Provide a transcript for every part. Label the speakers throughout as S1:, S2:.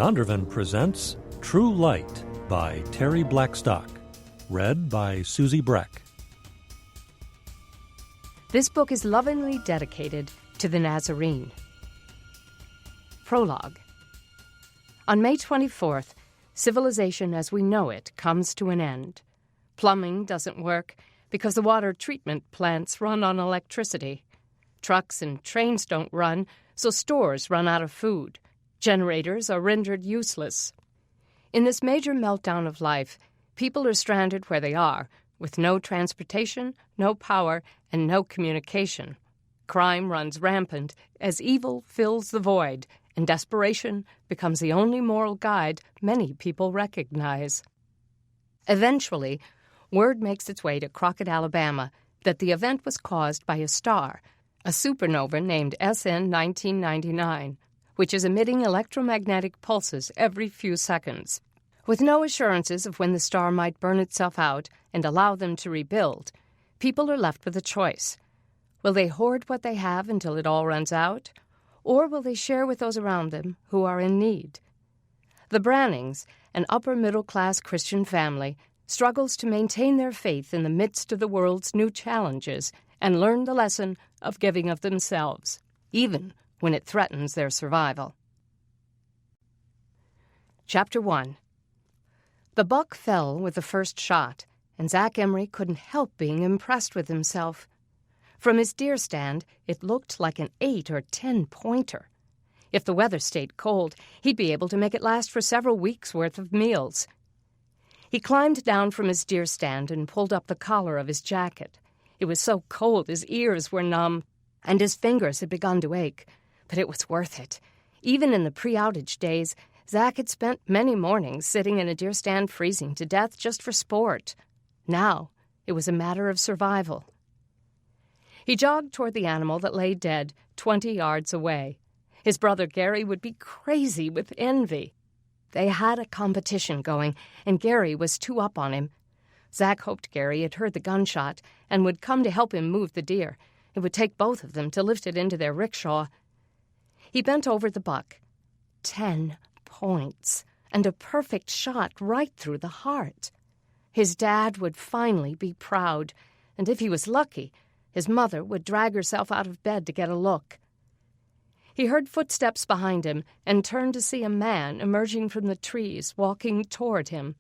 S1: Zondervan presents True Light by Terri Blackstock, read by Susie Breck.
S2: This book is lovingly dedicated to the Nazarene. Prologue. On May 24th, civilization as we know it comes to an end. Plumbing doesn't work because the water treatment plants run on electricity. Trucks and trains don't run, so stores run out of food. Generators are rendered useless. In this major meltdown of life, people are stranded where they are, with no transportation, no power, and no communication. Crime runs rampant as evil fills the void, and desperation becomes the only moral guide many people recognize. Eventually, word makes its way to Crockett, Alabama, that the event was caused by a star, a supernova named SN 1999, which is emitting electromagnetic pulses every few seconds. With no assurances of when the star might burn itself out and allow them to rebuild, people are left with a choice. Will they hoard what they have until it all runs out, or will they share with those around them who are in need? The Brannings, an upper-middle-class Christian family, struggles to maintain their faith in the midst of the world's new challenges and learn the lesson of giving of themselves, even when it threatens their survival. Chapter 1. The buck fell with the first shot, and Zach Emery couldn't help being impressed with himself. From his deer stand, it looked like an 8 or 10 pointer. If the weather stayed cold, he'd be able to make it last for several weeks' worth of meals. He climbed down from his deer stand and pulled up the collar of his jacket. It was so cold his ears were numb, and his fingers had begun to ache. But it was worth it. Even in the pre-outage days, Zach had spent many mornings sitting in a deer stand freezing to death just for sport. Now, it was a matter of survival. He jogged toward the animal that lay dead 20 yards away. His brother Gary would be crazy with envy. They had a competition going, and Gary was 2 up on him. Zach hoped Gary had heard the gunshot and would come to help him move the deer. It would take both of them to lift it into their rickshaw. He bent over the buck. 10 points, and a perfect shot right through the heart. His dad would finally be proud, and if he was lucky, his mother would drag herself out of bed to get a look. He heard footsteps behind him and turned to see a man emerging from the trees, walking toward him.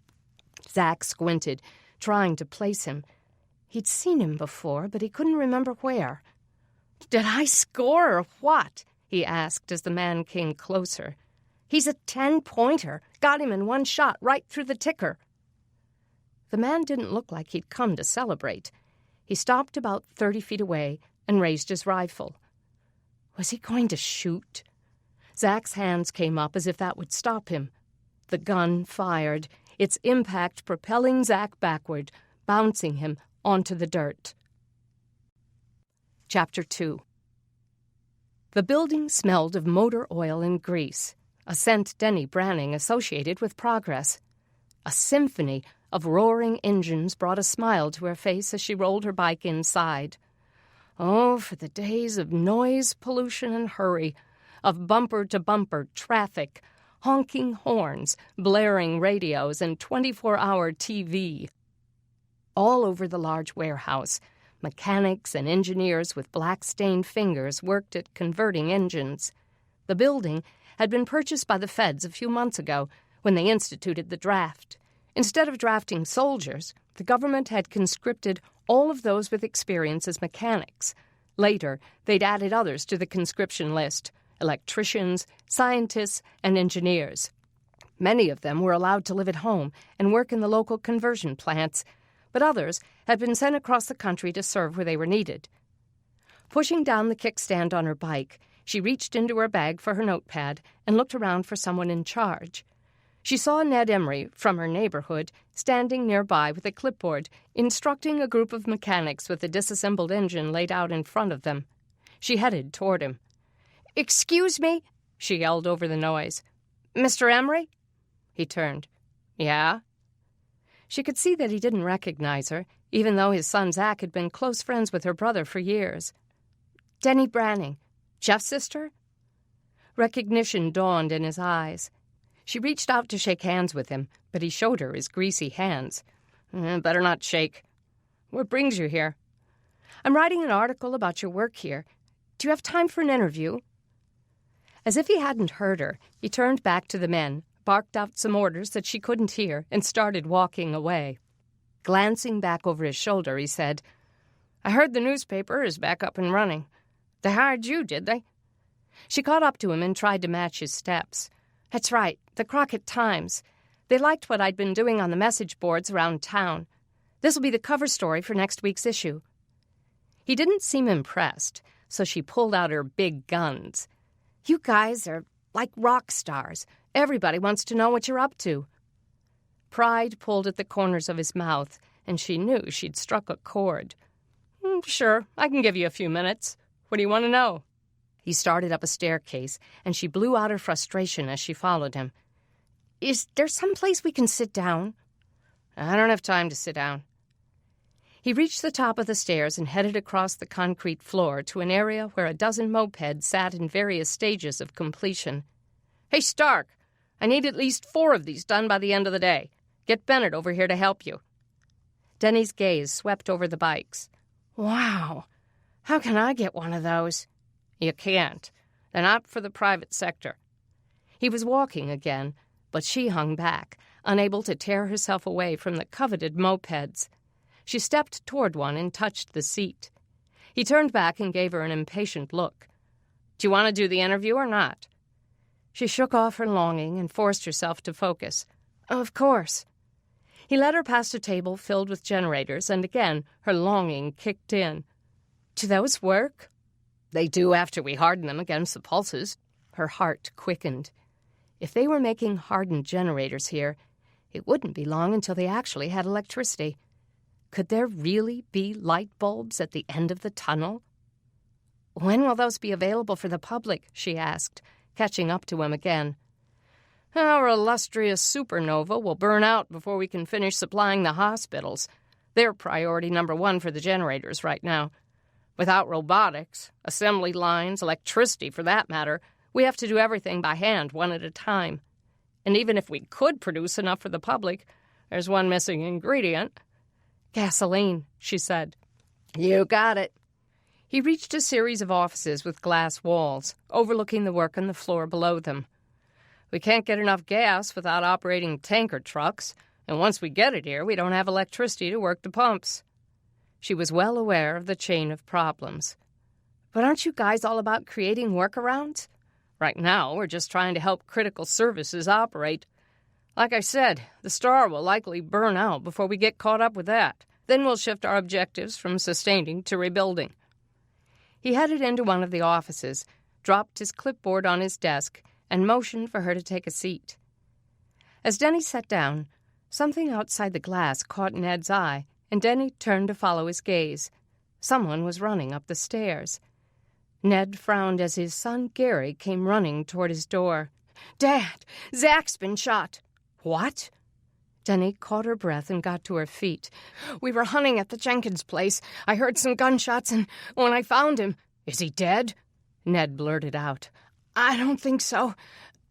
S2: Zach squinted, trying to place him. He'd seen him before, but he couldn't remember where. "Did I score or what?" he asked as the man came closer. "He's a 10-pointer. Got him in one shot right through the ticker." The man didn't look like he'd come to celebrate. He stopped about 30 feet away and raised his rifle. Was he going to shoot? Zach's hands came up as if that would stop him. The gun fired, its impact propelling Zach backward, bouncing him onto the dirt. Chapter 2. The building smelled of motor oil and grease, a scent Denny Branning associated with progress. A symphony of roaring engines brought a smile to her face as she rolled her bike inside. Oh, for the days of noise, pollution, and hurry, of bumper-to-bumper traffic, honking horns, blaring radios, and 24-hour TV. All over the large warehouse, mechanics and engineers with black-stained fingers worked at converting engines. The building had been purchased by the feds a few months ago when they instituted the draft. Instead of drafting soldiers, the government had conscripted all of those with experience as mechanics. Later, they'd added others to the conscription list: electricians, scientists, and engineers. Many of them were allowed to live at home and work in the local conversion plants, but others had been sent across the country to serve where they were needed. Pushing down the kickstand on her bike, she reached into her bag for her notepad and looked around for someone in charge. She saw Ned Emery from her neighborhood standing nearby with a clipboard, instructing a group of mechanics with a disassembled engine laid out in front of them. She headed toward him. "Excuse me," she yelled over the noise. "Mr. Emery?" He turned. "Yeah?" She could see that he didn't recognize her, even though his son Zach had been close friends with her brother for years. "Denny Branning. Jeff's sister?" Recognition dawned in his eyes. She reached out to shake hands with him, but he showed her his greasy hands. Better not shake. What brings you here? I'm writing an article about your work here. Do you have time for an interview? As if he hadn't heard her, he turned back to the men, barked out some orders that she couldn't hear, and started walking away. Glancing back over his shoulder, he said, I heard the newspaper is back up and running. They hired you, did they? She caught up to him and tried to match his steps. That's right, the Crockett Times. They liked what I'd been doing on the message boards around town. This'll be the cover story for next week's issue. He didn't seem impressed, so she pulled out her big guns. You guys are like rock stars. Everybody wants to know what you're up to. Pride pulled at the corners of his mouth, and she knew she'd struck a chord. Sure, I can give you a few minutes. What do you want to know? He started up a staircase, and she blew out her frustration as she followed him. Is there some place we can sit down? I don't have time to sit down. He reached the top of the stairs and headed across the concrete floor to an area where a dozen mopeds sat in various stages of completion. Hey, Stark, I need at least 4 of these done by the end of the day. Get Bennett over here to help you. Denny's gaze swept over the bikes. Wow, how can I get one of those? You can't. They're not for the private sector. He was walking again, but she hung back, unable to tear herself away from the coveted mopeds. She stepped toward one and touched the seat. He turned back and gave her an impatient look. Do you want to do the interview or not? She shook off her longing and forced herself to focus. Of course. He led her past a table filled with generators, and again her longing kicked in. Do those work? They do after we harden them against the pulses. Her heart quickened. If they were making hardened generators here, it wouldn't be long until they actually had electricity. Could there really be light bulbs at the end of the tunnel? When will those be available for the public? She asked, catching up to him again. Our illustrious supernova will burn out before we can finish supplying the hospitals. They're priority number 1 for the generators right now. Without robotics, assembly lines, electricity for that matter, we have to do everything by hand, one at a time. And even if we could produce enough for the public, there's one missing ingredient. Gasoline, she said. You got it. He reached a series of offices with glass walls, overlooking the work on the floor below them. We can't get enough gas without operating tanker trucks, and once we get it here, we don't have electricity to work the pumps. She was well aware of the chain of problems. But aren't you guys all about creating workarounds? Right now, we're just trying to help critical services operate. Like I said, the star will likely burn out before we get caught up with that. Then we'll shift our objectives from sustaining to rebuilding. He headed into one of the offices, dropped his clipboard on his desk, and motioned for her to take a seat. As Denny sat down, something outside the glass caught Ned's eye, and Denny turned to follow his gaze. Someone was running up the stairs. Ned frowned as his son Gary came running toward his door. Dad, Zach's been shot. What? Denny caught her breath and got to her feet. We were hunting at the Jenkins place. I heard some gunshots, and when I found him... Is he dead? Ned blurted out. I don't think so.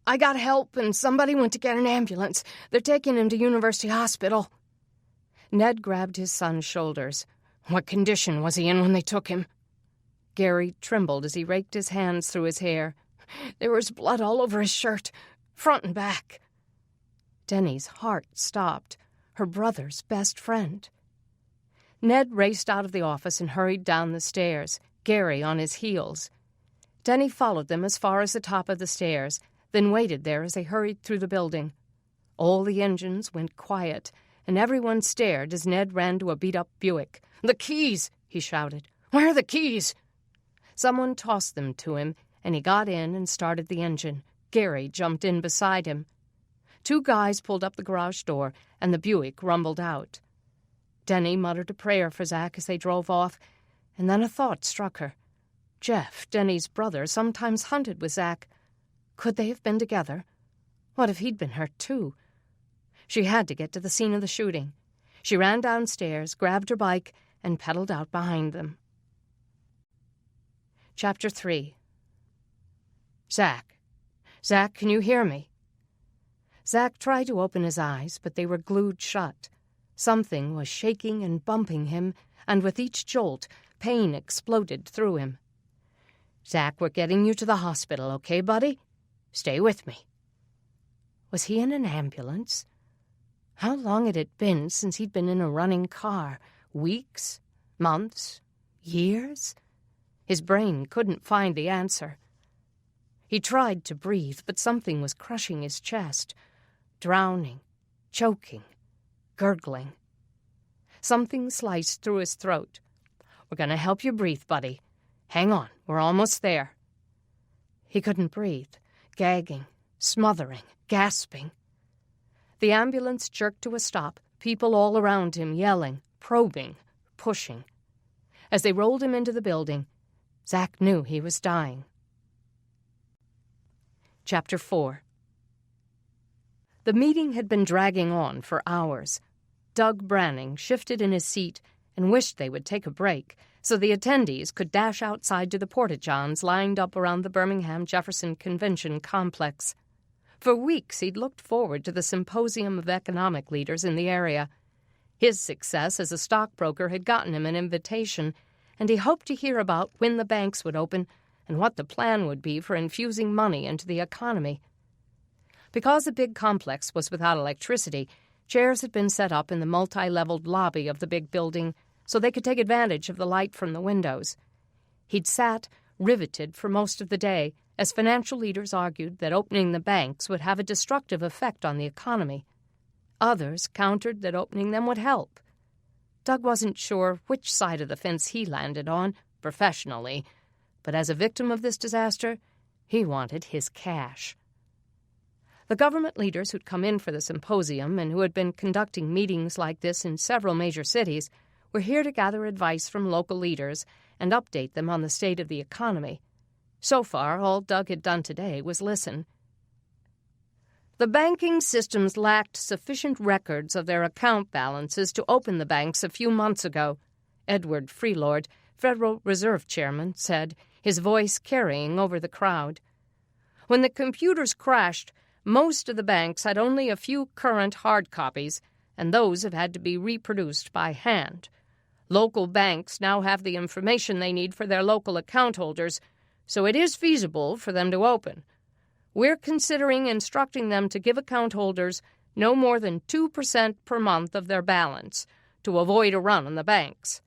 S2: I got help, and somebody went to get an ambulance. They're taking him to University Hospital. Ned grabbed his son's shoulders. What condition was he in when they took him? Gary trembled as he raked his hands through his hair. There was blood all over his shirt, front and back. Denny's heart stopped. Her brother's best friend. Ned raced out of the office and hurried down the stairs, Gary on his heels. Denny followed them as far as the top of the stairs, then waited there as they hurried through the building. All the engines went quiet, and everyone stared as Ned ran to a beat-up Buick. The keys! He shouted. Where are the keys? Someone tossed them to him, and he got in and started the engine. Gary jumped in beside him. 2 guys pulled up the garage door, and the Buick rumbled out. Denny muttered a prayer for Zach as they drove off, and then a thought struck her. Jeff, Denny's brother, sometimes hunted with Zach. Could they have been together? What if he'd been hurt, too? She had to get to the scene of the shooting. She ran downstairs, grabbed her bike, and pedaled out behind them. Chapter 3. Zach, can you hear me? Zach tried to open his eyes, but they were glued shut. Something was shaking and bumping him, and with each jolt, pain exploded through him. "Zach, we're getting you to the hospital, okay, buddy? Stay with me." Was he in an ambulance? How long had it been since he'd been in a running car? Weeks? Months? Years? His brain couldn't find the answer. He tried to breathe, but something was crushing his chest, drowning, choking, gurgling. Something sliced through his throat. "We're going to help you breathe, buddy. Hang on, we're almost there." He couldn't breathe, gagging, smothering, gasping. The ambulance jerked to a stop, people all around him yelling, probing, pushing. As they rolled him into the building, Zach knew he was dying. Chapter 4. The meeting had been dragging on for hours. Doug Brannings shifted in his seat and wished they would take a break so the attendees could dash outside to the porta-johns lined up around the Birmingham Jefferson Convention complex. For weeks he'd looked forward to the symposium of economic leaders in the area. His success as a stockbroker had gotten him an invitation, and he hoped to hear about when the banks would open and what the plan would be for infusing money into the economy. Because the big complex was without electricity, chairs had been set up in the multi-leveled lobby of the big building so they could take advantage of the light from the windows. He'd sat, riveted, for most of the day, as financial leaders argued that opening the banks would have a destructive effect on the economy. Others countered that opening them would help. Doug wasn't sure which side of the fence he landed on, professionally, but as a victim of this disaster, he wanted his cash. The government leaders who'd come in for the symposium and who had been conducting meetings like this in several major cities were here to gather advice from local leaders and update them on the state of the economy. So far, all Doug had done today was listen. The banking systems lacked sufficient records of their account balances to open the banks a few months ago, Edward Freelord, Federal Reserve Chairman, said, his voice carrying over the crowd. When the computers crashed, most of the banks had only a few current hard copies, and those have had to be reproduced by hand. Local banks now have the information they need for their local account holders, so it is feasible for them to open. We're considering instructing them to give account holders no more than 2% per month of their balance to avoid a run on the banks.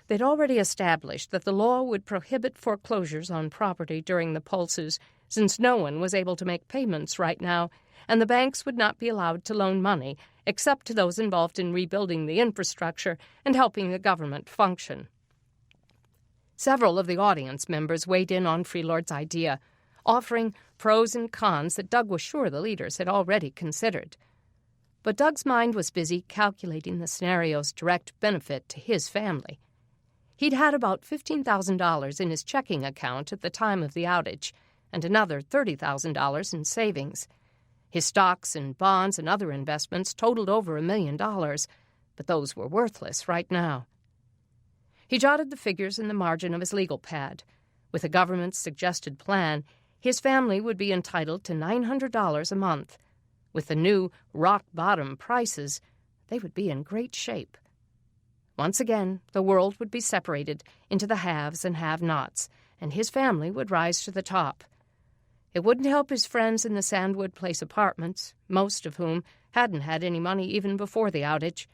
S2: They'd already established that the law would prohibit foreclosures on property during the pulses, since no one was able to make payments right now, and the banks would not be allowed to loan money except to those involved in rebuilding the infrastructure and helping the government function. Several of the audience members weighed in on Freelord's idea, offering pros and cons that Doug was sure the leaders had already considered. But Doug's mind was busy calculating the scenario's direct benefit to his family. He'd had about $15,000 in his checking account at the time of the outage, and another $30,000 in savings. His stocks and bonds and other investments totaled over $1 million, but those were worthless right now. He jotted the figures in the margin of his legal pad. With the government's suggested plan, his family would be entitled to $900 a month. With the new rock-bottom prices, they would be in great shape. Once again, the world would be separated into the haves and have-nots, and his family would rise to the top. It wouldn't help his friends in the Sandwood Place apartments, most of whom hadn't had any money even before the outage.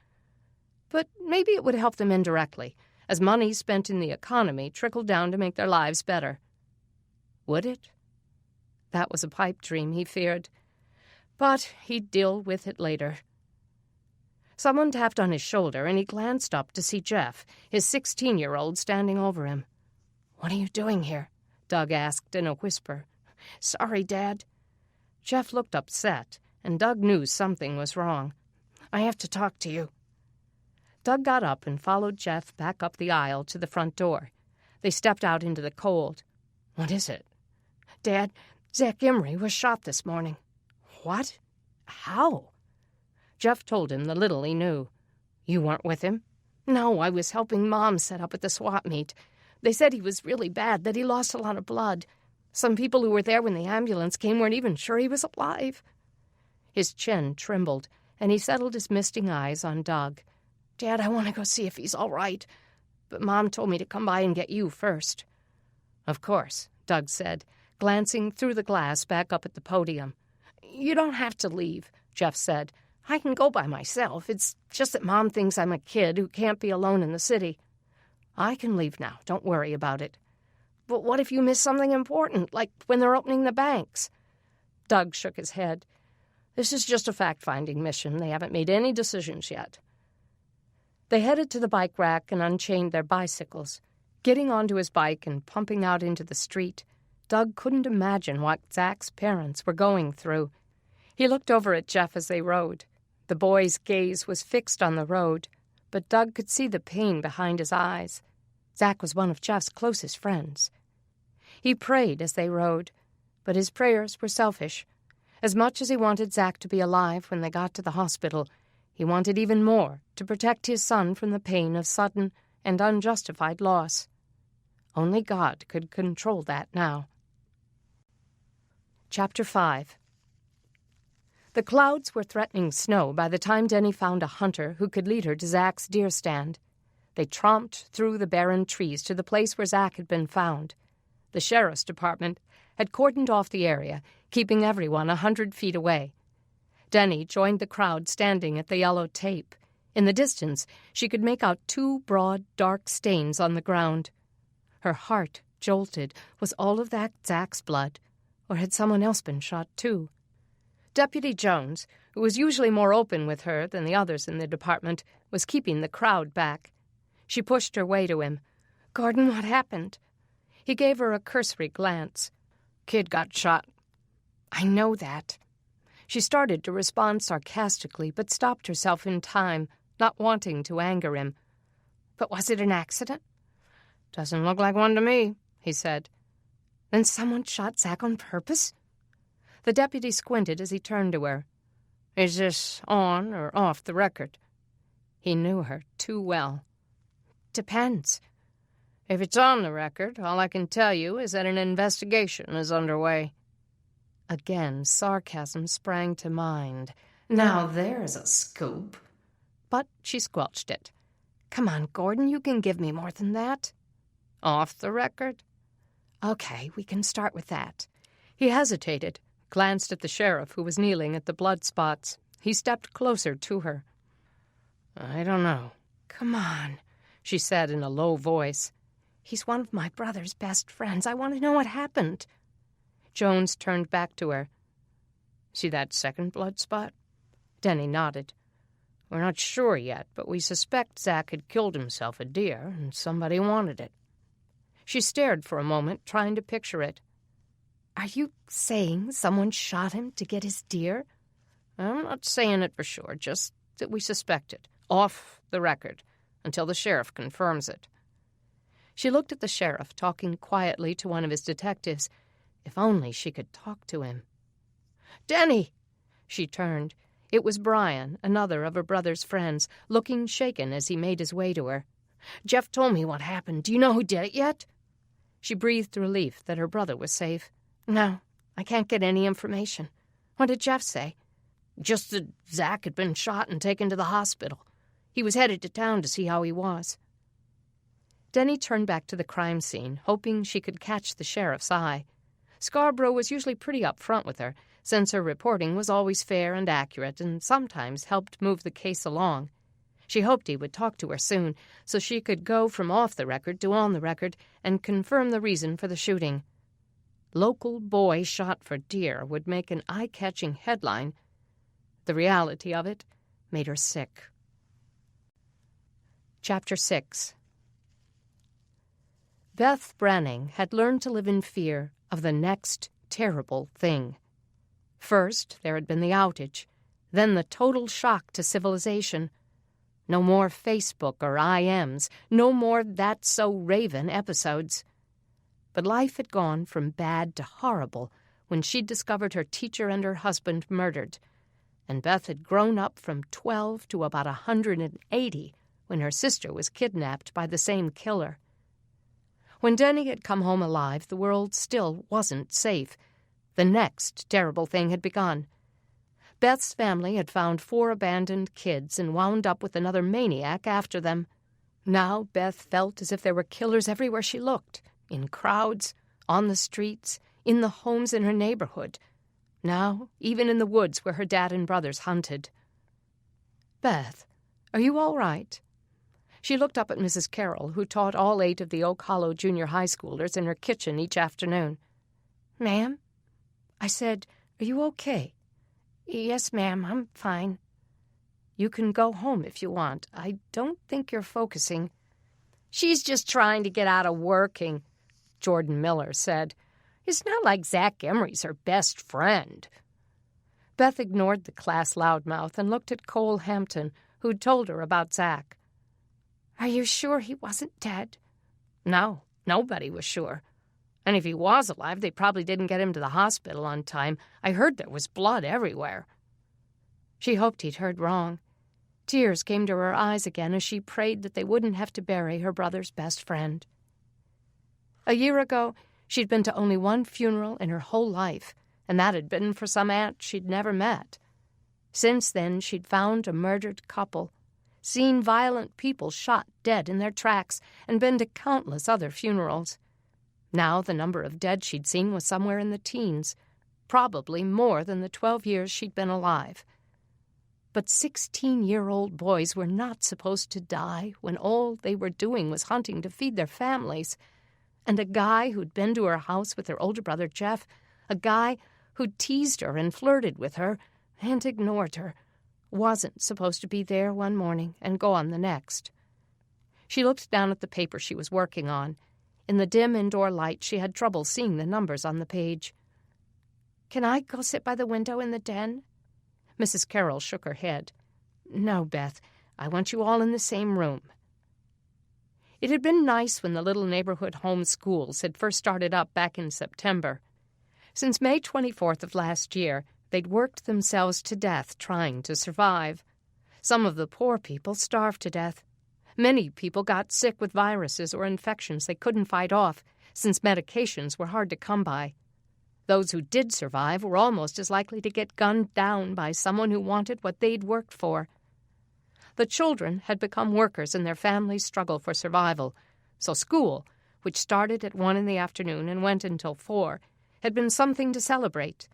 S2: But maybe it would help them indirectly, as money spent in the economy trickled down to make their lives better. Would it? That was a pipe dream, he feared. But he'd deal with it later. Someone tapped on his shoulder, and he glanced up to see Jeff, his 16-year-old, standing over him. "What are you doing here?" Doug asked in a whisper. "Sorry, Dad." Jeff looked upset, and Doug knew something was wrong. "I have to talk to you." Doug got up and followed Jeff back up the aisle to the front door. They stepped out into the cold. "What is it?" "Dad, Zach Emery was shot this morning." "What? How?" Jeff told him the little he knew. "You weren't with him?" "No, I was helping Mom set up at the swap meet. They said he was really bad, that he lost a lot of blood. Some people who were there when the ambulance came weren't even sure he was alive." His chin trembled, and he settled his misting eyes on Doug. "Dad, I want to go see if he's all right, but Mom told me to come by and get you first." "Of course," Doug said, glancing through the glass back up at the podium. "You don't have to leave," Jeff said. "I can go by myself. It's just that Mom thinks I'm a kid who can't be alone in the city." "I can leave now. Don't worry about it." "But what if you miss something important, like when they're opening the banks?" Doug shook his head. "This is just a fact-finding mission. They haven't made any decisions yet." They headed to the bike rack and unchained their bicycles. Getting onto his bike and pumping out into the street, Doug couldn't imagine what Zach's parents were going through. He looked over at Jeff as they rode. The boy's gaze was fixed on the road, but Doug could see the pain behind his eyes. Zach was one of Jeff's closest friends. He prayed as they rode, but his prayers were selfish. As much as he wanted Zach to be alive when they got to the hospital, he wanted even more to protect his son from the pain of sudden and unjustified loss. Only God could control that now. Chapter 5. The clouds were threatening snow by the time Denny found a hunter who could lead her to Zach's deer stand. They tromped through the barren trees to the place where Zach had been found. The sheriff's department had cordoned off the area, keeping everyone 100 feet away. Denny joined the crowd standing at the yellow tape. In the distance, she could make out 2 broad, dark stains on the ground. Her heart jolted. Was all of that Zach's blood, or had someone else been shot too? Deputy Jones, who was usually more open with her than the others in the department, was keeping the crowd back. She pushed her way to him. "Gordon, what happened?" He gave her a cursory glance. "Kid got shot." "I know that." She started to respond sarcastically, but stopped herself in time, not wanting to anger him. "But was it an accident?" "Doesn't look like one to me," he said. "Then someone shot Zach on purpose?" The deputy squinted as he turned to her. "Is this on or off the record?" He knew her too well. "Depends." "If it's on the record, all I can tell you is that an investigation is underway." Again, sarcasm sprang to mind. "Now there's a scoop." But she squelched it. "Come on, Gordon, you can give me more than that." "Off the record?" "Okay, we can start with that." He hesitated, glanced at the sheriff who was kneeling at the blood spots. He stepped closer to her. "I don't know." "Come on," she said in a low voice. "He's one of my brother's best friends. I want to know what happened." Jones turned back to her. "See that second blood spot?" Denny nodded. "We're not sure yet, but we suspect Zach had killed himself a deer, and somebody wanted it." She stared for a moment, trying to picture it. "Are you saying someone shot him to get his deer?" "I'm not saying it for sure, just that we suspect it. Off the record, until the sheriff confirms it." She looked at the sheriff, talking quietly to one of his detectives. If only she could talk to him. "Denny!" She turned. It was Brian, another of her brother's friends, looking shaken as he made his way to her. "Jeff told me what happened. Do you know who did it yet?" She breathed relief that her brother was safe. "No, I can't get any information." "What did Jeff say?" "Just that Zach had been shot and taken to the hospital. He was headed to town to see how he was." Denny turned back to the crime scene, hoping she could catch the sheriff's eye. Scarborough was usually pretty upfront with her, since her reporting was always fair and accurate and sometimes helped move the case along. She hoped he would talk to her soon, so she could go from off the record to on the record and confirm the reason for the shooting. "Local boy shot for deer" would make an eye-catching headline. The reality of it made her sick. Chapter 6. Beth Branning had learned to live in fear of the next terrible thing. First, there had been the outage, then the total shock to civilization. No more Facebook or IMs, no more That's So Raven episodes. But life had gone from bad to horrible when she'd discovered her teacher and her husband murdered, and Beth had grown up from 12 to about 180 when her sister was kidnapped by the same killer. When Denny had come home alive, the world still wasn't safe. The next terrible thing had begun. Beth's family had found 4 abandoned kids and wound up with another maniac after them. Now Beth felt as if there were killers everywhere she looked, in crowds, on the streets, in the homes in her neighborhood. Now, even in the woods where her dad and brothers hunted. "Beth, are you all right?" She looked up at Mrs. Carroll, who taught all 8 of the Oak Hollow junior high schoolers in her kitchen each afternoon. "Ma'am?" I said, "Are you okay?" "Yes, ma'am, I'm fine." "You can go home if you want. I don't think you're focusing." "She's just trying to get out of working," Jordan Miller said. "It's not like Zach Emery's her best friend." Beth ignored the class loudmouth and looked at Cole Hampton, who'd told her about Zach. "Are you sure he wasn't dead?" "No, nobody was sure. And if he was alive, they probably didn't get him to the hospital on time. I heard there was blood everywhere." She hoped he'd heard wrong. Tears came to her eyes again as she prayed that they wouldn't have to bury her brother's best friend. A year ago, she'd been to only one funeral in her whole life, and that had been for some aunt she'd never met. Since then, she'd found a murdered couple, seen violent people shot dead in their tracks, and been to countless other funerals. Now the number of dead she'd seen was somewhere in the teens, probably more than the 12 years she'd been alive. But 16-year-old boys were not supposed to die when all they were doing was hunting to feed their families. And a guy who'd been to her house with her older brother Jeff, a guy who'd teased her and flirted with her and ignored her, wasn't supposed to be there one morning and gone the next. She looked down at the paper she was working on. In the dim indoor light, she had trouble seeing the numbers on the page. "Can I go sit by the window in the den?" Mrs. Carroll shook her head. "No, Beth. I want you all in the same room." It had been nice when the little neighborhood home schools had first started up back in September. Since May 24th of last year, they'd worked themselves to death trying to survive. Some of the poor people starved to death. Many people got sick with viruses or infections they couldn't fight off, since medications were hard to come by. Those who did survive were almost as likely to get gunned down by someone who wanted what they'd worked for. The children had become workers in their family's struggle for survival, so school, which started at 1 in the afternoon and went until 4, had been something to celebrate.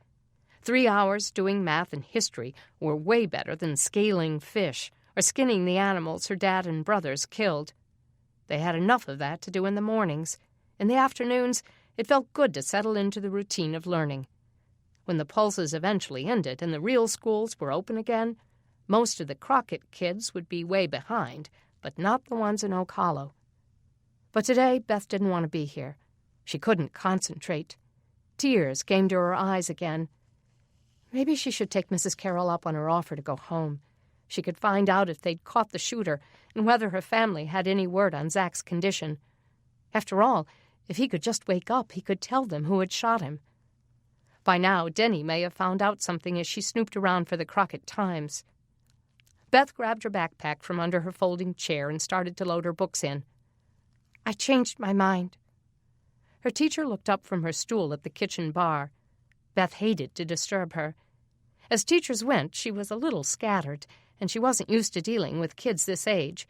S2: 3 hours doing math and history were way better than scaling fish or skinning the animals her dad and brothers killed. They had enough of that to do in the mornings. In the afternoons, it felt good to settle into the routine of learning. When the pulses eventually ended and the real schools were open again, most of the Crockett kids would be way behind, but not the ones in Oak Hollow. But today, Beth didn't want to be here. She couldn't concentrate. Tears came to her eyes again. Maybe she should take Mrs. Carroll up on her offer to go home. She could find out if they'd caught the shooter and whether her family had any word on Zach's condition. After all, if he could just wake up, he could tell them who had shot him. By now, Denny may have found out something as she snooped around for the Crockett Times. Beth grabbed her backpack from under her folding chair and started to load her books in. "I changed my mind." Her teacher looked up from her stool at the kitchen bar. Beth hated to disturb her. As teachers went, she was a little scattered, and she wasn't used to dealing with kids this age.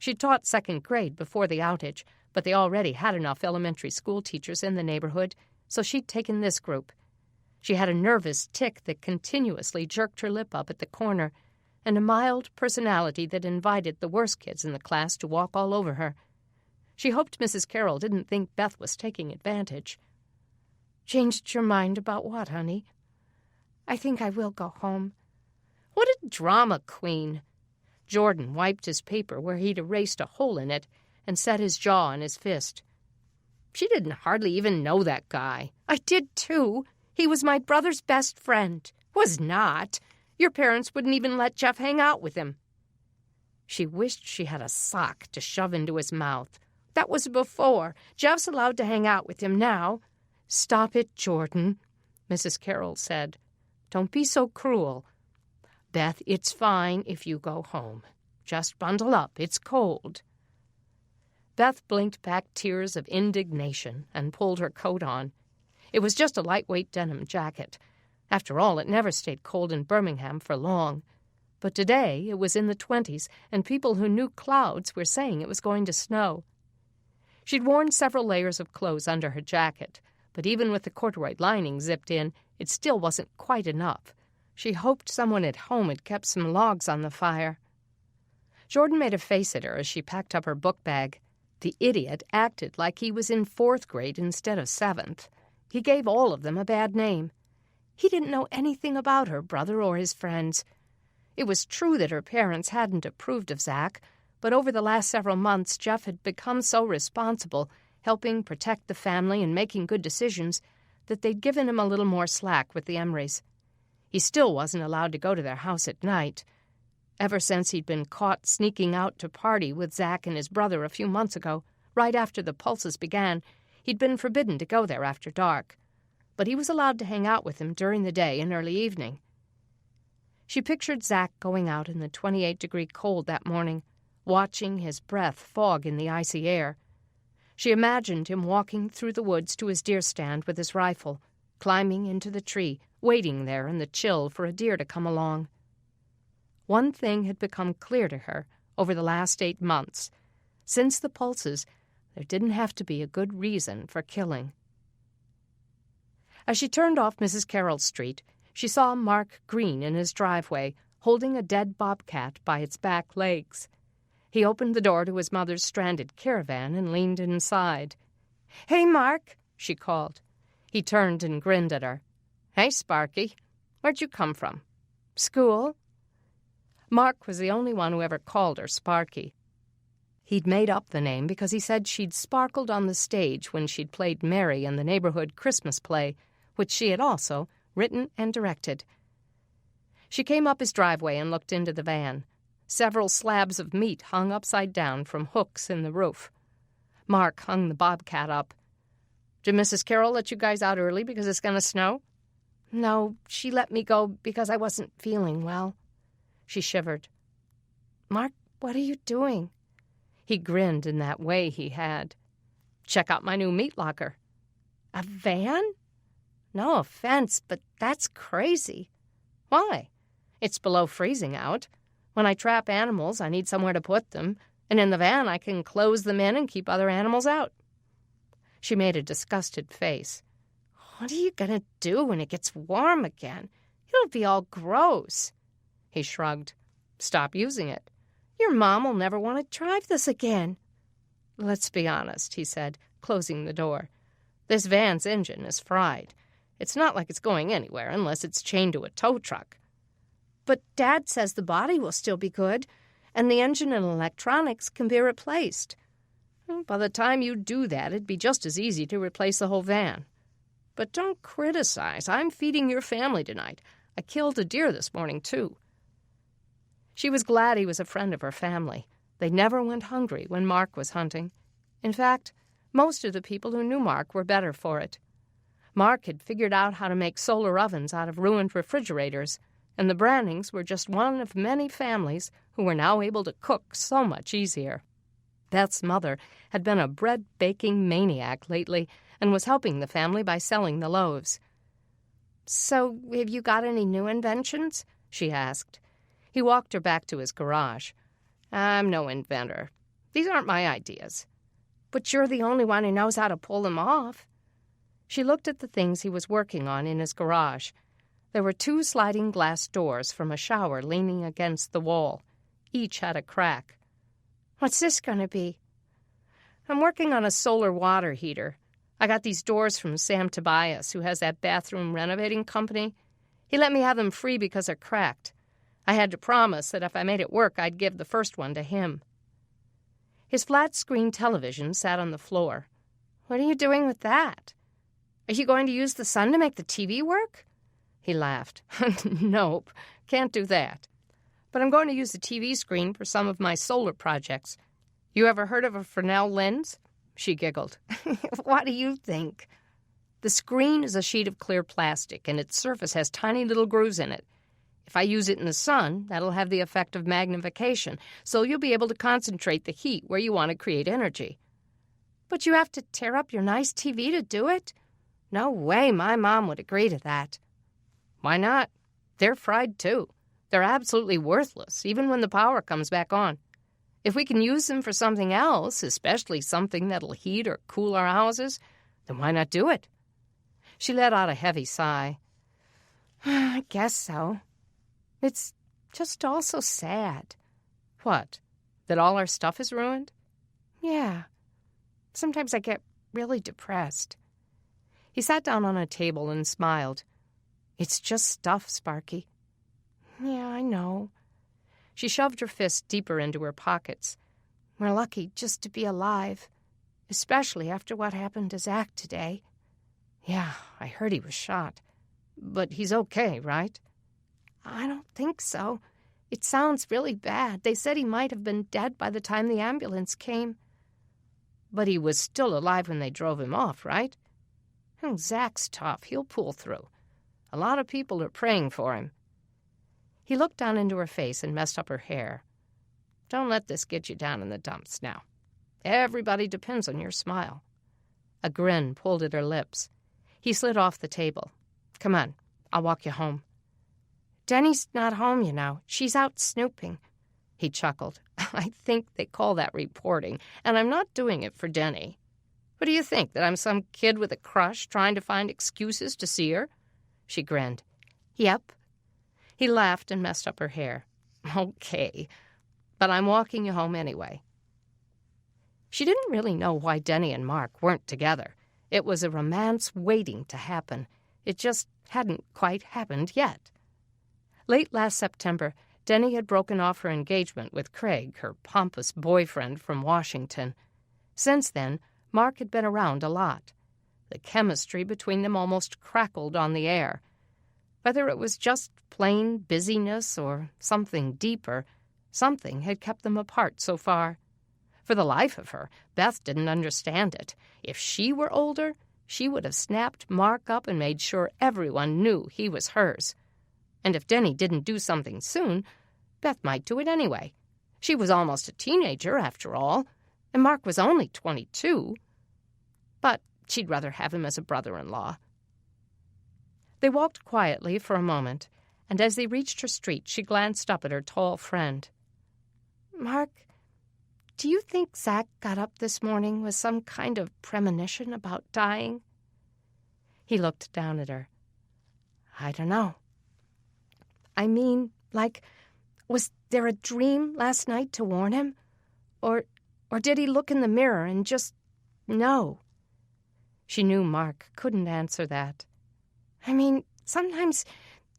S2: She'd taught 2nd grade before the outage, but they already had enough elementary school teachers in the neighborhood, so she'd taken this group. She had a nervous tic that continuously jerked her lip up at the corner, and a mild personality that invited the worst kids in the class to walk all over her. She hoped Mrs. Carroll didn't think Beth was taking advantage. "Changed your mind about what, honey?" "I think I will go home." "What a drama queen." Jordan wiped his paper where he'd erased a hole in it and set his jaw on his fist. "She didn't hardly even know that guy." "I did, too. He was my brother's best friend." "Was not. Your parents wouldn't even let Jeff hang out with him." She wished she had a sock to shove into his mouth. "That was before. Jeff's allowed to hang out with him now." "Stop it, Jordan," Mrs. Carroll said. "Don't be so cruel. Beth, it's fine if you go home. Just bundle up. It's cold." Beth blinked back tears of indignation and pulled her coat on. It was just a lightweight denim jacket. After all, it never stayed cold in Birmingham for long. But today it was in the 20s, and people who knew clouds were saying it was going to snow. She'd worn several layers of clothes under her jacket, but even with the corduroy lining zipped in, it still wasn't quite enough. She hoped someone at home had kept some logs on the fire. Jordan made a face at her as she packed up her book bag. The idiot acted like he was in 4th grade instead of 7th. He gave all of them a bad name. He didn't know anything about her brother or his friends. It was true that her parents hadn't approved of Zach, but over the last several months, Jeff had become so responsible, helping protect the family and making good decisions, that they'd given him a little more slack with the Emrys. He still wasn't allowed to go to their house at night. Ever since he'd been caught sneaking out to party with Zach and his brother a few months ago, right after the pulses began, he'd been forbidden to go there after dark. But he was allowed to hang out with him during the day and early evening. She pictured Zach going out in the 28-degree cold that morning, watching his breath fog in the icy air. She imagined him walking through the woods to his deer stand with his rifle, climbing into the tree, waiting there in the chill for a deer to come along. One thing had become clear to her over the last 8 months. Since the pulses, there didn't have to be a good reason for killing. As she turned off Mrs. Carroll's street, she saw Mark Green in his driveway, holding a dead bobcat by its back legs. He opened the door to his mother's stranded caravan and leaned inside. "Hey, Mark," she called. He turned and grinned at her. "Hey, Sparky. Where'd you come from?" "School." Mark was the only one who ever called her Sparky. He'd made up the name because he said she'd sparkled on the stage when she'd played Mary in the neighborhood Christmas play, which she had also written and directed. She came up his driveway and looked into the van. Several slabs of meat hung upside down from hooks in the roof. Mark hung the bobcat up. "Did Mrs. Carroll let you guys out early because it's going to snow?" "No, she let me go because I wasn't feeling well." She shivered. "Mark, what are you doing?" He grinned in that way he had. "Check out my new meat locker." "A van? No offense, but that's crazy." "Why? It's below freezing out. When I trap animals, I need somewhere to put them, and in the van I can close them in and keep other animals out." She made a disgusted face. "What are you going to do when it gets warm again? It'll be all gross." He shrugged. "Stop using it. Your mom will never want to drive this again." "Let's be honest," he said, closing the door. "This van's engine is fried. It's not like it's going anywhere unless it's chained to a tow truck." "But Dad says the body will still be good, and the engine and electronics can be replaced." "By the time you do that, it'd be just as easy to replace the whole van. But don't criticize. I'm feeding your family tonight. I killed a deer this morning, too." She was glad he was a friend of her family. They never went hungry when Mark was hunting. In fact, most of the people who knew Mark were better for it. Mark had figured out how to make solar ovens out of ruined refrigerators, and the Brannings were just one of many families who were now able to cook so much easier. Beth's mother had been a bread-baking maniac lately and was helping the family by selling the loaves. "So, have you got any new inventions?" she asked. He walked her back to his garage. "I'm no inventor. These aren't my ideas." "But you're the only one who knows how to pull them off." She looked at the things he was working on in his garage. There were 2 sliding glass doors from a shower leaning against the wall. Each had a crack. "What's this going to be?" "I'm working on a solar water heater. I got these doors from Sam Tobias, who has that bathroom renovating company. He let me have them free because they're cracked. I had to promise that if I made it work, I'd give the first one to him." His flat-screen television sat on the floor. "What are you doing with that? Are you going to use the sun to make the TV work?" He laughed. "Nope, can't do that. But I'm going to use the TV screen for some of my solar projects. You ever heard of a Fresnel lens?" She giggled. "What do you think?" "The screen is a sheet of clear plastic, and its surface has tiny little grooves in it. If I use it in the sun, that'll have the effect of magnification, so you'll be able to concentrate the heat where you want to create energy." "But you have to tear up your nice TV to do it?" "No way my mom would agree to that." Why not? They're fried, too. They're absolutely worthless, even when the power comes back on. If we can use them for something else, especially something that'll heat or cool our houses, then why not do it? She let out a heavy sigh. I guess so. It's just all so sad. What? That all our stuff is ruined? Yeah. Sometimes I get really depressed. He sat down on a table and smiled. It's just stuff, Sparky. Yeah, I know. She shoved her fists deeper into her pockets. We're lucky just to be alive, especially after what happened to Zach today. Yeah, I heard he was shot. But he's okay, right? I don't think so. It sounds really bad. They said he might have been dead by the time the ambulance came. But he was still alive when they drove him off, right? Oh, Zach's tough. He'll pull through. A lot of people are praying for him. He looked down into her face and messed up her hair. Don't let this get you down in the dumps now. Everybody depends on your smile. A grin pulled at her lips. He slid off the table. Come on, I'll walk you home. Denny's not home, you know. She's out snooping. He chuckled. I think they call that reporting, and I'm not doing it for Denny. What do you think, that I'm some kid with a crush trying to find excuses to see her? She grinned. Yep. He laughed and messed up her hair. Okay, but I'm walking you home anyway. She didn't really know why Denny and Mark weren't together. It was a romance waiting to happen. It just hadn't quite happened yet. Late last September, Denny had broken off her engagement with Craig, her pompous boyfriend from Washington. Since then, Mark had been around a lot. The chemistry between them almost crackled on the air. Whether it was just plain busyness or something deeper, something had kept them apart so far. For the life of her, Beth didn't understand it. If she were older, she would have snapped Mark up and made sure everyone knew he was hers. And if Denny didn't do something soon, Beth might do it anyway. She was almost a teenager, after all, and Mark was only 22. But she'd rather have him as a brother-in-law. They walked quietly for a moment, and as they reached her street, she glanced up at her tall friend. Mark, do you think Zach got up this morning with some kind of premonition about dying? He looked down at her. I don't know. I mean, was there a dream last night to warn him? Or did he look in the mirror and just know? She knew Mark couldn't answer that. I mean, sometimes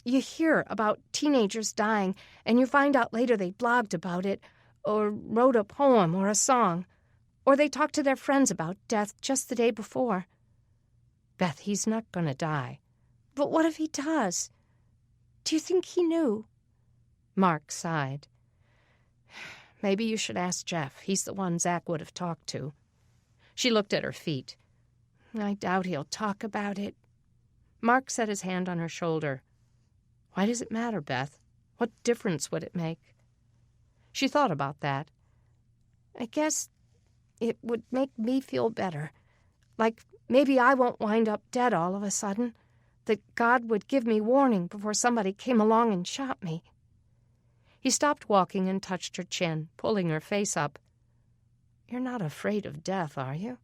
S2: you hear about teenagers dying, and you find out later they blogged about it, or wrote a poem or a song, or they talked to their friends about death just the day before. Beth, he's not going to die. But what if he does? Do you think he knew? Mark sighed. Maybe you should ask Jeff. He's the one Zach would have talked to. She looked at her feet. I doubt he'll talk about it. Mark set his hand on her shoulder. Why does it matter, Beth? What difference would it make? She thought about that. I guess it would make me feel better. Like maybe I won't wind up dead all of a sudden. That God would give me warning before somebody came along and shot me. He stopped walking and touched her chin, pulling her face up. You're not afraid of death, are you?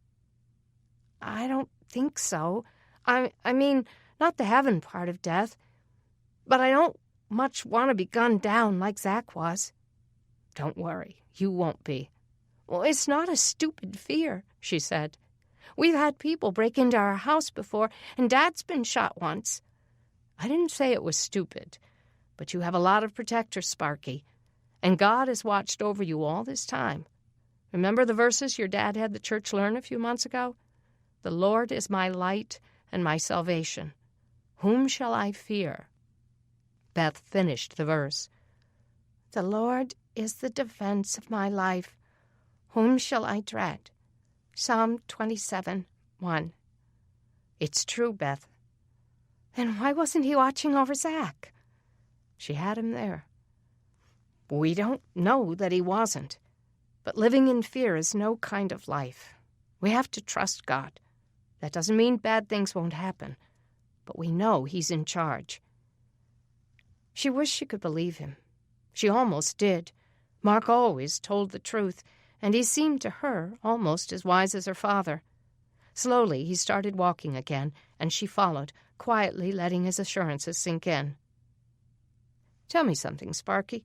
S2: I don't think so. I mean, not the heaven part of death. But I don't much want to be gunned down like Zach was. Don't worry, you won't be. Well, it's not a stupid fear, she said. We've had people break into our house before, and Dad's been shot once. I didn't say it was stupid, but you have a lot of protectors, Sparky, and God has watched over you all this time. Remember the verses your dad had the church learn a few months ago? The Lord is my light and my salvation. Whom shall I fear? Beth finished the verse. The Lord is the defense of my life. Whom shall I dread? Psalm 27:1. It's true, Beth. Then why wasn't he watching over Zach? She had him there. We don't know that he wasn't, but living in fear is no kind of life. We have to trust God. That doesn't mean bad things won't happen, but we know he's in charge. She wished she could believe him. She almost did. Mark always told the truth, and he seemed to her almost as wise as her father. Slowly he started walking again, and she followed, quietly letting his assurances sink in. "Tell me something, Sparky.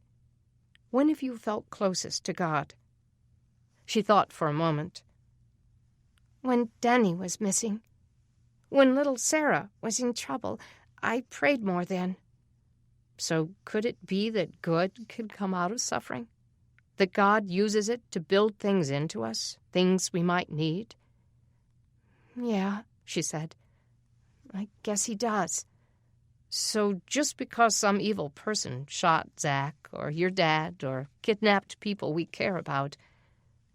S2: When have you felt closest to God?" She thought for a moment. "When Danny was missing. When little Sarah was in trouble, I prayed more then." So could it be that good could come out of suffering? That God uses it to build things into us, things we might need? "Yeah," she said. "I guess he does." "So just because some evil person shot Zach or your dad or kidnapped people we care about,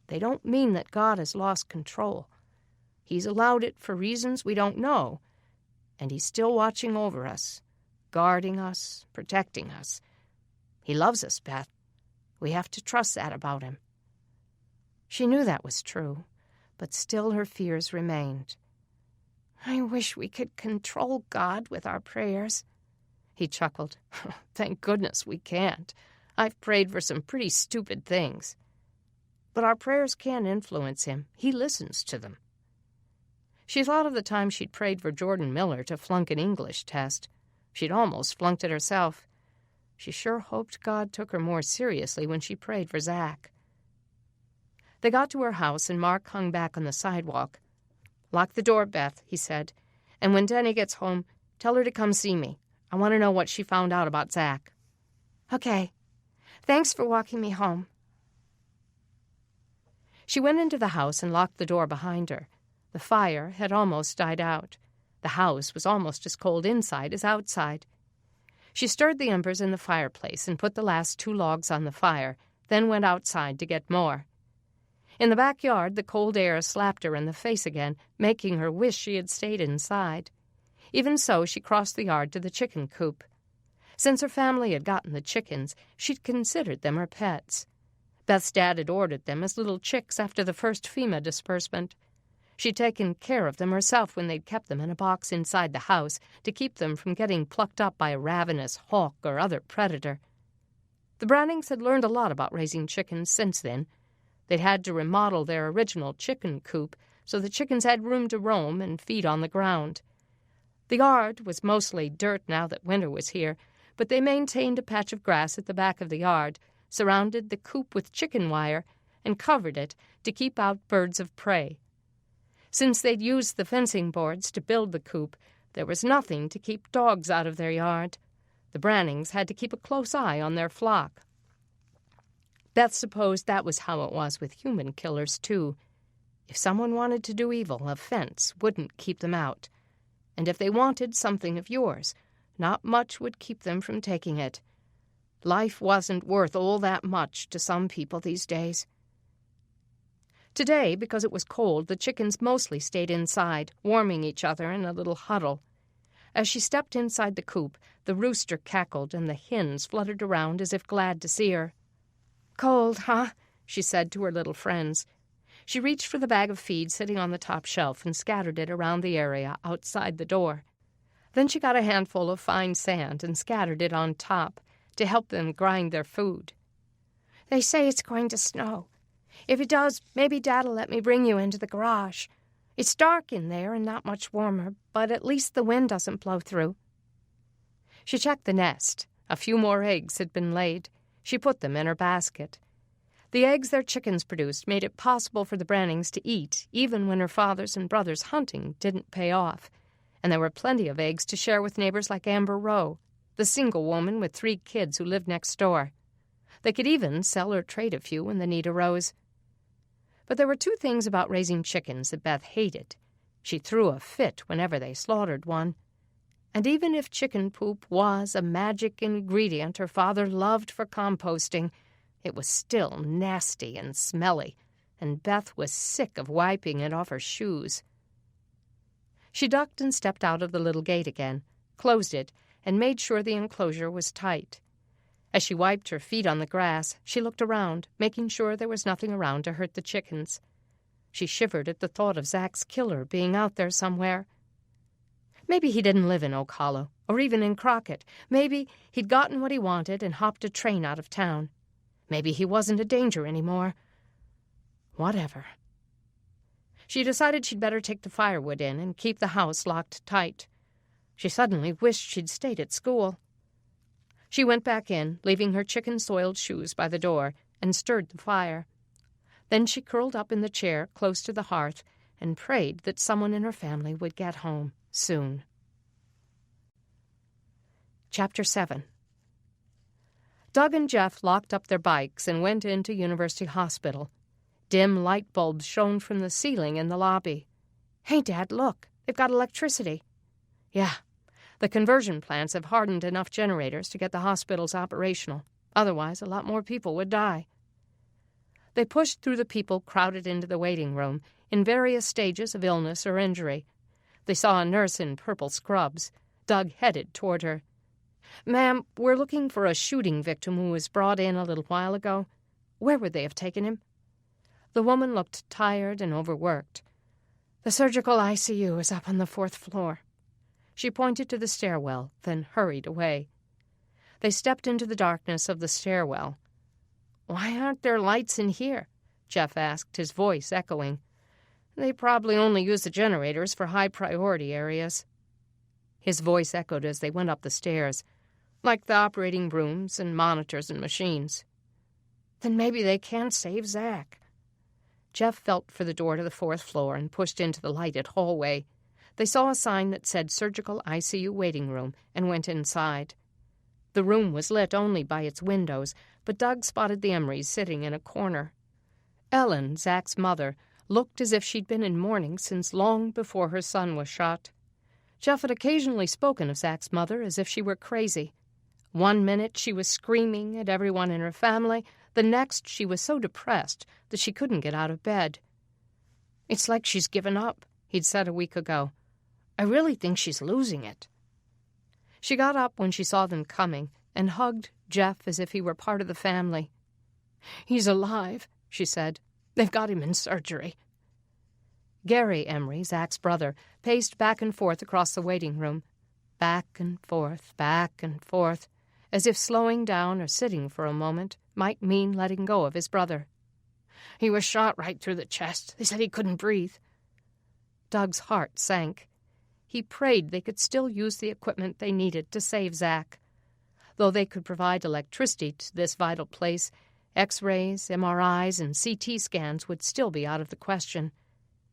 S2: they don't mean that God has lost control. He's allowed it for reasons we don't know, and he's still watching over us, guarding us, protecting us. He loves us, Beth. We have to trust that about him." She knew that was true, but still her fears remained. "I wish we could control God with our prayers." He chuckled. "Thank goodness we can't. I've prayed for some pretty stupid things. But our prayers can influence him. He listens to them." She thought of the time she'd prayed for Jordan Miller to flunk an English test. She'd almost flunked it herself. She sure hoped God took her more seriously when she prayed for Zach. They got to her house, and Mark hung back on the sidewalk. "Lock the door, Beth," he said. "And when Danny gets home, tell her to come see me. I want to know what she found out about Zach." "Okay. Thanks for walking me home." She went into the house and locked the door behind her. The fire had almost died out. The house was almost as cold inside as outside. She stirred the embers in the fireplace and put the last 2 logs on the fire, then went outside to get more. In the backyard, the cold air slapped her in the face again, making her wish she had stayed inside. Even so, she crossed the yard to the chicken coop. Since her family had gotten the chickens, she'd considered them her pets. Beth's dad had ordered them as little chicks after the first FEMA disbursement. She'd taken care of them herself when they'd kept them in a box inside the house to keep them from getting plucked up by a ravenous hawk or other predator. The Brannings had learned a lot about raising chickens since then. They'd had to remodel their original chicken coop so the chickens had room to roam and feed on the ground. The yard was mostly dirt now that winter was here, but they maintained a patch of grass at the back of the yard, surrounded the coop with chicken wire, and covered it to keep out birds of prey. Since they'd used the fencing boards to build the coop, there was nothing to keep dogs out of their yard. The Brannings had to keep a close eye on their flock. Beth supposed that was how it was with human killers, too. If someone wanted to do evil, a fence wouldn't keep them out. And if they wanted something of yours, not much would keep them from taking it. Life wasn't worth all that much to some people these days. Today, because it was cold, the chickens mostly stayed inside, warming each other in a little huddle. As she stepped inside the coop, the rooster cackled and the hens fluttered around as if glad to see her. "Cold, huh?" she said to her little friends. She reached for the bag of feed sitting on the top shelf and scattered it around the area outside the door. Then she got a handful of fine sand and scattered it on top to help them grind their food. "They say it's going to snow. If it does, maybe Dad'll let me bring you into the garage. It's dark in there and not much warmer, but at least the wind doesn't blow through." She checked the nest. A few more eggs had been laid. She put them in her basket. The eggs their chickens produced made it possible for the Brannings to eat, even when her father's and brother's hunting didn't pay off. And there were plenty of eggs to share with neighbors like Amber Rowe, the single woman with 3 kids who lived next door. They could even sell or trade a few when the need arose. But there were 2 things about raising chickens that Beth hated. She threw a fit whenever they slaughtered one. And even if chicken poop was a magic ingredient her father loved for composting, it was still nasty and smelly, and Beth was sick of wiping it off her shoes. She ducked and stepped out of the little gate again, closed it, and made sure the enclosure was tight. As she wiped her feet on the grass, she looked around, making sure there was nothing around to hurt the chickens. She shivered at the thought of Zach's killer being out there somewhere. Maybe he didn't live in Oak Hollow, Or even in Crockett. Maybe he'd gotten what he wanted and hopped a train out of town. Maybe he wasn't a danger anymore. Whatever. She decided she'd better take the firewood in and keep the house locked tight. She suddenly wished she'd stayed at school. She went back in, leaving her chicken-soiled shoes by the door, and stirred the fire. Then she curled up in the chair close to the hearth and prayed that someone in her family would get home soon. Chapter 7. Doug and Jeff locked up their bikes and went into University Hospital. Dim light bulbs shone from the ceiling in the lobby. "Hey, Dad, look. They've got electricity." "Yeah. The conversion plants have hardened enough generators to get the hospitals operational. Otherwise, a lot more people would die." They pushed through the people crowded into the waiting room, in various stages of illness or injury. They saw a nurse in purple scrubs. Doug headed toward her. "Ma'am, we're looking for a shooting victim who was brought in a little while ago. Where would they have taken him?" The woman looked tired and overworked. "The surgical ICU is up on the 4th floor." She pointed to the stairwell, then hurried away. They stepped into the darkness of the stairwell. "Why aren't there lights in here?" Jeff asked, his voice echoing. "They probably only use the generators for high-priority areas." His voice echoed as they went up the stairs, like the operating rooms and monitors and machines. "Then maybe they can't save Zach." Jeff felt for the door to the 4th floor and pushed into the lighted hallway. They saw a sign that said Surgical ICU Waiting Room and went inside. The room was lit only by its windows, but Doug spotted the Emrys sitting in a corner. Ellen, Zach's mother, looked as if she'd been in mourning since long before her son was shot. Jeff had occasionally spoken of Zach's mother as if she were crazy. One minute she was screaming at everyone in her family, the next she was so depressed that she couldn't get out of bed. "It's like she's given up," he'd said a week ago. "I really think she's losing it." She got up when she saw them coming and hugged Jeff as if he were part of the family. "He's alive," she said. "They've got him in surgery." Gary Emry, Zach's brother, paced back and forth across the waiting room. Back and forth, as if slowing down or sitting for a moment might mean letting go of his brother. "He was shot right through the chest. They said he couldn't breathe." Doug's heart sank. He prayed they could still use the equipment they needed to save Zach. Though they could provide electricity to this vital place, X-rays, MRIs, and CT scans would still be out of the question.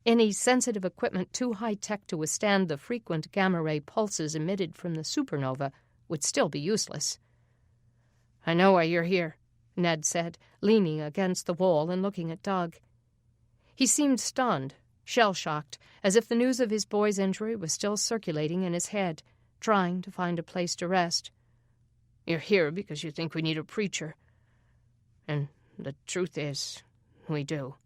S2: Any sensitive equipment too high-tech to withstand the frequent gamma-ray pulses emitted from the supernova would still be useless. "I know why you're here," Ned said, leaning against the wall and looking at Doug. He seemed stunned, shell-shocked, as if the news of his boy's injury was still circulating in his head, trying to find a place to rest. "You're here because you think we need a preacher. And the truth is, we do."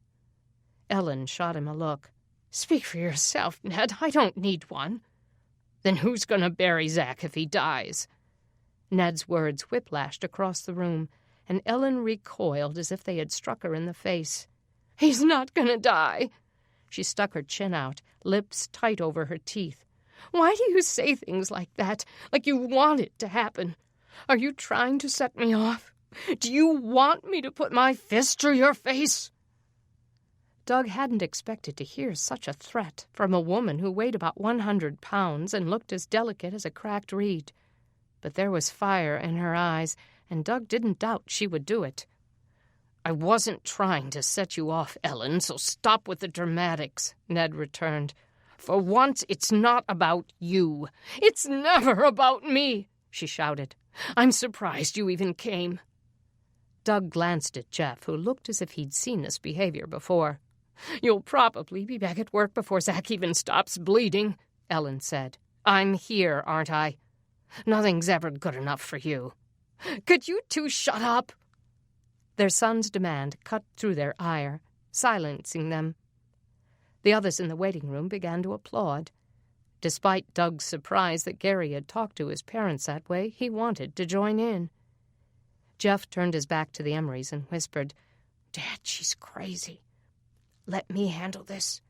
S2: Ellen shot him a look. "Speak for yourself, Ned. I don't need one." "Then who's going to bury Zach if he dies?" Ned's words whiplashed across the room, and Ellen recoiled as if they had struck her in the face. "He's not going to die." She stuck her chin out, lips tight over her teeth. "Why do you say things like that, like you want it to happen? Are you trying to set me off? Do you want me to put my fist through your face?" Doug hadn't expected to hear such a threat from a woman who weighed about 100 pounds and looked as delicate as a cracked reed. But there was fire in her eyes, and Doug didn't doubt she would do it. "I wasn't trying to set you off, Ellen, so stop with the dramatics," Ned returned. "For once, it's not about you. It's never about me," she shouted. "I'm surprised you even came." Doug glanced at Jeff, who looked as if he'd seen this behavior before. "You'll probably be back at work before Zach even stops bleeding," Ellen said. "I'm here, aren't I? Nothing's ever good enough for you. Could you two shut up?" Their son's demand cut through their ire, silencing them. The others in the waiting room began to applaud. Despite Doug's surprise that Gary had talked to his parents that way, he wanted to join in. Jeff turned his back to the Emrys and whispered, "Dad, she's crazy. Let me handle this."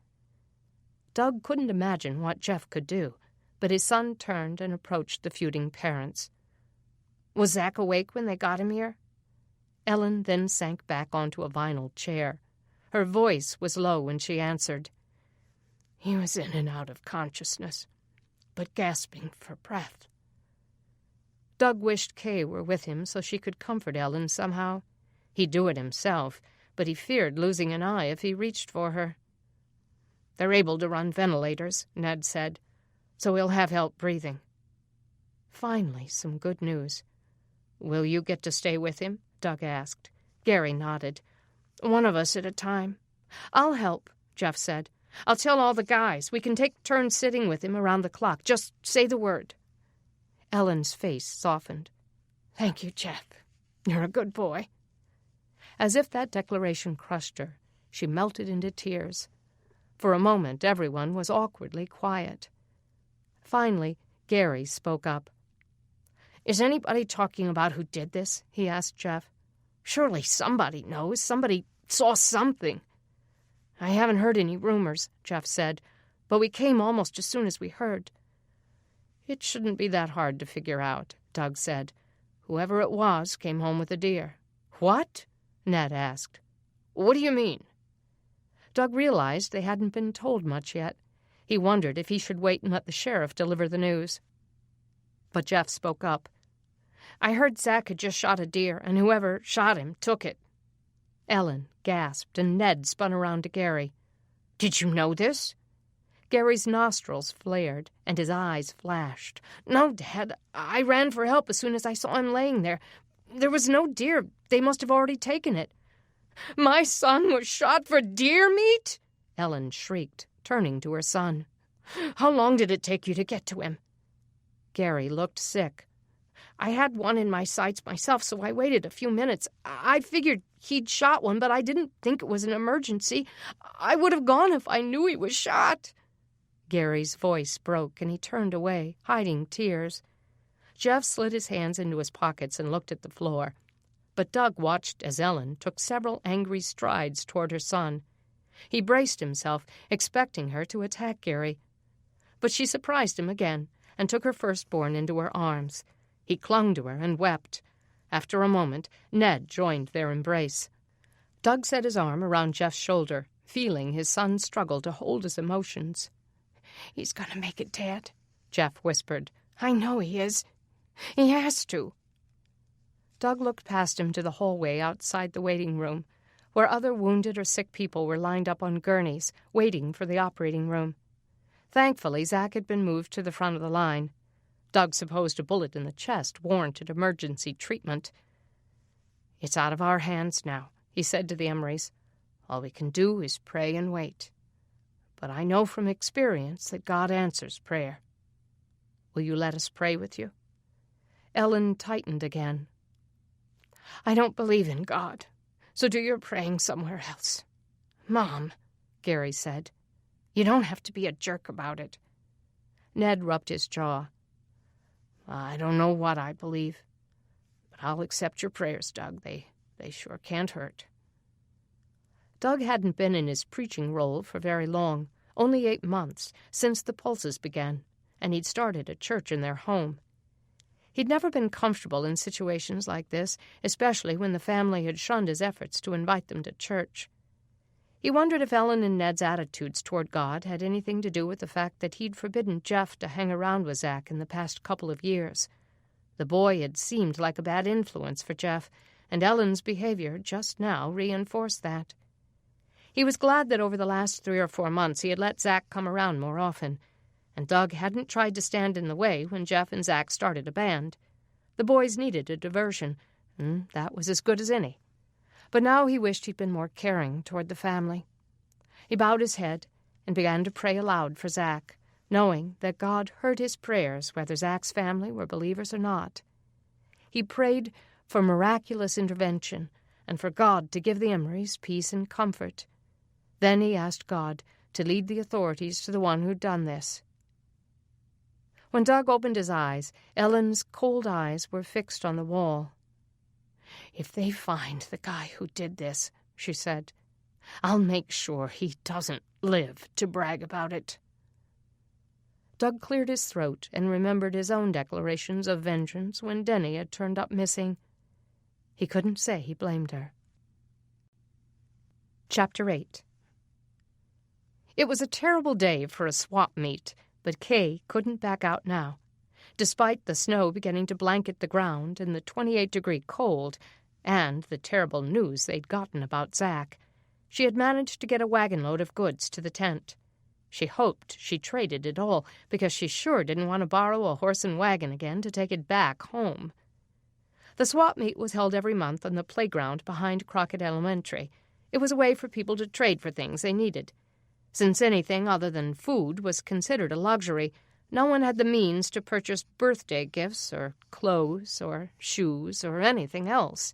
S2: Doug couldn't imagine what Jeff could do, but his son turned and approached the feuding parents. "Was Zach awake when they got him here?" Ellen then sank back onto a vinyl chair. Her voice was low when she answered. "He was in and out of consciousness, but gasping for breath." Doug wished Kay were with him so she could comfort Ellen somehow. He'd do it himself, but he feared losing an eye if he reached for her. "They're able to run ventilators," Ned said, "so he'll have help breathing." Finally, some good news. "Will you get to stay with him?" Doug asked. Gary nodded. "One of us at a time." "I'll help," Jeff said. "I'll tell all the guys. We can take turns sitting with him around the clock. Just say the word." Ellen's face softened. "Thank you, Jeff. You're a good boy." As if that declaration crushed her, she melted into tears. For a moment, everyone was awkwardly quiet. Finally, Gary spoke up. "Is anybody talking about who did this?" he asked Jeff. "Surely somebody knows. Somebody saw something." "I haven't heard any rumors," Jeff said, "but we came almost as soon as we heard." "It shouldn't be that hard to figure out," Doug said. "Whoever it was came home with a deer." "What?" Ned asked. "What do you mean?" Doug realized they hadn't been told much yet. He wondered if he should wait and let the sheriff deliver the news. But Jeff spoke up. "I heard Zach had just shot a deer, and whoever shot him took it." Ellen gasped, and Ned spun around to Gary. "Did you know this?" Gary's nostrils flared, and his eyes flashed. "No, Dad. I ran for help as soon as I saw him laying there. There was no deer. They must have already taken it." "My son was shot for deer meat?" Ellen shrieked, turning to her son. "How long did it take you to get to him?" Gary looked sick. "I had one in my sights myself, so I waited a few minutes. I figured he'd shot one, but I didn't think it was an emergency. I would have gone if I knew he was shot." Gary's voice broke, and he turned away, hiding tears. Jeff slid his hands into his pockets and looked at the floor. But Doug watched as Ellen took several angry strides toward her son. He braced himself, expecting her to attack Gary. But she surprised him again and took her firstborn into her arms. He clung to her and wept. After a moment, Ned joined their embrace. Doug set his arm around Jeff's shoulder, feeling his son struggle to hold his emotions. "He's going to make it, Dad," Jeff whispered. "I know he is. He has to." Doug looked past him to the hallway outside the waiting room, where other wounded or sick people were lined up on gurneys, waiting for the operating room. Thankfully, Zach had been moved to the front of the line. Doug supposed a bullet in the chest warranted emergency treatment. "It's out of our hands now," he said to the Emorys. "All we can do is pray and wait. But I know from experience that God answers prayer. Will you let us pray with you?" Ellen tightened again. "I don't believe in God, so do your praying somewhere else." "Mom," Gary said, "you don't have to be a jerk about it." Ned rubbed his jaw. "I don't know what I believe, but I'll accept your prayers, Doug. They sure can't hurt." Doug hadn't been in his preaching role for very long, only 8 months, since the pulses began, and he'd started a church in their home. He'd never been comfortable in situations like this, especially when the family had shunned his efforts to invite them to church. He wondered if Ellen and Ned's attitudes toward God had anything to do with the fact that he'd forbidden Jeff to hang around with Zach in the past couple of years. The boy had seemed like a bad influence for Jeff, and Ellen's behavior just now reinforced that. He was glad that over the last 3 or 4 months he had let Zach come around more often, and Doug hadn't tried to stand in the way when Jeff and Zach started a band. The boys needed a diversion, and that was as good as any. But now he wished he'd been more caring toward the family. He bowed his head and began to pray aloud for Zach, knowing that God heard his prayers whether Zach's family were believers or not. He prayed for miraculous intervention and for God to give the Emorys peace and comfort. Then he asked God to lead the authorities to the one who'd done this. When Doug opened his eyes, Ellen's cold eyes were fixed on the wall. "If they find the guy who did this," she said, "I'll make sure he doesn't live to brag about it." Doug cleared his throat and remembered his own declarations of vengeance when Denny had turned up missing. He couldn't say he blamed her. Chapter 8. It was a terrible day for a swap meet, but Kay couldn't back out now. Despite the snow beginning to blanket the ground and the 28-degree cold, and the terrible news they'd gotten about Zack, she had managed to get a wagon load of goods to the tent. She hoped she traded it all, because she sure didn't want to borrow a horse and wagon again to take it back home. The swap meet was held every month on the playground behind Crockett Elementary. It was a way for people to trade for things they needed. Since anything other than food was considered a luxury, no one had the means to purchase birthday gifts or clothes or shoes or anything else.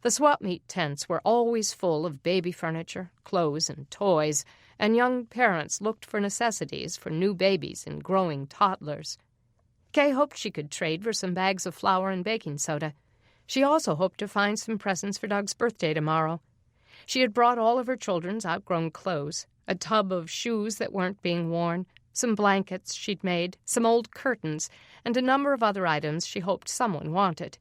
S2: The swap meet tents were always full of baby furniture, clothes, and toys, and young parents looked for necessities for new babies and growing toddlers. Kay hoped she could trade for some bags of flour and baking soda. She also hoped to find some presents for Doug's birthday tomorrow. She had brought all of her children's outgrown clothes, a tub of shoes that weren't being worn, some blankets she'd made, some old curtains, and a number of other items she hoped someone wanted.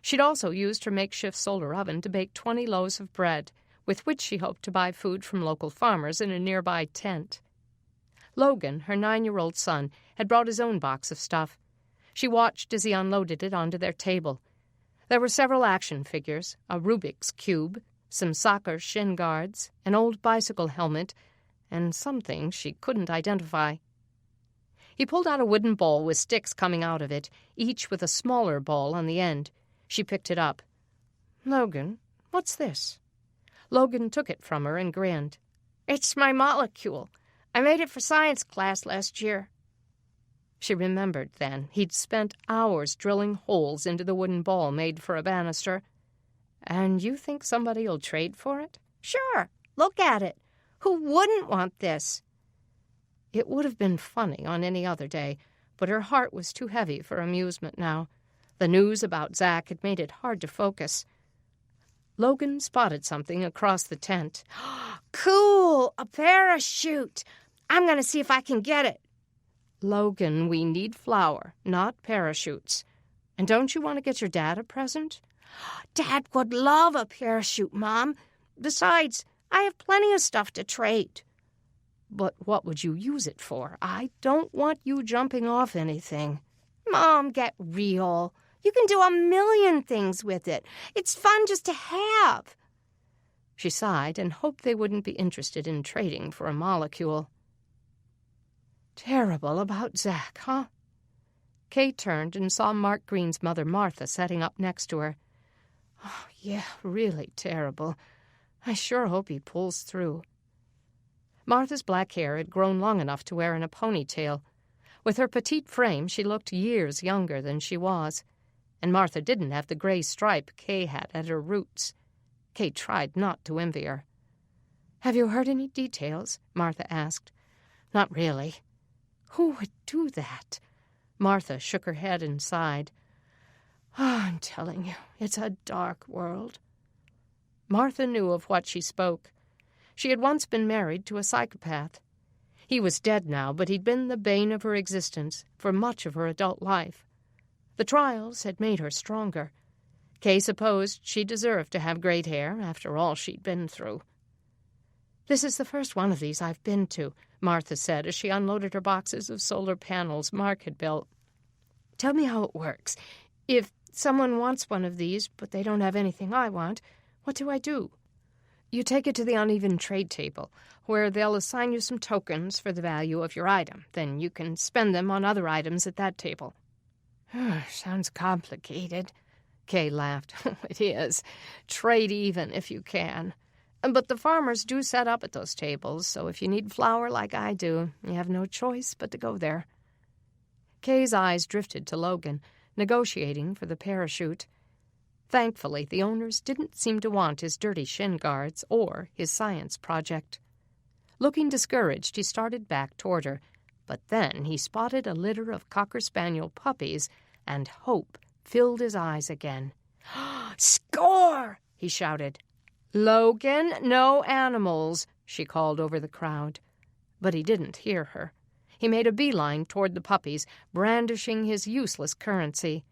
S2: She'd also used her makeshift solar oven to bake 20 loaves of bread, with which she hoped to buy food from local farmers in a nearby tent. Logan, her 9-year-old son, had brought his own box of stuff. She watched as he unloaded it onto their table. There were several action figures, a Rubik's Cube, some soccer shin guards, an old bicycle helmet, and something she couldn't identify. He pulled out a wooden ball with sticks coming out of it, each with a smaller ball on the end. She picked it up. "Logan, what's this?" Logan took it from her and grinned. "It's my molecule. I made it for science class last year." She remembered then he'd spent hours drilling holes into the wooden ball made for a banister. "And you think somebody'll trade for it?"
S3: "Sure. Look at it. Who wouldn't want this?"
S2: It would have been funny on any other day, but her heart was too heavy for amusement now. The news about Zack had made it hard to focus. Logan spotted something across the tent.
S3: "Cool! A parachute! I'm going to see if I can get it."
S2: "Logan, we need flour, not parachutes. And don't you want to get your dad a present?"
S3: "Dad would love a parachute, Mom. Besides, I have plenty of stuff to trade."
S2: "But what would you use it for? I don't want you jumping off anything."
S3: "Mom, get real. You can do a million things with it. It's fun just to have."
S2: She sighed and hoped they wouldn't be interested in trading for a molecule. Terrible about Zack, huh? Kay turned and saw Mark Green's mother, Martha, sitting up next to her. "Oh, yeah, really terrible. I sure hope he pulls through." Martha's black hair had grown long enough to wear in a ponytail. With her petite frame, she looked years younger than she was. And Martha didn't have the gray stripe Kay had at her roots. Kay tried not to envy her. "Have you heard any details?" Martha asked. "Not really." "Who would do that?" Martha shook her head and sighed. "Oh, I'm telling you, it's a dark world." Martha knew of what she spoke. She had once been married to a psychopath. He was dead now, but he'd been the bane of her existence for much of her adult life. The trials had made her stronger. Kay supposed she deserved to have great hair after all she'd been through. "This is the first one of these I've been to," Martha said as she unloaded her boxes of solar panels Mark had built. "Tell me how it works. If someone wants one of these, but they don't have anything I want, what do I do?" "You take it to the uneven trade table, where they'll assign you some tokens for the value of your item. Then you can spend them on other items at that table." "Sounds complicated." Kay laughed. "It is. Trade even if you can. But the farmers do set up at those tables, so if you need flour like I do, you have no choice but to go there." Kay's eyes drifted to Logan, negotiating for the parachute. Thankfully, the owners didn't seem to want his dirty shin guards or his science project. Looking discouraged, he started back toward her, but then he spotted a litter of Cocker Spaniel puppies, and hope filled his eyes again.
S3: "Score!"
S2: he shouted. "Logan, no animals," she called over the crowd. But he didn't hear her. He made a beeline toward the puppies, brandishing his useless currency.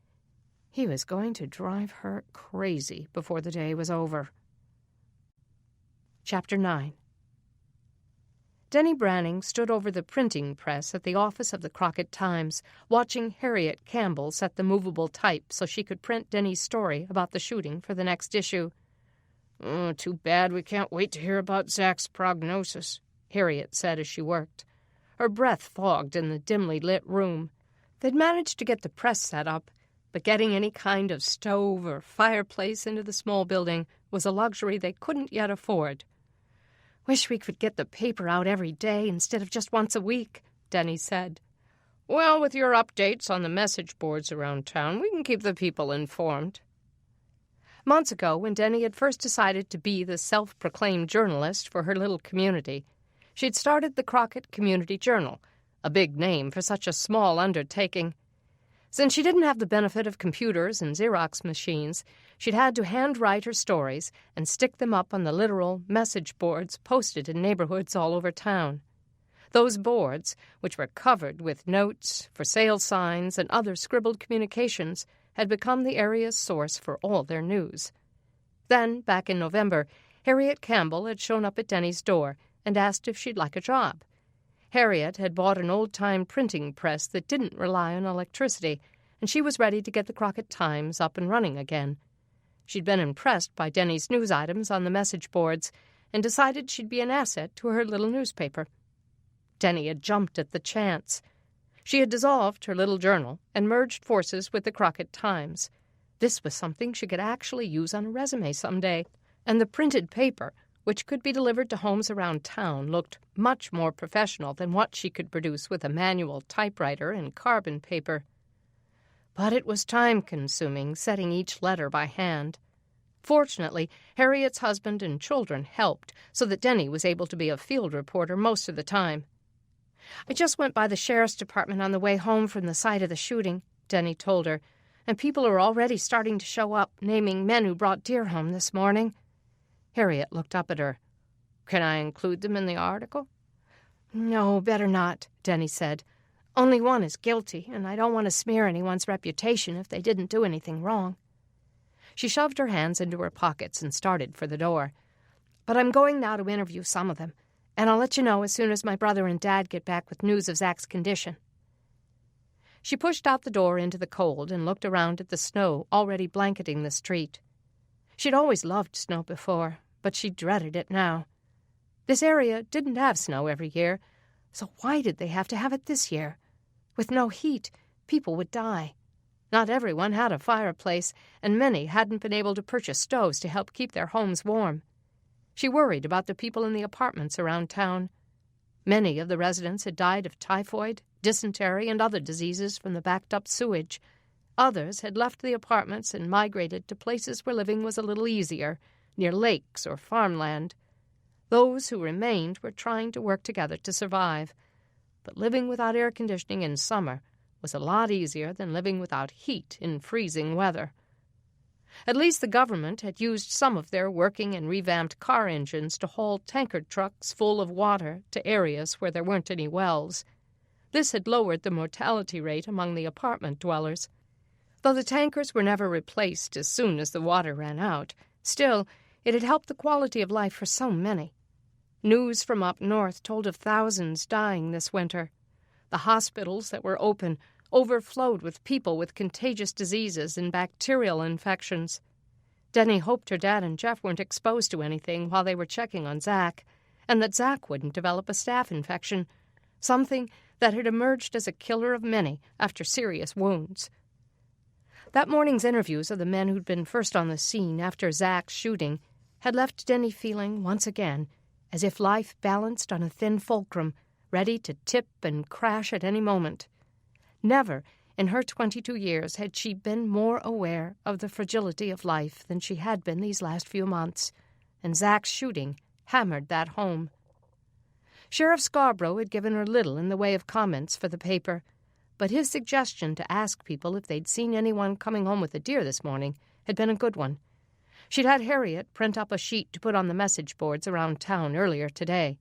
S2: He was going to drive her crazy before the day was over. Chapter 9. Denny Brannings stood over the printing press at the office of the Crockett Times, watching Harriet Campbell set the movable type so she could print Denny's story about the shooting for the next issue. Too bad we can't wait to hear about Zach's prognosis, Harriet said as she worked. Her breath fogged in the dimly lit room. They'd managed to get the press set up, but getting any kind of stove or fireplace into the small building was a luxury they couldn't yet afford. "Wish we could get the paper out every day instead of just once a week," Denny said. "Well, with your updates on the message boards around town, we can keep the people informed." Months ago, when Denny had first decided to be the self-proclaimed journalist for her little community, she'd started the Crockett Community Journal, a big name for such a small undertaking. Since she didn't have the benefit of computers and Xerox machines, she'd had to handwrite her stories and stick them up on the literal message boards posted in neighborhoods all over town. Those boards, which were covered with notes, for sale signs, and other scribbled communications, had become the area's source for all their news. Then, back in November, Harriet Campbell had shown up at Denny's door and asked if she'd like a job. Harriet had bought an old-time printing press that didn't rely on electricity, and she was ready to get the Crockett Times up and running again. She'd been impressed by Denny's news items on the message boards and decided she'd be an asset to her little newspaper. Denny had jumped at the chance. She had dissolved her little journal and merged forces with the Crockett Times. This was something she could actually use on a resume someday, and the printed paper, which could be delivered to homes around town, looked much more professional than what she could produce with a manual typewriter and carbon paper. But it was time-consuming, setting each letter by hand. Fortunately, Harriet's husband and children helped, so that Denny was able to be a field reporter most of the time. "I just went by the sheriff's department on the way home from the site of the shooting," Denny told her, "and people are already starting to show up, naming men who brought deer home this morning." Harriet looked up at her. "Can I include them in the article?" "No, better not," Denny said. "Only one is guilty, and I don't want to smear anyone's reputation if they didn't do anything wrong." She shoved her hands into her pockets and started for the door. "But I'm going now to interview some of them, and I'll let you know as soon as my brother and Dad get back with news of Zach's condition." She pushed out the door into the cold and looked around at the snow already blanketing the street. She'd always loved snow before, but she dreaded it now. This area didn't have snow every year, so why did they have to have it this year? With no heat, people would die. Not everyone had a fireplace, and many hadn't been able to purchase stoves to help keep their homes warm. She worried about the people in the apartments around town. Many of the residents had died of typhoid, dysentery, and other diseases from the backed-up sewage. Others had left the apartments and migrated to places where living was a little easier, near lakes or farmland. Those who remained were trying to work together to survive. But living without air conditioning in summer was a lot easier than living without heat in freezing weather. At least the government had used some of their working and revamped car engines to haul tanker trucks full of water to areas where there weren't any wells. This had lowered the mortality rate among the apartment dwellers. Though the tankers were never replaced as soon as the water ran out, still, it had helped the quality of life for so many. News from up north told of thousands dying this winter. The hospitals that were open overflowed with people with contagious diseases and bacterial infections. Denny hoped her Dad and Jeff weren't exposed to anything while they were checking on Zach, and that Zach wouldn't develop a staph infection, something that had emerged as a killer of many after serious wounds. That morning's interviews of the men who'd been first on the scene after Zach's shooting had left Denny feeling, once again, as if life balanced on a thin fulcrum, ready to tip and crash at any moment. Never, in her 22 years, had she been more aware of the fragility of life than she had been these last few months, and Zach's shooting hammered that home. Sheriff Scarborough had given her little in the way of comments for the paper, but his suggestion to ask people if they'd seen anyone coming home with a deer this morning had been a good one. She'd had Harriet print up a sheet to put on the message boards around town earlier today.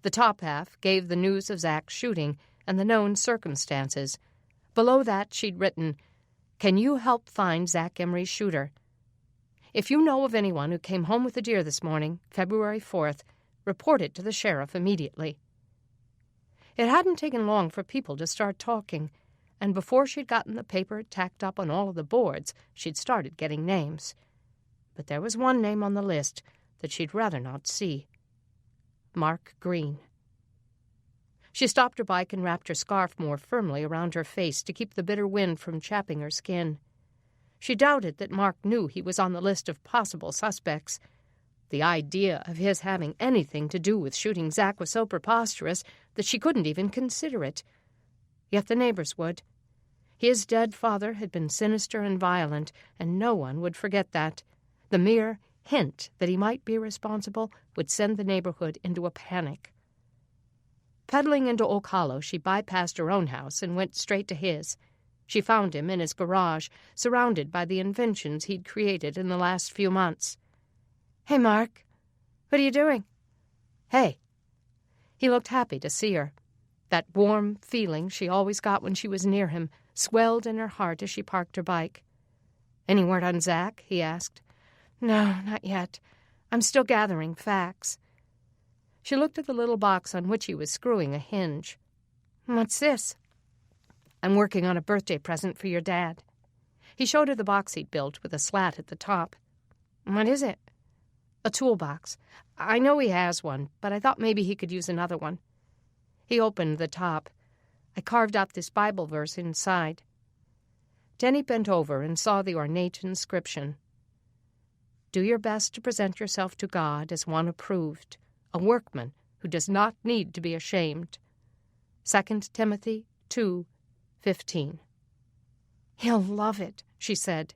S2: The top half gave the news of Zach's shooting, and the known circumstances. Below that, she'd written, "Can you help find Zach Emery's shooter? If you know of anyone who came home with a deer this morning, February 4th, report it to the sheriff immediately." It hadn't taken long for people to start talking, and before she'd gotten the paper tacked up on all of the boards, she'd started getting names. But there was one name on the list that she'd rather not see. Mark Green. She stopped her bike and wrapped her scarf more firmly around her face to keep the bitter wind from chapping her skin. She doubted that Mark knew he was on the list of possible suspects. The idea of his having anything to do with shooting Zach was so preposterous that she couldn't even consider it. Yet the neighbors would. His dead father had been sinister and violent, and no one would forget that. The mere hint that he might be responsible would send the neighborhood into a panic. Pedaling into Oak Hollow, she bypassed her own house and went straight to his. She found him in his garage, surrounded by the inventions he'd created in the last few months. "Hey, Mark. What are you doing?" "Hey." He looked happy to see her. That warm feeling she always got when she was near him swelled in her heart as she parked her bike. "Any word on Zach?" he asked. "No, not yet. I'm still gathering facts." She looked at the little box on which he was screwing a hinge. "What's this?" "I'm working on a birthday present for your dad." He showed her the box he'd built with a slat at the top. "What is it?" "A toolbox. I know he has one, but I thought maybe he could use another one." He opened the top. "I carved out this Bible verse inside." Denny bent over and saw the ornate inscription. "Do your best to present yourself to God as one approved, a workman who does not need to be ashamed." 2 Timothy 2:15. "He'll love it," she said.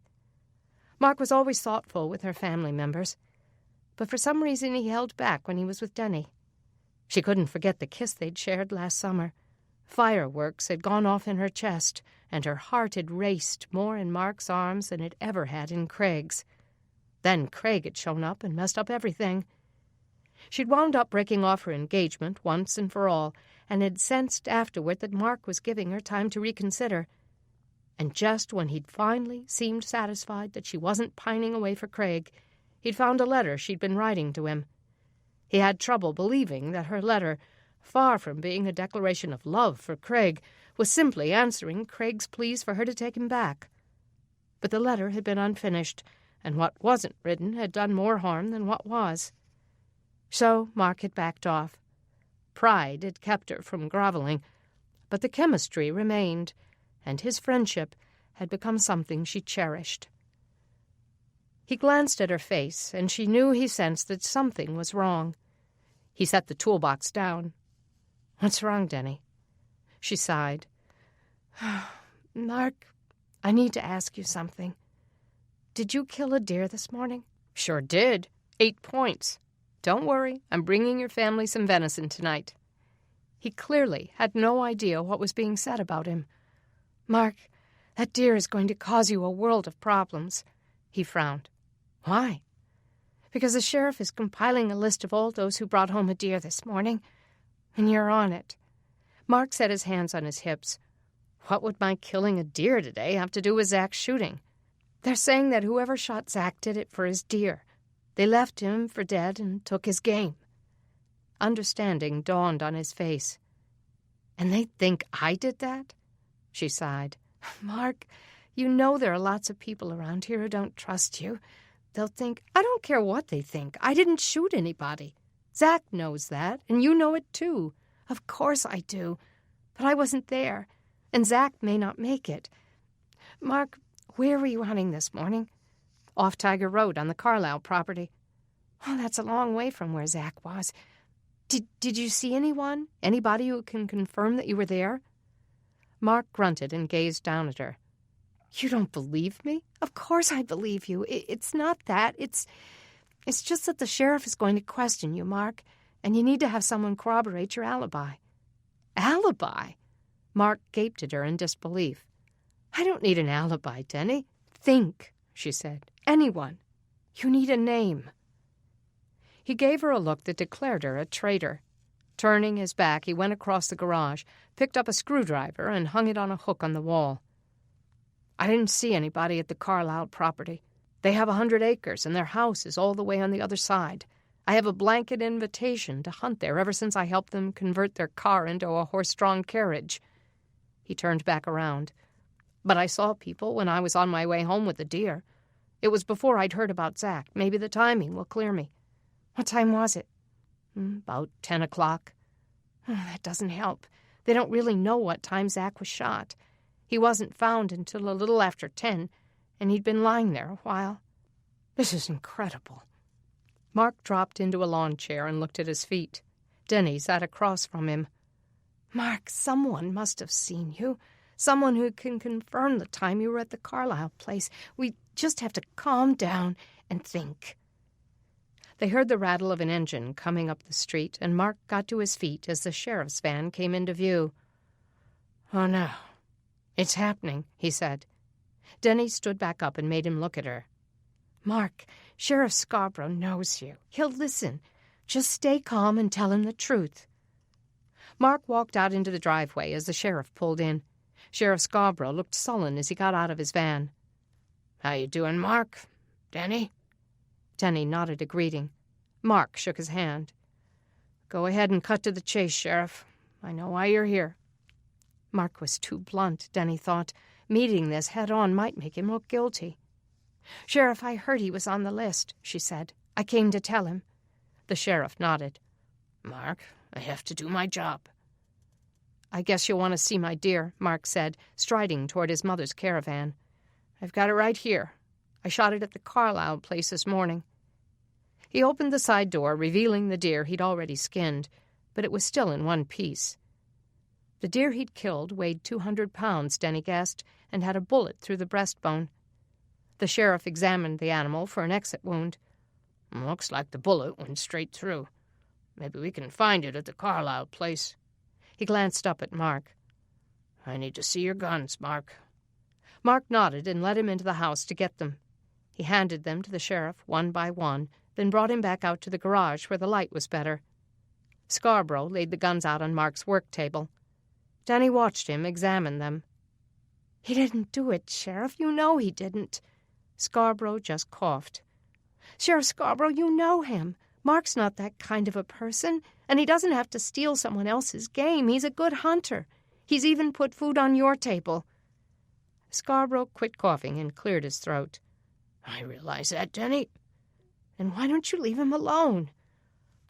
S2: Mark was always thoughtful with her family members, but for some reason he held back when he was with Denny. She couldn't forget the kiss they'd shared last summer. Fireworks had gone off in her chest, and her heart had raced more in Mark's arms than it ever had in Craig's. Then Craig had shown up and messed up everything. She'd wound up breaking off her engagement once and for all, and had sensed afterward that Mark was giving her time to reconsider. And just when he'd finally seemed satisfied that she wasn't pining away for Craig, he'd found a letter she'd been writing to him. He had trouble believing that her letter, far from being a declaration of love for Craig, was simply answering Craig's pleas for her to take him back. But the letter had been unfinished, and what wasn't written had done more harm than what was. So Mark had backed off. Pride had kept her from groveling, but the chemistry remained, and his friendship had become something she cherished. He glanced at her face, and she knew he sensed that something was wrong. He set the toolbox down. "What's wrong, Denny?" She sighed. "Mark, I need to ask you something. Did you kill a deer this morning?" "Sure did. 8 points. Don't worry, I'm bringing your family some venison tonight." He clearly had no idea what was being said about him. "Mark, that deer is going to cause you a world of problems." He frowned. "Why?" "Because the sheriff is compiling a list of all those who brought home a deer this morning, and you're on it." Mark set his hands on his hips. "What would my killing a deer today have to do with Zach's shooting?" "They're saying that whoever shot Zach did it for his deer. They left him for dead and took his game." Understanding dawned on his face. "And they think I did that?" She sighed. "Mark, you know there are lots of people around here who don't trust you. They'll think, I don't care what they think. I didn't shoot anybody. Zach knows that, and you know it too. Of course I do. But I wasn't there, and Zach may not make it. Mark, where were you hunting this morning?" "Off Tiger Road on the Carlisle property." "Oh, that's a long way from where Zach was. Did you see anyone? Anybody who can confirm that you were there?" Mark grunted and gazed down at her. "You don't believe me?" "Of course I believe you. It's not that. It's just that the sheriff is going to question you, Mark, and you need to have someone corroborate your alibi." "Alibi?" Mark gaped at her in disbelief. "I don't need an alibi, Denny." "Think," she said. "Anyone. You need a name." He gave her a look that declared her a traitor. Turning his back, he went across the garage, picked up a screwdriver, and hung it on a hook on the wall. I didn't see anybody at the Carlisle property. They have 100 acres, and their house is all the way on the other side. I have a blanket invitation to hunt there ever since I helped them convert their car into a horse-drawn carriage. He turned back around. But I saw people when I was on my way home with the deer. It was before I'd heard about Zach. Maybe the timing will clear me. What time was it? About 10 o'clock. That doesn't help. They don't really know what time Zach was shot. He wasn't found until a little after 10, and he'd been lying there a while. This is incredible. Mark dropped into a lawn chair and looked at his feet. Denny sat across from him. Mark, someone must have seen you. Someone who can confirm the time you were at the Carlisle place. We just have to calm down and think. They heard the rattle of an engine coming up the street, and Mark got to his feet as the sheriff's van came into view. Oh, no. It's happening, he said. Denny stood back up and made him look at her. Mark, Sheriff Scarborough knows you. He'll listen. Just stay calm and tell him the truth. Mark walked out into the driveway as the sheriff pulled in. Sheriff Scarborough looked sullen as he got out of his van. How you doing, Mark? Denny? Denny nodded a greeting. Mark shook his hand. Go ahead and cut to the chase, Sheriff. I know why you're here. Mark was too blunt, Denny thought. Meeting this head-on might make him look guilty. Sheriff, I heard he was on the list, she said. I came to tell him. The sheriff nodded. Mark, I have to do my job. I guess you'll want to see my deer, Mark said, striding toward his mother's caravan. I've got it right here. I shot it at the Carlisle place this morning. He opened the side door, revealing the deer he'd already skinned, but it was still in one piece. The deer he'd killed weighed 200 pounds, Denny guessed, and had a bullet through the breastbone. The sheriff examined the animal for an exit wound. Looks like the bullet went straight through. Maybe we can find it at the Carlisle place. He glanced up at Mark. I need to see your guns, Mark. Mark nodded and led him into the house to get them. He handed them to the sheriff one by one, then brought him back out to the garage where the light was better. Scarborough laid the guns out on Mark's work table. Denny watched him examine them. He didn't do it, Sheriff. You know he didn't. Scarborough just coughed. Sheriff Scarborough, you know him. Mark's not that kind of a person, and he doesn't have to steal someone else's game. He's a good hunter. He's even put food on your table. Scarborough quit coughing and cleared his throat. I realize that, Denny. And why don't you leave him alone?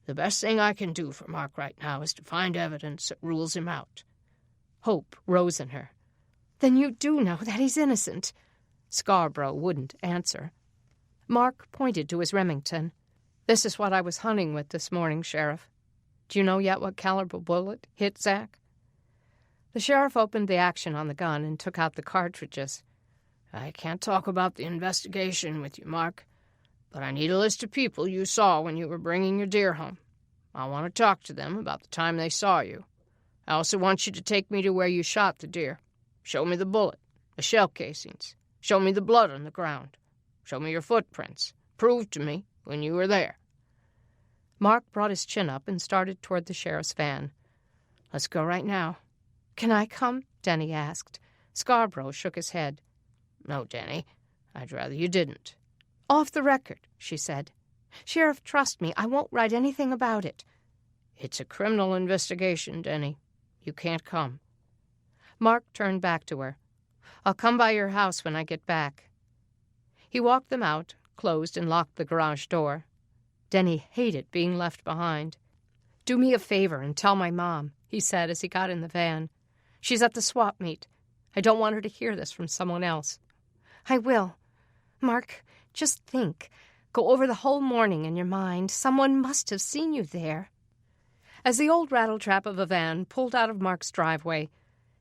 S2: The best thing I can do for Mark right now is to find evidence that rules him out. Hope rose in her. Then you do know that he's innocent. Scarborough wouldn't answer. Mark pointed to his Remington. This is what I was hunting with this morning, Sheriff. Do you know yet what caliber bullet hit Zach? The sheriff opened the action on the gun and took out the cartridges. I can't talk about the investigation with you, Mark, but I need a list of people you saw when you were bringing your deer home. I want to talk to them about the time they saw you. I also want you to take me to where you shot the deer. Show me the bullet, the shell casings. Show me the blood on the ground. Show me your footprints. Prove to me when you were there. Mark brought his chin up and started toward the sheriff's van. Let's go right now. Can I come? Denny asked. Scarborough shook his head. No, Denny. I'd rather you didn't. Off the record, she said. Sheriff, trust me. I won't write anything about it. It's a criminal investigation, Denny. You can't come. Mark turned back to her. I'll come by your house when I get back. He walked them out, closed and locked the garage door. Denny hated being left behind. Do me a favor and tell my mom, he said as he got in the van. She's at the swap meet. I don't want her to hear this from someone else. I will. Mark, just think. Go over the whole morning in your mind. Someone must have seen you there. As the old rattletrap of a van pulled out of Mark's driveway,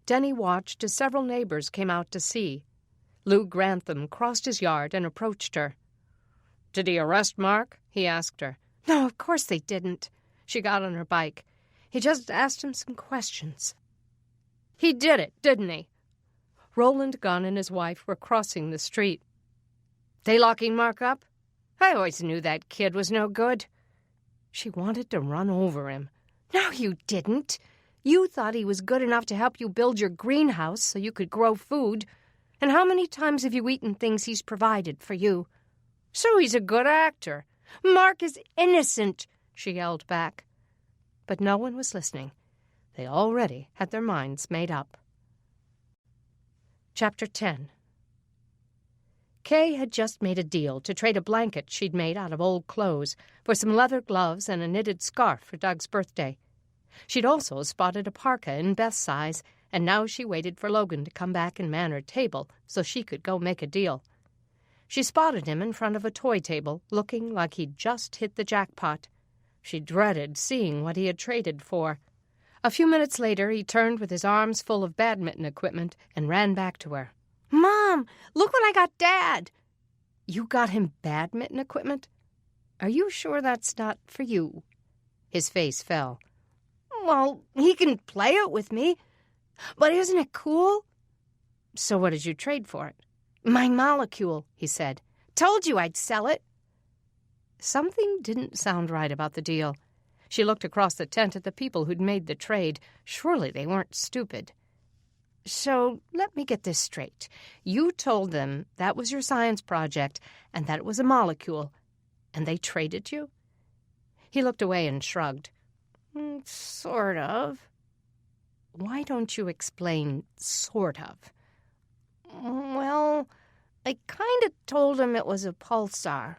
S2: Denny watched as several neighbors came out to see. Lou Grantham crossed his yard and approached her. Did he arrest Mark? He asked her. No, of course they didn't. She got on her bike. He just asked him some questions. He did it, didn't he? Roland Gunn and his wife were crossing the street. They locking Mark up? I always knew that kid was no good. She wanted to run over him. No, you didn't. You thought he was good enough to help you build your greenhouse so you could grow food. And how many times have you eaten things he's provided for you? So he's a good actor. Mark is innocent, she yelled back. But no one was listening. They already had their minds made up. Chapter 10. Kay had just made a deal to trade a blanket she'd made out of old clothes for some leather gloves and a knitted scarf for Doug's birthday. She'd also spotted a parka in Beth's size, and now she waited for Logan to come back and man her table so she could go make a deal. She spotted him in front of a toy table, looking like he'd just hit the jackpot. She dreaded seeing what he had traded for. A few minutes later, he turned with his arms full of badminton equipment and ran back to her.
S3: Mom, look what I got Dad.
S2: You got him badminton equipment? Are you sure that's not for you? His face fell.
S3: Well, he can play it with me. But isn't it cool?
S2: So what did you trade for it?
S3: My molecule, he said. Told you I'd sell it.
S2: Something didn't sound right about the deal. She looked across the tent at the people who'd made the trade. Surely they weren't stupid. So let me get this straight. You told them that was your science project and that it was a molecule, and they traded you? He looked away and shrugged.
S3: Sort of.
S2: Why don't you explain sort of?
S3: Well, I kind of told him it was a pulsar,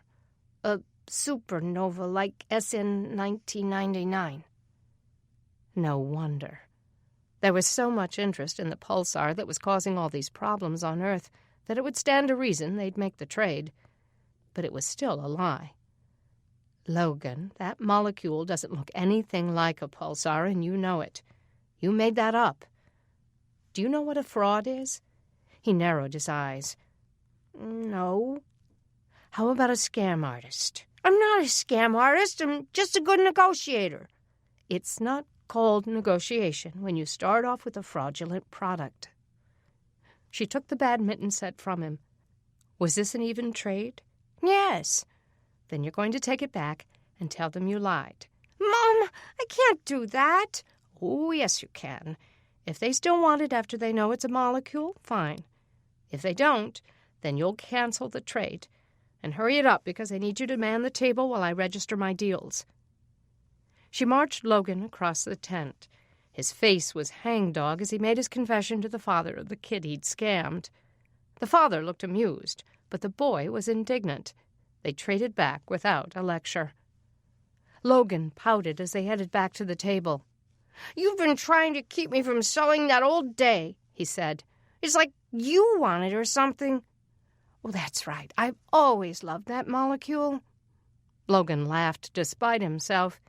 S3: a supernova like SN 1999.
S2: No wonder. There was so much interest in the pulsar that was causing all these problems on Earth that it would stand to reason they'd make the trade. But it was still a lie. Logan, that molecule doesn't look anything like a pulsar, and you know it. You made that up. Do you know what a fraud is? He narrowed his eyes.
S3: No.
S2: How about a scam artist?
S3: I'm not a scam artist. I'm just a good negotiator.
S2: It's not called negotiation when you start off with a fraudulent product. She took the badminton set from him. Was this an even trade?
S3: Yes.
S2: Then you're going to take it back and tell them you lied.
S3: Mom, I can't do that.
S2: Oh, yes, you can. If they still want it after they know it's a molecule, fine. If they don't, then you'll cancel the trade. And hurry it up, because I need you to man the table while I register my deals. She marched Logan across the tent. His face was hangdog as he made his confession to the father of the kid he'd scammed. The father looked amused, but the boy was indignant. They traded back without a lecture. Logan pouted as they headed back to the table.
S3: You've been trying to keep me from selling that all day, he said. It's like you want it or something.
S2: Well, that's right. I've always loved that molecule. Logan laughed despite himself.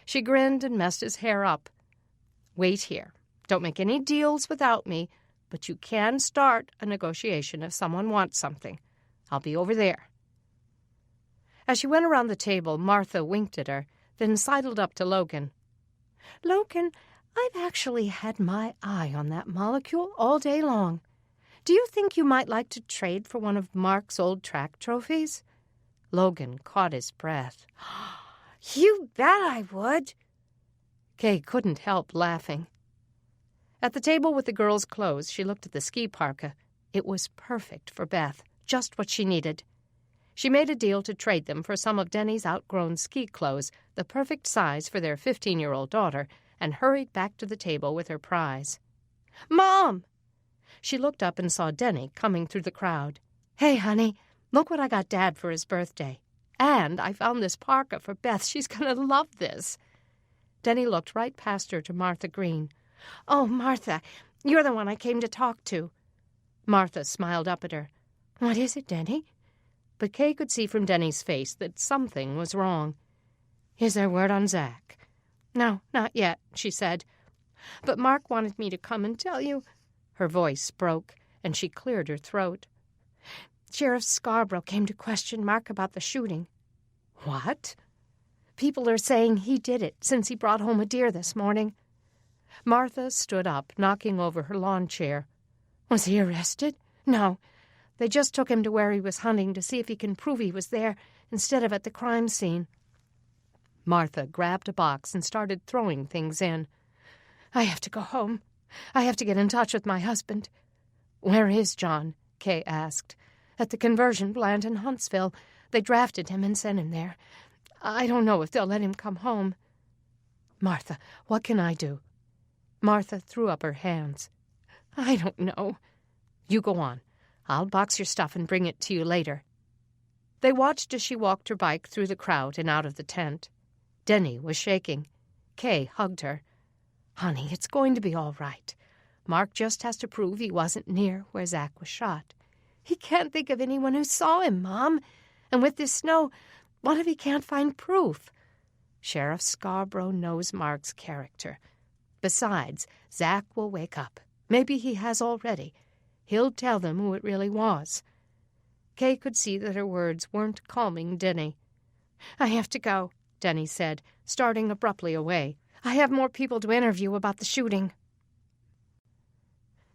S2: She grinned and messed his hair up. Wait here. Don't make any deals without me, but you can start a negotiation if someone wants something. I'll be over there. As she went around the table, Martha winked at her, then sidled up to Logan. Logan, I've actually had my eye on that molecule all day long. Do you think you might like to trade for one of Mark's old track trophies? Logan caught his breath.
S3: You bet I would.
S2: Kay couldn't help laughing. At the table with the girls' clothes, she looked at the ski parka. It was perfect for Beth, just what she needed. She made a deal to trade them for some of Denny's outgrown ski clothes, the perfect size for their 15-year-old daughter, and hurried back to the table with her prize.
S3: Mom!
S2: She looked up and saw Denny coming through the crowd. Hey, honey, look what I got Dad for his birthday. And I found this parka for Beth. She's going to love this. Denny looked right past her to Martha Green.
S3: Oh, Martha, you're the one I came to talk to.
S2: Martha smiled up at her. What is it, Denny? But Kay could see from Denny's face that something was wrong. Is there word on Zach? No, not yet, she said. But Mark wanted me to come and tell you. Her voice broke, and she cleared her throat. Sheriff Scarborough came to question Mark about the shooting. What? People are saying he did it since he brought home a deer this morning. Martha stood up, knocking over her lawn chair. Was he arrested? No. They just took him to where he was hunting to see if he can prove he was there instead of at the crime scene. Martha grabbed a box and started throwing things in. "I have to go home. I have to get in touch with my husband." "Where is John?" Kay asked. "At the conversion plant in Huntsville. They drafted him and sent him there. I don't know if they'll let him come home." "Martha, what can I do?" Martha threw up her hands. "I don't know." "You go on. I'll box your stuff and bring it to you later." They watched as she walked her bike through the crowd and out of the tent. Denny was shaking. Kay hugged her. "Honey, it's going to be all right. Mark just has to prove he wasn't near where Zach was shot." "He can't think of anyone who saw him, Mom. And with this snow, what if he can't find proof?" "Sheriff Scarborough knows Mark's character. Besides, Zach will wake up. Maybe he has already. He'll tell them who it really was." Kay could see that her words weren't calming Denny. "I have to go," Denny said, starting abruptly away. "I have more people to interview about the shooting."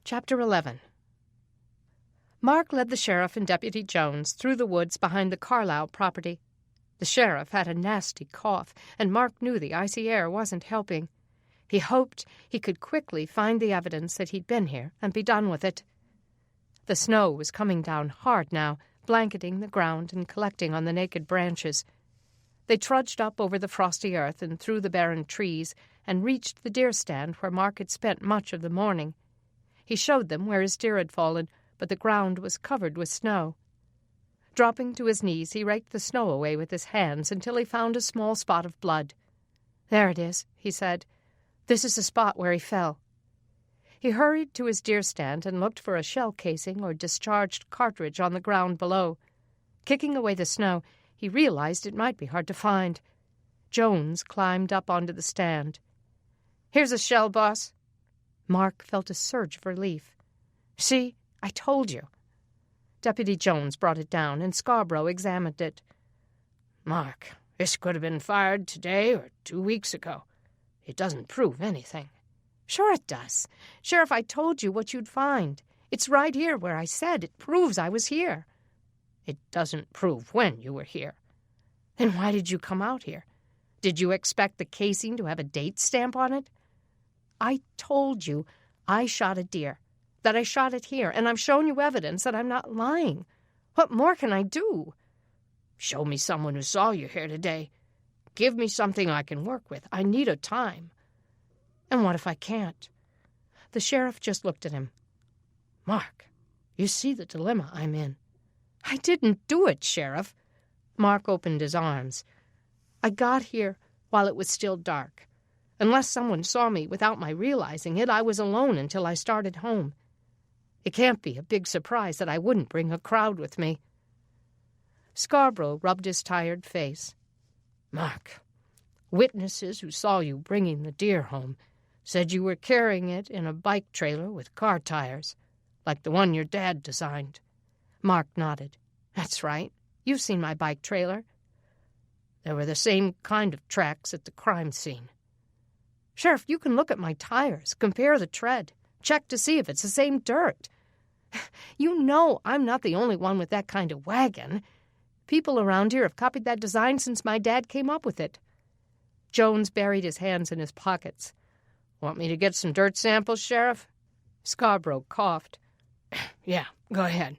S2: Chapter 11. Mark led the sheriff and Deputy Jones through the woods behind the Carlisle property. The sheriff had a nasty cough, and Mark knew the icy air wasn't helping. He hoped he could quickly find the evidence that he'd been here and be done with it. The snow was coming down hard now, blanketing the ground and collecting on the naked branches. They trudged up over the frosty earth and through the barren trees and reached the deer stand where Mark had spent much of the morning. He showed them where his deer had fallen, but the ground was covered with snow. Dropping to his knees, he raked the snow away with his hands until he found a small spot of blood. "There it is," he said. "This is the spot where he fell." He hurried to his deer stand and looked for a shell casing or discharged cartridge on the ground below. Kicking away the snow, he realized it might be hard to find. Jones climbed up onto the stand. "Here's a shell, boss." Mark felt a surge of relief. "See? I told you." Deputy Jones brought it down, and Scarborough examined it. "Mark, this could have been fired today or 2 weeks ago. It doesn't prove anything." "Sure it does. Sheriff, I told you what you'd find. It's right here where I said. It proves I was here." "It doesn't prove when you were here." "Then why did you come out here? Did you expect the casing to have a date stamp on it?" "I told you I shot a deer, that I shot it here, and I've shown you evidence that I'm not lying. What more can I do?" "Show me someone who saw you here today. Give me something I can work with. I need a time." "And what if I can't?" The sheriff just looked at him. "Mark, you see the dilemma I'm in." "I didn't do it, Sheriff." Mark opened his arms. "I got here while it was still dark. Unless someone saw me without my realizing it, I was alone until I started home. It can't be a big surprise that I wouldn't bring a crowd with me." Scarborough rubbed his tired face. "Mark, witnesses who saw you bringing the deer home said you were carrying it in a bike trailer with car tires, like the one your dad designed." Mark nodded. "That's right. You've seen my bike trailer." "There were the same kind of tracks at the crime scene." "Sheriff, you can look at my tires, compare the tread, check to see if it's the same dirt. You know I'm not the only one with that kind of wagon. People around here have copied that design since my dad came up with it." Jones buried his hands in his pockets. "Want me to get some dirt samples, Sheriff?" Scarborough coughed. "Yeah, go ahead.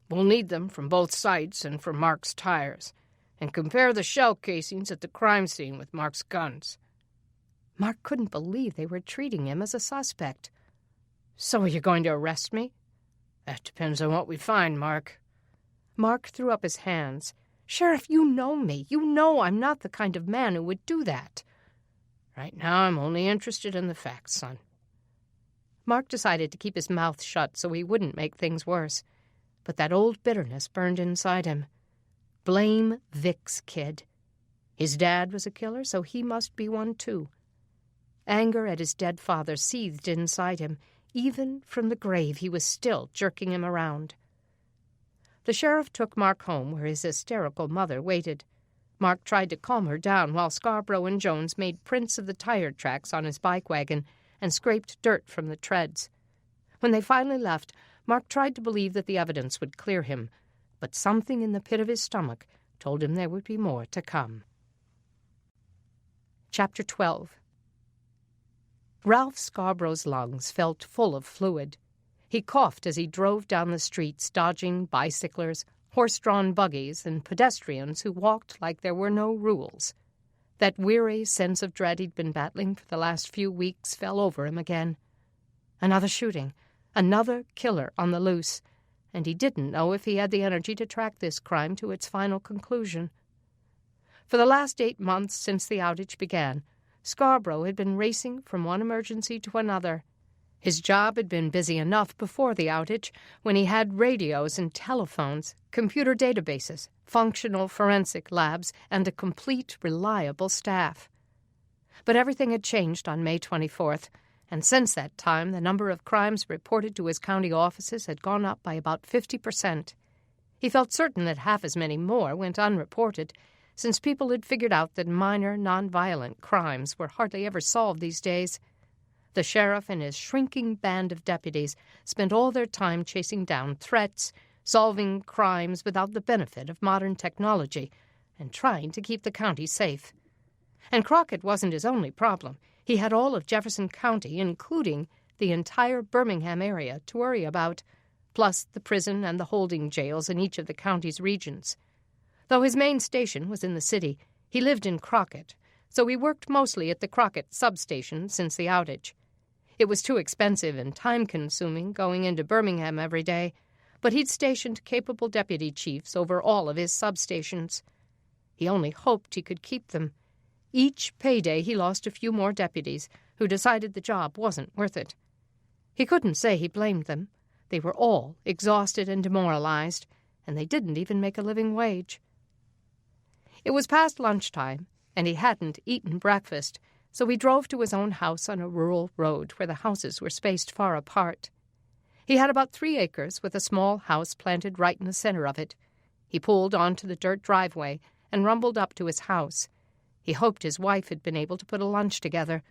S2: We'll need them from both sites and from Mark's tires. And compare the shell casings at the crime scene with Mark's guns." Mark couldn't believe they were treating him as a suspect. "So are you going to arrest me?" "That depends on what we find, Mark." Mark threw up his hands. "Sheriff, you know me. You know I'm not the kind of man who would do that." "Right now I'm only interested in the facts, son." Mark decided to keep his mouth shut so he wouldn't make things worse. But that old bitterness burned inside him. Blame Vic's kid. His dad was a killer, so he must be one too. Anger at his dead father seethed inside him. Even from the grave he was still jerking him around. The sheriff took Mark home where his hysterical mother waited. Mark tried to calm her down while Scarborough and Jones made prints of the tire tracks on his bike wagon and scraped dirt from the treads. When they finally left, Mark tried to believe that the evidence would clear him, but something in the pit of his stomach told him there would be more to come. Chapter 12. Ralph Scarborough's lungs felt full of fluid. He coughed as he drove down the streets, dodging bicyclers, horse-drawn buggies, and pedestrians who walked like there were no rules. That weary sense of dread he'd been battling for the last few weeks fell over him again. Another shooting, another killer on the loose, and he didn't know if he had the energy to track this crime to its final conclusion. For the last 8 months since the outage began, Scarborough had been racing from one emergency to another. His job had been busy enough before the outage, when he had radios and telephones, computer databases, functional forensic labs, and a complete, reliable staff. But everything had changed on May 24th, and since that time the number of crimes reported to his county offices had gone up by about 50%. He felt certain that half as many more went unreported, since people had figured out that minor, nonviolent crimes were hardly ever solved these days. The sheriff and his shrinking band of deputies spent all their time chasing down threats, solving crimes without the benefit of modern technology, and trying to keep the county safe. And Crockett wasn't his only problem. He had all of Jefferson County, including the entire Birmingham area, to worry about, plus the prison and the holding jails in each of the county's regions. Though his main station was in the city, he lived in Crockett, so he worked mostly at the Crockett substation since the outage. It was too expensive and time-consuming going into Birmingham every day, but he'd stationed capable deputy chiefs over all of his substations. He only hoped he could keep them. Each payday he lost a few more deputies who decided the job wasn't worth it. He couldn't say he blamed them. They were all exhausted and demoralized, and they didn't even make a living wage. It was past lunchtime, and he hadn't eaten breakfast, so he drove to his own house on a rural road where the houses were spaced far apart. He had about 3 acres with a small house planted right in the center of it. He pulled onto the dirt driveway and rumbled up to his house. He hoped his wife had been able to put a lunch together.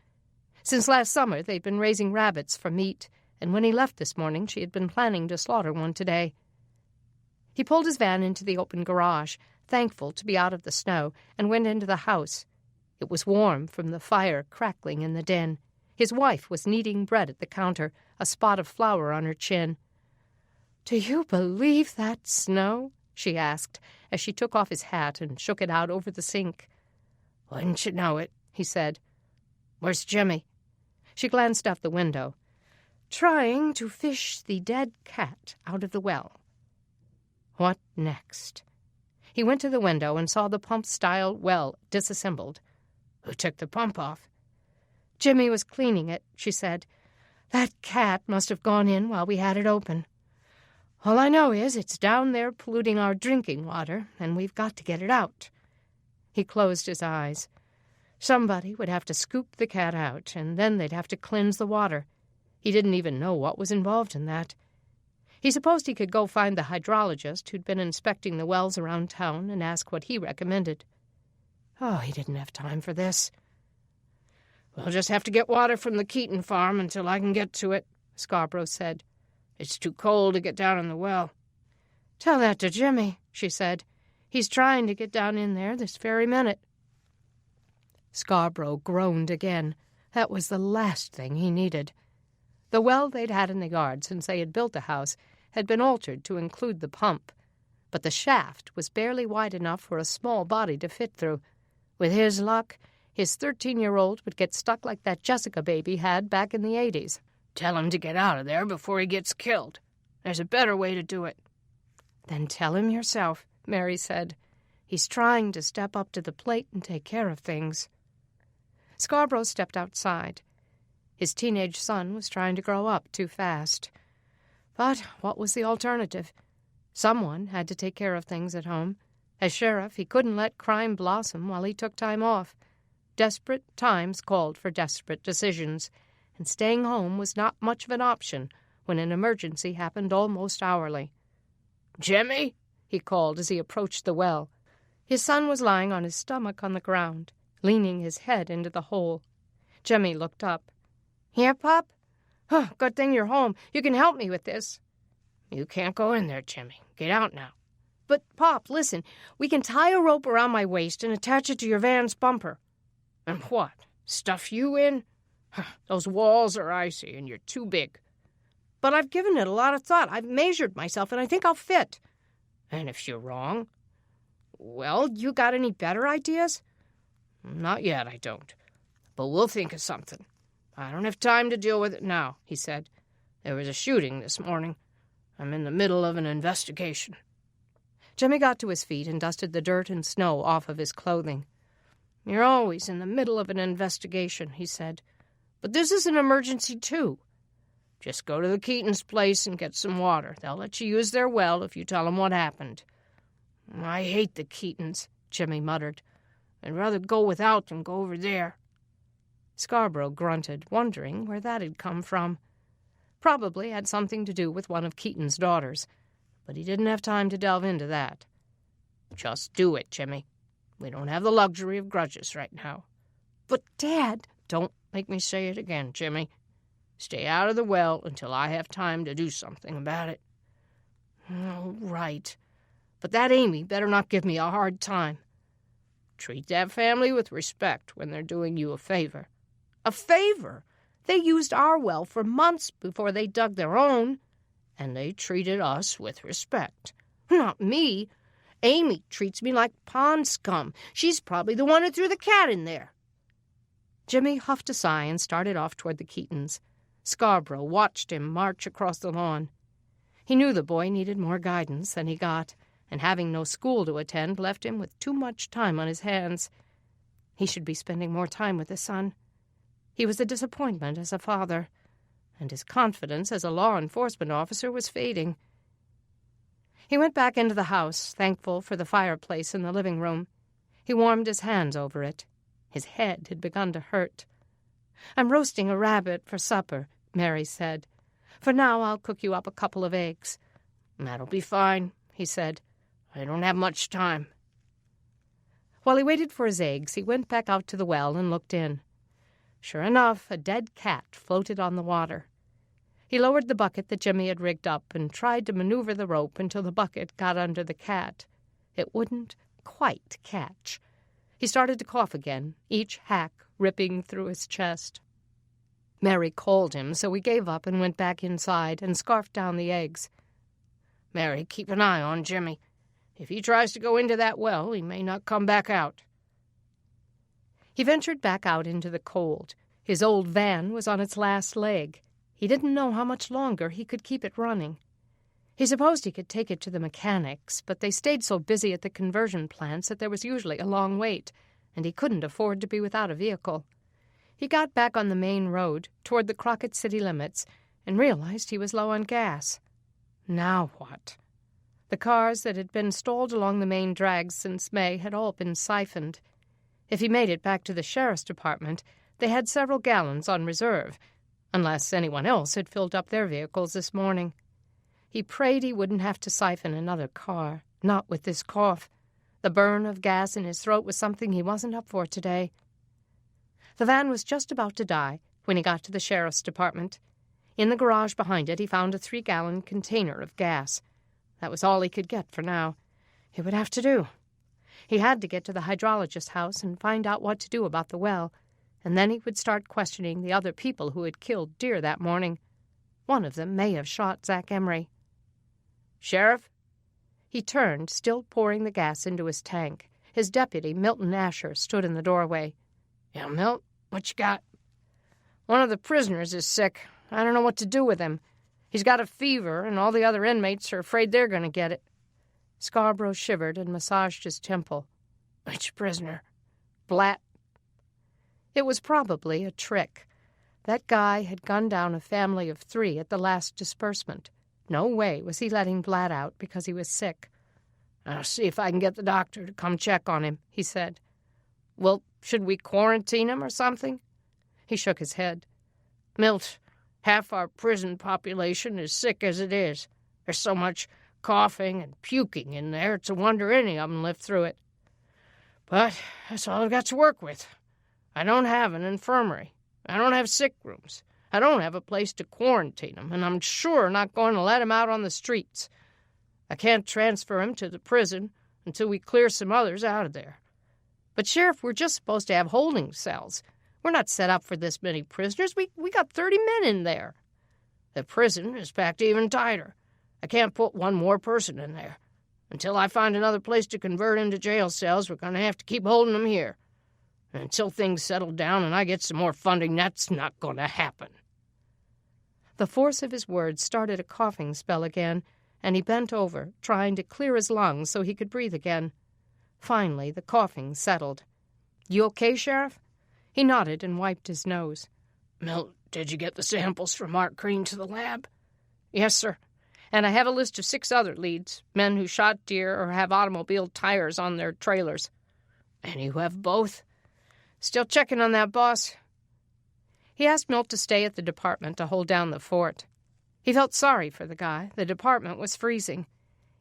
S2: Since last summer they'd been raising rabbits for meat, and when he left this morning she had been planning to slaughter one today. He pulled his van into the open garage, thankful to be out of the snow, and went into the house. It was warm from the fire crackling in the den. His wife was kneading bread at the counter, a spot of flour on her chin. "Do you believe that snow?" she asked, as she took off his hat and shook it out over the sink. "Wouldn't you know it," he said. "Where's Jimmy?" She glanced out the window. "Trying to fish the dead cat out of the well." What next? He went to the window and saw the pump-style well disassembled. "Who took the pump off?" "Jimmy was cleaning it," she said. "That cat must have gone in while we had it open. All I know is it's down there polluting our drinking water, and we've got to get it out." He closed his eyes. Somebody would have to scoop the cat out, and then they'd have to cleanse the water. He didn't even know what was involved in that. He supposed he could go find the hydrologist who'd been inspecting the wells around town and ask what he recommended. Oh, he didn't have time for this. "We'll just have to get water from the Keaton farm until I can get to it," Scarborough said. "It's too cold to get down in the well." "Tell that to Jimmy," she said. "He's trying to get down in there this very minute." Scarborough groaned again. That was the last thing he needed. The well they'd had in the yard since they had built the house had been altered to include the pump, but the shaft was barely wide enough for a small body to fit through. With his luck, his 13-year-old would get stuck like that Jessica baby had back in the 80s. "Tell him to get out of there before he gets killed. There's a better way to do it." "Then tell him yourself," Mary said. "He's trying to step up to the plate and take care of things." Scarborough stepped outside. His teenage son was trying to grow up too fast. But what was the alternative? Someone had to take care of things at home. As sheriff, he couldn't let crime blossom while he took time off. Desperate times called for desperate decisions, and staying home was not much of an option when an emergency happened almost hourly. "Jimmy?" he called as he approached the well. His son was lying on his stomach on the ground, leaning his head into the hole. Jimmy looked up. "Here, Pop? Good thing you're home. You can help me with this." "You can't go in there, Jimmy. Get out now." "But, Pop, listen. We can tie a rope around my waist and attach it to your van's bumper."
S3: And what? Stuff you in? Those walls are icy and you're too big. But I've given it a lot of thought. I've measured myself and I think I'll fit. And if you're wrong? Well, you got any better ideas? Not yet, I don't. But we'll think of something. I don't have time to deal with it now, he said. There was a shooting this morning. I'm in the middle of an investigation.
S2: Jimmy got to his feet and dusted the dirt and snow off of his clothing.
S3: You're always in the middle of an investigation, he said. But this is an emergency, too. Just go to the Keatons' place and get some water. They'll let you use their well if you tell them what happened. I hate the Keatons, Jimmy muttered. I'd rather go without than go over there.
S2: Scarborough grunted, wondering where that had come from. Probably had something to do with one of Keaton's daughters, but he didn't have time to delve into that.
S3: Just do it, Jimmy. We don't have the luxury of grudges right now.
S2: But, Dad...
S3: Don't make me say it again, Jimmy. Stay out of the well until I have time to do something about it.
S2: Oh, right. But that Amy better not give me a hard time.
S3: Treat that family with respect when they're doing you a favor.
S2: A favor? They used our well for months before they dug their own.
S3: And they treated us with respect.
S2: Not me. Amy treats me like pond scum. She's probably the one who threw the cat in there. Jimmy huffed a sigh and started off toward the Keatons. Scarborough watched him march across the lawn. He knew the boy needed more guidance than he got, and having no school to attend left him with too much time on his hands. He should be spending more time with his son. He was a disappointment as a father, and his confidence as a law enforcement officer was fading. He went back into the house, thankful for the fireplace in the living room. He warmed his hands over it. His head had begun to hurt. "I'm roasting a rabbit for supper," Mary said. "For now I'll cook you up a couple of eggs."
S3: "That'll be fine," he said. "I don't have much time."
S2: While he waited for his eggs, he went back out to the well and looked in. Sure enough, a dead cat floated on the water. He lowered the bucket that Jimmy had rigged up and tried to maneuver the rope until the bucket got under the cat. It wouldn't quite catch. He started to cough again, each hack ripping through his chest. Mary called him, so he gave up and went back inside and scarfed down the eggs.
S3: "Mary, keep an eye on Jimmy. If he tries to go into that well, he may not come back out."
S2: He ventured back out into the cold. His old van was on its last leg. He didn't know how much longer he could keep it running. He supposed he could take it to the mechanics, but they stayed so busy at the conversion plants that there was usually a long wait, and he couldn't afford to be without a vehicle. He got back on the main road, toward the Crockett city limits, and realized he was low on gas. Now what? The cars that had been stalled along the main drags since May had all been siphoned. If he made it back to the sheriff's department, they had several gallons on reserve, unless anyone else had filled up their vehicles this morning. He prayed he wouldn't have to siphon another car, not with this cough. The burn of gas in his throat was something he wasn't up for today. The van was just about to die when he got to the sheriff's department. In the garage behind it, he found a 3-gallon container of gas. That was all he could get for now. It would have to do. He had to get to the hydrologist's house and find out what to do about the well, and then he would start questioning the other people who had killed deer that morning. One of them may have shot Zach Emery.
S3: "Sheriff?"
S2: He turned, still pouring the gas into his tank. His deputy, Milton Asher, stood in the doorway.
S3: "Yeah, Milt, what you got?" "One of the prisoners is sick. I don't know what to do with him. He's got a fever, and all the other inmates are afraid they're going to get it."
S2: Scarborough shivered and massaged his temple.
S3: "Which prisoner?"
S2: "Blatt." It was probably a trick. That guy had gunned down a family of 3 at the last disbursement. No way was he letting Blatt out because he was sick.
S3: "I'll see if I can get the doctor to come check on him," he said.
S2: "Well, should we quarantine him or something?" He shook his head.
S3: "Milt, half our prison population is sick as it is. There's so much coughing and puking in there, it's a wonder any of them lived through it. But that's all I've got to work with. I don't have an infirmary. I don't have sick rooms. I don't have a place to quarantine him, and I'm sure not going to let him out on the streets. I can't transfer him to the prison until we clear some others out of there. But, Sheriff, we're just supposed to have holding cells. We're not set up for this many prisoners. We got 30 men in there. The prison is packed even tighter. I can't put one more person in there. Until I find another place to convert into jail cells, we're going to have to keep holding them here. And until things settle down and I get some more funding, that's not going to happen.
S2: The force of his words started a coughing spell again, and he bent over, trying to clear his lungs so he could breathe again. Finally, the coughing settled. "You okay, Sheriff?" He nodded and wiped his nose.
S3: "Milt, did you get the samples from Mark Green to the lab?"
S2: "Yes, sir. And I have a list of 6 other leads, men who shot deer or have automobile tires on their trailers."
S3: "And you have both?"
S2: "Still checking on that, boss." He asked Milt to stay at the department to hold down the fort. He felt sorry for the guy. The department was freezing.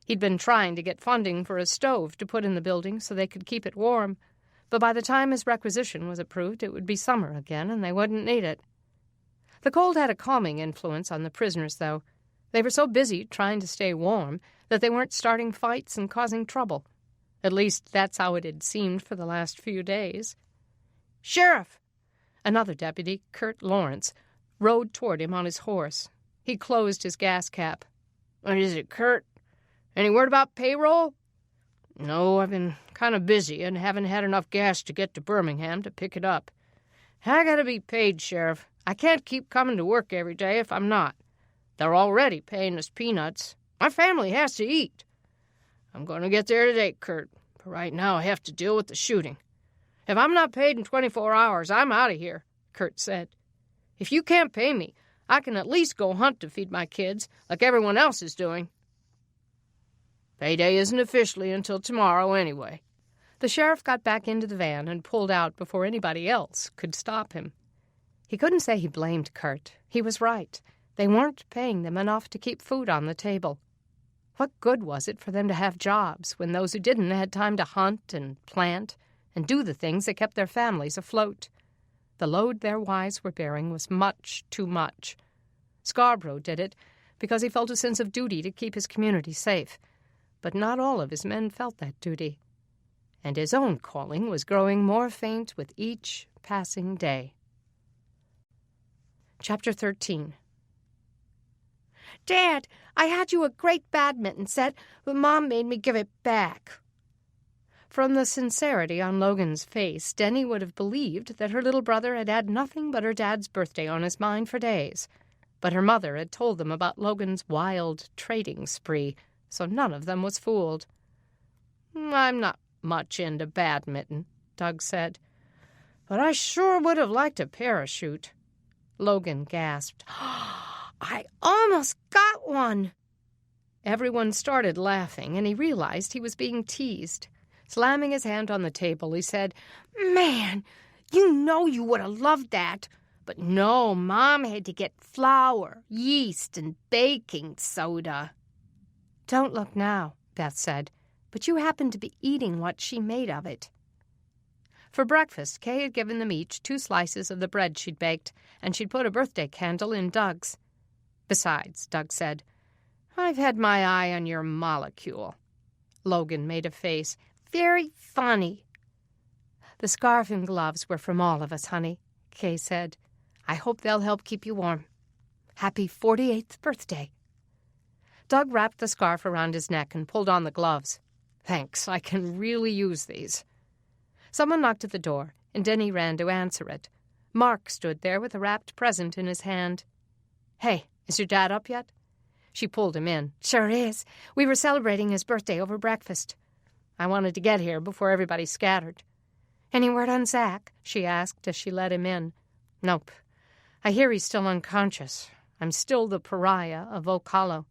S2: He'd been trying to get funding for a stove to put in the building so they could keep it warm, but by the time his requisition was approved, it would be summer again and they wouldn't need it. The cold had a calming influence on the prisoners, though. They were so busy trying to stay warm that they weren't starting fights and causing trouble. At least that's how it had seemed for the last few days.
S3: "Sheriff!"
S2: Another deputy, Kurt Lawrence, rode toward him on his horse. He closed his gas cap.
S3: "What is it, Kurt? Any word about payroll?"
S2: "No, I've been kind of busy and haven't had enough gas to get to Birmingham to pick it up."
S3: "I gotta be paid, Sheriff. I can't keep coming to work every day if I'm not. They're already paying us peanuts. My family has to eat. I'm going to get there today, Kurt, but right now I have to deal with the shooting. If I'm not paid in 24 hours, I'm out of here," Kurt said. "If you can't pay me, I can at least go hunt to feed my kids, like everyone else is doing." "Payday isn't officially until tomorrow anyway."
S2: The sheriff got back into the van and pulled out before anybody else could stop him. He couldn't say he blamed Kurt. He was right. They weren't paying them enough to keep food on the table. What good was it for them to have jobs when those who didn't had time to hunt and plant and do the things that kept their families afloat? The load their wives were bearing was much too much. Scarborough did it because he felt a sense of duty to keep his community safe, but not all of his men felt that duty. And his own calling was growing more faint with each passing day. Chapter 13.
S3: "Dad, I had you a great badminton set, but Mom made me give it back."
S2: From the sincerity on Logan's face, Denny would have believed that her little brother had had nothing but her dad's birthday on his mind for days. But her mother had told them about Logan's wild trading spree, so none of them was fooled.
S3: "I'm not much into badminton," Doug said, "but I sure would have liked a parachute."
S2: Logan gasped.
S3: "I almost got one."
S2: Everyone started laughing, and he realized he was being teased. Slamming his hand on the table, he said,
S3: "Man, you know you would have loved that. But no, Mom had to get flour, yeast, and baking soda."
S2: "Don't look now," Beth said, "but you happen to be eating what she made of it." For breakfast, Kay had given them each 2 slices of the bread she'd baked, and she'd put a birthday candle in Doug's. "Besides," Doug said, "I've had my eye on your molecule." Logan made a face.
S3: "Very funny."
S2: "The scarf and gloves were from all of us, honey," Kay said. "I hope they'll help keep you warm. Happy 48th birthday." Doug wrapped the scarf around his neck and pulled on the gloves. "Thanks, I can really use these." Someone knocked at the door, and Denny ran to answer it. Mark stood there with a wrapped present in his hand. "Hey, is your dad up yet?" She pulled him in.
S3: "Sure is. We were celebrating his birthday over breakfast."
S2: "I wanted to get here before everybody scattered."
S3: "Any word on Zach?"
S2: she asked as she let him in. "Nope. I hear he's still unconscious. I'm still the pariah of Oak Hollow."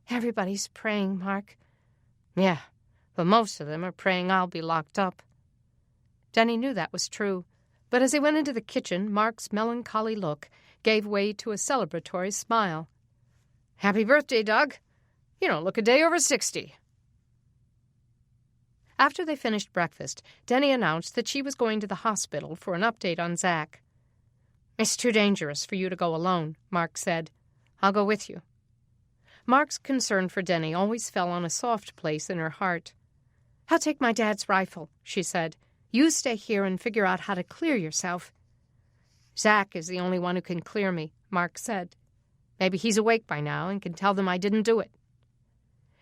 S3: "Everybody's praying, Mark."
S2: "Yeah, but most of them are praying I'll be locked up." Denny knew that was true, but as he went into the kitchen, Mark's melancholy look gave way to a celebratory smile. "Happy birthday, Doug. You don't look a day over 60. After they finished breakfast, Denny announced that she was going to the hospital for an update on Zach. "It's too dangerous for you to go alone," Mark said. "I'll go with you." Mark's concern for Denny always fell on a soft place in her heart. "I'll take my dad's rifle," she said. You stay here and figure out how to clear yourself."
S3: "Zach is the only one who can clear me," Mark said. "Maybe he's awake by now and can tell them I didn't do it."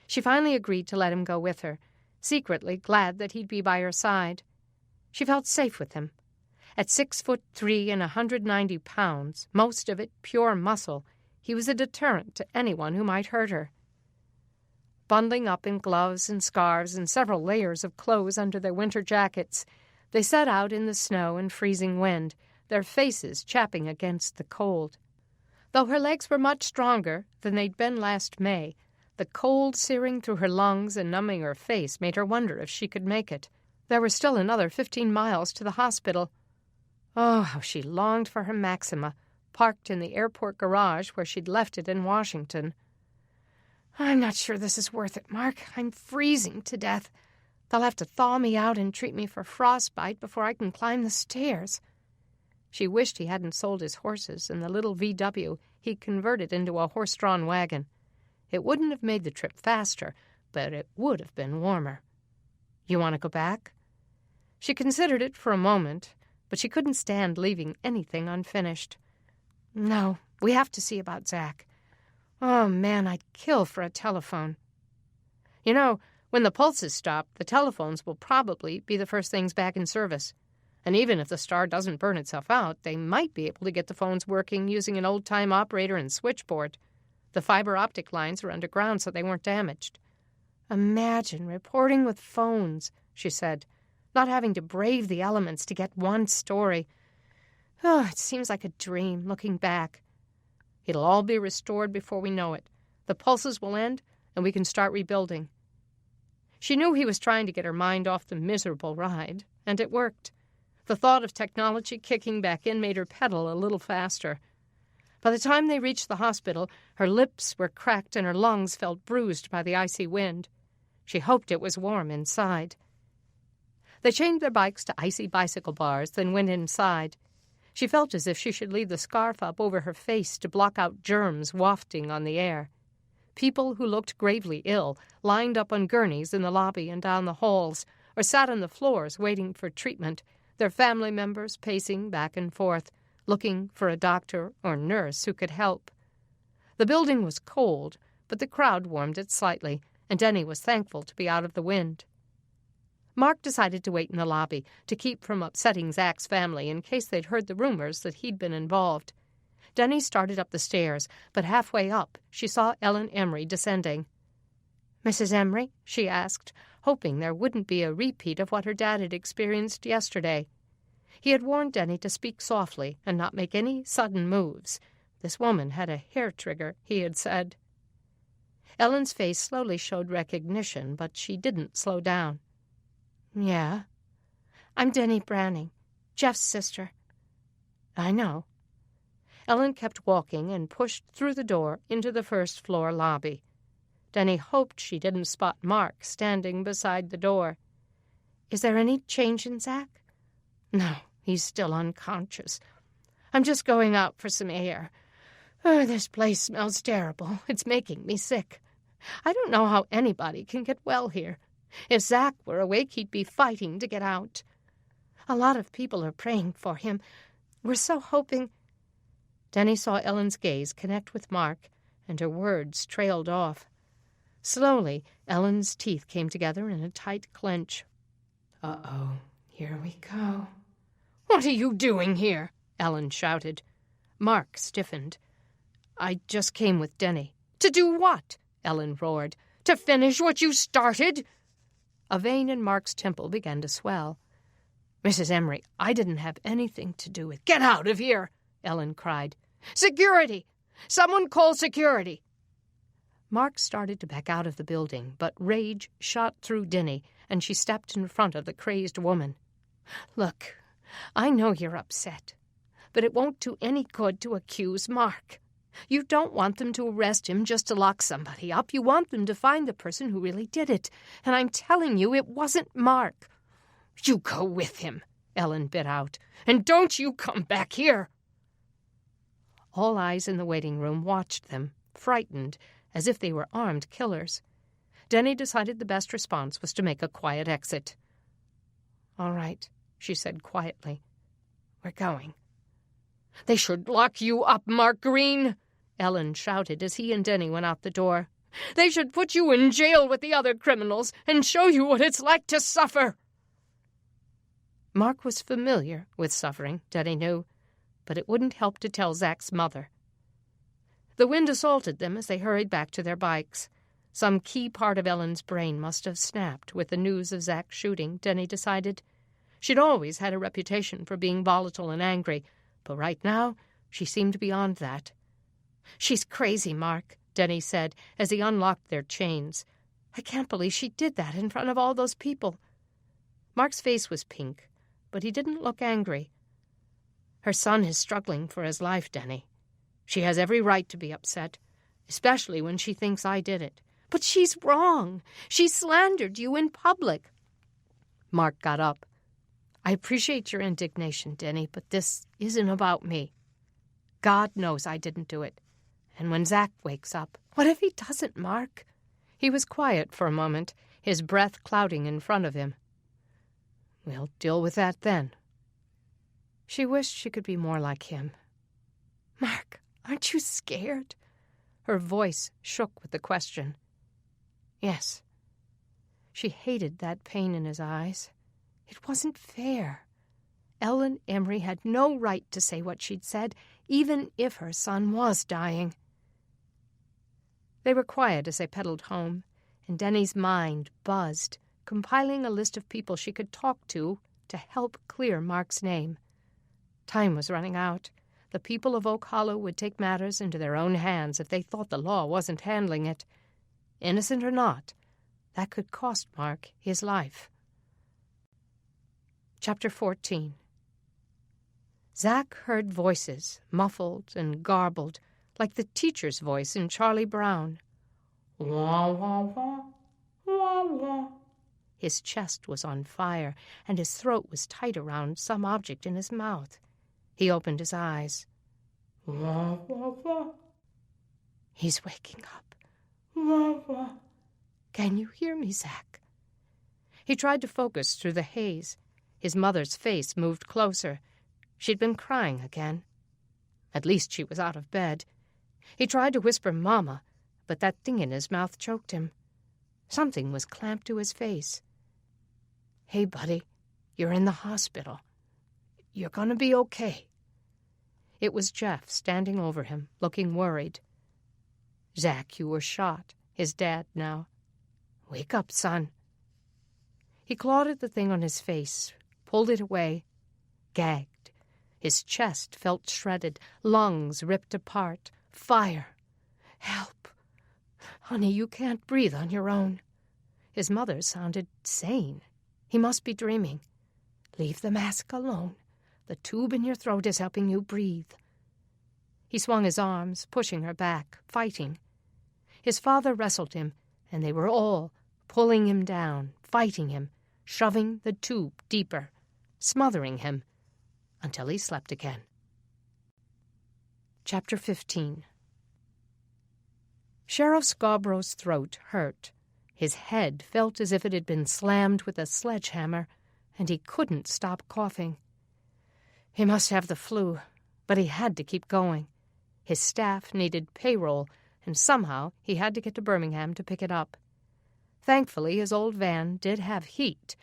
S2: She finally agreed to let him go with her, secretly glad that he'd be by her side. She felt safe with him. At 6'3" and 190 pounds, most of it pure muscle, he was a deterrent to anyone who might hurt her. Bundling up in gloves and scarves and several layers of clothes under their winter jackets, they set out in the snow and freezing wind, their faces chapping against the cold. Though her legs were much stronger than they'd been last May, the cold searing through her lungs and numbing her face made her wonder if she could make it. There were still another 15 miles to the hospital. Oh, how she longed for her Maxima, parked in the airport garage where she'd left it in Washington. "I'm not sure this is worth it, Mark. I'm freezing to death. They'll have to thaw me out and treat me for frostbite before I can climb the stairs." She wished he hadn't sold his horses and the little VW he'd converted into a horse-drawn wagon. It wouldn't have made the trip faster, but it would have been warmer. "You want to go back?" She considered it for a moment, but she couldn't stand leaving anything unfinished. "No, we have to see about Zach. Oh, man, I'd kill for a telephone." "You know, when the pulses stop, the telephones will probably be the first things back in service. And even if the star doesn't burn itself out, they might be able to get the phones working using an old-time operator and switchboard. The fiber optic lines were underground, so they weren't damaged." "Imagine reporting with phones," she said, "not having to brave the elements to get one story. Oh, it seems like a dream, looking back." "It'll all be restored before we know it. The pulses will end, and we can start rebuilding." She knew he was trying to get her mind off the miserable ride, and it worked. The thought of technology kicking back in made her pedal a little faster. By the time they reached the hospital, her lips were cracked and her lungs felt bruised by the icy wind. She hoped it was warm inside. They chained their bikes to icy bicycle bars, then went inside. She felt as if she should leave the scarf up over her face to block out germs wafting on the air. People who looked gravely ill lined up on gurneys in the lobby and down the halls, or sat on the floors waiting for treatment, their family members pacing back and forth, looking for a doctor or nurse who could help. The building was cold, but the crowd warmed it slightly, and Denny was thankful to be out of the wind. Mark decided to wait in the lobby to keep from upsetting Zach's family in case they'd heard the rumors that he'd been involved. Denny started up the stairs, but halfway up she saw Ellen Emery descending. "Mrs. Emery?" she asked, hoping there wouldn't be a repeat of what her dad had experienced yesterday. He had warned Denny to speak softly and not make any sudden moves. This woman had a hair trigger, he had said. Ellen's face slowly showed recognition, but she didn't slow down. "Yeah, I'm Denny Branning, Jeff's sister." "I know." Ellen kept walking and pushed through the door into the first-floor lobby. Denny hoped she didn't spot Mark standing beside the door. "Is there any change in Zach?" "No, he's still unconscious. I'm just going out for some air. Oh, this place smells terrible. It's making me sick. I don't know how anybody can get well here. If Zach were awake, he'd be fighting to get out. A lot of people are praying for him. We're so hoping—" Denny saw Ellen's gaze connect with Mark, and her words trailed off. Slowly, Ellen's teeth came together in a tight clench. "Uh-oh, here we go." "What are you doing here?" Ellen shouted. Mark stiffened. "I just came with Denny." "To do what?" Ellen roared. "To finish what you started?" A vein in Mark's temple began to swell. "Mrs. Emery, I didn't have anything to do with—" "Get out of here!" Ellen cried. "Security! Someone call security!" Mark started to back out of the building, but rage shot through Denny, and she stepped in front of the crazed woman. "Look, I know you're upset, but it won't do any good to accuse Mark. You don't want them to arrest him just to lock somebody up. You want them to find the person who really did it. And I'm telling you, it wasn't Mark." "You go with him," Ellen bit out. "And don't you come back here." All eyes in the waiting room watched them, frightened, as if they were armed killers. Denny decided the best response was to make a quiet exit. "All right,
S3: she said quietly. "We're going." "They should lock you up, Mark Green," Ellen shouted as he and Denny went out the door. "They should put you in jail with the other criminals and show you what it's like to suffer." Mark was familiar with suffering, Denny knew, but it wouldn't help to tell Zach's mother. The wind assaulted them as they hurried back to their bikes. Some key part of Ellen's brain must have snapped with the news of Zach's shooting, Denny decided. She'd always had a reputation for being volatile and angry, but right now she seemed beyond that. "She's crazy, Mark," Denny said as he unlocked their chains. "I can't believe she did that in front of all those people." Mark's face was pink, but he didn't look angry. "Her son is struggling for his life, Denny. She has every right to be upset, especially when she thinks I did it. But she's wrong. She slandered you in public." Mark got up. "I appreciate your indignation, Denny, but this isn't about me. God knows I didn't do it. And when Zach wakes up—" "What if he doesn't, Mark?" He was quiet for a moment, his breath clouding in front of him. "We'll deal with that then." She wished she could be more like him. "Mark, aren't you scared?" Her voice shook with the question. "Yes." She hated that pain in his eyes. It wasn't fair. Ellen Emery had no right to say what she'd said, even if her son was dying. They were quiet as they pedaled home, and Denny's mind buzzed, compiling a list of people she could talk to help clear Mark's name. Time was running out. The people of Oak Hollow would take matters into their own hands if they thought the law wasn't handling it. Innocent or not, that could cost Mark his life. Chapter 14. Zach heard voices, muffled and garbled, like the teacher's voice in Charlie Brown. Wah, wah, wah, wah, wah. His chest was on fire, and his throat was tight around some object in his mouth. He opened his eyes. Wah, wah, wah. He's waking up. Wah, wah. Can you hear me, Zach? He tried to focus through the haze. His mother's face moved closer. She'd been crying again. At least she was out of bed. He tried to whisper Mama, but that thing in his mouth choked him. Something was clamped to his face. Hey, buddy, you're in the hospital. You're going to be okay. It was Jeff standing over him, looking worried. Zach, you were shot. His dad now. Wake up, son. He clawed at the thing on his face, pulled it away, gagged. His chest felt shredded, lungs ripped apart. Fire. Help. Honey, you can't breathe on your own. His mother sounded sane. He must be dreaming. Leave the mask alone. The tube in your throat is helping you breathe. He swung his arms, pushing her back, fighting. His father wrestled him, and they were all pulling him down, fighting him, shoving the tube deeper, smothering him, until he slept again. Chapter 15. Sheriff Scarborough's throat hurt. His head felt as if it had been slammed with a sledgehammer, and he couldn't stop coughing. He must have the flu, but he had to keep going. His staff needed payroll, and somehow he had to get to Birmingham to pick it up. Thankfully, his old van did have heat,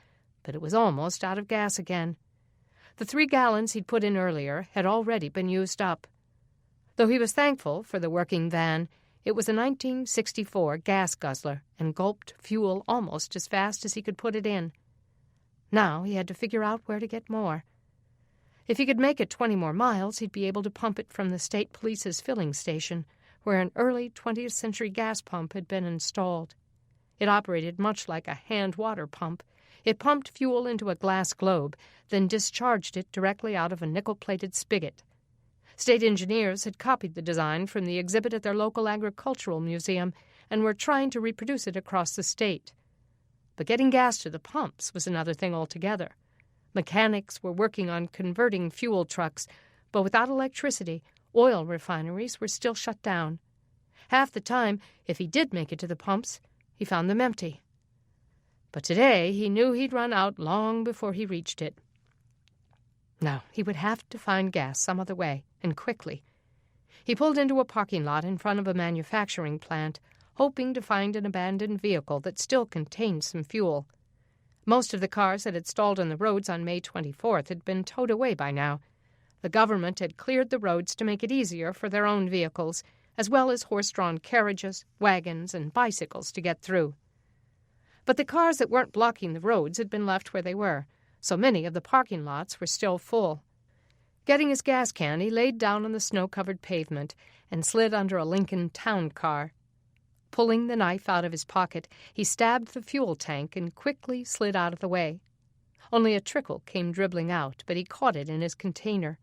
S3: but it was almost out of gas again. The 3 gallons he'd put in earlier had already been used up. Though he was thankful for the working van, it was a 1964 gas guzzler and gulped fuel almost as fast as he could put it in. Now he had to figure out where to get more. If he could make it 20 more miles, he'd be able to pump it from the state police's filling station, where an early 20th century gas pump had been installed. It operated much like a hand water pump. It pumped fuel into a glass globe, then discharged it directly out of a nickel-plated spigot. State engineers had copied the design from the exhibit at their local agricultural museum and were trying to reproduce it across the state. But getting gas to the pumps was another thing altogether. Mechanics were working on converting fuel trucks, but without electricity, oil refineries were still shut down. Half the time, if he did make it to the pumps, he found them empty. But today he knew he'd run out long before he reached it.
S2: No, he would have to find gas some other way, and quickly. He pulled into a parking lot in front of a manufacturing plant, hoping to find an abandoned vehicle that still contained some fuel. Most of the cars that had stalled on the roads on May 24th had been towed away by now. The government had cleared the roads to make it easier for their own vehicles, as well as horse-drawn carriages, wagons, and bicycles to get through. But the cars that weren't blocking the roads had been left where they were, so many of the parking lots were still full. Getting his gas can, he laid down on the snow-covered pavement and slid under a Lincoln Town car. Pulling the knife out of his pocket, he stabbed the fuel tank and quickly slid out of the way. Only a trickle came dribbling out, but he caught it in his container.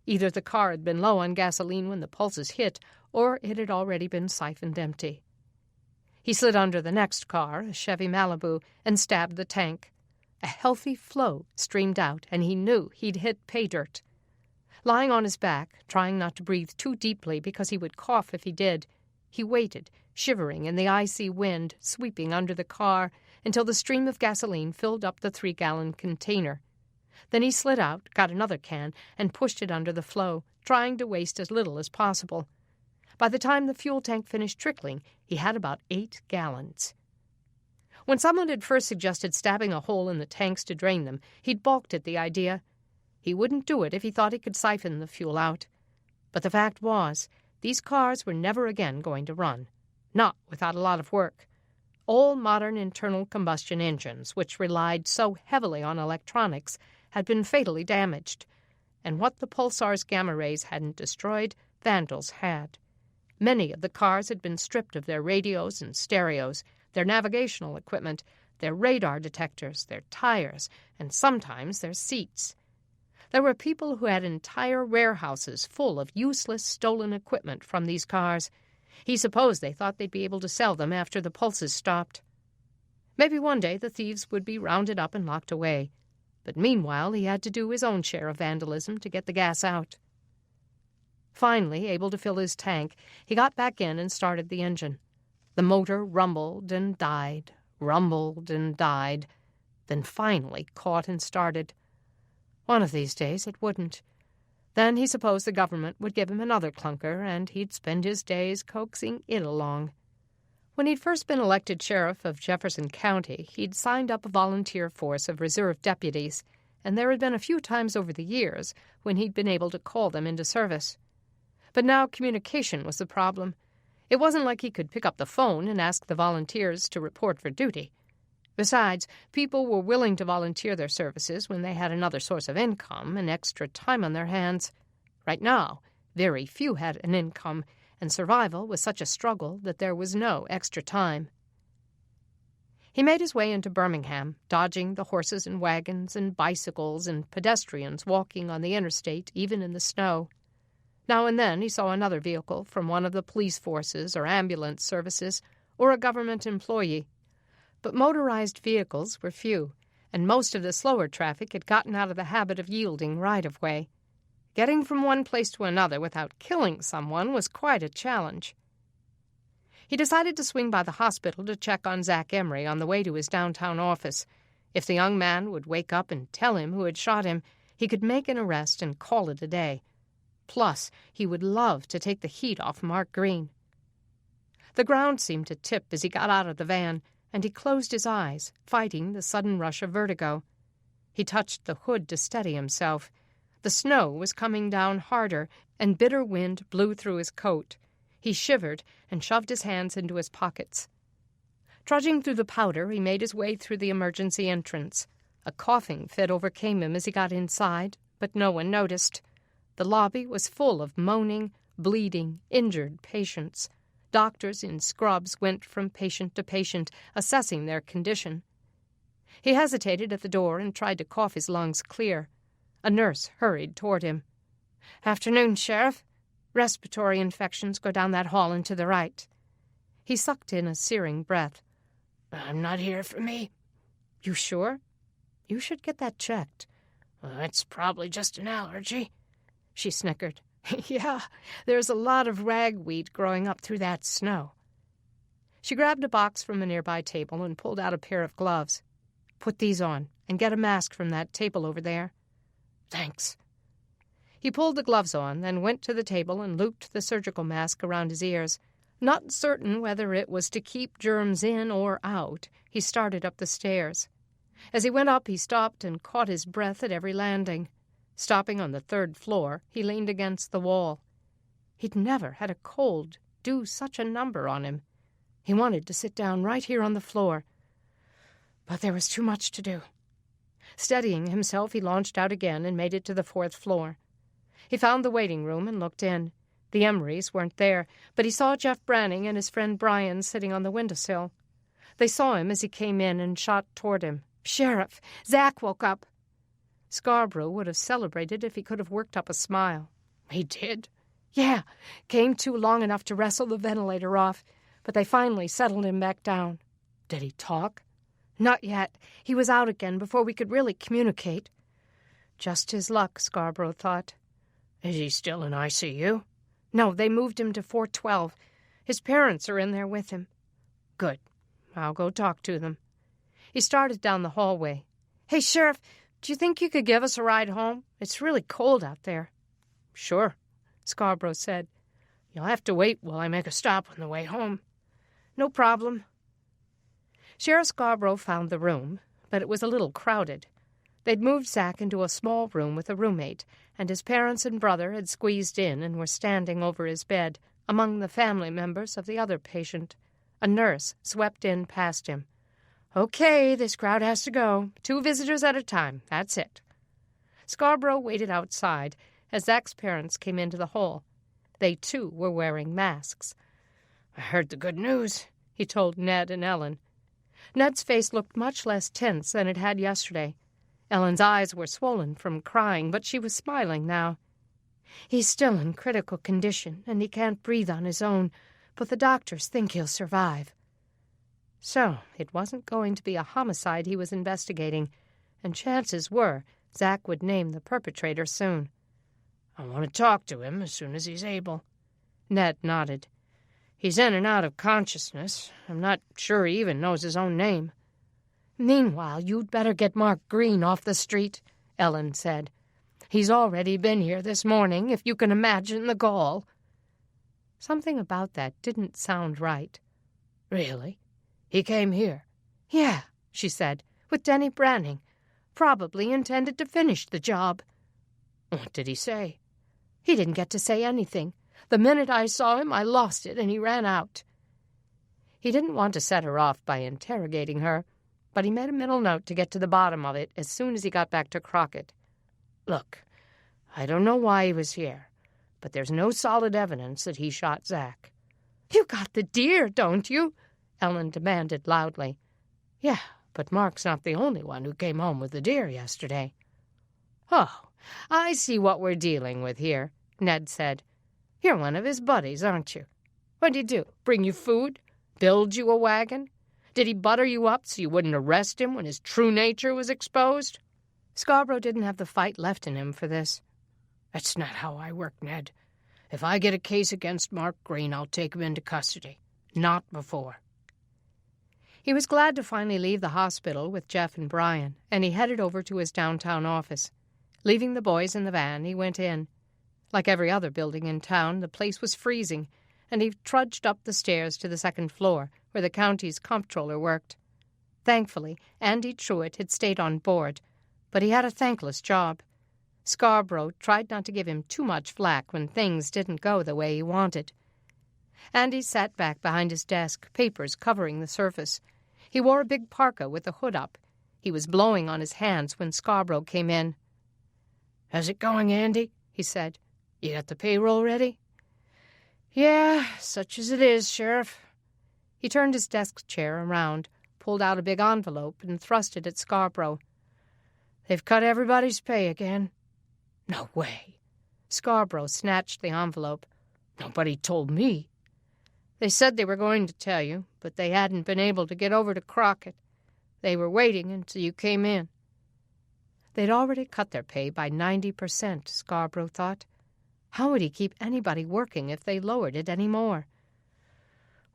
S2: Either the car had been low on gasoline when the pulses hit, or it had already been siphoned empty. He slid under the next car, a Chevy Malibu, and stabbed the tank. A healthy flow streamed out, and he knew he'd hit pay dirt. Lying on his back, trying not to breathe too deeply because he would cough if he did, he waited, shivering in the icy wind sweeping under the car until the stream of gasoline filled up the 3-gallon container. Then he slid out, got another can, and pushed it under the flow, trying to waste as little as possible. By the time the fuel tank finished trickling, he had about 8 gallons. When someone had first suggested stabbing a hole in the tanks to drain them, he'd balked at the idea. He wouldn't do it if he thought he could siphon the fuel out. But the fact was, these cars were never again going to run. Not without a lot of work. All modern internal combustion engines, which relied so heavily on electronics, had been fatally damaged. And what the pulsar's gamma rays hadn't destroyed, vandals had. Many of the cars had been stripped of their radios and stereos, their navigational equipment, their radar detectors, their tires, and sometimes their seats. There were people who had entire warehouses full of useless stolen equipment from these cars. He supposed they thought they'd be able to sell them after the pulses stopped. Maybe one day the thieves would be rounded up and locked away. But meanwhile he had to do his own share of vandalism to get the gas out. Finally, able to fill his tank, he got back in and started the engine. The motor rumbled and died, then finally caught and started. One of these days it wouldn't. Then he supposed the government would give him another clunker, and he'd spend his days coaxing it along. When he'd first been elected sheriff of Jefferson County, he'd signed up a volunteer force of reserve deputies, and there had been a few times over the years when he'd been able to call them into service. But now communication was the problem. It wasn't like he could pick up the phone and ask the volunteers to report for duty. Besides, people were willing to volunteer their services when they had another source of income and extra time on their hands. Right now, very few had an income, and survival was such a struggle that there was no extra time. He made his way into Birmingham, dodging the horses and wagons and bicycles and pedestrians walking on the interstate, even in the snow. Now and then he saw another vehicle from one of the police forces or ambulance services or a government employee. But motorized vehicles were few, and most of the slower traffic had gotten out of the habit of yielding right-of-way. Getting from one place to another without killing someone was quite a challenge. He decided to swing by the hospital to check on Zach Emery on the way to his downtown office. If the young man would wake up and tell him who had shot him, he could make an arrest and call it a day. Plus, he would love to take the heat off Mark Green. The ground seemed to tip as he got out of the van, and he closed his eyes, fighting the sudden rush of vertigo. He touched the hood to steady himself. The snow was coming down harder, and bitter wind blew through his coat. He shivered and shoved his hands into his pockets. Trudging through the powder, he made his way through the emergency entrance. A coughing fit overcame him as he got inside, but no one noticed. The lobby was full of moaning, bleeding, injured patients. Doctors in scrubs went from patient to patient, assessing their condition. He hesitated at the door and tried to cough his lungs clear. A nurse hurried toward him. "Afternoon, Sheriff. Respiratory infections go down that hall and to the right." He sucked in a searing breath. "I'm not here for me." "You sure? You should get that checked." "It's probably just an allergy." She snickered. "Yeah, there's a lot of ragweed growing up through that snow." She grabbed a box from a nearby table and pulled out a pair of gloves. "Put these on, and get a mask from that table over there."
S3: Thanks." He pulled the gloves on, then went to the table and looped the surgical mask around his ears. Not certain whether it was to keep germs in or out, he started up the stairs. As he went up, he stopped and caught his breath at every landing. Stopping on the 3rd floor, he leaned against the wall. He'd never had a cold do such a number on him. He wanted to sit down right here on the floor, but there was too much to do. Steadying himself, he launched out again and made it to the 4th floor. He found the waiting room and looked in. The Emorys weren't there, but he saw Jeff Branning and his friend Brian sitting on the windowsill. They saw him as he came in and shot toward him. "Sheriff, Zach woke up." Scarborough would have celebrated if he could have worked up a smile. "He did?" "Yeah, came to long enough to wrestle the ventilator off, but they finally settled him back down." "Did he talk?" "Not yet. He was out again before we could really communicate." Just his luck, Scarborough thought. "Is he still in ICU?" "No, they moved him to 412. His parents are in there with him." "Good. I'll go talk to them." He started down the hallway. "Hey, Sheriff, do you think you could give us a ride home? It's really cold out there." "Sure," Scarborough said. "You'll have to wait while I make a stop on the way home." "No problem." Sheriff Scarborough found the room, but it was a little crowded. They'd moved Zach into a small room with a roommate, and his parents and brother had squeezed in and were standing over his bed, among the family members of the other patient. A nurse swept in past him. "Okay, this crowd has to go. 2 visitors at a time. That's it." Scarborough waited outside as Zach's parents came into the hall. They, too, were wearing masks. "I heard the good news," he told Ned and Ellen. Ned's face looked much less tense than it had yesterday. Ellen's eyes were swollen from crying, but she was smiling now. "He's still in critical condition, and he can't breathe on his own, but the doctors think he'll survive." So it wasn't going to be a homicide he was investigating, and chances were Zach would name the perpetrator soon. "I want to talk to him as soon as he's able." Ned nodded. "He's in and out of consciousness. I'm not sure he even knows his own name." "Meanwhile, you'd better get Mark Green off the street," Ellen said. "He's already been here this morning, if you can imagine the gall." Something about that didn't sound right. "Really? He came here?" "Yeah," she said, "with Denny Branning. Probably intended to finish the job." "What did he say?" "He didn't get to say anything. The minute I saw him, I lost it, and he ran out." He didn't want to set her off by interrogating her, but he made a mental note to get to the bottom of it as soon as he got back to Crockett. "Look, I don't know why he was here, but there's no solid evidence that he shot Zach." "You got the deer, don't you?" Ellen demanded loudly. "Yeah, but Mark's not the only one who came home with the deer yesterday." "Oh, I see what we're dealing with here," Ned said. "You're one of his buddies, aren't you? What'd he do? Bring you food? Build you a wagon? Did he butter you up so you wouldn't arrest him when his true nature was exposed?" Scarborough didn't have the fight left in him for this. "That's not how I work, Ned. If I get a case against Mark Green, I'll take him into custody. Not before." He was glad to finally leave the hospital with Jeff and Brian, and he headed over to his downtown office. Leaving the boys in the van, he went in. Like every other building in town, the place was freezing, and he trudged up the stairs to the 2nd floor, where the county's comptroller worked. Thankfully, Andy Truitt had stayed on board, but he had a thankless job. Scarborough tried not to give him too much flack when things didn't go the way he wanted. Andy sat back behind his desk, papers covering the surface. He wore a big parka with the hood up. He was blowing on his hands when Scarborough came in. "How's it going, Andy?" he said. "You got the payroll ready?" "Yeah, such as it is, Sheriff." He turned his desk chair around, pulled out a big envelope, and thrust it at Scarborough. "They've cut everybody's pay again." "No way." Scarborough snatched the envelope. "Nobody told me." "They said they were going to tell you, but they hadn't been able to get over to Crockett. They were waiting until you came in." They'd already cut their pay by 90%, Scarborough thought. How would he keep anybody working if they lowered it any more?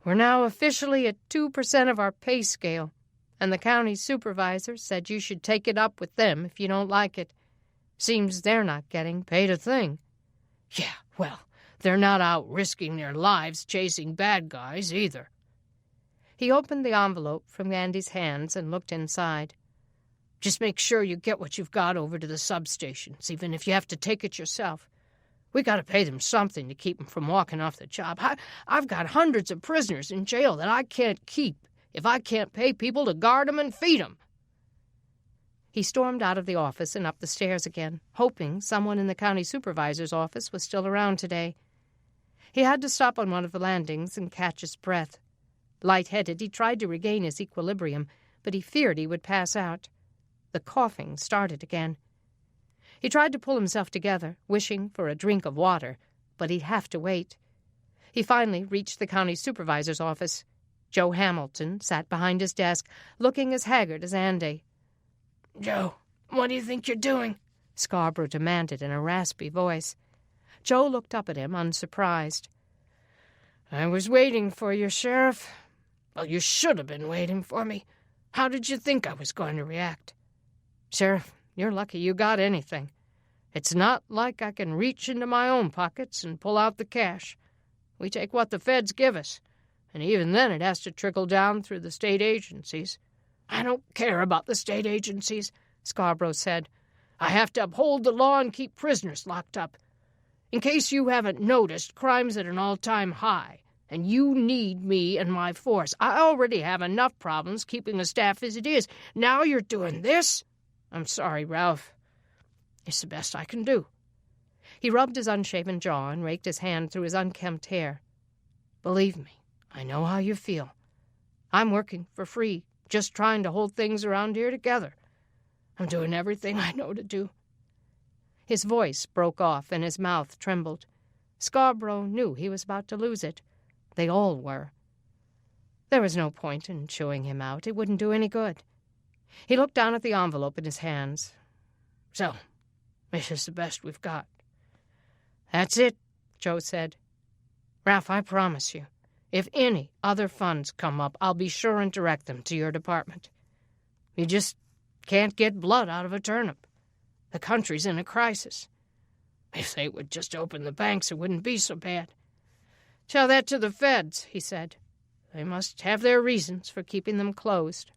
S3: "We're now officially at 2% of our pay scale, and the county supervisor said you should take it up with them if you don't like it. Seems they're not getting paid a thing. Yeah, well, they're not out risking their lives chasing bad guys either.
S2: He opened the envelope from Andy's hands and looked inside.
S3: Just make sure you get what you've got over to the substations, even if you have to take it yourself. We got to pay them something to keep them from walking off the job. I've got hundreds of prisoners in jail that I can't keep if I can't pay people to guard them and feed them.
S2: He stormed out of the office and up the stairs again, hoping someone in the county supervisor's office was still around today. He had to stop on one of the landings and catch his breath. Light-headed, he tried to regain his equilibrium, but he feared he would pass out. The coughing started again. He tried to pull himself together, wishing for a drink of water, but he'd have to wait. He finally reached the county supervisor's office. Joe Hamilton sat behind his desk, looking as haggard as Andy.
S3: Joe, what do you think you're doing?
S2: Scarborough demanded in a raspy voice. Joe looked up at him, unsurprised.
S3: I was waiting for you, Sheriff. Well, you should have been waiting for me. How did you think I was going to react?
S2: Sheriff, you're lucky you got anything.
S3: It's not like I can reach into my own pockets and pull out the cash. We take what the feds give us, and even then it has to trickle down through the state agencies. I don't care about the state agencies, Scarborough said. I have to uphold the law and keep prisoners locked up. In case you haven't noticed, crime's at an all-time high, and you need me and my force. I already have enough problems keeping a staff as it is. Now you're doing this? I'm sorry, Ralph. It's the best I can do.
S2: He rubbed his unshaven jaw and raked his hand through his unkempt hair.
S3: Believe me, I know how you feel. I'm working for free, just trying to hold things around here together. I'm doing everything I know to do.
S2: His voice broke off and his mouth trembled. Scarborough knew he was about to lose it. They all were. There was no point in chewing him out. It wouldn't do any good. He looked down at the envelope in his hands.
S3: So, this is the best we've got.
S2: That's it, Joe said.
S3: Ralph, I promise you, if any other funds come up, I'll be sure and direct them to your department. You just can't get blood out of a turnip. The country's in a crisis. If they would just open the banks, it wouldn't be so bad. Tell that to the feds, he said. They must have their reasons for keeping them closed.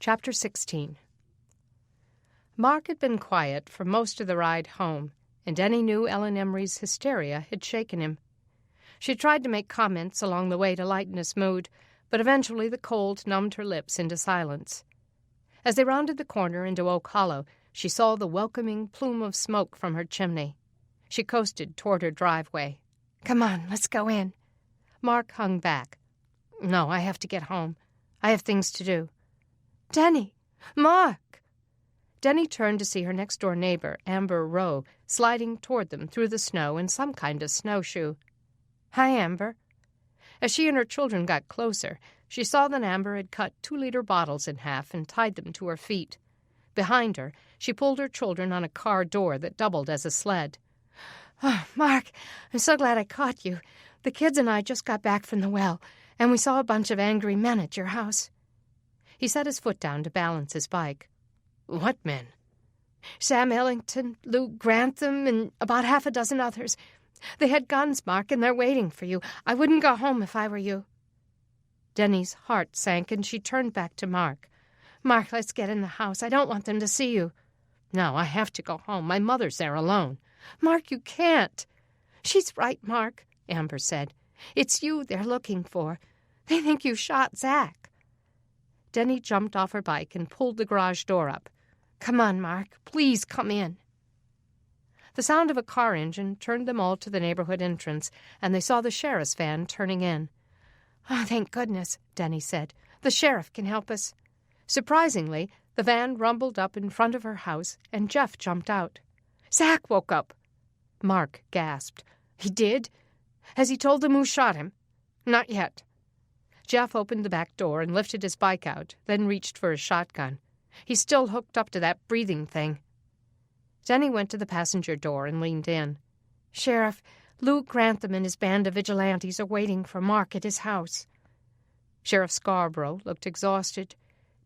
S2: Chapter 16. Mark had been quiet for most of the ride home, and Denny knew Ellen Emery's hysteria had shaken him. She tried to make comments along the way to lighten his mood, but eventually the cold numbed her lips into silence. As they rounded the corner into Oak Hollow, she saw the welcoming plume of smoke from her chimney. She coasted toward her driveway.
S4: Come on, let's go in.
S2: Mark hung back.
S4: No, I have to get home. I have things to do.
S2: Denny! Mark! Denny turned to see her next-door neighbor, Amber Rowe, sliding toward them through the snow in some kind of snowshoe.
S4: Hi, Amber.
S2: As she and her children got closer, she saw that Amber had cut 2-liter bottles in half and tied them to her feet. Behind her, she pulled her children on a car door that doubled as a sled.
S4: Oh, Mark, I'm so glad I caught you. The kids and I just got back from the well, and we saw a bunch of angry men at your house.
S2: He set his foot down to balance his bike.
S3: What men?
S4: Sam Ellington, Luke Grantham, and about half a dozen others. They had guns, Mark, and they're waiting for you. I wouldn't go home if I were you.
S2: Denny's heart sank, and she turned back to Mark.
S4: Mark, let's get in the house. I don't want them to see you.
S2: No, I have to go home. My mother's there alone.
S4: Mark, you can't. She's right, Mark, Amber said. It's you they're looking for. They think you shot Zach.
S2: Denny jumped off her bike and pulled the garage door up.
S4: Come on, Mark. Please come in.
S2: The sound of a car engine turned them all to the neighborhood entrance, and they saw the sheriff's van turning in.
S4: Oh, thank goodness, Denny said. The sheriff can help us.
S2: Surprisingly, the van rumbled up in front of her house, and Jeff jumped out.
S4: Zach woke up.
S2: Mark gasped.
S4: He did? Has he told them who shot him?
S3: Not yet.
S2: Jeff opened the back door and lifted his bike out, then reached for his shotgun. He's still hooked up to that breathing thing. Denny went to the passenger door and leaned in.
S4: Sheriff, Luke Grantham and his band of vigilantes are waiting for Mark at his house.
S2: Sheriff Scarborough looked exhausted.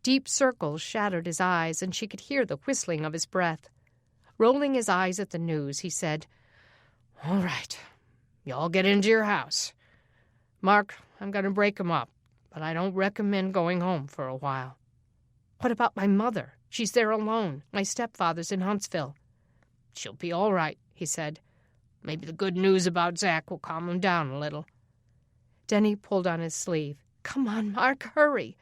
S2: Deep circles shadowed his eyes, and she could hear the whistling of his breath. Rolling his eyes at the news, he said, "All right, y'all get into your house. Mark, I'm going to break 'em up, but I don't recommend going home for a while." "What about my mother? She's there alone. My stepfather's in Huntsville." "She'll be all right," he said. "Maybe the good news about Zach will calm him down a little." Denny pulled on his sleeve. "Come on, Mark, hurry."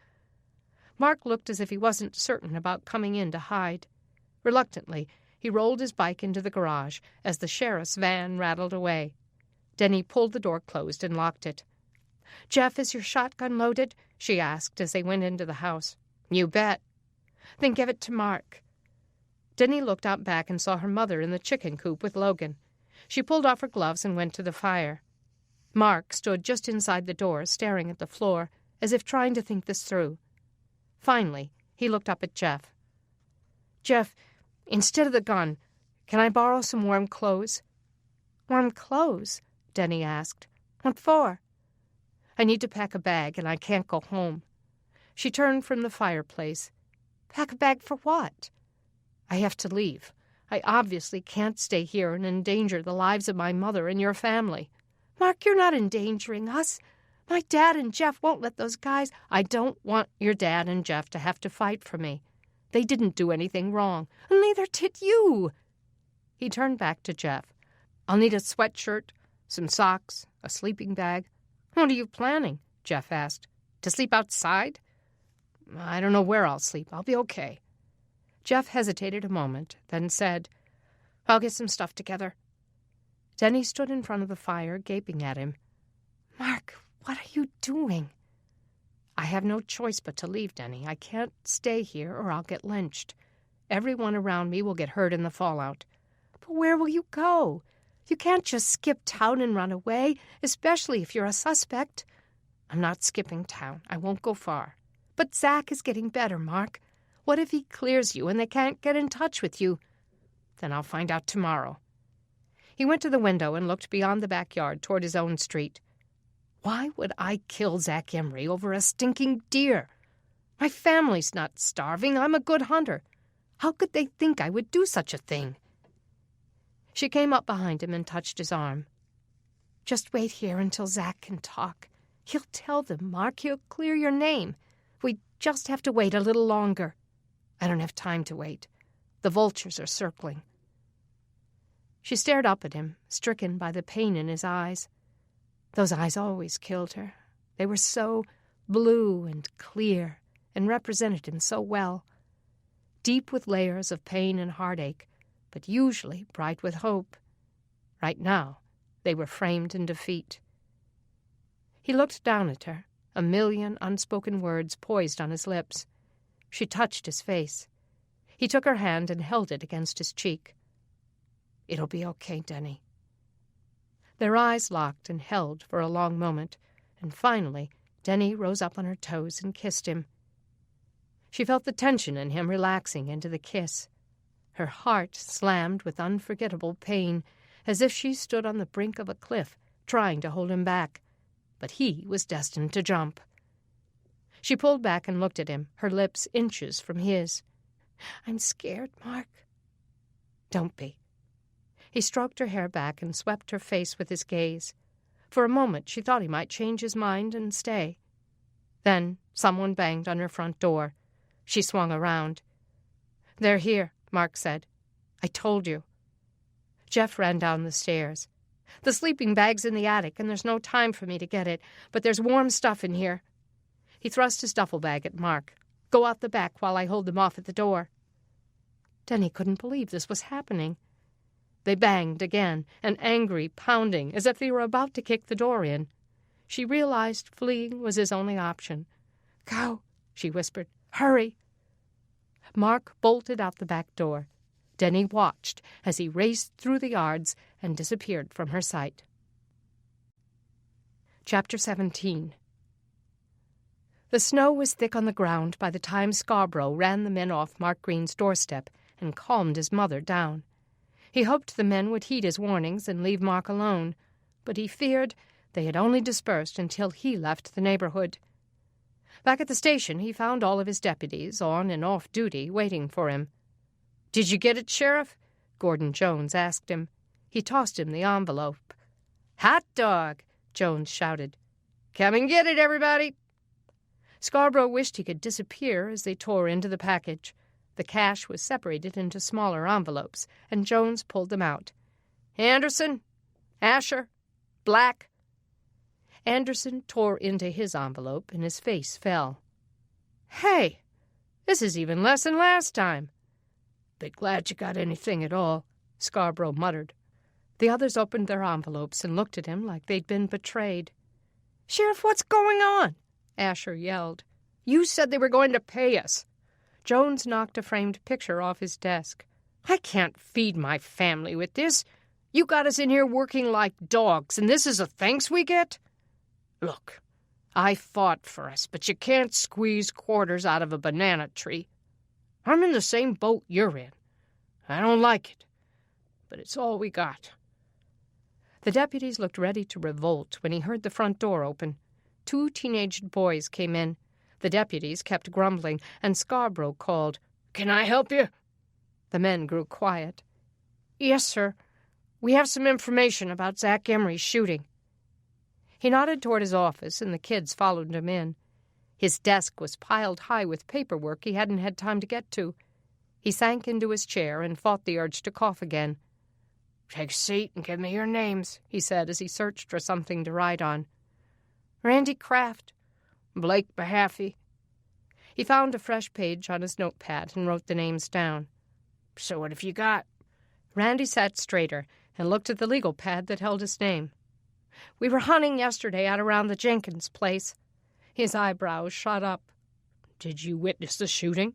S2: Mark looked as if he wasn't certain about coming in to hide. Reluctantly, he rolled his bike into the garage as the sheriff's van rattled away. Denny pulled the door closed and locked it. "Jeff, is your shotgun loaded?" she asked as they went into the house. "You bet." "Then give it to Mark." Denny looked out back and saw her mother in the chicken coop with Logan. She pulled off her gloves and went to the fire. Mark stood just inside the door, staring at the floor, as if trying to think this through. Finally, he looked up at Jeff. "Jeff, instead of the gun, can I borrow some warm clothes?" "Warm clothes?" Denny asked. "What for?" "I need to pack a bag, and I can't go home." She turned from the fireplace. "Pack a bag for what?" "I have to leave. I obviously can't stay here and endanger the lives of my mother and your family." "Mark, you're not endangering us. My dad and Jeff won't let those guys—" "I don't want your dad and Jeff to have to fight for me. They didn't do anything wrong. And neither did you." He turned back to Jeff. "I'll need a sweatshirt, some socks, a sleeping bag." "What are you planning?" Jeff asked. "To sleep outside?" "I don't know where I'll sleep. I'll be okay." Jeff hesitated a moment, then said, "I'll get some stuff together." Denny stood in front of the fire, gaping at him. "Mark, what are you doing?" "I have no choice but to leave, Denny. I can't stay here or I'll get lynched. Everyone around me will get hurt in the fallout." "But where will you go? You can't just skip town and run away, especially if you're a suspect." "I'm not skipping town. I won't go far." "But Zach is getting better, Mark. What if he clears you and they can't get in touch with you?" "Then I'll find out tomorrow." He went to the window and looked beyond the backyard toward his own street. "Why would I kill Zach Emery over a stinking deer? My family's not starving. I'm a good hunter. How could they think I would do such a thing?" She came up behind him and touched his arm. "Just wait here until Zach can talk. He'll tell them, Mark. He'll clear your name. We just have to wait a little longer." "I don't have time to wait. The vultures are circling." She stared up at him, stricken by the pain in his eyes. Those eyes always killed her. They were so blue and clear and represented him so well. Deep with layers of pain and heartache, but usually bright with hope. Right now, they were framed in defeat. He looked down at her, a million unspoken words poised on his lips. She touched his face. He took her hand and held it against his cheek. "It'll be okay, Denny." Their eyes locked and held for a long moment, and finally Denny rose up on her toes and kissed him. She felt the tension in him relaxing into the kiss. Her heart slammed with unforgettable pain, as if she stood on the brink of a cliff, trying to hold him back. But he was destined to jump. She pulled back and looked at him, her lips inches from his. "I'm scared, Mark." "Don't be." He stroked her hair back and swept her face with his gaze. For a moment she thought he might change his mind and stay. Then someone banged on her front door. She swung around. "They're here," Mark said. "I told you." Jeff ran down the stairs. "The sleeping bag's in the attic, and there's no time for me to get it, but there's warm stuff in here." He thrust his duffel bag at Mark. "Go out the back while I hold them off at the door." Denny couldn't believe this was happening. They banged again, an angry pounding, as if they were about to kick the door in. She realized fleeing was his only option. "Go," she whispered. "Hurry." Mark bolted out the back door. Denny watched as he raced through the yards and disappeared from her sight. Chapter 17. The snow was thick on the ground by the time Scarborough ran the men off Mark Green's doorstep and calmed his mother down. He hoped the men would heed his warnings and leave Mark alone, but he feared they had only dispersed until he left the neighborhood. Back at the station, he found all of his deputies, on and off duty, waiting for him. "Did you get it, Sheriff?" Gordon Jones asked him. He tossed him the envelope. "Hot dog!" Jones shouted. "Come and get it, everybody!" Scarborough wished he could disappear as they tore into the package. The cash was separated into smaller envelopes, and Jones pulled them out. "Anderson, Asher, Black." Anderson tore into his envelope, and his face fell. "Hey, this is even less than last time." "Bit glad you got anything at all," Scarborough muttered. The others opened their envelopes and looked at him like they'd been betrayed. "Sheriff, what's going on?" Asher yelled. "You said they were going to pay us." Jones knocked a framed picture off his desk. "I can't feed my family with this. You got us in here working like dogs, and this is the thanks we get? Look, I fought for us, but you can't squeeze quarters out of a banana tree. I'm in the same boat you're in. I don't like it, but it's all we got." The deputies looked ready to revolt when he heard the front door open. 2 teenage boys came in. The deputies kept grumbling, and Scarborough called, "Can I help you?" The men grew quiet. "Yes, sir. We have some information about Zach Emery's shooting." He nodded toward his office, and the kids followed him in. His desk was piled high with paperwork he hadn't had time to get to. He sank into his chair and fought the urge to cough again. "Take a seat and give me your names," he said as he searched for something to write on. "Randy Kraft, Blake Mahaffey." He found a fresh page on his notepad and wrote the names down. "So what have you got?" Randy sat straighter and looked at the legal pad that held his name. "We were hunting yesterday out around the Jenkins place." His eyebrows shot up. "Did you witness the shooting?"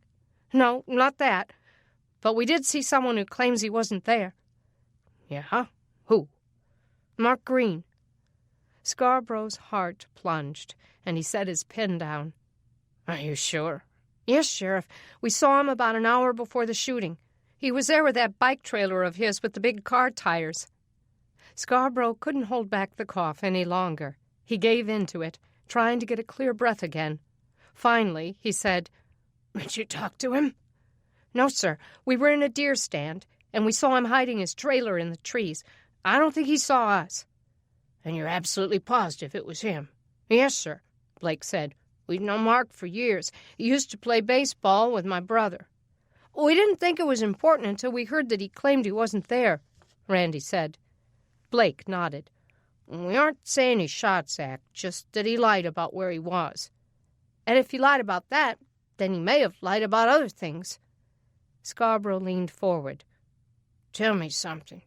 S2: "No, not that. But we did see someone who claims he wasn't there." "Yeah? Who?" "Mark Green." Scarborough's heart plunged, and he set his pen down. "Are you sure?" "Yes, Sheriff. We saw him about an hour before the shooting. He was there with that bike trailer of his with the big car tires." Scarborough couldn't hold back the cough any longer. He gave in to it, trying to get a clear breath again. Finally, he said, "Did you talk to him?" "No, sir. We were in a deer stand, and we saw him hiding his trailer in the trees. I don't think he saw us." "And you're absolutely positive it was him?" "Yes, sir," Blake said. "We've known Mark for years. He used to play baseball with my brother." "We didn't think it was important until we heard that he claimed he wasn't there," Randy said. Blake nodded. "We aren't saying he shot Zach, just that he lied about where he was. And if he lied about that, then he may have lied about other things." Scarborough leaned forward. "Tell me something.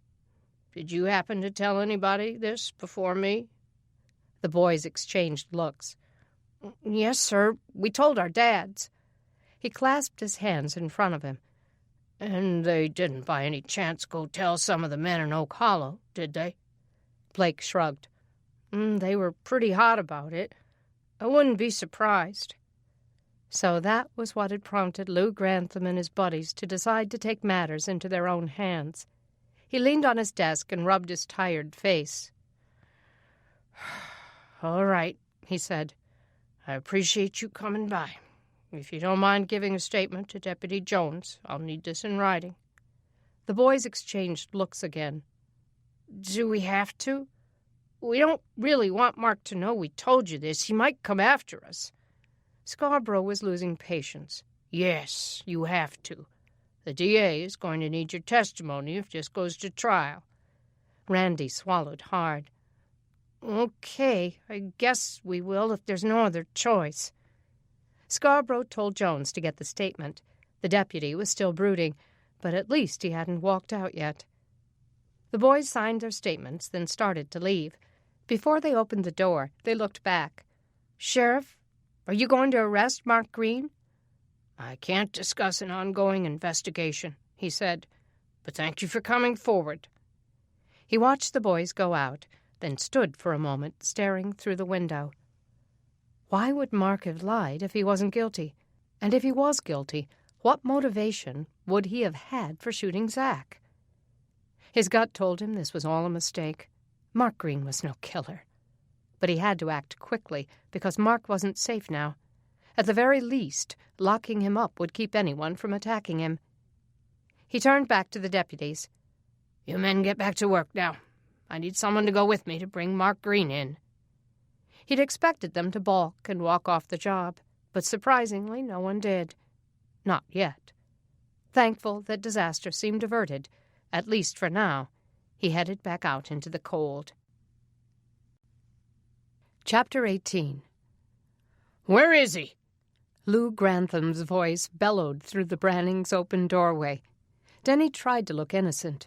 S2: Did you happen to tell anybody this before me?" The boys exchanged looks. "Yes, sir. We told our dads." He clasped his hands in front of him. "And they didn't by any chance go tell some of the men in Oak Hollow, did they?" Blake shrugged. "They were pretty hot about it. I wouldn't be surprised." So that was what had prompted Lou Grantham and his buddies to decide to take matters into their own hands. He leaned on his desk and rubbed his tired face. "All right," he said. "I appreciate you coming by. If you don't mind giving a statement to Deputy Jones, I'll need this in writing." The boys exchanged looks again. "Do we have to? We don't really want Mark to know we told you this. He might come after us." Scarborough was losing patience. "Yes, you have to. The DA is going to need your testimony if this goes to trial." Randy swallowed hard. "Okay, I guess we will if there's no other choice." Scarborough told Jones to get the statement. The deputy was still brooding, but at least he hadn't walked out yet. The boys signed their statements, then started to leave. Before they opened the door, they looked back. "Sheriff, are you going to arrest Mark Green?" "I can't discuss an ongoing investigation," he said, "but thank you for coming forward." He watched the boys go out, then stood for a moment, staring through the window. Why would Mark have lied if he wasn't guilty? And if he was guilty, what motivation would he have had for shooting Zach? His gut told him this was all a mistake. Mark Green was no killer. But he had to act quickly, because Mark wasn't safe now. At the very least, locking him up would keep anyone from attacking him. He turned back to the deputies.
S3: "You men get back to work now. I need someone to go with me to bring Mark Green in."
S2: He'd expected them to balk and walk off the job, but surprisingly no one did. Not yet. Thankful that disaster seemed averted, at least for now, he headed back out into the cold. Chapter 18.
S3: "Where is he?"
S2: Lou Grantham's voice bellowed through the Brannings' open doorway. Denny tried to look innocent.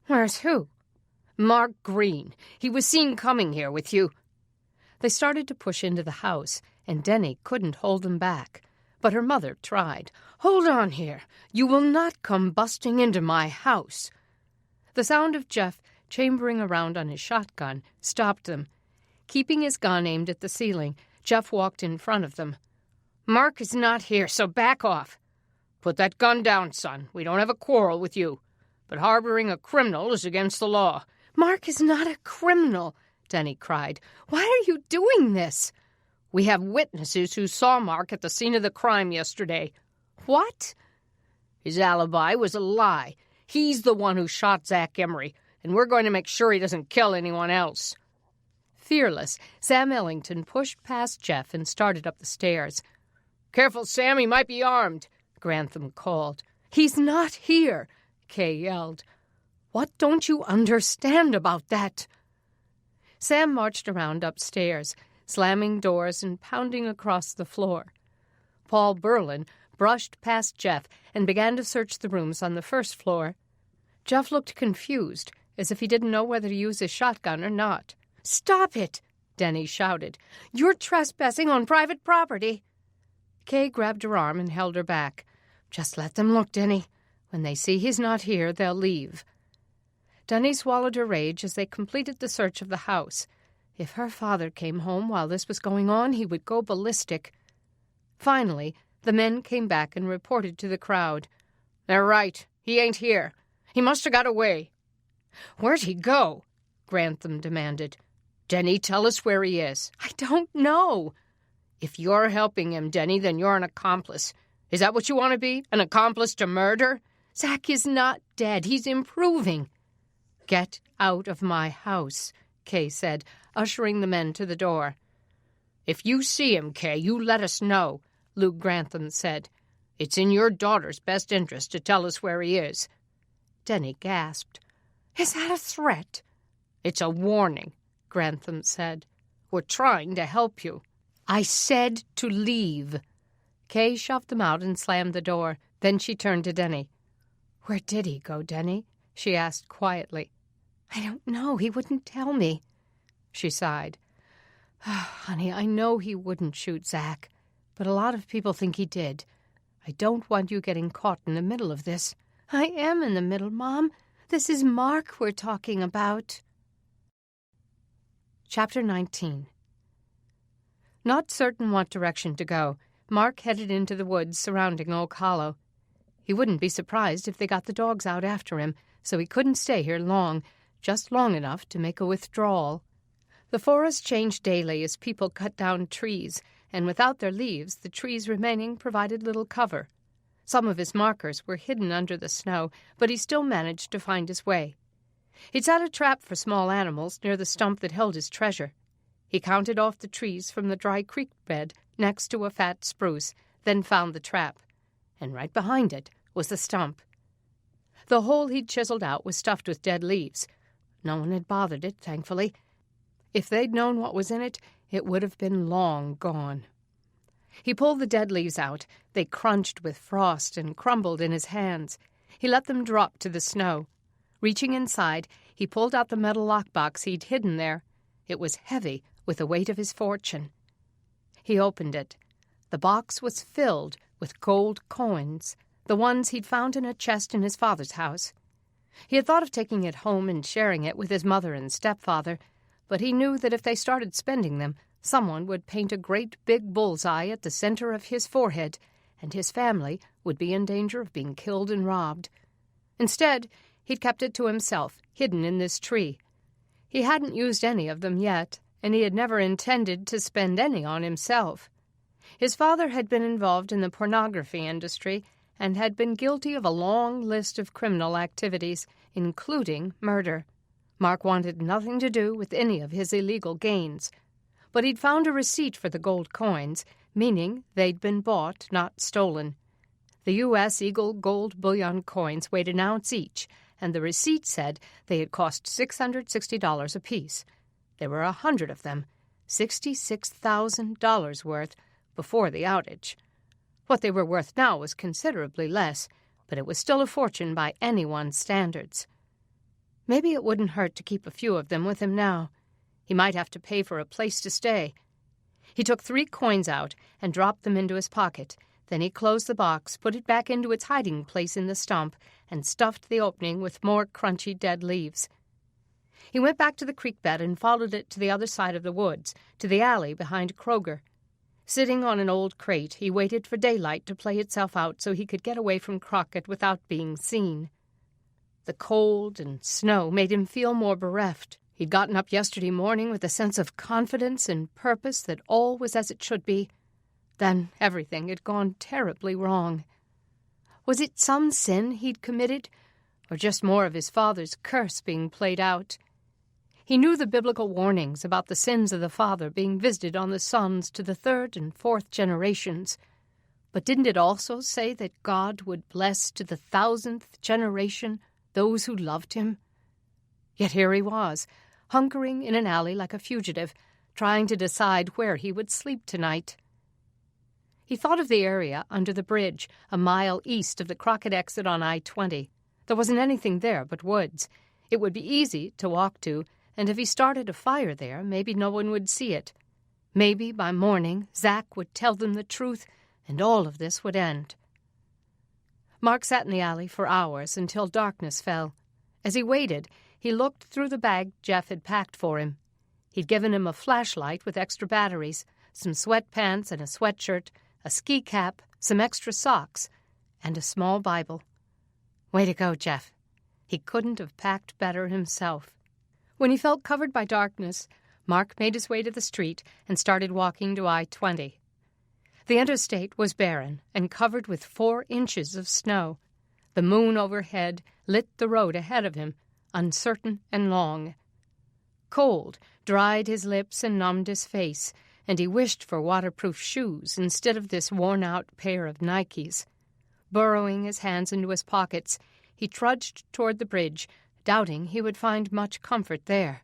S3: "Where's who?"
S2: "Mark Green. He was seen coming here with you." They started to push into the house, and Denny couldn't hold them back. But her mother tried.
S3: "Hold on here. You will not come busting into my house."
S2: The sound of Jeff chambering around on his shotgun stopped them. Keeping his gun aimed at the ceiling, Jeff walked in front of them.
S3: "Mark is not here, so back off. Put that gun down, son. We don't have a quarrel with you. But harboring a criminal is against the law."
S2: "Mark is not a criminal," Denny cried. "Why are you doing this?"
S3: "We have witnesses who saw Mark at the scene of the crime yesterday."
S2: "What?"
S3: "His alibi was a lie. He's the one who shot Zach Emery, and we're going to make sure he doesn't kill anyone else."
S2: Fearless, Sam Ellington pushed past Jeff and started up the stairs.
S3: "Careful, Sam, he might be armed,"
S2: Grantham called. "He's not here," Kay yelled.
S3: "What don't you understand about that?"
S2: Sam marched around upstairs, slamming doors and pounding across the floor. Paul Berlin brushed past Jeff and began to search the rooms on the first floor. Jeff looked confused, as if he didn't know whether to use his shotgun or not.
S3: "Stop it!"
S2: Denny shouted.
S3: "You're trespassing on private property."
S2: Kay grabbed her arm and held her back. "Just let them look, Denny. When they see he's not here, they'll leave." Denny swallowed her rage as they completed the search of the house. If her father came home while this was going on, he would go ballistic. Finally, the men came back and reported to the crowd.
S3: "They're right. He ain't here. He must have got away."
S2: "Where'd he go?" Grantham demanded.
S3: "Denny, tell us where he is."
S2: "I don't know."
S3: "If you're helping him, Denny, then you're an accomplice. Is that what you want to be? An accomplice to murder?"
S2: "Zach is not dead. He's improving." "Get out of my house," Kay said, ushering the men to the door.
S3: "If you see him, Kay, you let us know," Luke Grantham said. "It's in your daughter's best interest to tell us where he is."
S2: Denny gasped. "Is that a threat?"
S3: "It's a warning," Grantham said. "We're trying to help you."
S2: "I said to leave." Kay shoved them out and slammed the door. Then she turned to Denny. "Where did he go, Denny?" she asked quietly. "I don't know. He wouldn't tell me." She sighed. "Honey, I know he wouldn't shoot Zach, but a lot of people think he did. I don't want you getting caught in the middle of this." "I am in the middle, Mom. This is Mark we're talking about." Chapter 19. Not certain what direction to go, Mark headed into the woods surrounding Oak Hollow. He wouldn't be surprised if they got the dogs out after him, so he couldn't stay here long, just long enough to make a withdrawal. The forest changed daily as people cut down trees, and without their leaves, the trees remaining provided little cover. Some of his markers were hidden under the snow, but he still managed to find his way. He'd set a trap for small animals near the stump that held his treasure. He counted off the trees from the dry creek bed next to a fat spruce, then found the trap. And right behind it was the stump. The hole he'd chiseled out was stuffed with dead leaves. No one had bothered it, thankfully. If they'd known what was in it, it would have been long gone. He pulled the dead leaves out. They crunched with frost and crumbled in his hands. He let them drop to the snow. Reaching inside, he pulled out the metal lockbox he'd hidden there. It was heavy with the weight of his fortune. He opened it. The box was filled with gold coins, the ones he'd found in a chest in his father's house. He had thought of taking it home and sharing it with his mother and stepfather, but he knew that if they started spending them, someone would paint a great big bullseye at the center of his forehead, and his family would be in danger of being killed and robbed. Instead, he'd kept it to himself, hidden in this tree. He hadn't used any of them yet, and he had never intended to spend any on himself. His father had been involved in the pornography industry and had been guilty of a long list of criminal activities, including murder. Mark wanted nothing to do with any of his illegal gains. But he'd found a receipt for the gold coins, meaning they'd been bought, not stolen. The U.S. Eagle gold bullion coins weighed an ounce each, and the receipt said they had cost $660 apiece. There were 100 of them, $66,000 worth, before the outage. What they were worth now was considerably less, but it was still a fortune by anyone's standards. Maybe it wouldn't hurt to keep a few of them with him now. He might have to pay for a place to stay. He took 3 coins out and dropped them into his pocket. Then he closed the box, put it back into its hiding place in the stump, and stuffed the opening with more crunchy dead leaves. He went back to the creek bed and followed it to the other side of the woods, to the alley behind Kroger. Sitting on an old crate, he waited for daylight to play itself out so he could get away from Crockett without being seen. The cold and snow made him feel more bereft. He'd gotten up yesterday morning with a sense of confidence and purpose that all was as it should be. Then everything had gone terribly wrong. Was it some sin he'd committed, or just more of his father's curse being played out? He knew the biblical warnings about the sins of the father being visited on the sons to the 3rd and 4th generations. But didn't it also say that God would bless to the 1,000th generation those who loved him? Yet here he was, hunkering in an alley like a fugitive, trying to decide where he would sleep tonight. He thought of the area under the bridge, a mile east of the Crockett exit on I-20. There wasn't anything there but woods. It would be easy to walk to, and if he started a fire there, maybe no one would see it. Maybe by morning Zach would tell them the truth, and all of this would end. Mark sat in the alley for hours until darkness fell. As he waited, he looked through the bag Jeff had packed for him. He'd given him a flashlight with extra batteries, some sweatpants and a sweatshirt, a ski cap, some extra socks, and a small Bible. Way to go, Jeff. He couldn't have packed better himself. When he felt covered by darkness, Mark made his way to the street and started walking to I-20. The interstate was barren and covered with 4 inches of snow. The moon overhead lit the road ahead of him, uncertain and long. Cold dried his lips and numbed his face, and he wished for waterproof shoes instead of this worn-out pair of Nikes. Burrowing his hands into his pockets, he trudged toward the bridge, doubting he would find much comfort there.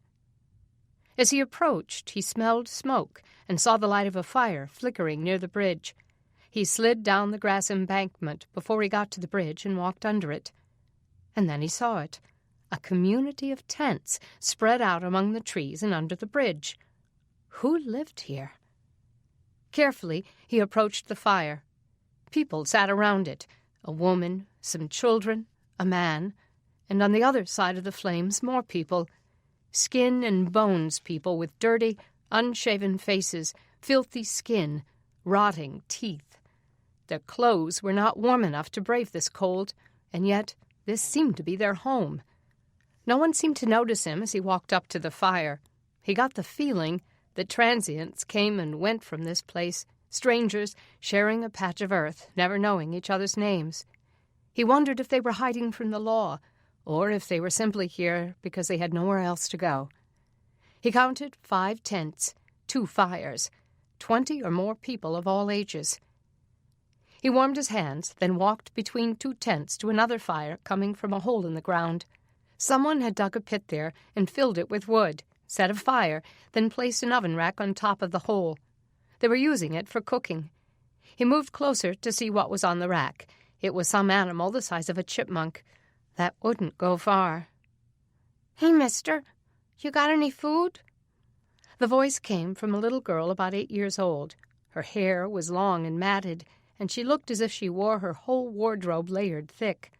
S2: As he approached, he smelled smoke and saw the light of a fire flickering near the bridge. He slid down the grass embankment before he got to the bridge and walked under it. And then he saw it, a community of tents spread out among the trees and under the bridge. Who lived here? Carefully, he approached the fire. People sat around it, a woman, some children, a man, and on the other side of the flames more people, skin and bones people with dirty, unshaven faces, filthy skin, rotting teeth. Their clothes were not warm enough to brave this cold, and yet this seemed to be their home. No one seemed to notice him as he walked up to the fire. He got the feeling that transients came and went from this place, strangers sharing a patch of earth, never knowing each other's names. He wondered if they were hiding from the law, or if they were simply here because they had nowhere else to go. He counted 5 tents, 2 fires, 20 or more people of all ages. He warmed his hands, then walked between 2 tents to another fire coming from a hole in the ground. Someone had dug a pit there and filled it with wood, set a fire, then placed an oven rack on top of the hole. They were using it for cooking. He moved closer to see what was on the rack. It was some animal the size of a chipmunk. That wouldn't go far.
S4: "Hey, mister, you got any food?"
S2: The voice came from a little girl about 8 years old. Her hair was long and matted, and she looked as if she wore her whole wardrobe layered thick.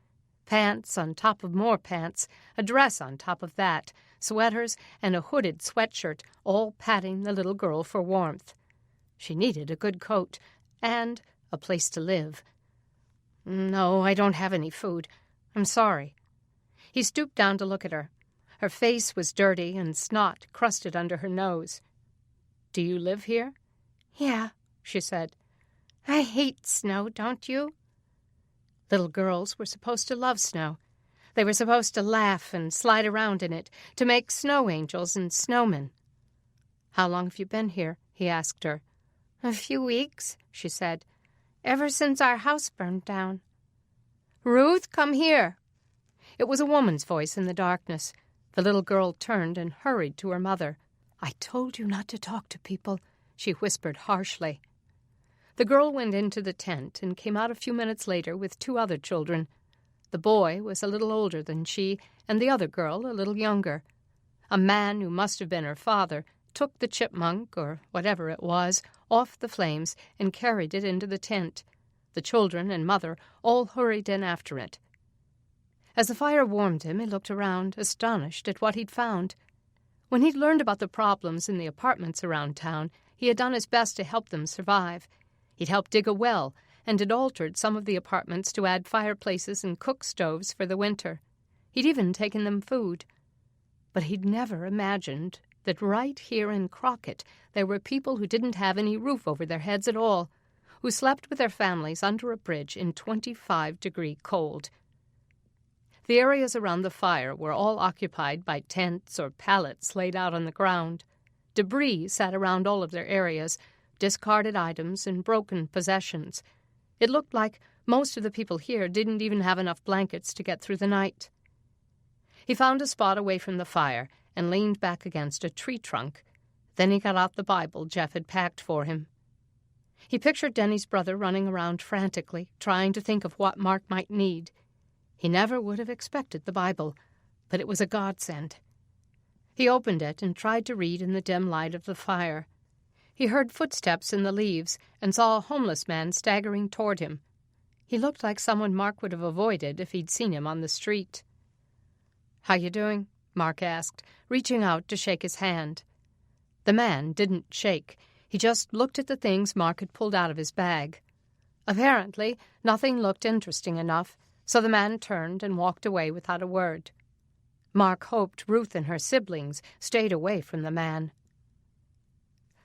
S2: Pants on top of more pants, a dress on top of that, sweaters, and a hooded sweatshirt, all patting the little girl for warmth. She needed a good coat and a place to live. "No, I don't have any food. I'm sorry." He stooped down to look at her. Her face was dirty and snot crusted under her nose. "Do you live here?"
S4: "Yeah,"
S2: she said.
S4: I hate snow, don't you? Little girls were supposed to love snow. They were supposed to laugh and slide around in it, to make snow angels and snowmen. "How long have you been here?" he asked her. "A few weeks," she said. "Ever since our house burned down." "Ruth, come here." It was a woman's voice in the darkness. The little girl turned and hurried to her mother. "I told you not to talk to people," she whispered harshly. The girl went into the tent and came out a few minutes later with 2 other children. The boy was a little older than she, and the other girl a little younger. A man, who must have been her father, took the chipmunk, or whatever it was, off the flames and carried it into the tent. The children and mother all hurried in after it. As the fire warmed him, he looked around, astonished at what he'd found. When he'd learned about the problems in the apartments around town, he had done his best to help them survive. He'd helped dig a well and had altered some of the apartments to add fireplaces and cook stoves for the winter. He'd even taken them food. But he'd never imagined that right here in Crockett there were people who didn't have any roof over their heads at all, who slept with their families under a bridge in 25-degree cold. The areas around the fire were all occupied by tents or pallets laid out on the ground. Debris sat around all of their areas, discarded items and broken possessions. It looked like most of the people here didn't even have enough blankets to get through the night. He found a spot away from the fire and leaned back against a tree trunk. Then he got out the Bible Jeff had packed for him. He pictured Denny's brother running around frantically, trying to think of what Mark might need. He never would have expected the Bible, but it was a godsend. He opened it and tried to read in the dim light of the fire. He heard footsteps in the leaves and saw a homeless man staggering toward him. He looked like someone Mark would have avoided if he'd seen him on the street. "How you doing?" Mark asked, reaching out to shake his hand. The man didn't shake. He just looked at the things Mark had pulled out of his bag. Apparently, nothing looked interesting enough, so the man turned and walked away without a word. Mark hoped Ruth and her siblings stayed away from the man.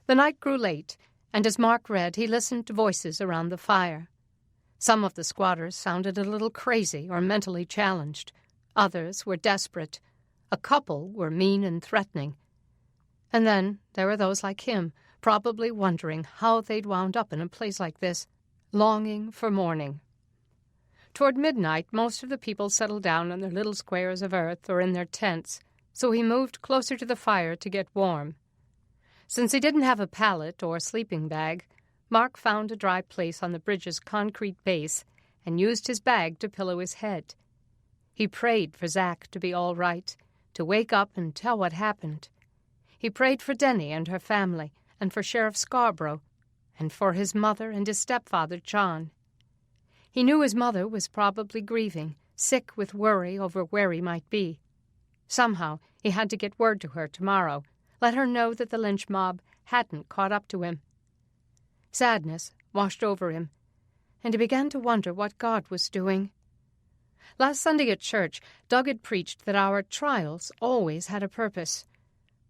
S4: The night grew late, and as Mark read, he listened to voices around the fire. Some of the squatters sounded a little crazy or mentally challenged. Others were desperate. A couple were mean and threatening. And then there were those like him, probably wondering how they'd wound up in a place like this, longing for morning. Toward midnight, most of the people settled down on their little squares of earth or in their tents, so he moved closer to the fire to get warm. Since he didn't have a pallet or sleeping bag, Mark found a dry place on the bridge's concrete base and used his bag to pillow his head. He prayed for Zach to be all right, to wake up and tell what happened. He prayed for Denny and her family, and for Sheriff Scarborough, and for his mother and his stepfather, John. He knew his mother was probably grieving, sick with worry over where he might be. Somehow he had to get word to her tomorrow, let her know that the lynch mob hadn't caught up to him. Sadness washed over him, and he began to wonder what God was doing. Last Sunday at church, Doug had preached that our trials always had a purpose.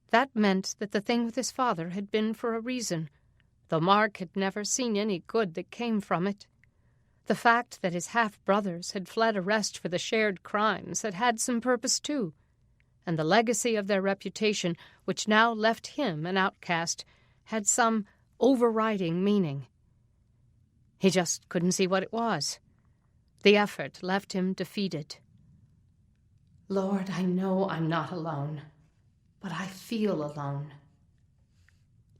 S4: That meant that the thing with his father had been for a reason, though Mark had never seen any good that came from it. The fact that his half-brothers had fled arrest for the shared crimes had had some purpose too, and the legacy of their reputation, which now left him an outcast, had some overriding meaning. He just couldn't see what it was. The effort left him defeated. "Lord, I know I'm not alone, but I feel alone."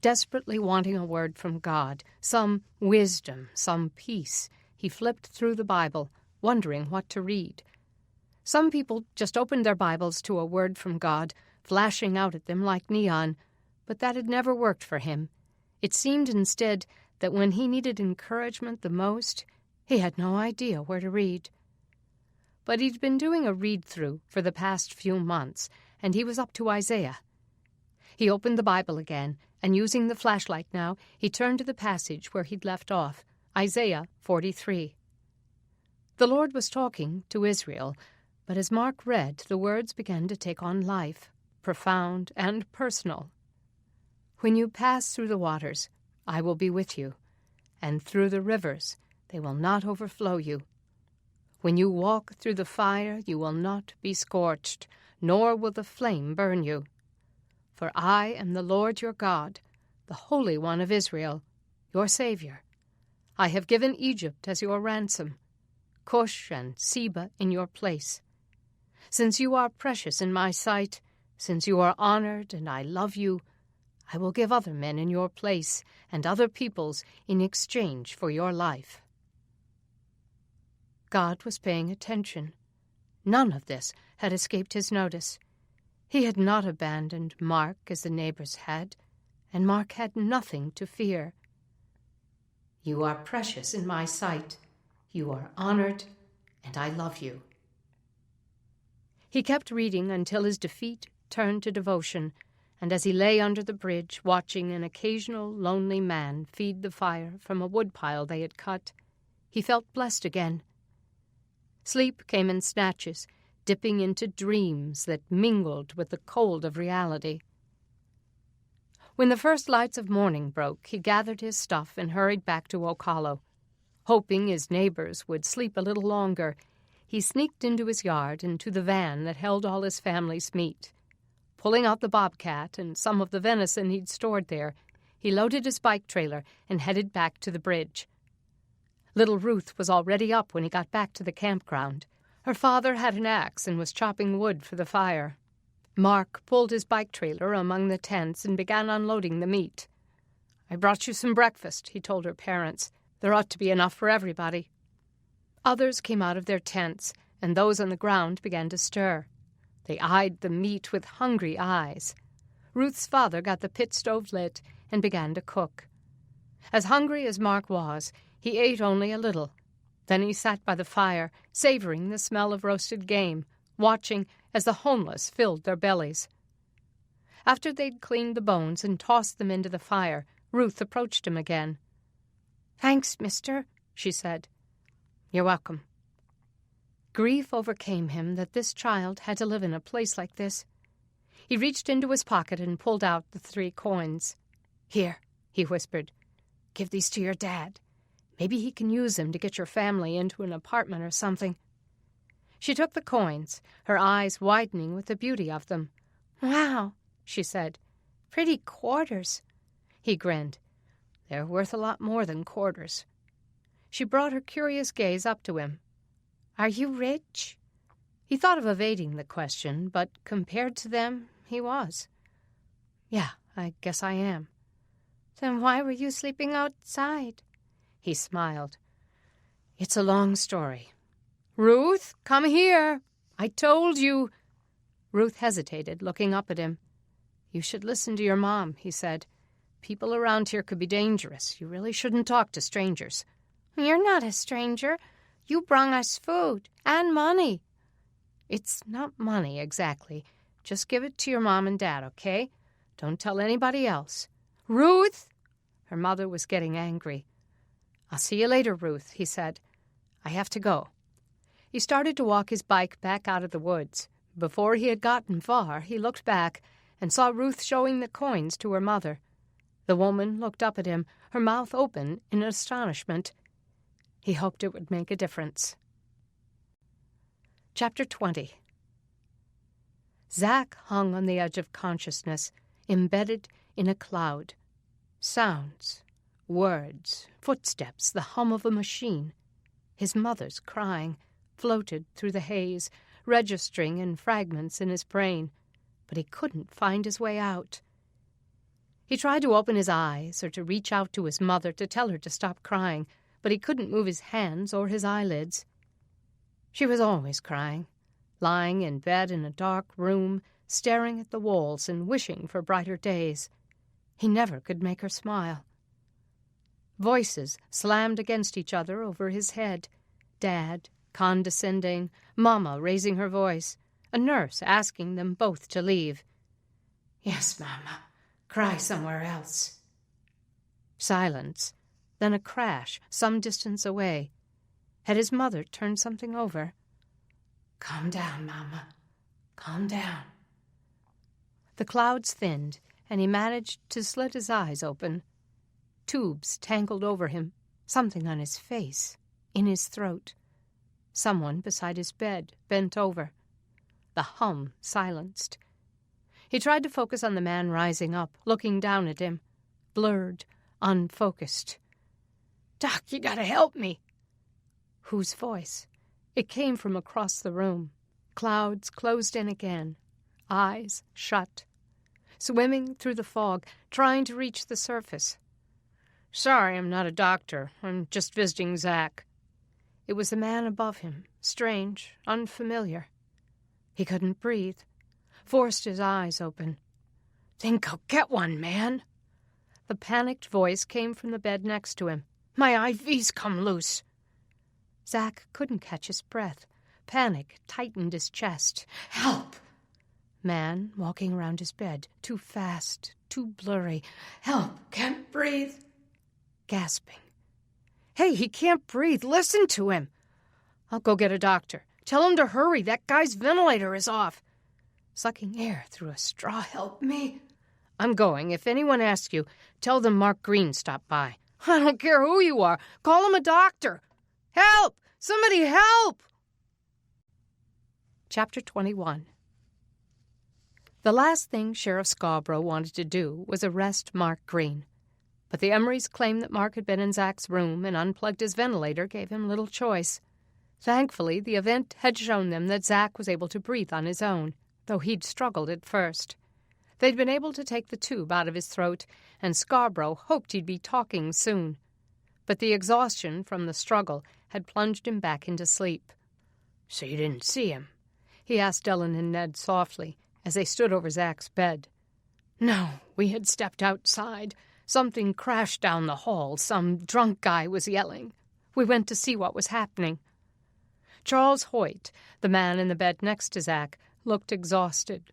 S4: Desperately wanting a word from God, some wisdom, some peace, he flipped through the Bible, wondering what to read. Some people just opened their Bibles to a word from God, flashing out at them like neon, but that had never worked for him. It seemed instead that when he needed encouragement the most, he had no idea where to read. But he'd been doing a read-through for the past few months, and he was up to Isaiah. He opened the Bible again, and using the flashlight now, he turned to the passage where he'd left off, Isaiah 43. The Lord was talking to Israel, but as Mark read, the words began to take on life, profound and personal. "When you pass through the waters, I will be with you,
S2: and through the rivers they will not overflow you. When you walk through the fire, you will not be scorched, nor will the flame burn you. For I am the Lord your God, the Holy One of Israel, your Savior. I have given Egypt as your ransom, Cush and Seba in your place. Since you are precious in my sight, since you are honored and I love you, I will give other men in your place and other peoples in exchange for your life. God was paying attention. None of this had escaped his notice. He had not abandoned Mark as the neighbors had, and Mark had nothing to fear. You are precious in my sight. You are honored, and I love you. He kept reading until his defeat turned to devotion, and as he lay under the bridge watching an occasional lonely man feed the fire from a woodpile they had cut, he felt blessed again. Sleep came in snatches, dipping into dreams that mingled with the cold of reality. When the first lights of morning broke, he gathered his stuff and hurried back to Oak Hollow. Hoping his neighbors would sleep a little longer, he sneaked into his yard and to the van that held all his family's meat. Pulling out the bobcat and some of the venison he'd stored there, he loaded his bike trailer and headed back to the bridge. Little Ruth was already up when he got back to the campground. Her father had an axe and was chopping wood for the fire. Mark pulled his bike trailer among the tents and began unloading the meat. "I brought you some breakfast," he told her parents. "There ought to be enough for everybody." Others came out of their tents, and those on the ground began to stir. They eyed the meat with hungry eyes. Ruth's father got the pit stove lit and began to cook. As hungry as Mark was, he ate only a little. Then he sat by the fire, savoring the smell of roasted game, watching as the homeless filled their bellies. After they'd cleaned the bones and tossed them into the fire, Ruth approached him again. "Thanks, mister," she said. "You're welcome." Grief overcame him that this child had to live in a place like this. He reached into his pocket and pulled out the 3 coins. "Here," he whispered. "Give these to your dad. Maybe he can use them to get your family into an apartment or something." She took the coins, her eyes widening with the beauty of them. "Wow," she said. "Pretty quarters." He grinned. "They're worth a lot more than quarters." She brought her curious gaze up to him. "Are you rich?" He thought of evading the question, but compared to them, he was. "Yeah, I guess I am." "Then why were you sleeping outside?" He smiled. "It's a long story." "Ruth, come here. I told you." Ruth hesitated, looking up at him. "You should listen to your mom," he said. "People around here could be dangerous. You really shouldn't talk to strangers." "You're not a stranger. You brung us food and money." "It's not money, exactly. Just give it to your mom and dad, okay? Don't tell anybody else." "Ruth!" Her mother was getting angry. "I'll see you later, Ruth," he said. "I have to go." He started to walk his bike back out of the woods. Before he had gotten far, he looked back and saw Ruth showing the coins to her mother. The woman looked up at him, her mouth open in astonishment. He hoped it would make a difference. Chapter 20. Zach hung on the edge of consciousness, embedded in a cloud. Sounds, words, footsteps, the hum of a machine. His mother's crying floated through the haze, registering in fragments in his brain, but he couldn't find his way out. He tried to open his eyes or to reach out to his mother to tell her to stop crying, but he couldn't move his hands or his eyelids. She was always crying, lying in bed in a dark room, staring at the walls and wishing for brighter days. He never could make her smile. Voices slammed against each other over his head. Dad, condescending, Mama raising her voice, a nurse asking them both to leave. "Yes, Mama. Cry somewhere else." Silence, then a crash some distance away. Had his mother turned something over? "Calm down, Mama. Calm down." The clouds thinned, and he managed to slit his eyes open. Tubes tangled over him, Something on his face, in his throat. Someone beside his bed, bent over. The hum silenced. He tried to focus on the man rising up, looking down at him. Blurred, unfocused.
S3: "Doc, you gotta help me."
S2: Whose voice? It came from across the room. Clouds closed in again. Eyes shut. Swimming through the fog, trying to reach the surface.
S3: "Sorry, I'm not a doctor. I'm just visiting Zach."
S2: It was the man above him, strange, unfamiliar. He couldn't breathe. Forced his eyes open.
S3: "Think I'll get one, man."
S2: The panicked voice came from the bed next to him.
S3: "My IV's come loose."
S2: Zach couldn't catch his breath. Panic tightened his chest.
S3: "Help!"
S2: Man walking around his bed, too fast, too blurry.
S3: "Help! Can't breathe."
S2: Gasping.
S3: "Hey, he can't breathe. Listen to him." "I'll go get a doctor. Tell him to hurry. That guy's ventilator is off."
S2: Sucking air through a straw.
S3: "Help me." "I'm going. If anyone asks you, tell them Mark Green stopped by." "I don't care who you are. Call him a doctor." "Help! Somebody help!"
S2: Chapter 21. The last thing Sheriff Scarborough wanted to do was arrest Mark Green. But the Emorys' claim that Mark had been in Zach's room and unplugged his ventilator gave him little choice. Thankfully, the event had shown them that Zach was able to breathe on his own, though he'd struggled at first. They'd been able to take the tube out of his throat, and Scarborough hoped he'd be talking soon. But the exhaustion from the struggle had plunged him back into sleep.
S3: "So you didn't see him?"
S2: he asked Ellen and Ned softly, as they stood over Zach's bed.
S3: "No, we had stepped outside. Something crashed down the hall. Some drunk guy was yelling.
S2: We went to see what was happening." Charles Hoyt, the man in the bed next to Zach, looked exhausted.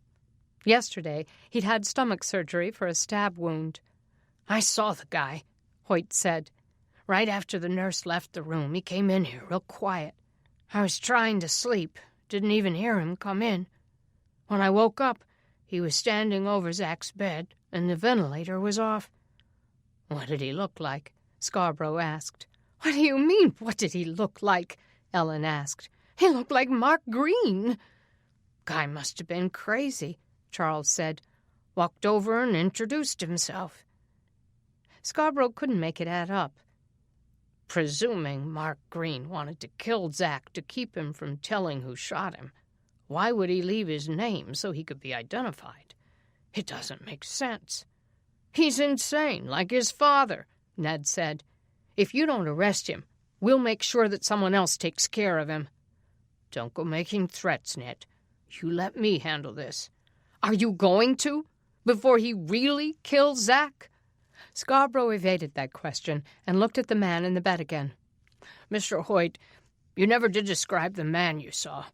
S2: Yesterday, he'd had stomach surgery for a stab wound.
S3: "I saw the guy," Hoyt said. "Right after the nurse left the room, he came in here real quiet. I was trying to sleep, didn't even hear him come in. When I woke up, he was standing over Zach's bed, and the ventilator was off."
S2: "What did he look like?" Scarborough asked.
S3: "What do you mean, what did he look like?" Ellen asked. "He looked like Mark Green." "Guy must have been crazy," Charles said. "Walked over and introduced himself."
S2: Scarborough couldn't make it add up.
S3: "Presuming Mark Green wanted to kill Zach to keep him from telling who shot him, why would he leave his name so he could be identified? It doesn't make sense." "He's insane, like his father," Ned said. "If you don't arrest him, we'll make sure that someone else takes care of him." "Don't go making threats, Ned. You let me handle this." "Are you going to? Before he really kills Zach?"
S2: Scarborough evaded that question and looked at the man in the bed again.
S3: "Mr. Hoyt, you never did describe the man you saw."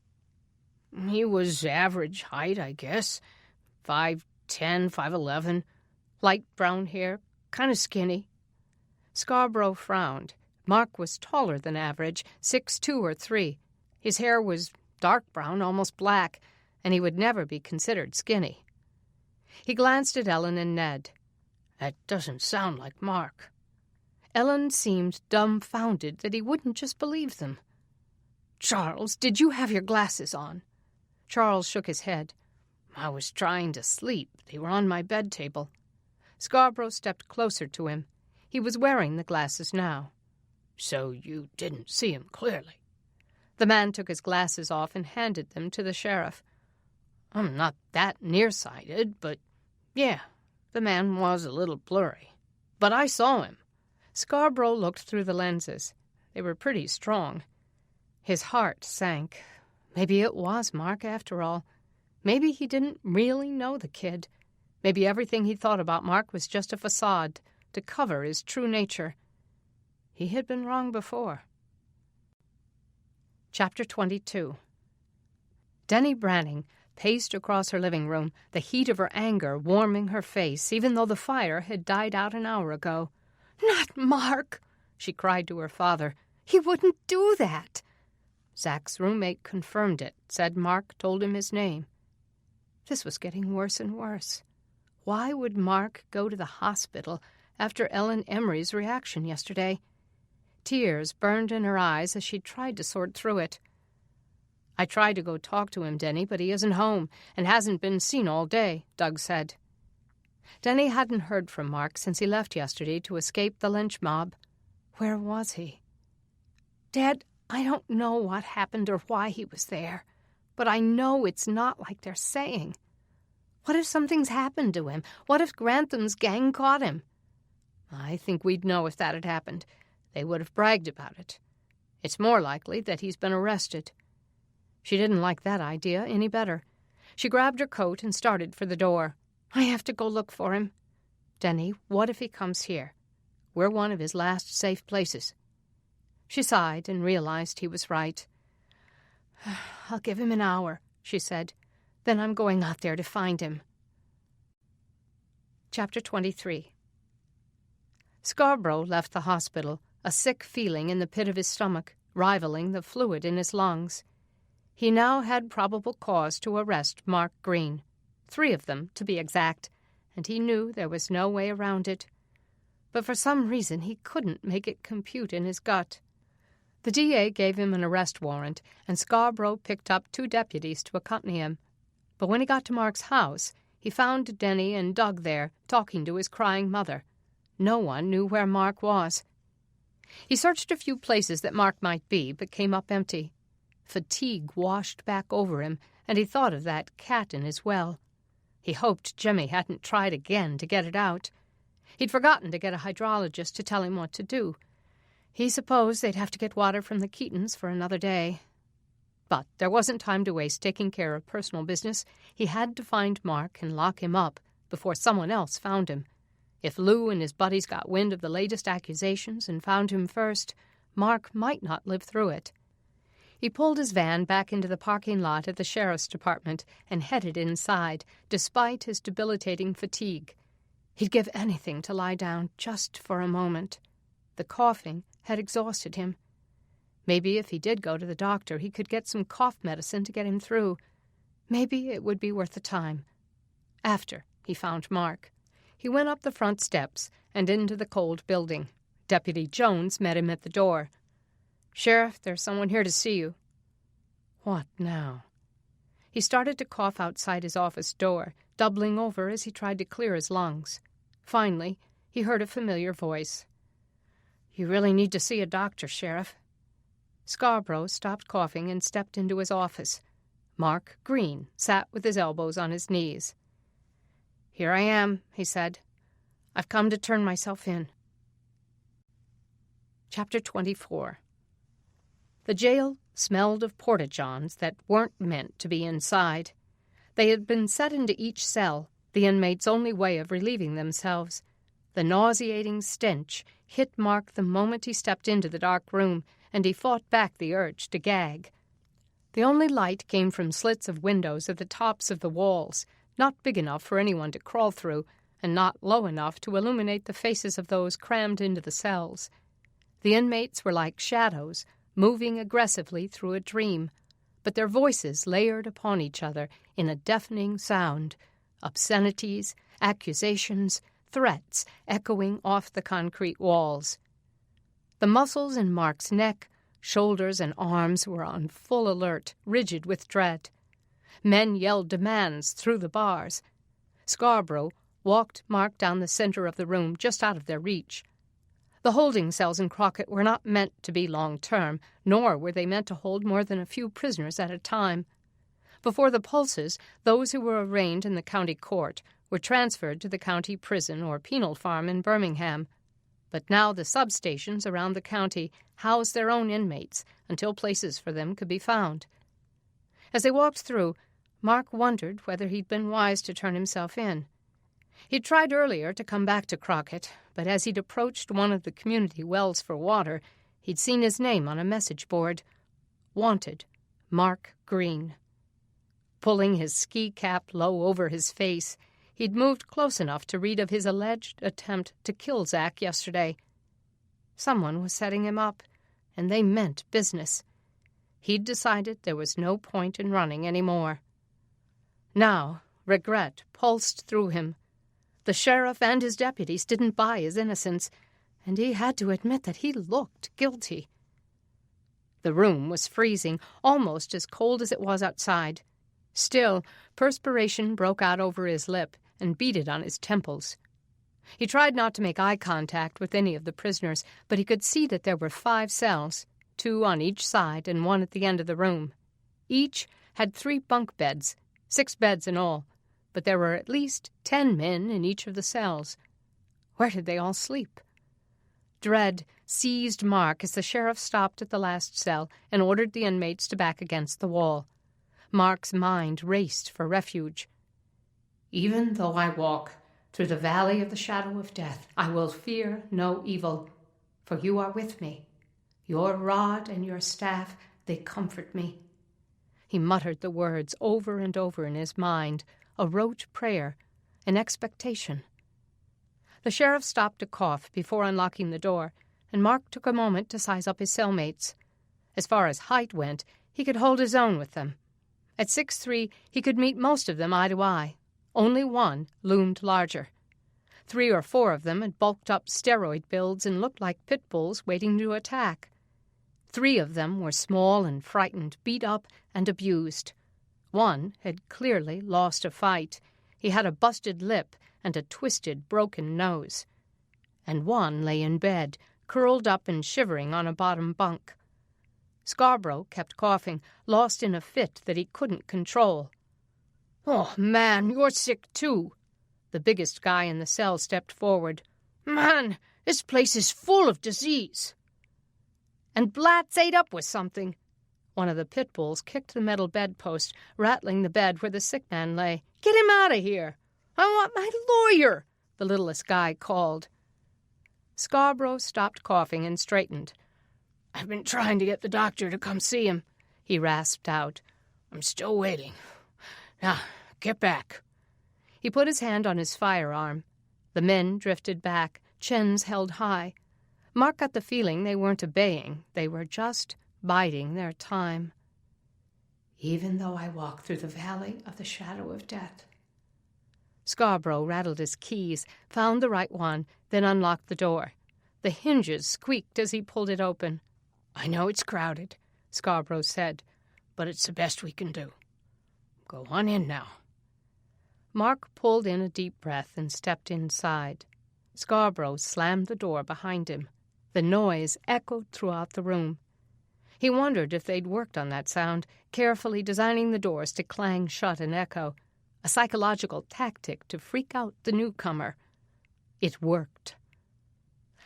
S3: "He was average height, I guess. 5'10", 5'11". Light brown hair, kind of skinny."
S2: Scarborough frowned. Mark was taller than average, 6'2" or 3". His hair was dark brown, almost black, and he would never be considered skinny. He glanced at Ellen and Ned.
S3: "That doesn't sound like Mark."
S2: Ellen seemed dumbfounded that he wouldn't just believe them.
S3: "Charles, did you have your glasses on?"
S2: Charles shook his head.
S3: "I was trying to sleep. They were on my bed table."
S2: Scarborough stepped closer to him. He was wearing the glasses now.
S3: "So you didn't see him clearly?"
S2: The man took his glasses off and handed them to the sheriff.
S3: "I'm not that nearsighted, but yeah, the man was a little blurry. But I saw him."
S2: Scarborough looked through the lenses. They were pretty strong. His heart sank. Maybe it was Mark after all. Maybe he didn't really know the kid. Maybe everything he thought about Mark was just a facade to cover his true nature. He had been wrong before. Chapter 22. Denny Branning paced across her living room, the heat of her anger warming her face, even though the fire had died out an hour ago.
S3: "Not Mark!"
S2: she cried to her father.
S3: "He wouldn't do that."
S2: Zach's roommate confirmed it, said Mark told him his name. This was getting worse and worse. Why would Mark go to the hospital after Ellen Emery's reaction yesterday?
S4: Tears burned in her eyes as she tried to sort through it. "I tried to go talk to him, Denny, but he isn't home and hasn't been seen all day," Doug said. Denny hadn't heard from Mark since he left yesterday to escape the lynch mob. Where was he? "Dad, I don't know what happened or why he was there, but I know it's not like they're saying. What if something's happened to him? What if Grantham's gang caught him?" "I think we'd know if that had happened. They would have bragged about it. It's more likely that he's been arrested." She didn't like that idea any better. She grabbed her coat and started for the door. "I have to go look for him." "Denny, what if he comes here? We're one of his last safe places." She sighed and realized he was right. "I'll give him an hour," she said. "Then I'm going out there to find him." Chapter 23. Scarborough left the hospital, a sick feeling in the pit of his stomach, rivaling the fluid in his lungs. He now had probable cause to arrest Mark Green, 3 of them to be exact, and he knew there was no way around it. But for some reason he couldn't make it compute in his gut. The DA gave him an arrest warrant, and Scarborough picked up 2 deputies to accompany him. But when he got to Mark's house, he found Denny and Doug there, talking to his crying mother. No one knew where Mark was. He searched a few places that Mark might be, but came up empty. Fatigue washed back over him, and he thought of that cat in his well. He hoped Jimmy hadn't tried again to get it out. He'd forgotten to get a hydrologist to tell him what to do. He supposed they'd have to get water from the Keatons for another day. But there wasn't time to waste taking care of personal business. He had to find Mark and lock him up before someone else found him. If Lou and his buddies got wind of the latest accusations and found him first, Mark might not live through it. He pulled his van back into the parking lot at the sheriff's department and headed inside, despite his debilitating fatigue. He'd give anything to lie down just for a moment. The coughing had exhausted him. Maybe if he did go to the doctor, he could get some cough medicine to get him through. Maybe it would be worth the time. After he found Mark, he went up the front steps and into the cold building. Deputy Jones met him at the door. "Sheriff, there's someone here to see you." What now? He started to cough outside his office door, doubling over as he tried to clear his lungs. Finally, he heard a familiar voice. "You really need to see a doctor, Sheriff." Scarborough stopped coughing and stepped into his office. Mark Green sat with his elbows on his knees. "Here I am," he said. "I've come to turn myself in." Chapter 24. The jail smelled of porta-johns that weren't meant to be inside. They had been set into each cell, the inmates' only way of relieving themselves. The nauseating stench hit Mark the moment he stepped into the dark room, and he fought back the urge to gag. The only light came from slits of windows at the tops of the walls, not big enough for anyone to crawl through, and not low enough to illuminate the faces of those crammed into the cells. The inmates were like shadows, moving aggressively through a dream, but their voices layered upon each other in a deafening sound, obscenities, accusations, threats echoing off the concrete walls. The muscles in Mark's neck, shoulders, and arms were on full alert, rigid with dread. Men yelled demands through the bars. Scarborough walked Mark down the center of the room, just out of their reach. The holding cells in Crockett were not meant to be long-term, nor were they meant to hold more than a few prisoners at a time. Before the Pulses, those who were arraigned in the county court were transferred to the county prison or penal farm in Birmingham. But now the substations around the county housed their own inmates until places for them could be found. As they walked through, Mark wondered whether he'd been wise to turn himself in. He'd tried earlier to come back to Crockett, but as he'd approached one of the community wells for water, he'd seen his name on a message board. Wanted, Mark Green. Pulling his ski cap low over his face, he'd moved close enough to read of his alleged attempt to kill Zach yesterday. Someone was setting him up, and they meant business. He'd decided there was no point in running any more. Now, regret pulsed through him. The sheriff and his deputies didn't buy his innocence,
S2: and he had to admit that he looked guilty. The room was freezing, almost as cold as it was outside. Still, perspiration broke out over his lip and beaded on his temples. He tried not to make eye contact with any of the prisoners, but he could see that there were 5 cells, 2 on each side and 1 at the end of the room. Each had 3 bunk beds, 6 beds in all, but there were at least 10 men in each of the cells. Where did they all sleep? Dread seized Mark as the sheriff stopped at the last cell and ordered the inmates to back against the wall. Mark's mind raced for refuge. "Even though I walk through the valley of the shadow of death, I will fear no evil, for you are with me. Your rod and your staff, they comfort me." He muttered the words over and over in his mind, a rote prayer, an expectation. The sheriff stopped to cough before unlocking the door, and Mark took a moment to size up his cellmates. As far as height went, he could hold his own with them. At 6'3", he could meet most of them eye to eye. Only one loomed larger. 3 or 4 of them had bulked-up steroid builds and looked like pit bulls waiting to attack. 3 of them were small and frightened, beat up and abused. One had clearly lost a fight. He had a busted lip and a twisted, broken nose. And one lay in bed, curled up and shivering on a bottom bunk. Scarborough kept coughing, lost in a fit that he couldn't control.
S3: "Oh, man, you're sick too."
S2: The biggest guy in the cell stepped forward.
S3: "Man, this place is full of disease."
S2: "And Blat's ate up with something." One of the pit bulls kicked the metal bedpost, rattling the bed where the sick man lay.
S3: "Get him out of here. I want my lawyer,"
S2: the littlest guy called. Scarborough stopped coughing and straightened.
S3: "I've been trying to get the doctor to come see him,"
S2: he rasped out.
S3: "I'm still waiting. Now, get back."
S2: He put his hand on his firearm. The men drifted back, chins held high. Mark got the feeling they weren't obeying. They were just biding their time. "Even though I walk through the valley of the shadow of death." Scarborough rattled his keys, found the right one, then unlocked the door. The hinges squeaked as he pulled it open.
S3: "I know it's crowded," Scarborough said, "but it's the best we can do. Go on in now."
S2: Mark pulled in a deep breath and stepped inside. Scarborough slammed the door behind him. The noise echoed throughout the room. He wondered if they'd worked on that sound, carefully designing the doors to clang shut and echo, a psychological tactic to freak out the newcomer. It worked.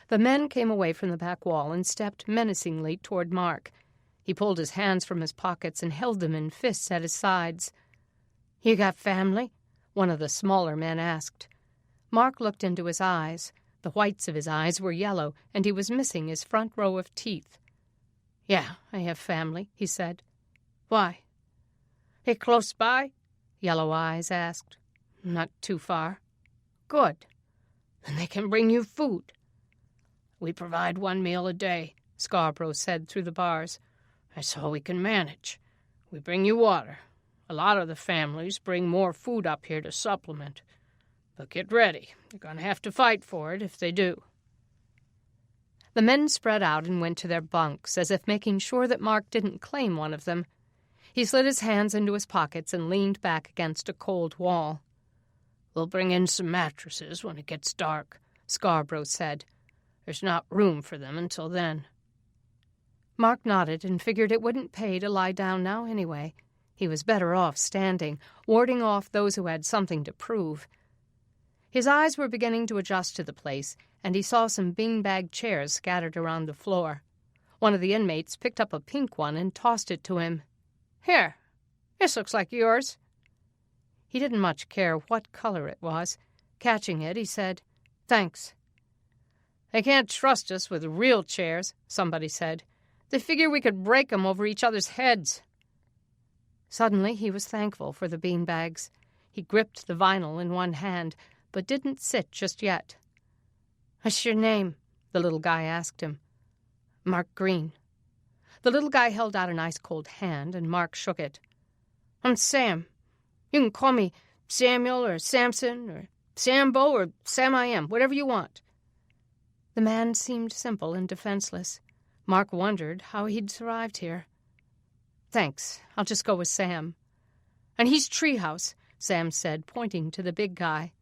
S2: The men came away from the back wall and stepped menacingly toward Mark. He pulled his hands from his pockets and held them in fists at his sides. "You got family?" one of the smaller men asked. Mark looked into his eyes. The whites of his eyes were yellow, and he was missing his front row of teeth. "Yeah, I have family," he said.
S3: "Why?"
S2: "They close by?" Yellow Eyes asked. "Not too far."
S3: "Good. Then they can bring you food." "We provide 1 meal a day," Scarborough said through the bars. "That's all we can manage. We bring you water. A lot of the families bring more food up here to supplement. But get ready. You're going to have to fight for it if they do."
S2: The men spread out and went to their bunks, as if making sure that Mark didn't claim one of them. He slid his hands into his pockets and leaned back against a cold wall.
S3: "We'll bring in some mattresses when it gets dark," Scarborough said. "There's not room for them until then."
S2: Mark nodded and figured it wouldn't pay to lie down now anyway. He was better off standing, warding off those who had something to prove. His eyes were beginning to adjust to the place, and he saw some beanbag chairs scattered around the floor. One of the inmates picked up a pink one and tossed it to him.
S3: "Here, this looks like yours."
S2: He didn't much care what color it was. Catching it, he said, "Thanks."
S3: "They can't trust us with real chairs," somebody said. "They figure we could break them over each other's heads."
S2: Suddenly he was thankful for the beanbags. He gripped the vinyl in one hand, but didn't sit just yet. "What's your name?" the little guy asked him. "Mark Green." The little guy held out an ice-cold hand, and Mark shook it.
S3: "I'm Sam. You can call me Samuel or Samson or Sambo or Sam I Am, whatever you want."
S4: The man seemed simple and defenseless. Mark wondered how he'd survived here. "Thanks. I'll just go with Sam." "And he's Treehouse," Sam said, pointing to the big guy.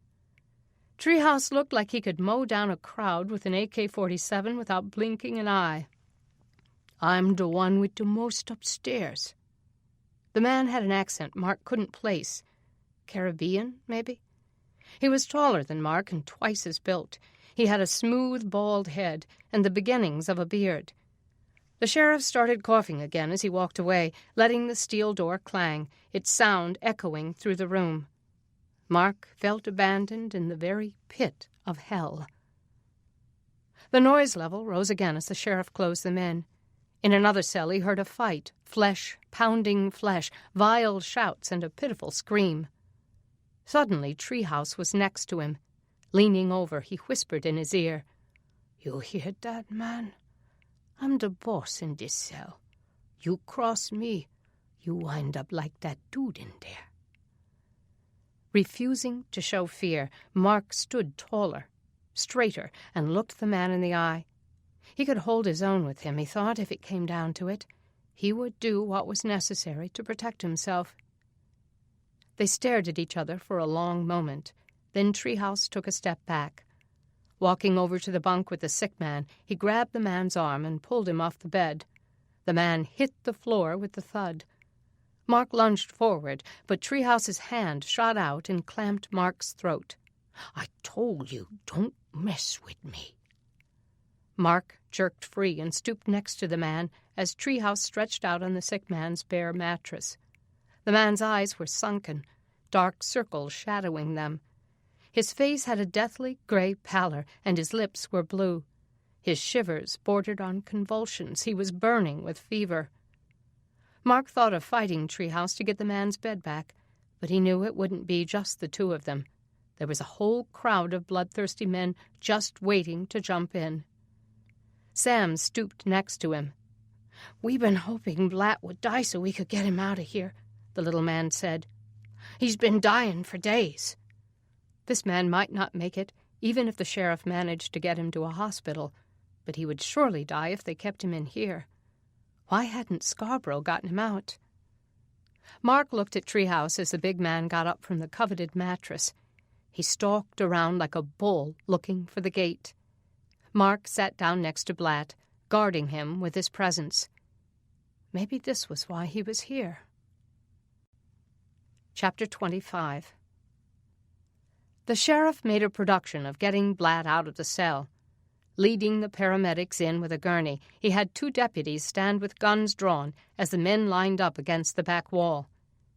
S4: Treehouse looked like he could mow down a crowd with an AK-47 without blinking an eye. "I'm the one with the most upstairs." The man had an accent Mark couldn't place. Caribbean, maybe? He was taller than Mark and twice as built. He had a smooth, bald head and the beginnings of a beard. The sheriff started coughing again as he walked away, letting the steel door clang, its sound echoing through the room. Mark felt abandoned in the very pit of hell. The noise level rose again as the sheriff closed them in. In another cell he heard a fight, flesh pounding flesh, vile shouts, and a pitiful scream. Suddenly Treehouse was next to him. Leaning over, he whispered in his ear, "You hear that, man? I'm the boss in this cell. You cross me, you wind up like that dude in there." Refusing to show fear, Mark stood taller, straighter, and looked the man in the eye. He could hold his own with him, he thought, if it came down to it. He would do what was necessary to protect himself. They stared at each other for a long moment. Then Treehouse took a step back. Walking over to the bunk with the sick man, he grabbed the man's arm and pulled him off the bed. The man hit the floor with a thud. Mark lunged forward, but Treehouse's hand shot out and clamped Mark's throat. "I told you, don't mess with me." Mark jerked free and stooped next to the man as Treehouse stretched out on the sick man's bare mattress. The man's eyes were sunken, dark circles shadowing them. His face had a deathly gray pallor, and his lips were blue. His shivers bordered on convulsions. He was burning with fever. Mark thought of fighting Treehouse to get the man's bed back, but he knew it wouldn't be just the two of them. There was a whole crowd of bloodthirsty men just waiting to jump in. Sam stooped next to him. "We've been hoping Blatt would die so we could get him out of here," the little man said. "He's been dying for days." This man might not make it, even if the sheriff managed to get him to a hospital, but he would surely die if they kept him in here. Why hadn't Scarborough gotten him out? Mark looked at Treehouse as the big man got up from the coveted mattress. He stalked around like a bull looking for the gate. Mark sat down next to Blatt, guarding him with his presence. Maybe this was why he was here. Chapter 25. The sheriff made a production of getting Blatt out of the cell. Leading the paramedics in with a gurney, he had two deputies stand with guns drawn as the men lined up against the back wall.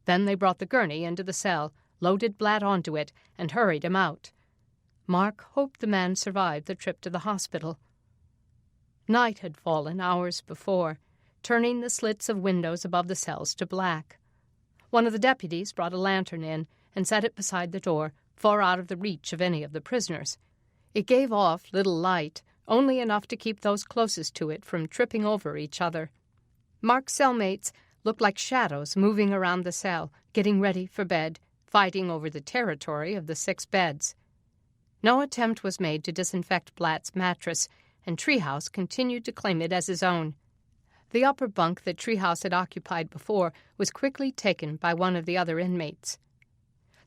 S4: Then they brought the gurney into the cell, loaded Blatt onto it, and hurried him out. Mark hoped the man survived the trip to the hospital. Night had fallen hours before, turning the slits of windows above the cells to black. One of the deputies brought a lantern in and set it beside the door, far out of the reach of any of the prisoners. It gave off little light, only enough to keep those closest to it from tripping over each other. Mark's cellmates looked like shadows moving around the cell, getting ready for bed, fighting over the territory of the 6 beds. No attempt was made to disinfect Blatt's mattress, and Treehouse continued to claim it as his own. The upper bunk that Treehouse had occupied before was quickly taken by one of the other inmates.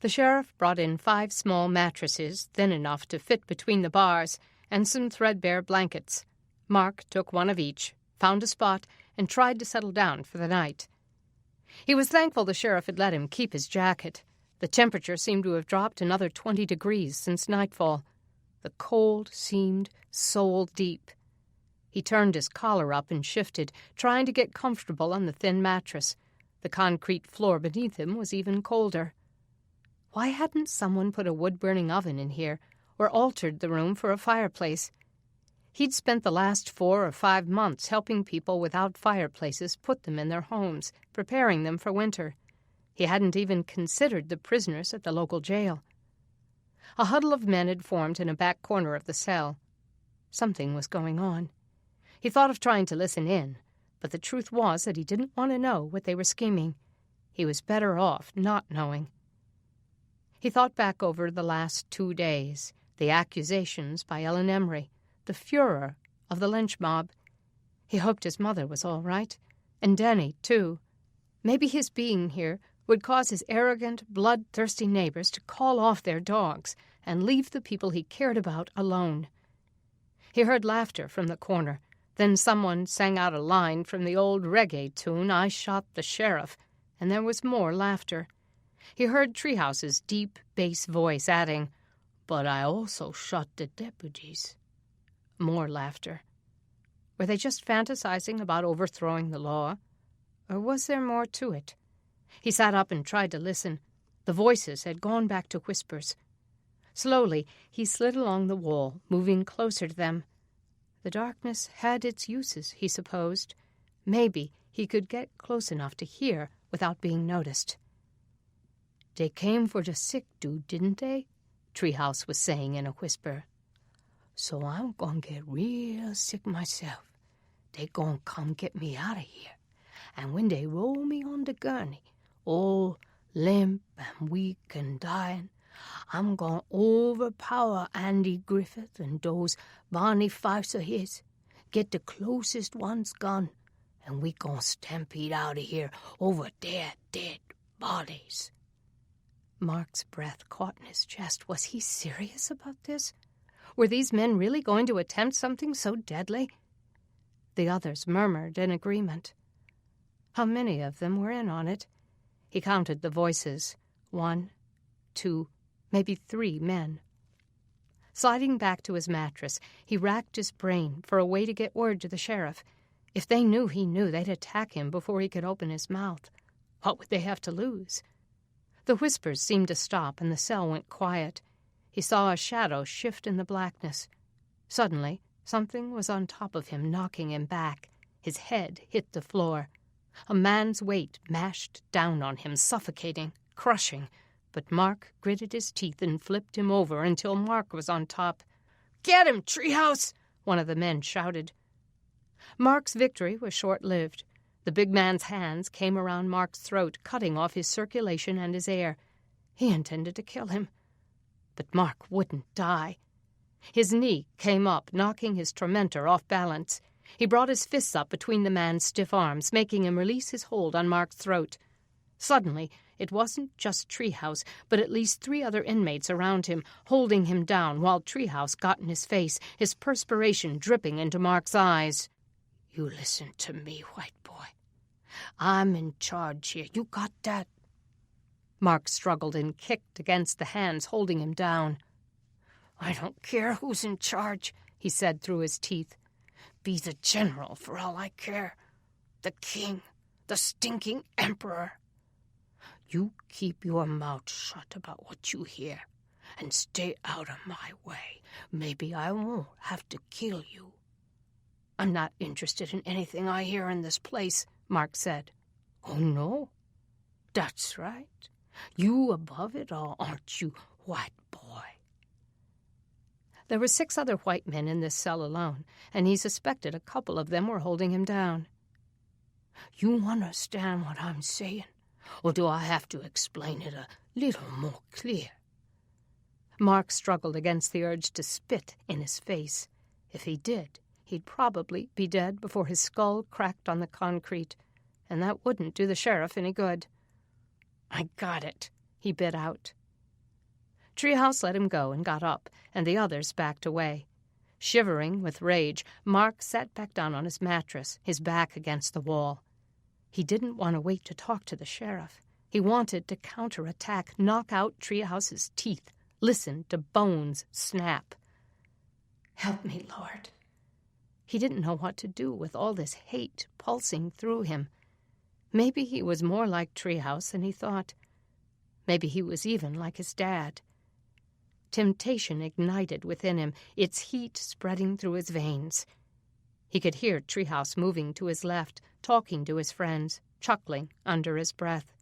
S4: The sheriff brought in 5 small mattresses, thin enough to fit between the bars, and some threadbare blankets. Mark took one of each, found a spot, and tried to settle down for the night. He was thankful the sheriff had let him keep his jacket. The temperature seemed to have dropped another 20 degrees since nightfall. The cold seemed soul-deep. He turned his collar up and shifted, trying to get comfortable on the thin mattress. The concrete floor beneath him was even colder. Why hadn't someone put a wood-burning oven in here, or altered the room for a fireplace? He'd spent the last 4 or 5 months helping people without fireplaces put them in their homes, preparing them for winter. He hadn't even considered the prisoners at the local jail. A huddle of men had formed in a back corner of the cell. Something was going on. He thought of trying to listen in, but the truth was that he didn't want to know what they were scheming. He was better off not knowing. He thought back over the last 2 days, the accusations by Ellen Emery, the Führer of the lynch mob. He hoped his mother was all right, and Denny, too. Maybe his being here would cause his arrogant, bloodthirsty neighbors to call off their dogs and leave the people he cared about alone. He heard laughter from the corner. Then someone sang out a line from the old reggae tune, "I Shot the Sheriff," and there was more laughter. He heard Treehouse's deep bass voice adding, "But I also shot the deputies." More laughter. Were they just fantasizing about overthrowing the law? Or was there more to it? He sat up and tried to listen. The voices had gone back to whispers. Slowly, he slid along the wall, moving closer to them. The darkness had its uses, he supposed. Maybe he could get close enough to hear without being noticed. "They came for the sick dude, didn't they?" Treehouse was saying in a whisper. "So I'm gonna get real sick myself. They gonna come get me out of here. And when they roll me on the gurney, all limp and weak and dying, I'm gonna overpower Andy Griffith and those Barney Fifes of his, get the closest one's gun, and we gonna stampede out of here over their dead bodies." Mark's breath caught in his chest. Was he serious about this? Were these men really going to attempt something so deadly? The others murmured in agreement. How many of them were in on it? He counted the voices. 1, 2, maybe 3 men. Sliding back to his mattress, he racked his brain for a way to get word to the sheriff. If they knew he knew, they'd attack him before he could open his mouth. What would they have to lose? The whispers seemed to stop, and the cell went quiet. He saw a shadow shift in the blackness. Suddenly, something was on top of him, knocking him back. His head hit the floor. A man's weight mashed down on him, suffocating, crushing. But Mark gritted his teeth and flipped him over until Mark was on top. "Get him, Treehouse!" one of the men shouted. Mark's victory was short-lived. The big man's hands came around Mark's throat, cutting off his circulation and his air. He intended to kill him. But Mark wouldn't die. His knee came up, knocking his tormentor off balance. He brought his fists up between the man's stiff arms, making him release his hold on Mark's throat. Suddenly, it wasn't just Treehouse, but at least 3 other inmates around him, holding him down while Treehouse got in his face, his perspiration dripping into Mark's eyes. "You listen to me, white boy. I'm in charge here. You got that?" Mark struggled and kicked against the hands holding him down. "I don't care who's in charge," he said through his teeth. "Be the general for all I care. The king, the stinking emperor. You keep your mouth shut about what you hear and stay out of my way. Maybe I won't have to kill you." "I'm not interested in anything I hear in this place," Mark said. "Oh, no? That's right. You above it all, aren't you, white boy?" There were 6 other white men in this cell alone, and he suspected a couple of them were holding him down. "You understand what I'm saying, or do I have to explain it a little more clear?" Mark struggled against the urge to spit in his face. If he did, he'd probably be dead before his skull cracked on the concrete, and that wouldn't do the sheriff any good. "I got it," he bit out. Treehouse let him go and got up, and the others backed away. Shivering with rage, Mark sat back down on his mattress, his back against the wall. He didn't want to wait to talk to the sheriff. He wanted to counterattack, knock out Treehouse's teeth, listen to bones snap. "Help me, Lord." He didn't know what to do with all this hate pulsing through him. Maybe he was more like Treehouse than he thought. Maybe he was even like his dad. Temptation ignited within him, its heat spreading through his veins. He could hear Treehouse moving to his left, talking to his friends, chuckling under his breath.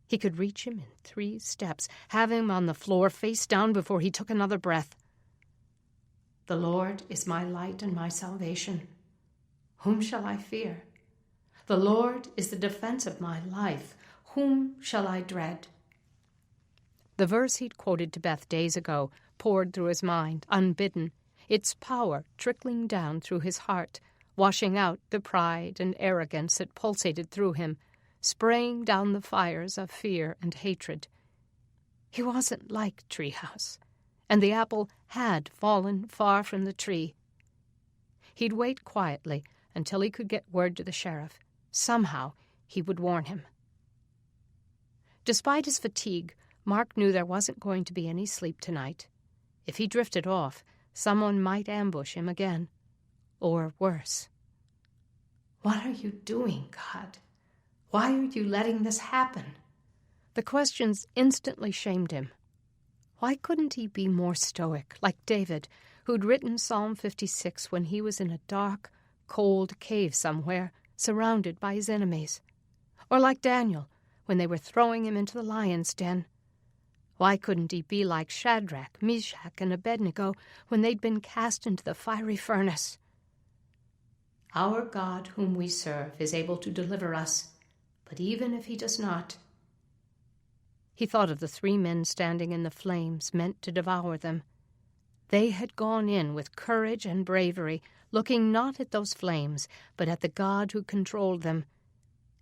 S4: He could reach him in 3 steps, have him on the floor face down before he took another breath. "The Lord is my light and my salvation. Whom shall I fear? The Lord is the defense of my life. Whom shall I dread?" The verse he'd quoted to Beth days ago poured through his mind, unbidden.
S2: its power trickling down through his heart, washing out the pride and arrogance that pulsated through him, spraying down the fires of fear and hatred. He wasn't like Treehouse, and the apple had fallen far from the tree. He'd wait quietly until he could get word to the sheriff. Somehow he would warn him. Despite his fatigue, Mark knew there wasn't going to be any sleep tonight. If he drifted off, someone might ambush him again. Or worse. "What are you doing, God? Why are you letting this happen?" The questions instantly shamed him. Why couldn't he be more stoic, like David, who'd written Psalm 56 when he was in a dark, cold cave somewhere, surrounded by his enemies? Or like Daniel, when they were throwing him into the lion's den? Why couldn't he be like Shadrach, Meshach, and Abednego when they'd been cast into the fiery furnace? "Our God whom we serve is able to deliver us, but even if he does not..." He thought of the 3 men standing in the flames meant to devour them. They had gone in with courage and bravery, looking not at those flames, but at the God who controlled them.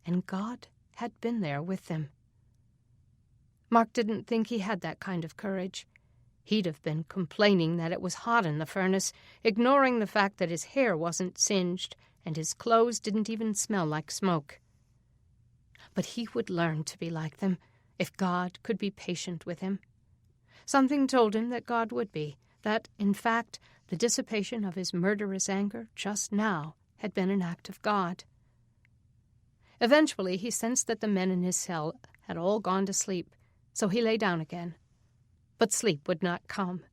S2: And God had been there with them. Mark didn't think he had that kind of courage. He'd have been complaining that it was hot in the furnace, ignoring the fact that his hair wasn't singed and his clothes didn't even smell like smoke. But he would learn to be like them, if God could be patient with him. Something told him that God would be, that, in fact, the dissipation of his murderous anger just now had been an act of God. Eventually he sensed that the men in his cell had all gone to sleep, so he lay down again. But sleep would not come,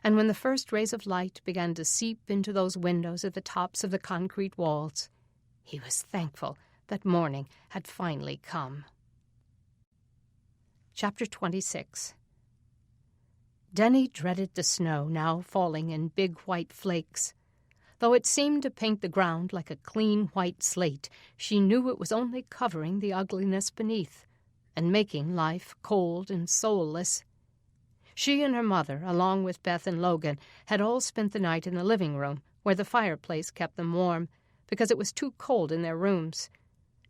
S2: and when the first rays of light began to seep into those windows at the tops of the concrete walls, he was thankful that morning had finally come. Chapter 26. Denny dreaded the snow now falling in big white flakes. Though it seemed to paint the ground like a clean white slate, she knew it was only covering the ugliness beneath and making life cold and soulless. She and her mother, along with Beth and Logan, had all spent the night in the living room, where the fireplace kept them warm, because it was too cold in their rooms.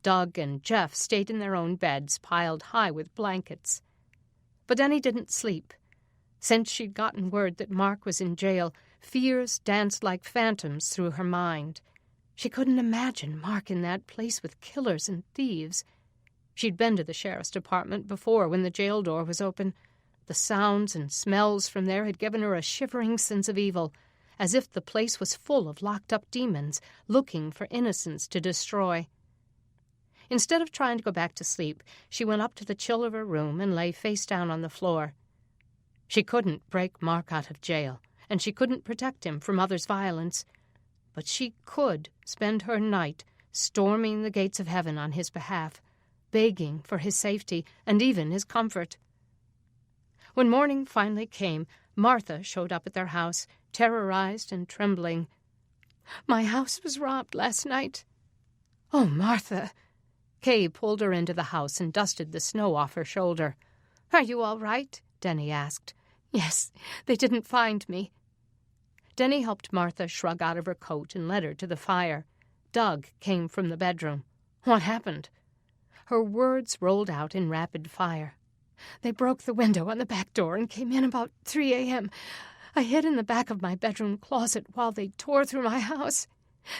S2: Doug and Jeff stayed in their own beds, piled high with blankets. But Denny didn't sleep. Since she'd gotten word that Mark was in jail, fears danced like phantoms through her mind. She couldn't imagine Mark in that place with killers and thieves. She'd been to the sheriff's department before when the jail door was open. The sounds and smells from there had given her a shivering sense of evil, as if the place was full of locked-up demons looking for innocents to destroy. Instead of trying to go back to sleep, she went up to the chill of her room and lay face down on the floor. She couldn't break Mark out of jail, and she couldn't protect him from others' violence, but she could spend her night storming the gates of heaven on his behalf, begging for his safety and even his comfort. When morning finally came, Martha showed up at their house, terrorized and trembling. "My house was robbed last night." "Oh, Martha!" Kay pulled her into the house and dusted the snow off her shoulder. "Are you all right?" Denny asked. "Yes, they didn't find me." Denny helped Martha shrug out of her coat and led her to the fire. Doug came from the bedroom. "What happened?" Her words rolled out in rapid fire. "They broke the window on the back door and came in about 3 a.m. I hid in the back of my bedroom closet while they tore through my house.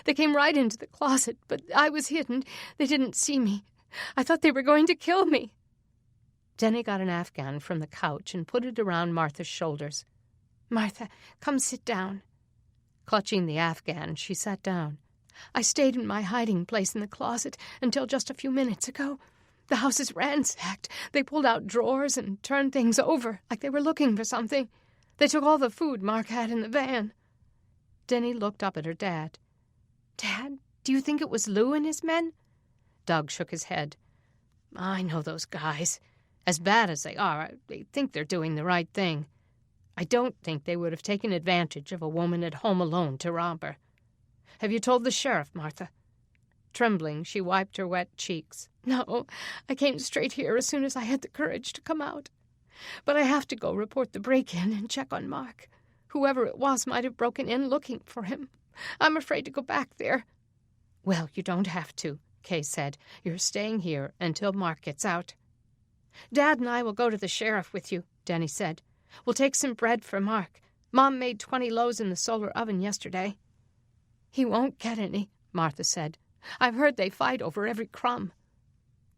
S2: They came right into the closet, but I was hidden. They didn't see me. I thought they were going to kill me." Denny got an Afghan from the couch and put it around Martha's shoulders. "Martha, come sit down." Clutching the Afghan, she sat down. "I stayed in my hiding place in the closet until just a few minutes ago. The house is ransacked. They pulled out drawers and turned things over like they were looking for something. They took all the food Mark had in the van." Denny looked up at her dad. "Dad, do you think it was Lou and his men?" Doug shook his head. "I know those guys. As bad as they are, they think they're doing the right thing. I don't think they would have taken advantage of a woman at home alone to rob her. Have you told the sheriff, Martha?" Trembling, she wiped her wet cheeks. "No, I came straight here as soon as I had the courage to come out. But I have to go report the break-in and check on Mark.
S4: Whoever it was might have broken in looking for him. I'm afraid to go back there." "Well, you don't have to," Kay said. "You're staying here until Mark gets out." "Dad and I will go to the sheriff with you," Denny said. "We'll take some bread for Mark. Mom made 20 loaves in the solar oven yesterday." "He won't get any," Martha said. "I've heard they fight over every crumb."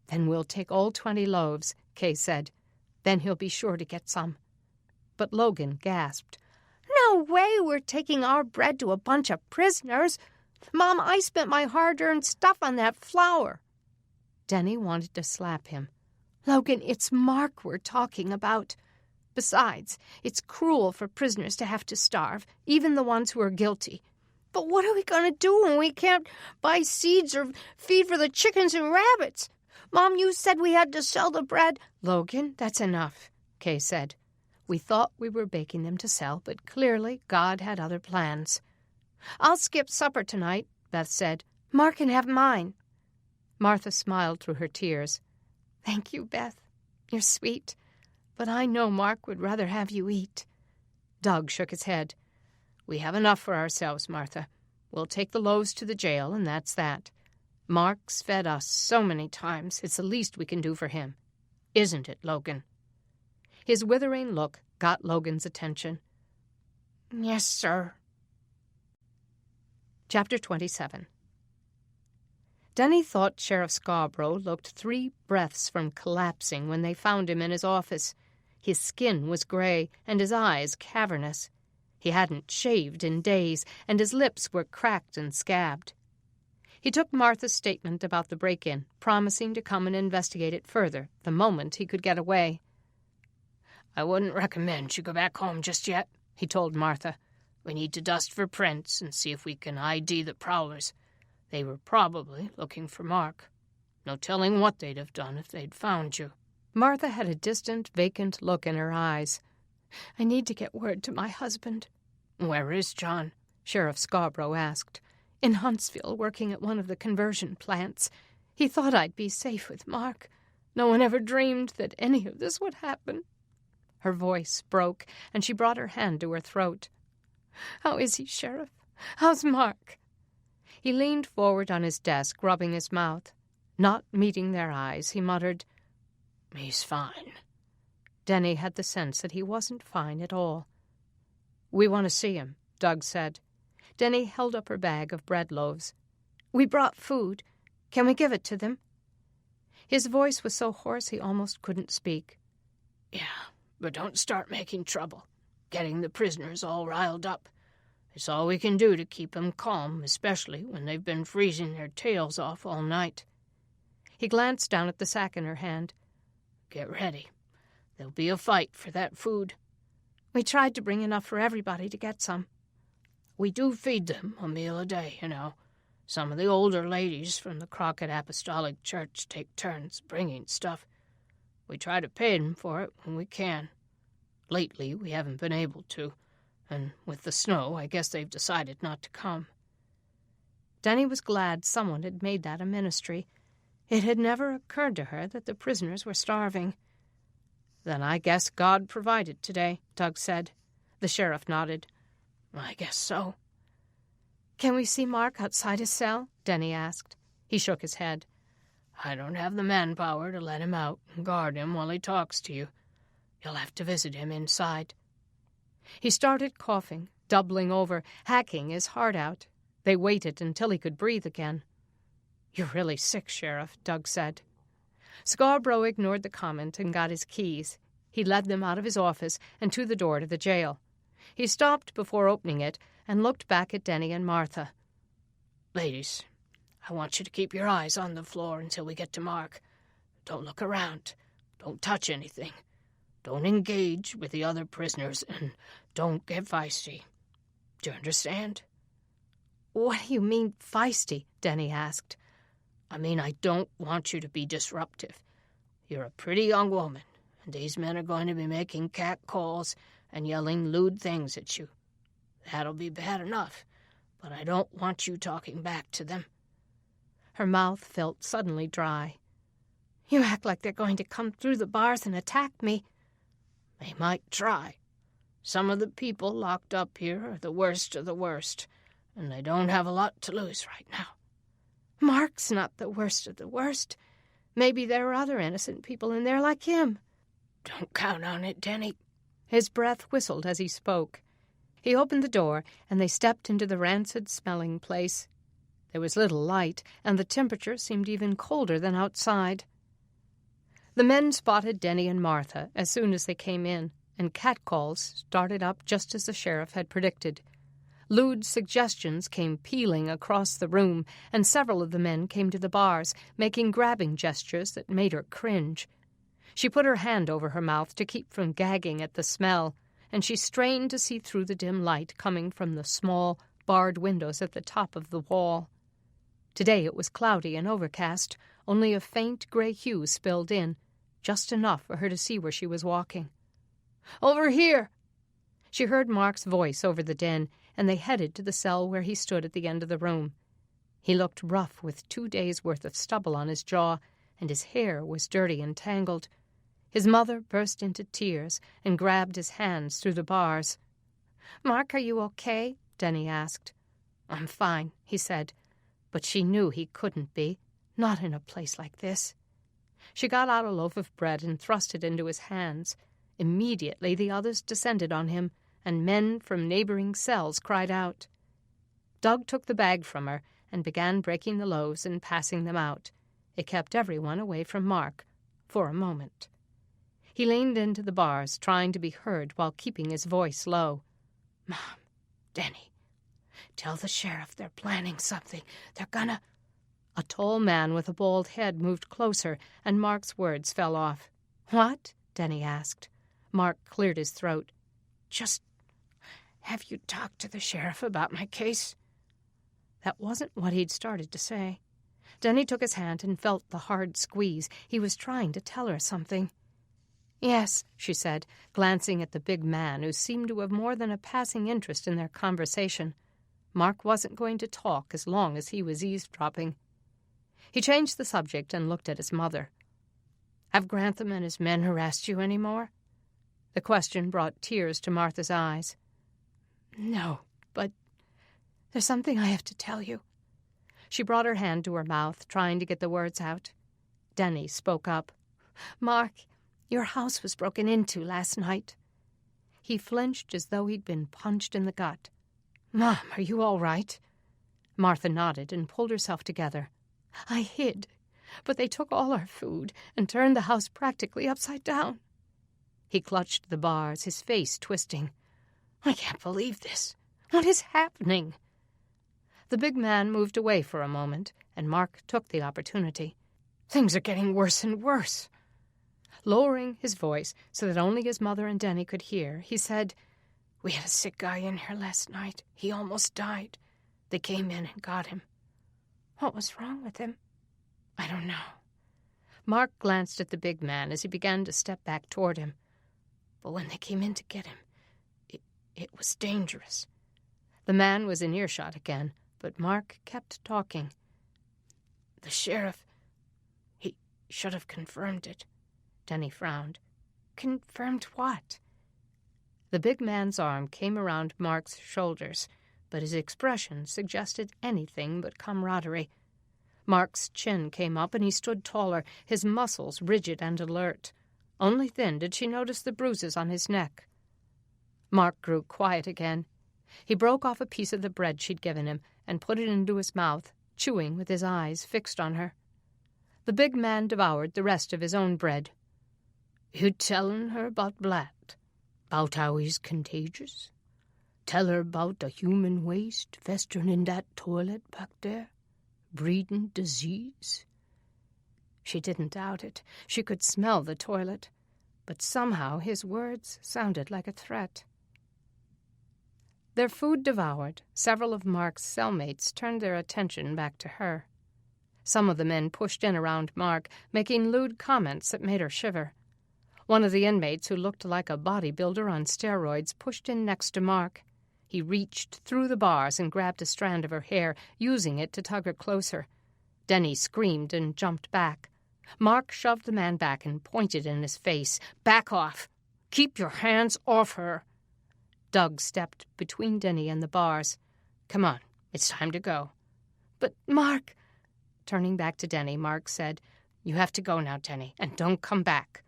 S4: "Then we'll take all 20 loaves," Kay said. "Then he'll be sure to get some." But Logan gasped.
S3: "No way we're taking our bread to a bunch of prisoners. Mom, I spent my hard-earned stuff on that flour."
S4: Denny wanted to slap him. "Logan, it's Mark we're talking about. Besides, it's cruel for prisoners to have to starve, even the ones who are guilty."
S3: "But what are we going to do when we can't buy seeds or feed for the chickens and rabbits? Mom, you said we had to sell the bread."
S4: "Logan, that's enough," Kay said. "We thought we were baking them to sell, but clearly God had other plans."
S3: "I'll skip supper tonight," Beth said.
S4: "Mark can have mine." Martha smiled through her tears. "Thank you, Beth. You're sweet. But I know Mark would rather have you eat." Doug shook his head. "We have enough for ourselves, Martha. We'll take the loaves to the jail, and that's that. Mark's fed us so many times, it's the least we can do for him. Isn't it, Logan?" His withering look got Logan's attention.
S3: "Yes, sir."
S4: Chapter 27. Denny thought Sheriff Scarborough looked 3 breaths from collapsing when they found him in his office. His skin was gray and his eyes cavernous. He hadn't shaved in days, and his lips were cracked and scabbed. He took Martha's statement about the break-in, promising to come and investigate it further the moment he could get away.
S3: "I wouldn't recommend you go back home just yet," he told Martha. "We need to dust for prints and see if we can ID the prowlers. They were probably looking for Mark. No telling what they'd have done if they'd found you."
S4: Martha had a distant, vacant look in her eyes. "I need to get word to my husband."
S3: "Where is John?"
S4: Sheriff Scarborough asked. "In Huntsville, working at one of the conversion plants. He thought I'd be safe with Mark. No one ever dreamed that any of this would happen." Her voice broke, and she brought her hand to her throat. "How is he, Sheriff? How's Mark?" He leaned forward on his desk, rubbing his mouth. Not meeting their eyes, he muttered,
S3: "He's fine."
S4: Denny had the sense that he wasn't fine at all. "We want to see him," Doug said. Denny held up her bag of bread loaves. "We brought food. Can we give it to them?" His voice was so hoarse he almost couldn't speak.
S3: "Yeah, but don't start making trouble, getting the prisoners all riled up. It's all we can do to keep them calm, especially when they've been freezing their tails off all night."
S4: He glanced down at the sack in her hand.
S3: "Get ready. There'll be a fight for that food."
S4: "We tried to bring enough for everybody to get some."
S3: "We do feed them a meal a day, you know. Some of the older ladies from the Crockett Apostolic Church take turns bringing stuff. We try to pay them for it when we can. Lately, we haven't been able to, and with the snow, I guess they've decided not to come."
S4: Denny was glad someone had made that a ministry. It had never occurred to her that the prisoners were starving. "Then I guess God provided today," Doug said. The sheriff nodded.
S3: "I guess so."
S4: "Can we see Mark outside his cell?" Denny asked. He shook his head.
S3: "I don't have the manpower to let him out and guard him while he talks to you. You'll have to visit him inside."
S4: He started coughing, doubling over, hacking his heart out. They waited until he could breathe again. "You're really sick, Sheriff," Doug said. Scarborough ignored the comment and got his keys. He led them out of his office and to the door to the jail. He stopped before opening it and looked back at Denny and Martha.
S3: "Ladies, I want you to keep your eyes on the floor until we get to Mark. Don't look around. Don't touch anything. Don't engage with the other prisoners, and don't get feisty. Do you understand?"
S4: "What do you mean, feisty?" Denny asked.
S3: "I mean, I don't want you to be disruptive. You're a pretty young woman, and these men are going to be making cat calls and yelling lewd things at you. That'll be bad enough, but I don't want you talking back to them."
S4: Her mouth felt suddenly dry. "You act like they're going to come through the bars and attack me."
S3: "They might try. Some of the people locked up here are the worst of the worst, and they don't have a lot to lose right now.
S4: Mark's not the worst of the worst. Maybe there are other innocent people in there like him.
S3: Don't count on it, Denny.
S2: His breath whistled as he spoke. He opened the door, and they stepped into the rancid-smelling place. There was little light, and the temperature seemed even colder than outside. The men spotted Denny and Martha as soon as they came in, and catcalls started up just as the sheriff had predicted. Lewd suggestions came pealing across the room, and several of the men came to the bars, making grabbing gestures that made her cringe. She put her hand over her mouth to keep from gagging at the smell, and she strained to see through the dim light coming from the small, barred windows at the top of the wall. Today it was cloudy and overcast, only a faint gray hue spilled in, just enough for her to see where she was walking. "Over here!" She heard Mark's voice over the din, and they headed to the cell where he stood at the end of the room. He looked rough with 2 days' worth of stubble on his jaw, and his hair was dirty and tangled. His mother burst into tears and grabbed his hands through the bars.
S4: "Mark, are you okay?"
S2: Denny asked.
S4: "I'm fine," he said, but she knew he couldn't be, not in a place like this.
S2: She got out a loaf of bread and thrust it into his hands. Immediately the others descended on him, and men from neighboring cells cried out. Doug took the bag from her and began breaking the loaves and passing them out. It kept everyone away from Mark, for a moment. He leaned into the bars, trying to be heard while keeping his voice low.
S3: "Mom, Denny, tell the sheriff they're planning something. They're gonna—"
S2: A tall man with a bald head moved closer, and Mark's words fell off.
S4: "What?"
S2: Denny asked. Mark cleared his throat.
S3: "Just, have you talked to the sheriff about my case?"
S2: That wasn't what he'd started to say. Denny took his hand and felt the hard squeeze. He was trying to tell her something. "Yes," she said, glancing at the big man, who seemed to have more than a passing interest in their conversation. Mark wasn't going to talk as long as he was eavesdropping. He changed the subject and looked at his mother.
S3: "Have Grantham and his men harassed you any more?"
S2: The question brought tears to Martha's eyes.
S4: "No, but there's something I have to tell you."
S2: She brought her hand to her mouth, trying to get the words out. Denny spoke up.
S4: "Mark, your house was broken into last night."
S2: He flinched as though he'd been punched in the gut.
S4: "Mom, are you all right?"
S2: Martha nodded and pulled herself together.
S4: "I hid, but they took all our food and turned the house practically upside down."
S2: He clutched the bars, his face twisting.
S4: "I can't believe this. What is happening?"
S2: The big man moved away for a moment, and Mark took the opportunity.
S4: "Things are getting worse and worse."
S2: Lowering his voice so that only his mother and Denny could hear, he said,
S3: "We had a sick guy in here last night. He almost died. They came in and got him."
S4: "What was wrong with him?"
S3: "I don't know."
S2: Mark glanced at the big man as he began to step back toward him.
S3: "But when they came in to get him, it was dangerous."
S2: The man was in earshot again, but Mark kept talking.
S3: "The sheriff, he should have confirmed it."
S2: Denny frowned.
S4: "Confirmed what?"
S2: The big man's arm came around Mark's shoulders, but his expression suggested anything but camaraderie. Mark's chin came up and he stood taller, his muscles rigid and alert. Only then did she notice the bruises on his neck. Mark grew quiet again. He broke off a piece of the bread she'd given him and put it into his mouth, chewing with his eyes fixed on her. The big man devoured the rest of his own bread.
S3: "You tellin' her about Blatt? 'Bout how he's contagious? Tell her about the human waste festerin' in that toilet back there, breedin' disease?"
S2: She didn't doubt it. She could smell the toilet. But somehow his words sounded like a threat. Their food devoured, several of Mark's cellmates turned their attention back to her. Some of the men pushed in around Mark, making lewd comments that made her shiver. One of the inmates, who looked like a bodybuilder on steroids, pushed in next to Mark. He reached through the bars and grabbed a strand of her hair, using it to tug her closer. Denny screamed and jumped back. Mark shoved the man back and pointed in his face. "Back off! Keep your hands off her!"
S4: Doug stepped between Denny and the bars.
S3: "Come on, it's time to go."
S4: "But, Mark—"
S3: Turning back to Denny, Mark said, "You have to go now, Denny, and don't come back."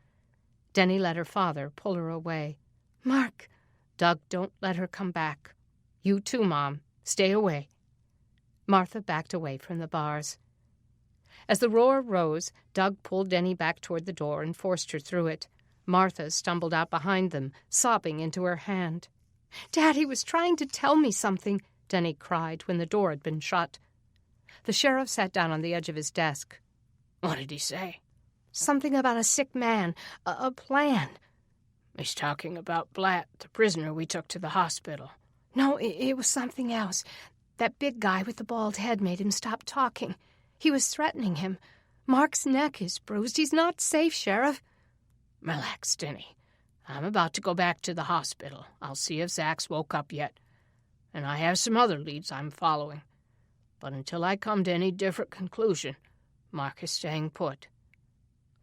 S3: Denny let her father pull her away.
S4: "Mark—"
S3: "Doug, don't let her come back. You too, Mom. Stay away." Martha backed away from the bars. As the roar rose, Doug pulled Denny back toward the door and forced her through it. Martha stumbled out behind them, sobbing into her hand.
S4: "Daddy was trying to tell me something,"
S3: Denny cried when the door had been shut. The sheriff sat down on the edge of his desk.
S5: "What did he say?"
S4: "Something about a sick man, a plan."
S5: "He's talking about Blatt, the prisoner we took to the hospital."
S4: "No, it was something else. That big guy with the bald head made him stop talking. He was threatening him. Mark's neck is bruised. He's not safe, Sheriff."
S5: "Relax, Denny. I'm about to go back to the hospital. I'll see if Zach's woke up yet. And I have some other leads I'm following. But until I come to any different conclusion, Mark is staying put."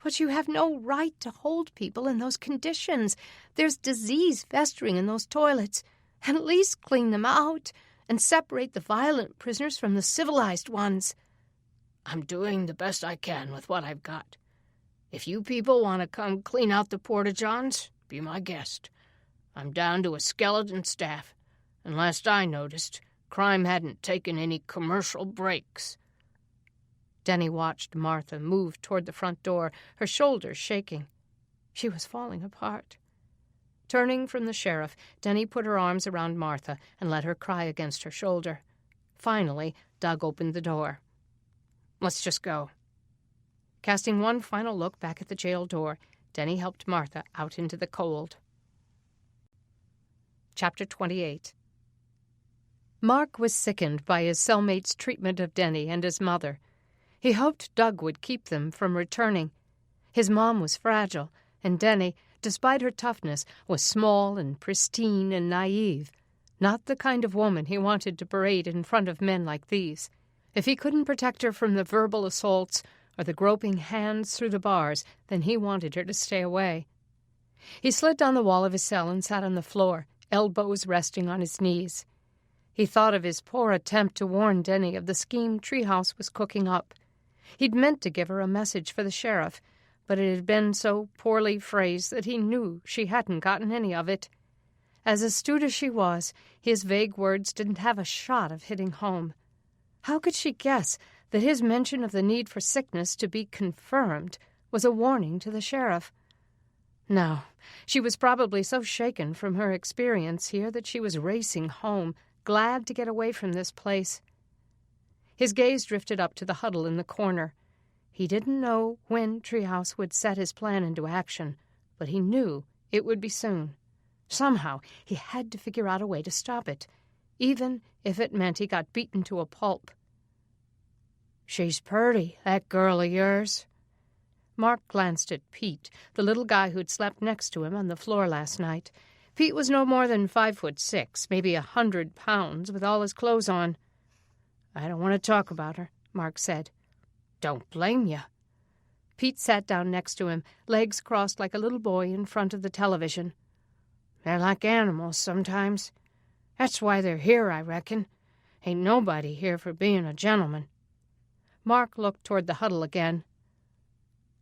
S4: "But you have no right to hold people in those conditions. There's disease festering in those toilets. At least clean them out and separate the violent prisoners from the civilized ones."
S5: "I'm doing the best I can with what I've got. If you people want to come clean out the porta-johns, be my guest. I'm down to a skeleton staff, and last I noticed, crime hadn't taken any commercial breaks."
S3: Denny watched Martha move toward the front door, her shoulders shaking. She was falling apart. Turning from the sheriff, Denny put her arms around Martha and let her cry against her shoulder. Finally, Doug opened the door. "Let's just go." Casting one final look back at the jail door, Denny helped Martha out into the cold. Chapter 28. Mark was sickened by his cellmate's treatment of Denny and his mother. He hoped Doug would keep them from returning. His mom was fragile, and Denny, despite her toughness, was small and pristine and naive, not the kind of woman he wanted to parade in front of men like these. If he couldn't protect her from the verbal assaults or the groping hands through the bars, then he wanted her to stay away. He slid down the wall of his cell and sat on the floor, elbows resting on his knees. He thought of his poor attempt to warn Denny of the scheme Treehouse was cooking up. He'd meant to give her a message for the sheriff, but it had been so poorly phrased that he knew she hadn't gotten any of it. As astute as she was, his vague words didn't have a shot of hitting home. How could she guess that his mention of the need for sickness to be confirmed was a warning to the sheriff? No, she was probably so shaken from her experience here that she was racing home, glad to get away from this place. His gaze drifted up to the huddle in the corner. He didn't know when Treehouse would set his plan into action, but he knew it would be soon. Somehow he had to figure out a way to stop it, even if it meant he got beaten to a pulp.
S5: "She's purty, that girl of yours."
S3: Mark glanced at Pete, the little guy who'd slept next to him on the floor last night. Pete was no more than 5'6", maybe 100 pounds, with all his clothes on.
S5: "I don't want to talk about her," Mark said.
S3: "Don't blame you." Pete sat down next to him, legs crossed like a little boy in front of the television.
S5: "They're like animals sometimes. That's why they're here, I reckon. Ain't nobody here for being a gentleman."
S3: Mark looked toward the huddle again.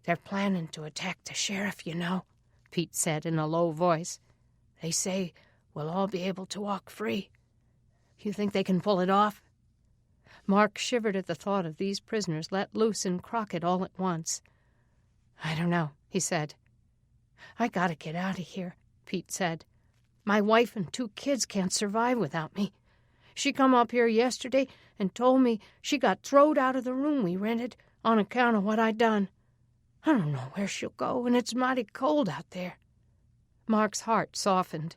S5: "They're planning to attack the sheriff, you know," Pete said in a low voice. "They say we'll all be able to walk free. You think they can pull it off?"
S3: Mark shivered at the thought of these prisoners let loose in Crockett all at once.
S5: "I don't know," he said.
S4: "I gotta get out of here," Pete said. "My wife and 2 kids can't survive without me. She come up here yesterday and told me she got throwed out of the room we rented on account of what I done. I don't know where she'll go, and it's mighty cold out there."
S3: Mark's heart softened.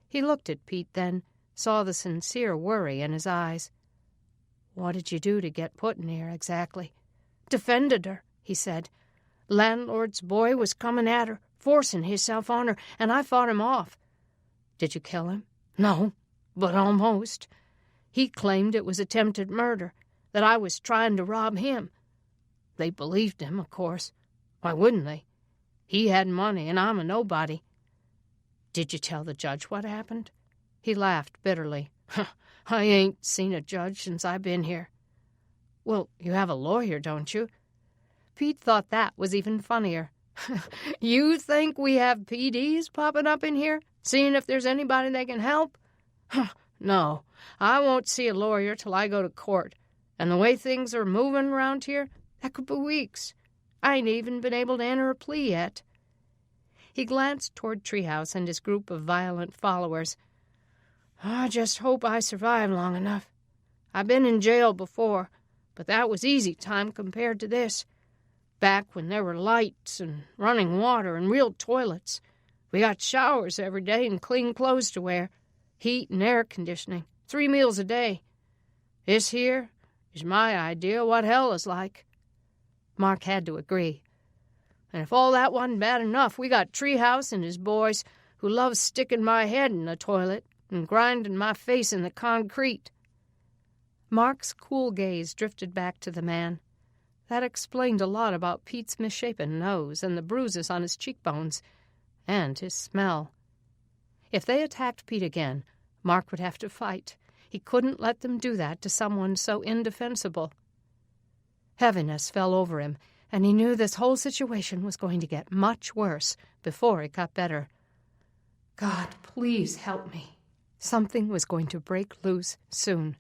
S3: He looked at Pete then, saw the sincere worry in his eyes. "What did you do to get put in here exactly?"
S4: "Defended her," he said. "Landlord's boy was coming at her, forcing himself on her, and I fought him off."
S3: "Did you kill him?"
S4: "No, but almost. He claimed it was attempted murder, that I was trying to rob him. They believed him, of course. Why wouldn't they? He had money, and I'm a nobody."
S3: "Did you tell the judge what happened?"
S5: He laughed bitterly. I ain't seen a judge since I've been here. Well, you have a lawyer, don't you?
S2: Pete thought that was even funnier.
S5: You think we have PDs popping up in here, seeing if there's anybody they can help? No, I won't see a lawyer till I go to court. And the way things are moving around here, that could be weeks. I ain't even been able to enter a plea yet.
S2: He glanced toward Treehouse and his group of violent followers.
S5: I just hope I survive long enough. I've been in jail before, but that was easy time compared to this. Back when there were lights and running water and real toilets. We got showers every day and clean clothes to wear, heat and air conditioning, 3 meals a day. This here is my idea what hell is like.
S2: Mark had to agree.
S5: And if all that wasn't bad enough, we got Treehouse and his boys who love sticking my head in the toilet and grinding my face in the concrete.
S2: Mark's cool gaze drifted back to the man. That explained a lot about Pete's misshapen nose and the bruises on his cheekbones, and his smell. If they attacked Pete again, Mark would have to fight. He couldn't let them do that to someone so indefensible. Heaviness fell over him, and he knew this whole situation was going to get much worse before it got better. God, please help me. Something was going to break loose soon.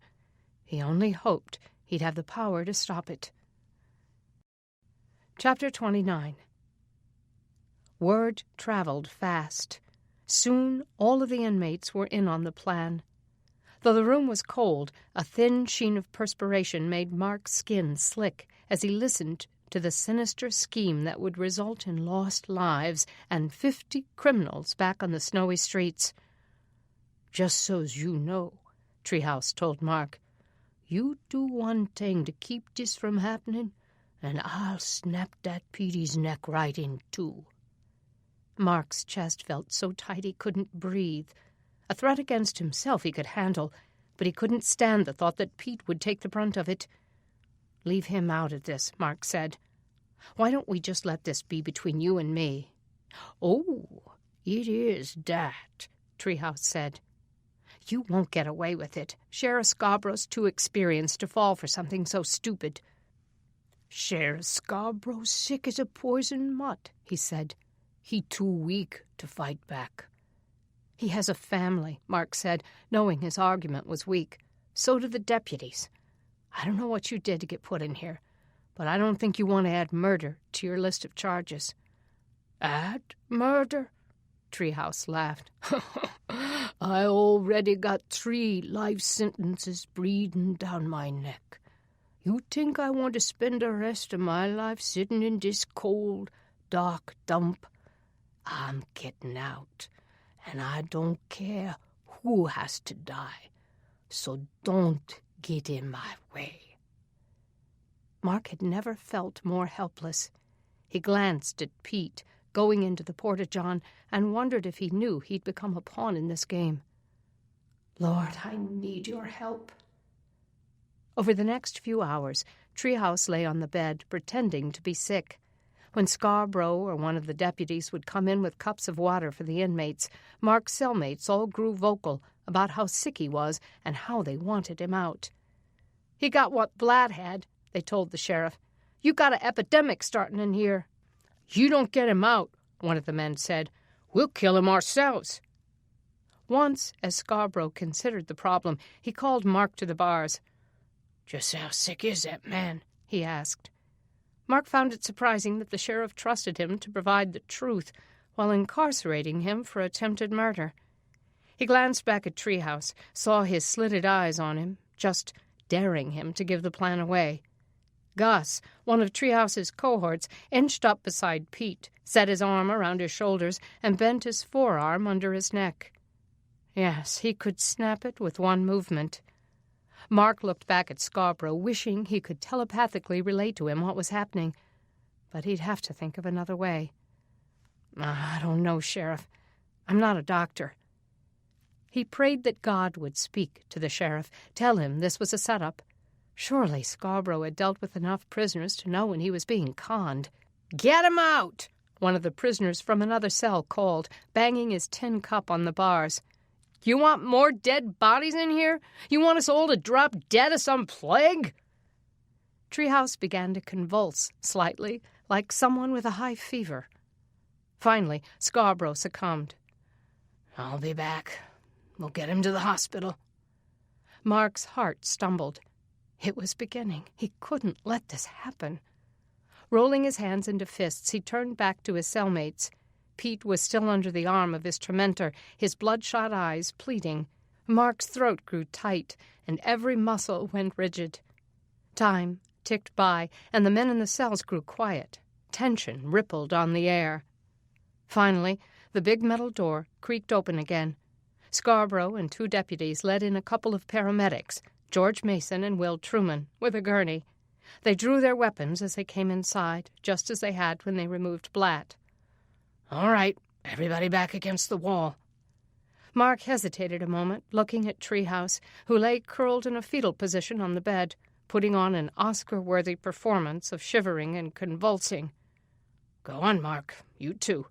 S2: He only hoped he'd have the power to stop it. Chapter 29. Word traveled fast. Soon all of the inmates were in on the plan. Though the room was cold, a thin sheen of perspiration made Mark's skin slick as he listened to the sinister scheme that would result in lost lives and 50 criminals back on the snowy streets.
S5: Just so's you know, Treehouse told Mark, you do one thing to keep this from happening, and I'll snap that Petey's neck right in two.
S2: Mark's chest felt so tight he couldn't breathe. A threat against himself he could handle, but he couldn't stand the thought that Pete would take the brunt of it.
S4: Leave him out of this, Mark said. Why don't we just let this be between you and me?
S5: Oh, it is that, Treehouse said.
S4: You won't get away with it. Sheriff Scarborough's too experienced to fall for something so stupid.
S5: Sheriff Scarborough's sick as a poison mutt, he said. He too weak to fight back.
S4: He has a family, Mark said, knowing his argument was weak. So do the deputies. I don't know what you did to get put in here, but I don't think you want to add murder to your list of charges.
S5: Add murder? Treehouse laughed. I already got 3 life sentences breathing down my neck. You think I want to spend the rest of my life sitting in this cold, dark dump? I'm getting out, and I don't care who has to die. So don't get in my way.
S2: Mark had never felt more helpless. He glanced at Pete, going into the porta-john, and wondered if he knew he'd become a pawn in this game. Lord, I need your help. Over the next few hours, Treehouse lay on the bed, pretending to be sick. When Scarborough or one of the deputies would come in with cups of water for the inmates, Mark's cellmates all grew vocal about how sick he was and how they wanted him out.
S4: He got what Blatt had, they told the sheriff. You got an epidemic starting in here.
S5: You don't get him out, one of the men said. We'll kill him ourselves.
S2: Once, as Scarborough considered the problem, he called Mark to the bars.
S5: Just how sick is that man? He asked.
S2: Mark found it surprising that the sheriff trusted him to provide the truth while incarcerating him for attempted murder. He glanced back at Treehouse, saw his slitted eyes on him, just daring him to give the plan away. Gus, one of Treehouse's cohorts, inched up beside Pete, set his arm around his shoulders, and bent his forearm under his neck. Yes, he could snap it with one movement. Mark looked back at Scarborough, wishing he could telepathically relate to him what was happening. But he'd have to think of another way. I don't know, Sheriff. I'm not a doctor. He prayed that God would speak to the sheriff, tell him this was a setup. Surely Scarborough had dealt with enough prisoners to know when he was being conned.
S4: Get him out!
S2: One of the prisoners from another cell called, banging his tin cup on the bars.
S3: You want more dead bodies in here? You want us all to drop dead of some plague?"
S2: Treehouse began to convulse slightly, like someone with a high fever. Finally, Scarborough succumbed.
S5: "I'll be back. We'll get him to the hospital."
S2: Mark's heart stumbled. It was beginning. He couldn't let this happen. Rolling his hands into fists, he turned back to his cellmates. Pete was still under the arm of his tormentor, his bloodshot eyes pleading. Mark's throat grew tight, and every muscle went rigid. Time ticked by, and the men in the cells grew quiet. Tension rippled on the air. Finally, the big metal door creaked open again. Scarborough and 2 deputies led in a couple of paramedics, George Mason and Will Truman, with a gurney. They drew their weapons as they came inside, just as they had when they removed Blatt.
S5: "All right, everybody back against the wall."
S2: Mark hesitated a moment, looking at Treehouse, who lay curled in a fetal position on the bed, putting on an Oscar-worthy performance of shivering and convulsing.
S5: "Go on, Mark. You too.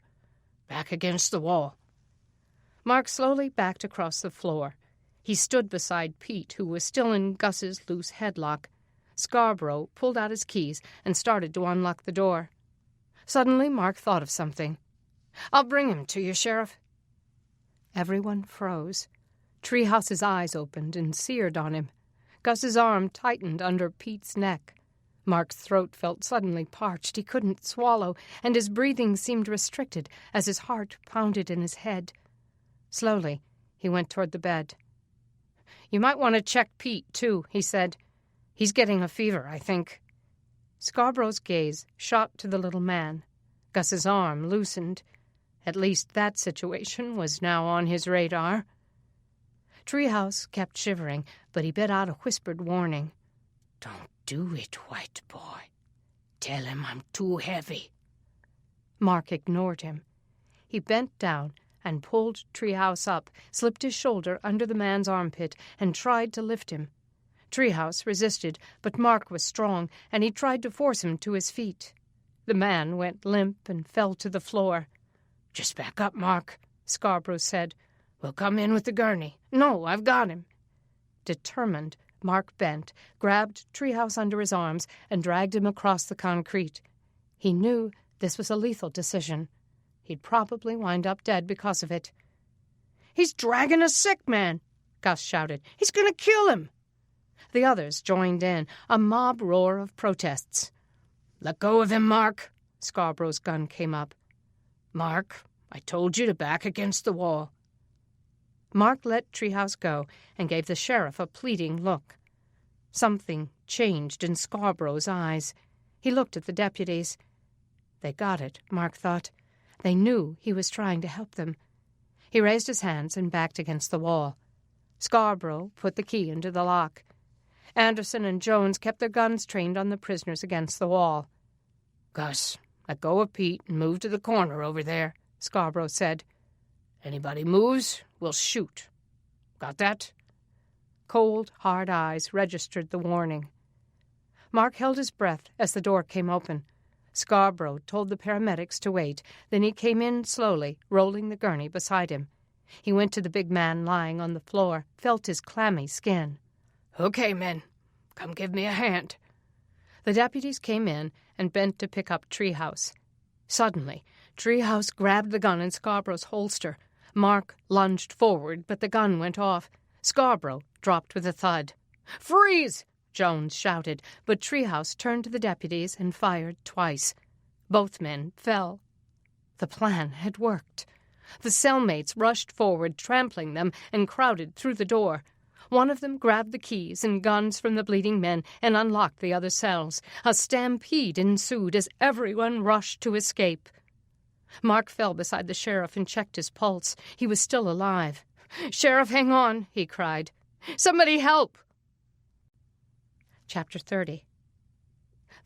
S5: Back against the wall."
S2: Mark slowly backed across the floor. He stood beside Pete, who was still in Gus's loose headlock. Scarborough pulled out his keys and started to unlock the door. Suddenly, Mark thought of something.
S3: "I'll bring him to you, Sheriff."
S2: Everyone froze. Treehouse's eyes opened and seared on him. Gus's arm tightened under Pete's neck. Mark's throat felt suddenly parched. He couldn't swallow, and his breathing seemed restricted as his heart pounded in his head. Slowly, he went toward the bed.
S3: "You might want to check Pete, too," he said. "He's getting a fever, I think."
S2: Scarborough's gaze shot to the little man. Gus's arm loosened. At least that situation was now on his radar. Treehouse kept shivering, but he bit out a whispered warning.
S5: "Don't do it, white boy. Tell him I'm too heavy."
S2: Mark ignored him. He bent down and pulled Treehouse up, slipped his shoulder under the man's armpit, and tried to lift him. Treehouse resisted, but Mark was strong, and he tried to force him to his feet. The man went limp and fell to the floor.
S5: "Just back up, Mark," Scarborough said. "We'll come in with the gurney."
S3: "No, I've got him."
S2: Determined, Mark bent, grabbed Treehouse under his arms, and dragged him across the concrete. He knew this was a lethal decision. He'd probably wind up dead because of it.
S3: "He's dragging a sick man," Gus shouted. "He's going to kill him."
S2: The others joined in, a mob roar of protests.
S5: "Let go of him, Mark."
S2: Scarborough's gun came up.
S5: "Mark, I told you to back against the wall."
S2: Mark let Treehouse go and gave the sheriff a pleading look. Something changed in Scarborough's eyes. He looked at the deputies. They got it, Mark thought. They knew he was trying to help them. He raised his hands and backed against the wall. Scarborough put the key into the lock. Anderson and Jones kept their guns trained on the prisoners against the wall.
S5: "Gus, let go of Pete and move to the corner over there," Scarborough said. "Anybody moves, we'll shoot. Got that?"
S2: Cold, hard eyes registered the warning. Mark held his breath as the door came open. Scarborough told the paramedics to wait. Then he came in slowly, rolling the gurney beside him. He went to the big man lying on the floor, felt his clammy skin.
S5: "Okay, men, come give me a hand."
S2: The deputies came in and bent to pick up Treehouse. Suddenly, Treehouse grabbed the gun in Scarborough's holster. Mark lunged forward, but the gun went off. Scarborough dropped with a thud.
S3: "Freeze!"
S2: Jones shouted, but Treehouse turned to the deputies and fired twice. Both men fell. The plan had worked. The cellmates rushed forward, trampling them, and crowded through the door. One of them grabbed the keys and guns from the bleeding men and unlocked the other cells. A stampede ensued as everyone rushed to escape. Mark fell beside the sheriff and checked his pulse. He was still alive.
S3: "Sheriff, hang on," he cried. "Somebody help!"
S2: Chapter 30.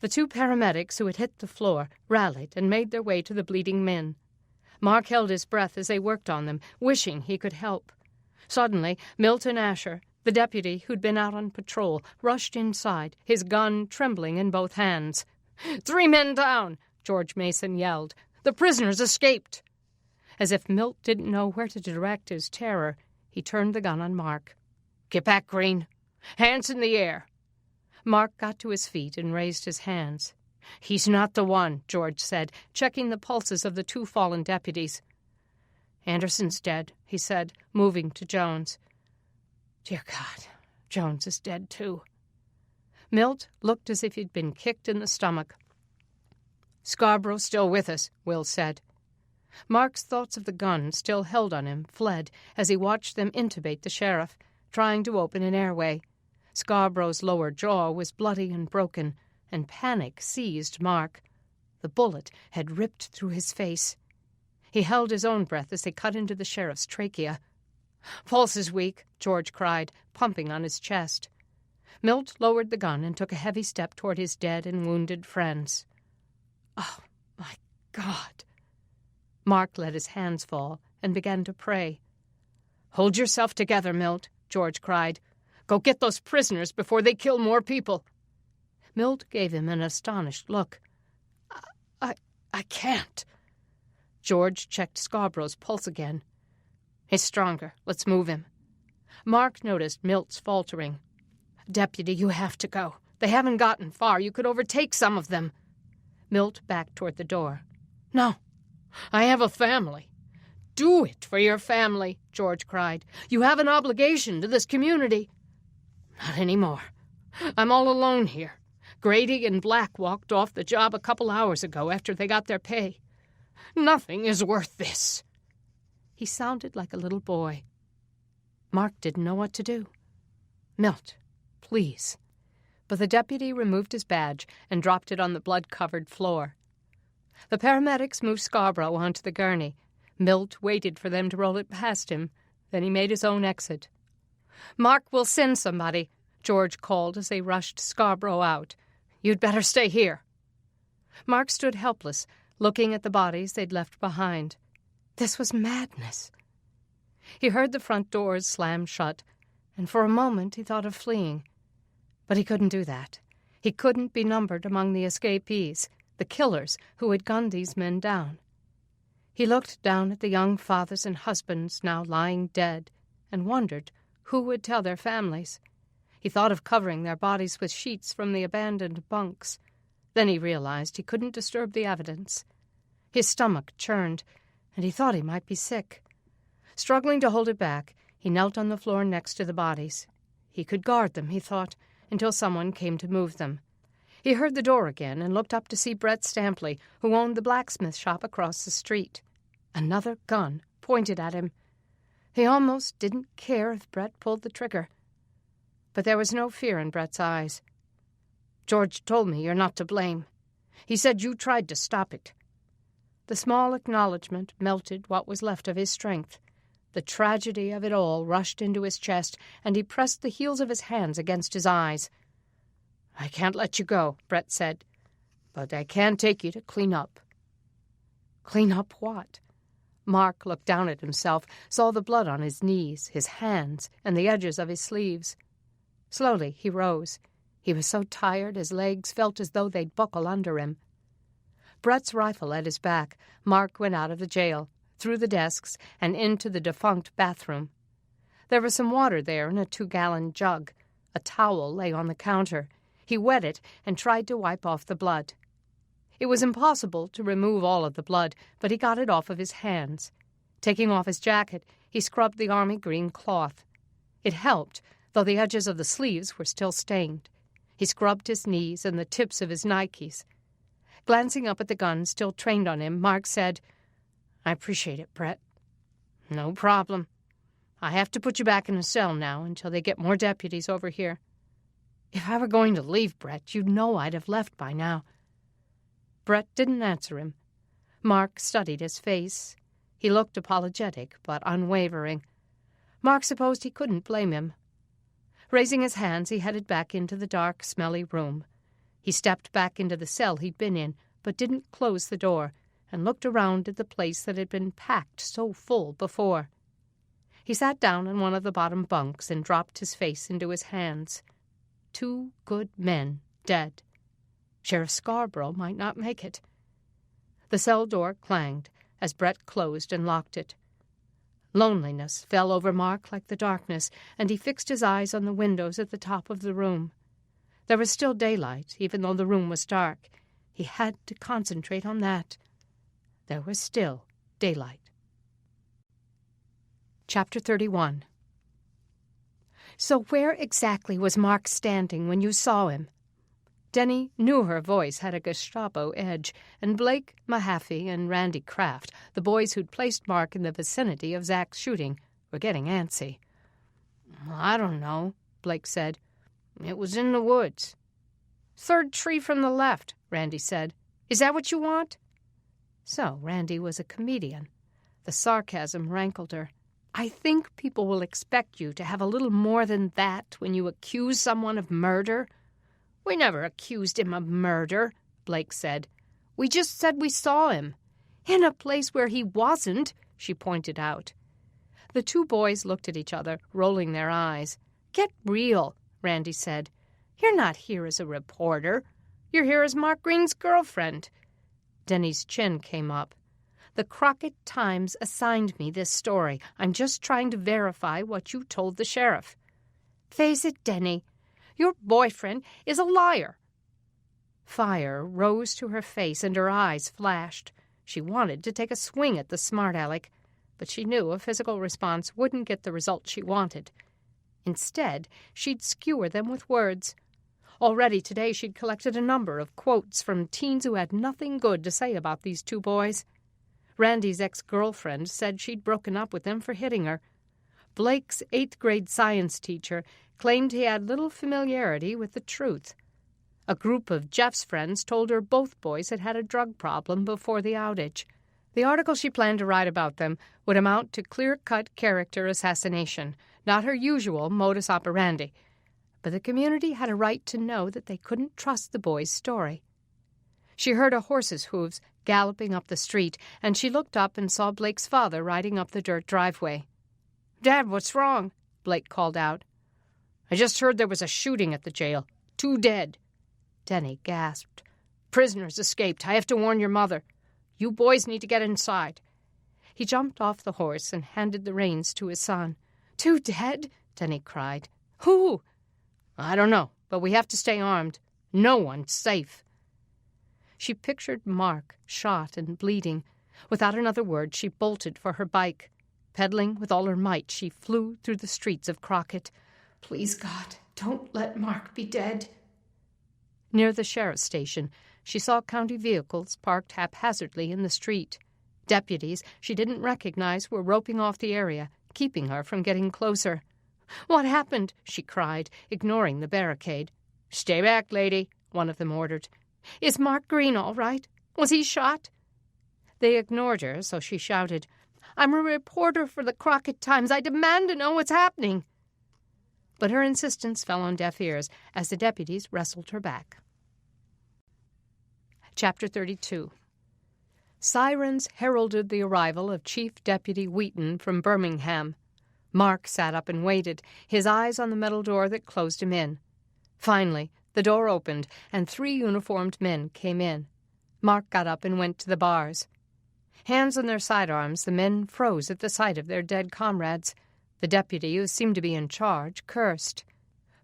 S2: The 2 paramedics who had hit the floor rallied and made their way to the bleeding men. Mark held his breath as they worked on them, wishing he could help. Suddenly, Milton Asher, the deputy who'd been out on patrol, rushed inside, his gun trembling in both hands.
S3: "3 men down!" George Mason yelled. "The prisoners escaped!"
S2: As if Milt didn't know where to direct his terror,
S4: He turned the gun on Mark.
S5: "Get back, Green. Hands in the air."
S4: Mark got to his feet and raised his hands.
S5: "He's not the one,"
S4: George said, checking the pulses of the 2 fallen deputies.
S5: "Anderson's dead,"
S4: he said, moving to Jones.
S5: "Dear God, Jones is dead, too."
S4: Milt looked as if he'd been kicked in the stomach.
S5: "Scarborough's still with us," Will said.
S4: Mark's thoughts of the gun still held on him fled as he watched them intubate the sheriff, trying to open an airway. Scarborough's lower jaw was bloody and broken, and panic seized Mark. The bullet had ripped through his face. He held his own breath as they cut into the sheriff's trachea.
S5: "Pulse is weak,"
S4: George cried, pumping on his chest. Milt lowered the gun and took a heavy step toward his dead and wounded friends.
S5: "Oh, my God."
S4: Mark let his hands fall and began to pray.
S5: "Hold yourself together, Milt," George cried. "Go get those prisoners before they kill more people."
S4: Milt gave him an astonished look.
S5: I can't."
S4: George checked Scarborough's pulse again.
S5: "He's stronger. Let's move him."
S4: Mark noticed Milt's faltering.
S5: "Deputy, you have to go. They haven't gotten far. You could overtake some of them."
S4: Milt backed toward the door.
S5: "No. I have a family." "Do it for your family," George cried. "You have an obligation to this community." "Not anymore. I'm all alone here. Grady and Black walked off the job a couple hours ago after they got their pay. Nothing is worth this."
S4: He sounded like a little boy. Mark didn't know what to do. "Milt, please." But the deputy removed his badge and dropped it on the blood-covered floor. The paramedics moved Scarborough onto the gurney. Milt waited for them to roll it past him. Then he made his own exit. "Mark will send somebody," George called as they rushed Scarborough out. "You'd better stay here." Mark stood helpless, looking at the bodies they'd left behind. This was madness. He heard the front doors slam shut, and for a moment he thought of fleeing. But he couldn't do that. He couldn't be numbered among the escapees, the killers who had gunned these men down. He looked down at the young fathers and husbands now lying dead and wondered who would tell their families. He thought of covering their bodies with sheets from the abandoned bunks. Then he realized he couldn't disturb the evidence. His stomach churned, and he thought he might be sick. Struggling to hold it back, he knelt on the floor next to the bodies. He could guard them, he thought, until someone came to move them. He heard the door again and looked up to see Brett Stampley, who owned the blacksmith shop across the street. Another gun pointed at him. He almost didn't care if Brett pulled the trigger. But there was no fear in Brett's eyes. "George told me you're not to blame. He said you tried to stop it." The small acknowledgment melted what was left of his strength. The tragedy of it all rushed into his chest, and he pressed the heels of his hands against his eyes. "I can't let you go," Brett said, "but I can take you to clean up." Clean up what? Mark looked down at himself, saw the blood on his knees, his hands, and the edges of his sleeves. Slowly he rose. He was so tired his legs felt as though they'd buckle under him. Brett's rifle at his back, Mark went out of the jail, through the desks, and into the defunct bathroom. There was some water there in a 2-gallon jug. A towel lay on the counter. He wet it and tried to wipe off the blood. It was impossible to remove all of the blood, but he got it off of his hands. Taking off his jacket, he scrubbed the army green cloth. It helped, though the edges of the sleeves were still stained. He scrubbed his knees and the tips of his Nikes. Glancing up at the gun still trained on him, Mark said, "I appreciate it, Brett." "No problem. I have to put you back in a cell now until they get more deputies over here." "If I were going to leave, Brett, you'd know I'd have left by now." Brett didn't answer him. Mark studied his face. He looked apologetic, but unwavering. Mark supposed he couldn't blame him. Raising his hands, he headed back into the dark, smelly room. He stepped back into the cell he'd been in, but didn't close the door, and looked around at the place that had been packed so full before. He sat down on one of the bottom bunks and dropped his face into his hands. 2 good men dead. Sheriff Scarborough might not make it. The cell door clanged as Brett closed and locked it.
S2: Loneliness fell over Mark like the darkness, and he fixed his eyes on the windows at the top of the room. There was still daylight, even though the room was dark. He had to concentrate on that. There was still daylight. Chapter 31. So where exactly was Mark standing when you saw him? Denny knew her voice had a Gestapo edge, and Blake, Mahaffey, and Randy Kraft, the boys who'd placed Mark in the vicinity of Zach's shooting, were getting antsy.
S5: I don't know, Blake said. It was in the woods.
S2: Third tree from the left, Randy said. Is that what you want? So Randy was a comedian. The sarcasm rankled her. I think people will expect you to have a little more than that when you accuse someone of murder.
S5: We never accused him of murder, Blake said.
S2: We just said we saw him. In a place where he wasn't, she pointed out. The two boys looked at each other, rolling their eyes. Get real, Randy said. You're not here as a reporter. You're here as Mark Green's girlfriend. Denny's chin came up. The Crockett Times assigned me this story. I'm just trying to verify what you told the sheriff. Face it, Denny. Your boyfriend is a liar. Fire rose to her face and her eyes flashed. She wanted to take a swing at the smart aleck, but she knew a physical response wouldn't get the result she wanted. Instead, she'd skewer them with words. Already today she'd collected a number of quotes from teens who had nothing good to say about these two boys. Randy's ex-girlfriend said she'd broken up with them for hitting her. Blake's 8th-grade science teacher claimed he had little familiarity with the truth. A group of Jeff's friends told her both boys had had a drug problem before the outage. The article she planned to write about them would amount to clear-cut character assassination, not her usual modus operandi. But the community had a right to know that they couldn't trust the boys' story. She heard a horse's hooves galloping up the street, and she looked up and saw Blake's father riding up the dirt driveway.
S5: Dad, what's wrong?
S2: Blake called out.
S5: I just heard there was a shooting at the jail. 2 dead.
S2: Denny gasped.
S5: Prisoners escaped. I have to warn your mother. You boys need to get inside.
S2: He jumped off the horse and handed the reins to his son. 2 dead? Denny cried. Who?
S5: I don't know, but we have to stay armed. No one's safe.
S2: She pictured Mark, shot and bleeding. Without another word, she bolted for her bike. Pedaling with all her might, she flew through the streets of Crockett. Please, God, don't let Mark be dead. Near the sheriff's station, she saw county vehicles parked haphazardly in the street. Deputies she didn't recognize were roping off the area, keeping her from getting closer. What happened? She cried, ignoring the barricade.
S5: Stay back, lady, one of them ordered.
S2: Is Mark Green all right? Was he shot? They ignored her, so she shouted, I'm a reporter for the Crockett Times. I demand to know what's happening. But her insistence fell on deaf ears as the deputies wrestled her back. Chapter 32. Sirens heralded the arrival of Chief Deputy Wheaton from Birmingham. Mark sat up and waited, his eyes on the metal door that closed him in. Finally, the door opened, and 3 uniformed men came in. Mark got up and went to the bars. Hands on their sidearms, the men froze at the sight of their dead comrades. The deputy, who seemed to be in charge, cursed.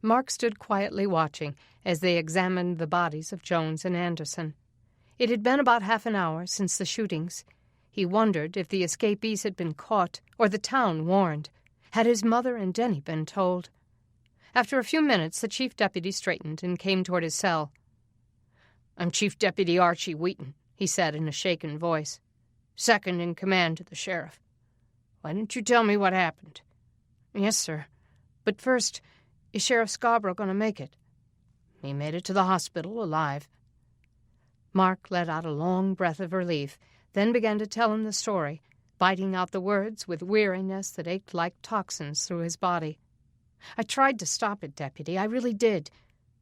S2: Mark stood quietly watching as they examined the bodies of Jones and Anderson. It had been about half an hour since the shootings. He wondered if the escapees had been caught or the town warned. Had his mother and Denny been told? After a few minutes, the chief deputy straightened and came toward his cell.
S5: I'm Chief Deputy Archie Wheaton, he said in a shaken voice. Second in command to the sheriff. Why didn't you tell me what happened?
S2: Yes, sir. But first, is Sheriff Scarborough going to make it?
S5: He made it to the hospital alive.
S2: Mark let out a long breath of relief, then began to tell him the story, biting out the words with weariness that ached like toxins through his body. I tried to stop it, Deputy. I really did.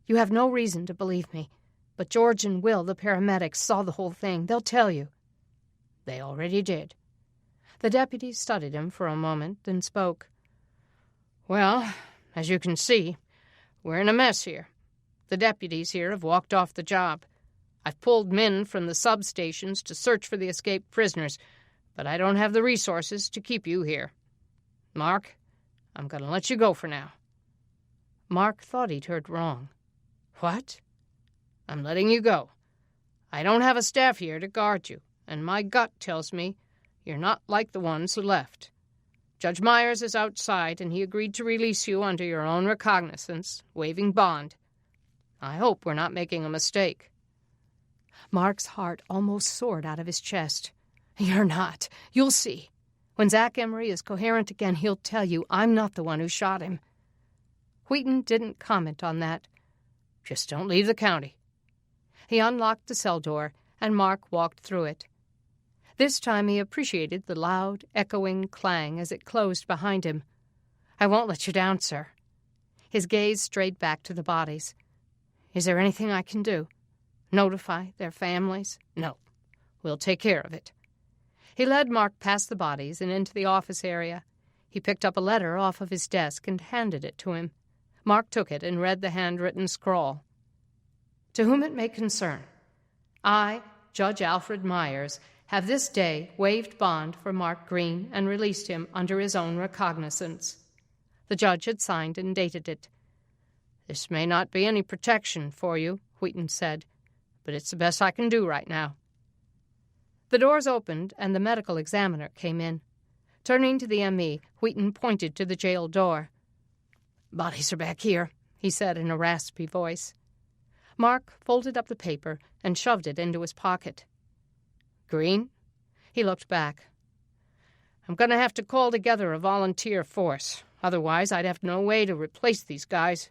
S2: You have no reason to believe me. But George and Will, the paramedics, saw the whole thing. They'll tell you.
S5: They already did.
S2: The deputy studied him for a moment, then spoke.
S5: Well, as you can see, we're in a mess here. The deputies here have walked off the job. I've pulled men from the substations to search for the escaped prisoners, but I don't have the resources to keep you here. Mark, I'm going to let you go for now."
S2: Mark thought he'd heard wrong.
S5: "What?" "I'm letting you go. I don't have a staff here to guard you, and my gut tells me you're not like the ones who left. Judge Myers is outside, and he agreed to release you under your own recognizance, waiving bond. I hope we're not making a mistake."
S2: Mark's heart almost soared out of his chest. "You're not. You'll see. When Zach Emery is coherent again, he'll tell you I'm not the one who shot him." Wheaton didn't comment on that.
S5: "Just don't leave the county."
S2: He unlocked the cell door, and Mark walked through it. This time he appreciated the loud, echoing clang as it closed behind him. "I won't let you down, sir." His gaze strayed back to the bodies. "Is there anything I can do? Notify their families?"
S5: "No. We'll take care of it."
S2: He led Mark past the bodies and into the office area. He picked up a letter off of his desk and handed it to him. Mark took it and read the handwritten scrawl. "To whom it may concern, I, Judge Alfred Myers, have this day waived bond for Mark Green and released him under his own recognizance." The judge had signed and dated it.
S5: "This may not be any protection for you," Wheaton said, "but it's the best I can do right now."
S2: The doors opened and the medical examiner came in. Turning to the M.E., Wheaton pointed to the jail door.
S5: "Bodies are back here,"
S2: he said in a raspy voice. Mark folded up the paper and shoved it into his pocket.
S5: "Green?"
S2: He looked back.
S5: "I'm going to have to call together a volunteer force. Otherwise, I'd have no way to replace these guys.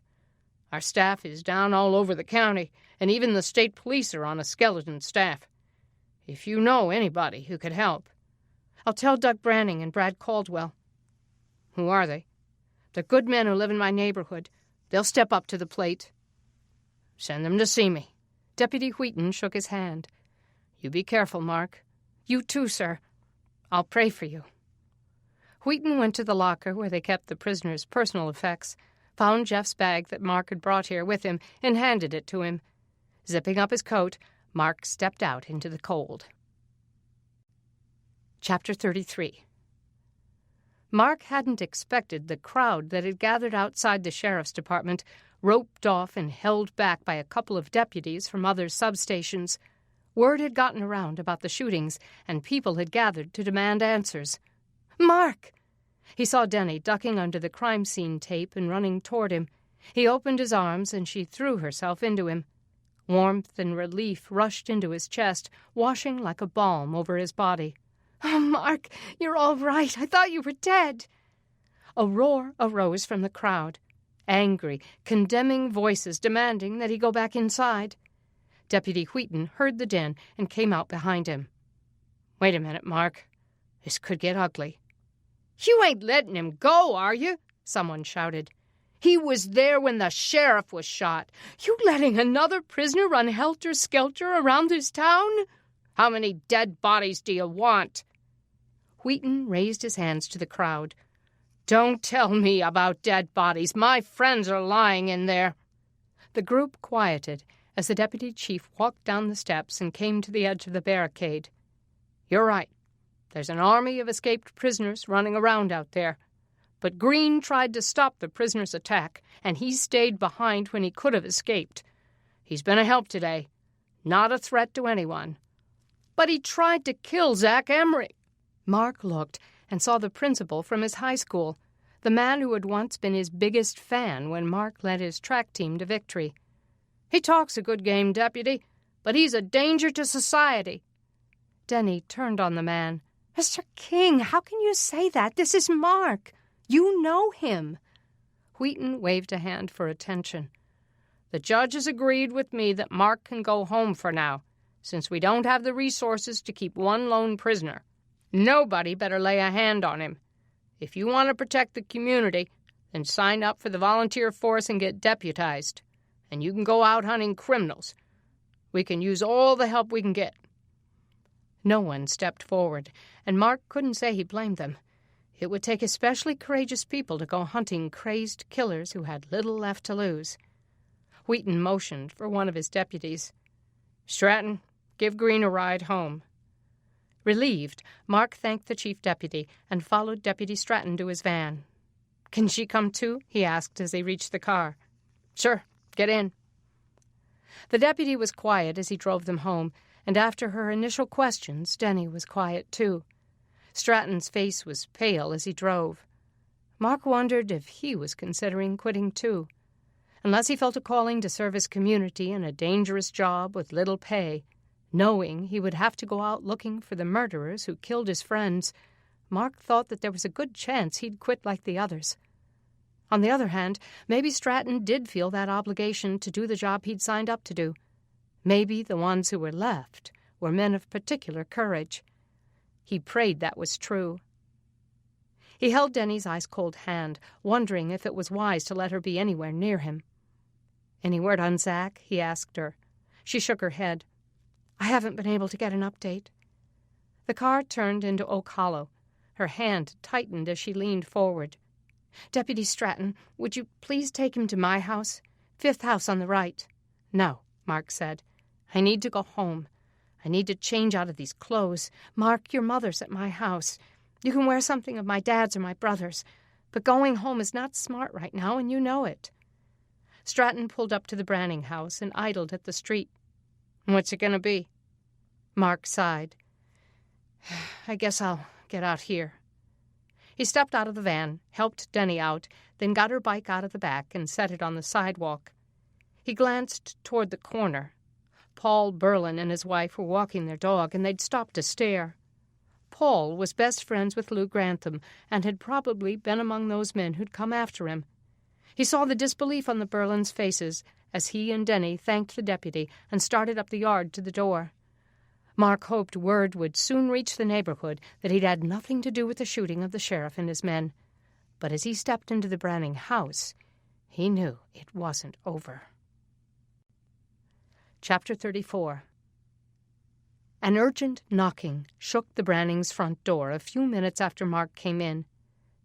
S5: Our staff is down all over the county, and even the state police are on a skeleton staff. If you know anybody who could help."
S2: "I'll tell Doug Branning and Brad Caldwell."
S5: "Who are they?"
S2: "They're good men who live in my neighborhood. They'll step up to the plate."
S5: "Send them to see me."
S2: Deputy Wheaton shook his hand.
S5: "You be careful, Mark."
S2: "You too, sir. I'll pray for you." Wheaton went to the locker where they kept the prisoner's personal effects, found Jeff's bag that Mark had brought here with him, and handed it to him. Zipping up his coat, Mark stepped out into the cold. Chapter 33. Mark hadn't expected the crowd that had gathered outside the sheriff's department, roped off and held back by a couple of deputies from other substations. Word had gotten around about the shootings, and people had gathered to demand answers. "Mark!" He saw Denny ducking under the crime scene tape and running toward him. He opened his arms, and she threw herself into him. Warmth and relief rushed into his chest, washing like a balm over his body. "Oh, Mark, you're all right. I thought you were dead." A roar arose from the crowd. Angry, condemning voices demanding that he go back inside. Deputy Wheaton heard the din and came out behind him.
S5: "Wait a minute, Mark. This could get ugly."
S3: "You ain't letting him go, are you?"
S2: someone shouted.
S3: "He was there when the sheriff was shot. You letting another prisoner run helter-skelter around this town? How many dead bodies do you want?"
S2: Wheaton raised his hands to the crowd.
S3: "Don't tell me about dead bodies. My friends are lying in there."
S2: The group quieted as the deputy chief walked down the steps and came to the edge of the barricade.
S3: "You're right. There's an army of escaped prisoners running around out there. But Green tried to stop the prisoners' attack, and he stayed behind when he could have escaped. He's been a help today, not a threat to anyone. But he tried to kill Zach Emery."
S2: Mark looked and saw the principal from his high school, the man who had once been his biggest fan when Mark led his track team to victory.
S3: "He talks a good game, Deputy, but he's a danger to society."
S2: Denny turned on the man.
S4: "Mr. King, how can you say that? This is Mark. You know him."
S2: Wheaton waved a hand for attention.
S3: "The judge has agreed with me that Mark can go home for now, since we don't have the resources to keep one lone prisoner. Nobody better lay a hand on him. If you want to protect the community, then sign up for the volunteer force and get deputized, and you can go out hunting criminals. We can use all the help we can get."
S2: No one stepped forward, and Mark couldn't say he blamed them. It would take especially courageous people to go hunting crazed killers who had little left to lose. Wheaton motioned for one of his deputies.
S3: "Stratton, give Green a ride home."
S2: Relieved, Mark thanked the chief deputy and followed Deputy Stratton to his van. "Can she come too?" he asked as they reached the car.
S3: Sure, get in."
S2: The deputy was quiet as he drove them home, and after her initial questions, Denny was quiet too. Stratton's face was pale as he drove. Mark wondered if he was considering quitting too. Unless he felt a calling to serve his community in a dangerous job with little pay, knowing he would have to go out looking for the murderers who killed his friends, Mark thought that there was a good chance he'd quit like the others. On the other hand, maybe Stratton did feel that obligation to do the job he'd signed up to do. Maybe the ones who were left were men of particular courage. He prayed that was true. He held Denny's ice-cold hand, wondering if it was wise to let her be anywhere near him. "Any word on Zach?" he asked her. She shook her head. "I haven't been able to get an update." The car turned into Oak Hollow. Her hand tightened as she leaned forward. "Deputy Stratton, would you please take him to my house? 5th house on the right." "No," Mark said. "I need to go home. I need to change out of these clothes. Mark, your mother's at my house. You can wear something of my dad's or my brother's. But going home is not smart right now, and you know it." Stratton pulled up to the Brannings house and idled at the street.
S3: "What's it going to be?"
S2: Mark sighed. "I guess I'll get out here." He stepped out of the van, helped Denny out, then got her bike out of the back and set it on the sidewalk. He glanced toward the corner. Paul Berlin and his wife were walking their dog, and they'd stopped to stare. Paul was best friends with Lou Grantham and had probably been among those men who'd come after him. He saw the disbelief on the Berlins' faces as he and Denny thanked the deputy and started up the yard to the door. Mark hoped word would soon reach the neighborhood that he'd had nothing to do with the shooting of the sheriff and his men. But as he stepped into the Brannings house, he knew it wasn't over. Chapter 34. An urgent knocking shook the Brannings' front door a few minutes after Mark came in.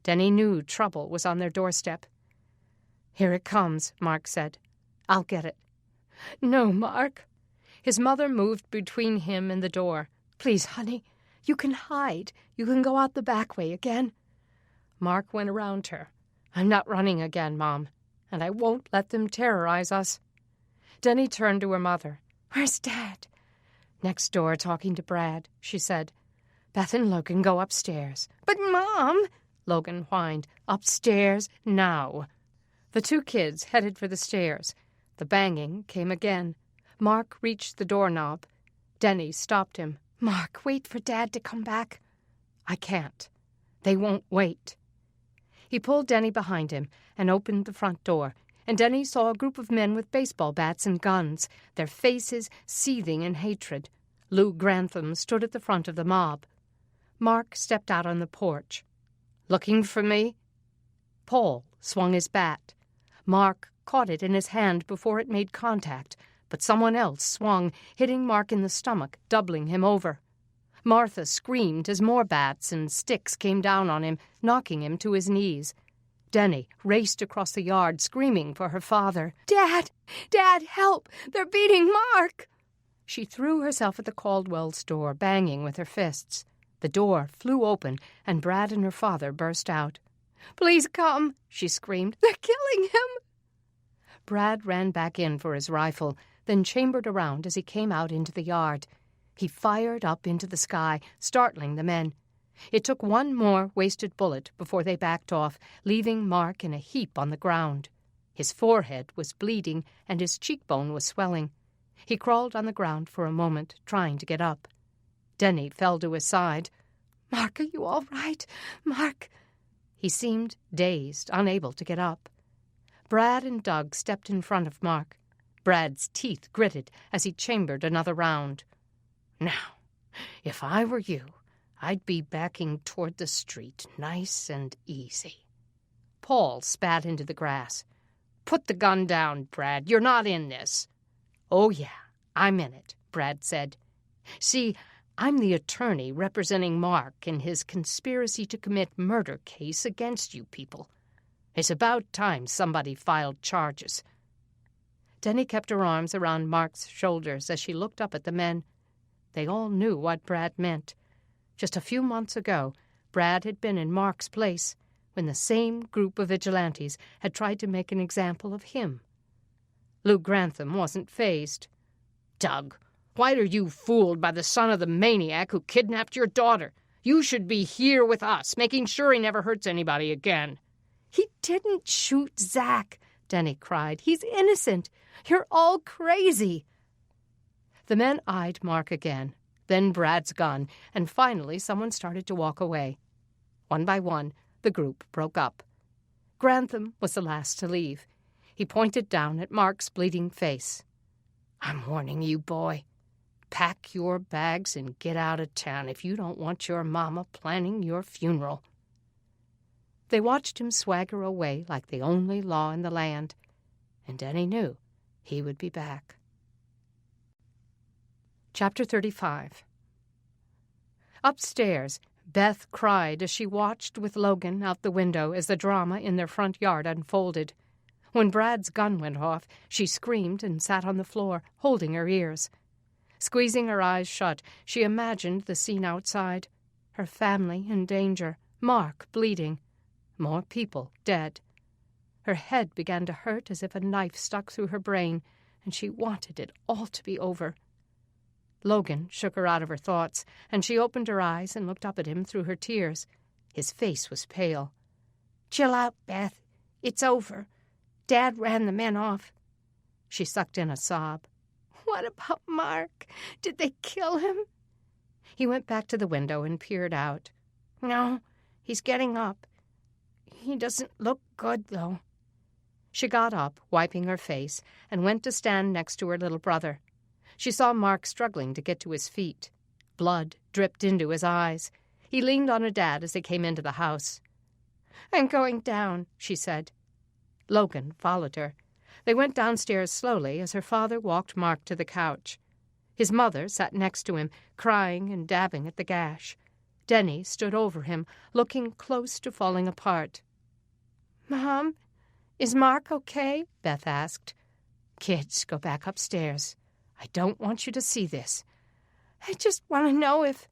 S2: Denny knew trouble was on their doorstep. "Here it comes," Mark said. "I'll get it." "No, Mark." His mother moved between him and the door. "Please, honey, you can hide. You can go out the back way again." Mark went around her. "I'm not running again, Mom, and I won't let them terrorize us." Denny turned to her mother. "Where's Dad?" "Next door talking to Brad," she said. "Beth and Logan go upstairs."
S3: "But, Mom,"
S2: Logan whined. "Upstairs now." The two kids headed for the stairs. The banging came again. Mark reached the doorknob. Denny stopped him. "Mark, wait for Dad to come back." "I can't. They won't wait." He pulled Denny behind him and opened the front door, and Denny saw a group of men with baseball bats and guns, their faces seething in hatred. Lou Grantham stood at the front of the mob. Mark stepped out on the porch. "Looking for me?" Paul swung his bat. Mark caught it in his hand before it made contact, but someone else swung, hitting Mark in the stomach, doubling him over. Martha screamed as more bats and sticks came down on him, knocking him to his knees. Denny raced across the yard, screaming for her father.
S3: "Dad! Dad, help! They're beating Mark!"
S2: She threw herself at the Caldwell's door, banging with her fists. The door flew open, and Brad and her father burst out.
S3: "Please come!" she screamed. "They're killing him!"
S2: Brad ran back in for his rifle, then chambered around as he came out into the yard. He fired up into the sky, startling the men. It took one more wasted bullet before they backed off, leaving Mark in a heap on the ground. His forehead was bleeding, and his cheekbone was swelling. He crawled on the ground for a moment, trying to get up. Denny fell to his side.
S3: "Mark, are you all right? Mark?"
S2: He seemed dazed, unable to get up. Brad and Doug stepped in front of Mark. Brad's teeth gritted as he chambered another round. "Now, if I were you, I'd be backing toward the street, nice and easy." Paul spat into the grass. "Put the gun down, Brad. You're not in this." "Oh, yeah, I'm in it," Brad said. "See, I'm the attorney representing Mark in his conspiracy to commit murder case against you people. It's about time somebody filed charges." Denny kept her arms around Mark's shoulders as she looked up at the men. They all knew what Brad meant. Just a few months ago, Brad had been in Mark's place when the same group of vigilantes had tried to make an example of him. Lou Grantham wasn't fazed.
S3: Doug, why are you fooled by the son of the maniac who kidnapped your daughter? You should be here with us, making sure he never hurts anybody again.
S2: He didn't shoot Zach, Denny cried. He's innocent. You're all crazy. The men eyed Mark again, then Brad's gun, and finally someone started to walk away. One by one, the group broke up. Grantham was the last to leave. He pointed down at Mark's bleeding face.
S3: I'm warning you, boy. Pack your bags and get out of town if you don't want your mama planning your funeral.
S2: They watched him swagger away like the only law in the land, and Denny knew he would be back. Chapter 35. Upstairs, Beth cried as she watched with Logan out the window as the drama in their front yard unfolded. When Brad's gun went off, she screamed and sat on the floor, holding her ears. Squeezing her eyes shut, she imagined the scene outside. Her family in danger, Mark bleeding, more people dead. Her head began to hurt as if a knife stuck through her brain, and she wanted it all to be over. Logan shook her out of her thoughts, and she opened her eyes and looked up at him through her tears. His face was pale.
S5: Chill out, Beth. It's over. Dad ran the men off.
S2: She sucked in a sob.
S5: What about Mark? Did they kill him?
S2: He went back to the window and peered out.
S5: No, he's getting up. He doesn't look good, though.
S2: She got up, wiping her face, and went to stand next to her little brother. She saw Mark struggling to get to his feet. Blood dripped into his eyes. He leaned on her dad as they came into the house.
S5: I'm going down, she said.
S2: Logan followed her. They went downstairs slowly as her father walked Mark to the couch. His mother sat next to him, crying and dabbing at the gash. Denny stood over him, looking close to falling apart.
S5: Mom, is Mark okay?
S2: Beth asked.
S4: Kids, go back upstairs. I don't want you to see this.
S5: I just want to know if...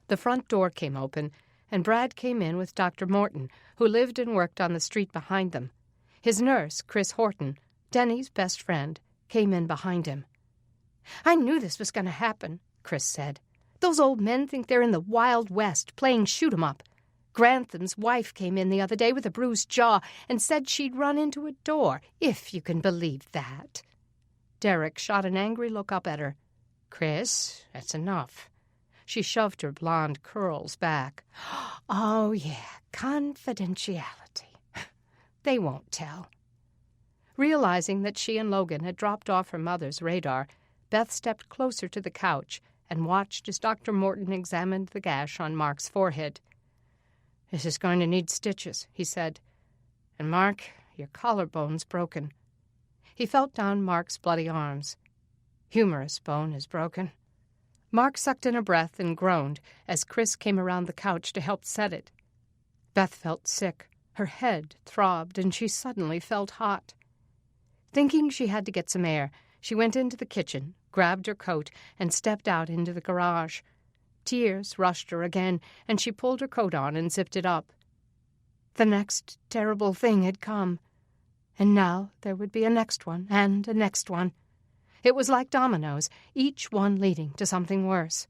S2: The front door came open, and Brad came in with Dr. Morton, who lived and worked on the street behind them. His nurse, Chris Horton, Denny's best friend, came in behind him.
S5: I knew this was going to happen,
S2: Chris said.
S5: Those old men think they're in the Wild West, playing shoot-'em-up. Grantham's wife came in the other day with a bruised jaw and said she'd run into a door, if you can believe that.
S2: Derek shot an angry look up at her.
S4: Chris, that's enough.
S2: She shoved her blonde curls back.
S4: Oh, yeah, confidentiality. They won't tell.
S2: Realizing that she and Logan had dropped off her mother's radar, Beth stepped closer to the couch and watched as Dr. Morton examined the gash on Mark's forehead.
S4: This is going to need stitches, he said. And Mark, your collarbone's broken.
S2: He felt down Mark's bloody arms.
S4: Humerus bone is broken.
S2: Mark sucked in a breath and groaned as Chris came around the couch to help set it. Beth felt sick. Her head throbbed, and she suddenly felt hot. Thinking she had to get some air, she went into the kitchen, grabbed her coat, and stepped out into the garage. Tears rushed her again, and she pulled her coat on and zipped it up. The next terrible thing had come, and now there would be a next one and a next one. It was like dominoes, each one leading to something worse.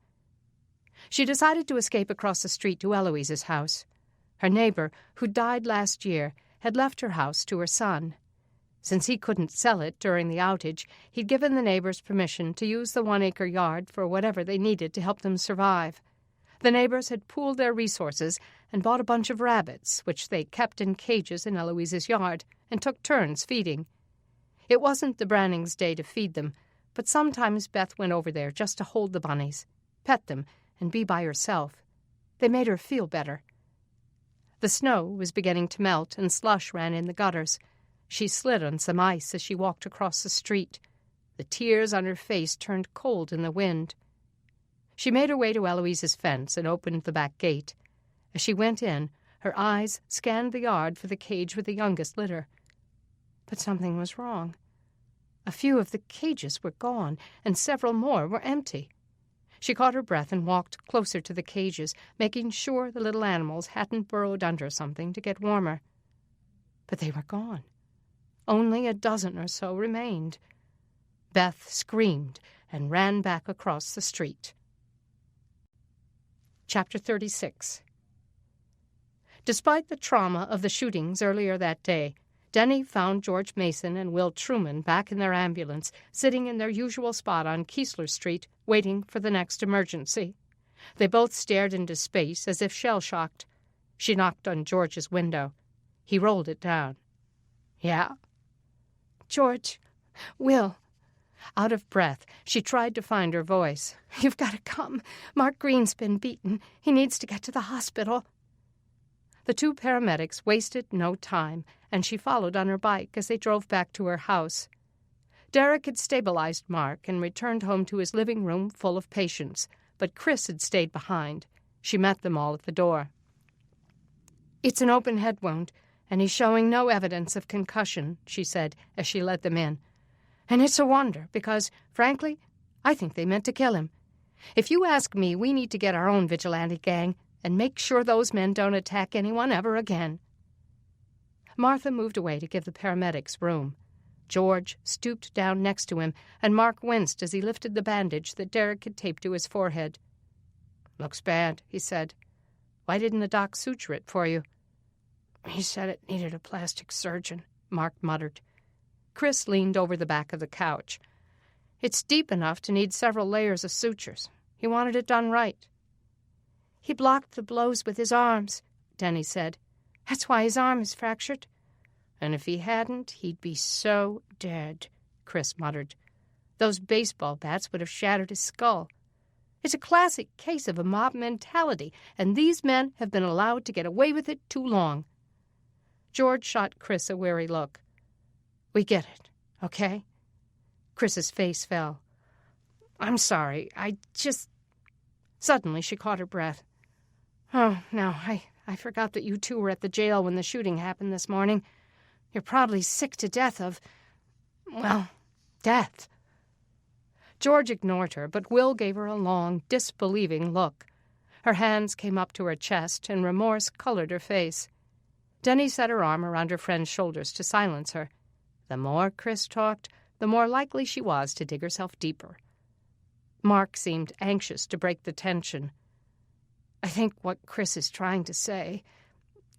S2: She decided to escape across the street to Eloise's house. Her neighbor, who died last year, had left her house to her son. Since he couldn't sell it during the outage, he'd given the neighbors permission to use the 1-acre yard for whatever they needed to help them survive. The neighbors had pooled their resources and bought a bunch of rabbits, which they kept in cages in Eloise's yard, and took turns feeding. It wasn't the Brannings' day to feed them, but sometimes Beth went over there just to hold the bunnies, pet them, and be by herself. They made her feel better. The snow was beginning to melt, and slush ran in the gutters. She slid on some ice as she walked across the street. The tears on her face turned cold in the wind. She made her way to Eloise's fence and opened the back gate. As she went in, her eyes scanned the yard for the cage with the youngest litter. But something was wrong. A few of the cages were gone, and several more were empty. She caught her breath and walked closer to the cages, making sure the little animals hadn't burrowed under something to get warmer. But they were gone. Only a dozen or so remained. Beth screamed and ran back across the street. Chapter 36. Despite the trauma of the shootings earlier that day, Denny found George Mason and Will Truman back in their ambulance, sitting in their usual spot on Keesler Street, waiting for the next emergency. They both stared into space as if shell-shocked. She knocked on George's window. He rolled it down. "Yeah?"
S4: "George, Will."
S2: Out of breath, she tried to find her voice.
S4: "You've got to come. Mark Green's been beaten. He needs to get to the hospital."
S2: The two paramedics wasted no time, and she followed on her bike as they drove back to her house. Derek had stabilized Mark and returned home to his living room full of patients, but Chris had stayed behind. She met them all at the door.
S4: "It's an open head wound, and he's showing no evidence of
S2: concussion," she said as she led them in. "And it's a wonder, because, frankly, I think they meant to kill him. If you ask me, we need to get our own vigilante gang and make sure those men don't attack anyone ever again." Martha moved away to give the paramedics room. George stooped down next to him, and Mark winced as he lifted the bandage that Derek had taped to his forehead. "Looks bad," he said. "Why didn't the doc suture it for you?"
S5: "He said it needed a plastic surgeon,"
S2: Mark muttered. Chris leaned over the back of the couch. "It's deep enough to need several layers of sutures. He wanted it done right."
S4: "He blocked the blows with his arms," Denny said. "That's why his arm is fractured."
S2: "And if he hadn't, he'd be so dead," Chris muttered. "Those baseball bats would have shattered his skull. It's a classic case of a mob mentality, and these men have been allowed to get away with it too long." George shot Chris a wary look. "We get it, okay?" Chris's face fell. "I'm sorry, Suddenly she caught her breath. "Oh, no, I forgot that you two were at the jail when the shooting happened this morning. You're probably sick to death of, well, death." George ignored her, but Will gave her a long, disbelieving look. Her hands came up to her chest, and remorse colored her face. Denny set her arm around her friend's shoulders to silence her. The more Chris talked, the more likely she was to dig herself deeper. Mark seemed anxious to break the tension. "I think what Chris is trying to say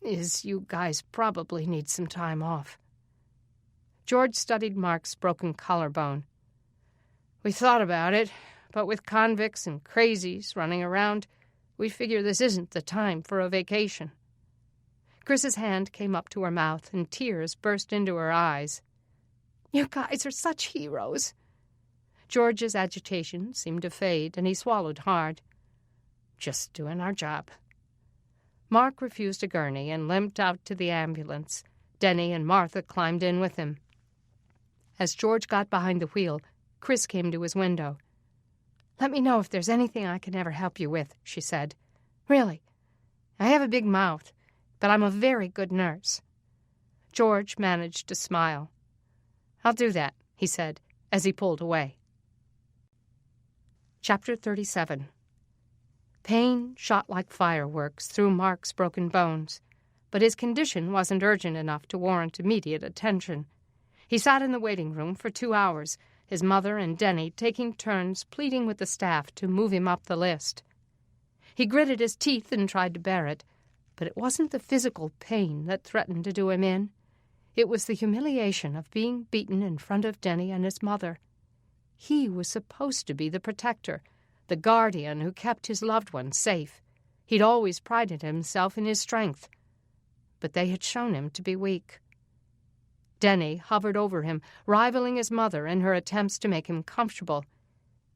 S2: is you guys probably need some time off." George studied Mark's broken collarbone. "We thought about it, but with convicts and crazies running around, we figure this isn't the time for a vacation." Chris's hand came up to her mouth, and tears burst into her eyes.
S4: "You guys are such heroes."
S2: George's agitation seemed to fade, and he swallowed hard. "Just doing our job." Mark refused a gurney and limped out to the ambulance. Denny and Martha climbed in with him. As George got behind the wheel, Chris came to his window. "Let me know if there's anything I can ever help you with," she said. "Really. I have a big mouth, but I'm a very good nurse." George managed to smile. "I'll do that," he said, as he pulled away. Chapter 37. Pain shot like fireworks through Mark's broken bones, but his condition wasn't urgent enough to warrant immediate attention. He sat in the waiting room for 2 hours, his mother and Denny taking turns pleading with the staff to move him up the list. He gritted his teeth and tried to bear it, but it wasn't the physical pain that threatened to do him in. It was the humiliation of being beaten in front of Denny and his mother. He was supposed to be the protector, the guardian who kept his loved ones safe. He'd always prided himself in his strength, but they had shown him to be weak. Denny hovered over him, rivaling his mother in her attempts to make him comfortable.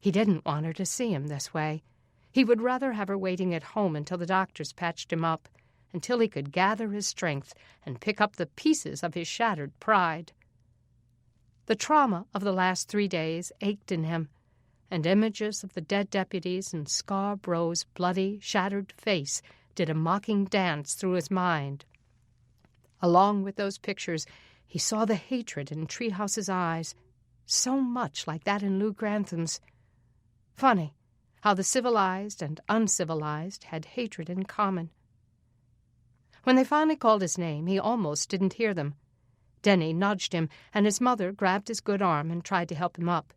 S2: He didn't want her to see him this way. He would rather have her waiting at home until the doctors patched him up, until he could gather his strength and pick up the pieces of his shattered pride. The trauma of the last 3 days ached in him, and images of the dead deputies and Scarborough's bloody, shattered face did a mocking dance through his mind. Along with those pictures, he saw the hatred in Treehouse's eyes, so much like that in Lou Grantham's. Funny how the civilized and uncivilized had hatred in common. When they finally called his name, he almost didn't hear them. Denny nudged him, and his mother grabbed his good arm and tried to help him up.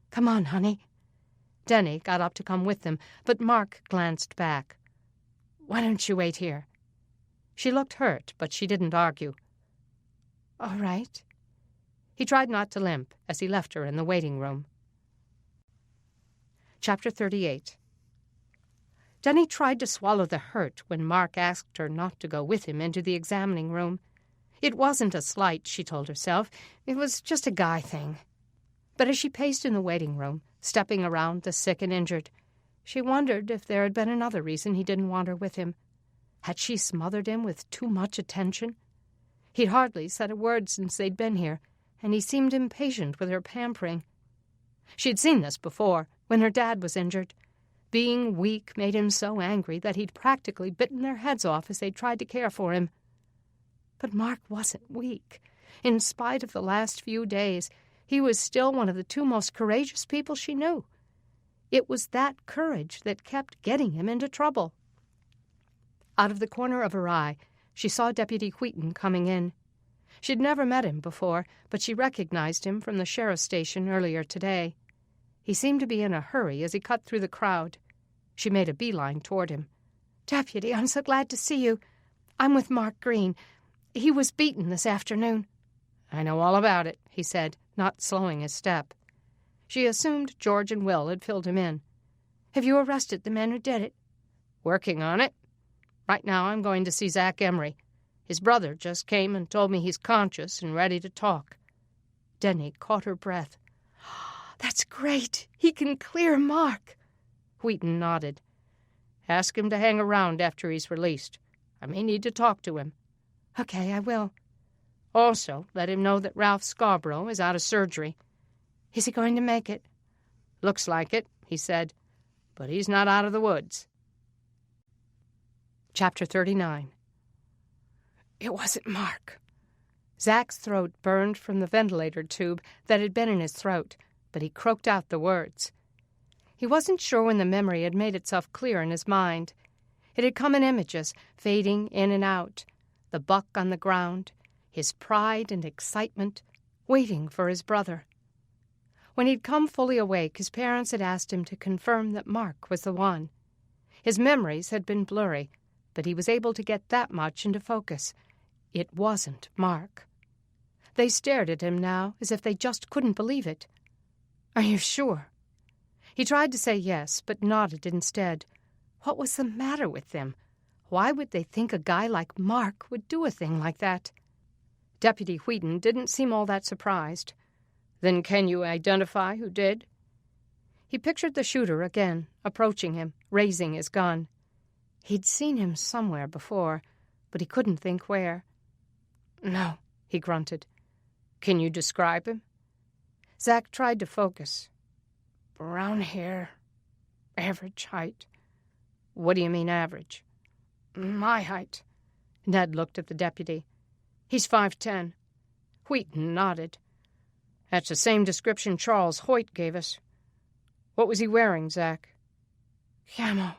S2: "Come on, honey." Denny got up to come with them, but Mark glanced back. "Why don't you wait here?" She looked hurt, but she didn't argue. "All right." He tried not to limp as he left her in the waiting room. Chapter 38. Denny tried to swallow the hurt when Mark asked her not to go with him into the examining room. It wasn't a slight, she told herself. It was just a guy thing. But as she paced in the waiting room, stepping around the sick and injured, she wondered if there had been another reason he didn't want her with him. Had she smothered him with too much attention? He'd hardly said a word since they'd been here, and he seemed impatient with her pampering. She'd seen this before, when her dad was injured. Being weak made him so angry that he'd practically bitten their heads off as they tried to care for him. But Mark wasn't weak. In spite of the last few days, he was still one of the two most courageous people she knew. It was that courage that kept getting him into trouble. Out of the corner of her eye, she saw Deputy Wheaton coming in. She'd never met him before, but she recognized him from the sheriff's station earlier today. He seemed to be in a hurry as he cut through the crowd. She made a beeline toward him. "Deputy, I'm so glad to see you. I'm with Mark Green. He was beaten this afternoon." "I know all about it," he said, not slowing his step. She assumed George and Will had filled him in. "Have you arrested the men who did it?" "Working on it. Right now I'm going to see Zach Emery. His brother just came and told me he's conscious and ready to talk." Denny caught her breath. "That's great. He can clear Mark." Wheaton nodded. "Ask him to hang around after he's released. I may need to talk to him." "Okay, I will." "Also, let him know that Ralph Scarborough is out of surgery." "Is he going to make it?" "Looks like it," he said. "But he's not out of the woods." Chapter 39. It wasn't Mark. Zach's throat burned from the ventilator tube that had been in his throat, but he croaked out the words. He wasn't sure when the memory had made itself clear in his mind. It had come in images, fading in and out. The buck on the ground, his pride and excitement, waiting for his brother. When he'd come fully awake, his parents had asked him to confirm that Mark was the one. His memories had been blurry, but he was able to get that much into focus. It wasn't Mark. They stared at him now as if they just couldn't believe it. "Are you sure?" He tried to say yes, but nodded instead. What was the matter with them? Why would they think a guy like Mark would do a thing like that? Deputy Wheaton didn't seem all that surprised. "Then can you identify who did?" He pictured the shooter again, approaching him, raising his gun. He'd seen him somewhere before, but he couldn't think where. "No," he grunted. "Can you describe him?" Zach tried to focus. "Brown hair, average height." "What do you mean average?" "My height." Ned looked at the deputy. "He's 5'10". Wheaton nodded. "That's the same description Charles Hoyt gave us. What was he wearing, Zach?" "Camo."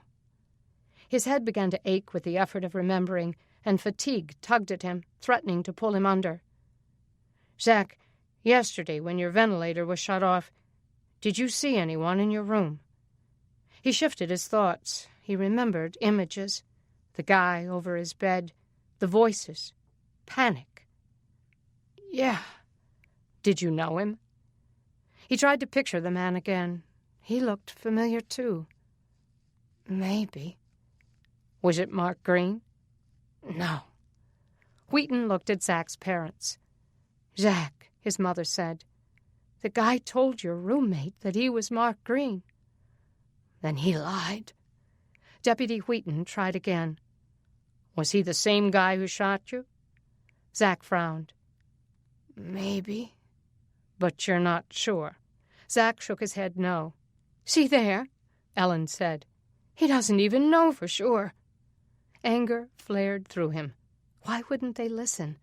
S2: His head began to ache with the effort of remembering, and fatigue tugged at him, threatening to pull him under. "Zach, yesterday when your ventilator was shut off, did you see anyone in your room?" He shifted his thoughts. He remembered images. The guy over his bed. The voices. Panic. "Yeah." "Did you know him?" He tried to picture the man again. He looked familiar, too. "Maybe." "Was it Mark Green?" "No." Wheaton looked at Zach's parents. "Zach," his mother said, "the guy told your roommate that he was Mark Green." "Then he lied." Deputy Wheaton tried again. "Was he the same guy who shot you?" Zach frowned. "Maybe." "But you're not sure?" Zach shook his head no. "See there," Ellen said. "He doesn't even know for sure." Anger flared through him. Why wouldn't they listen?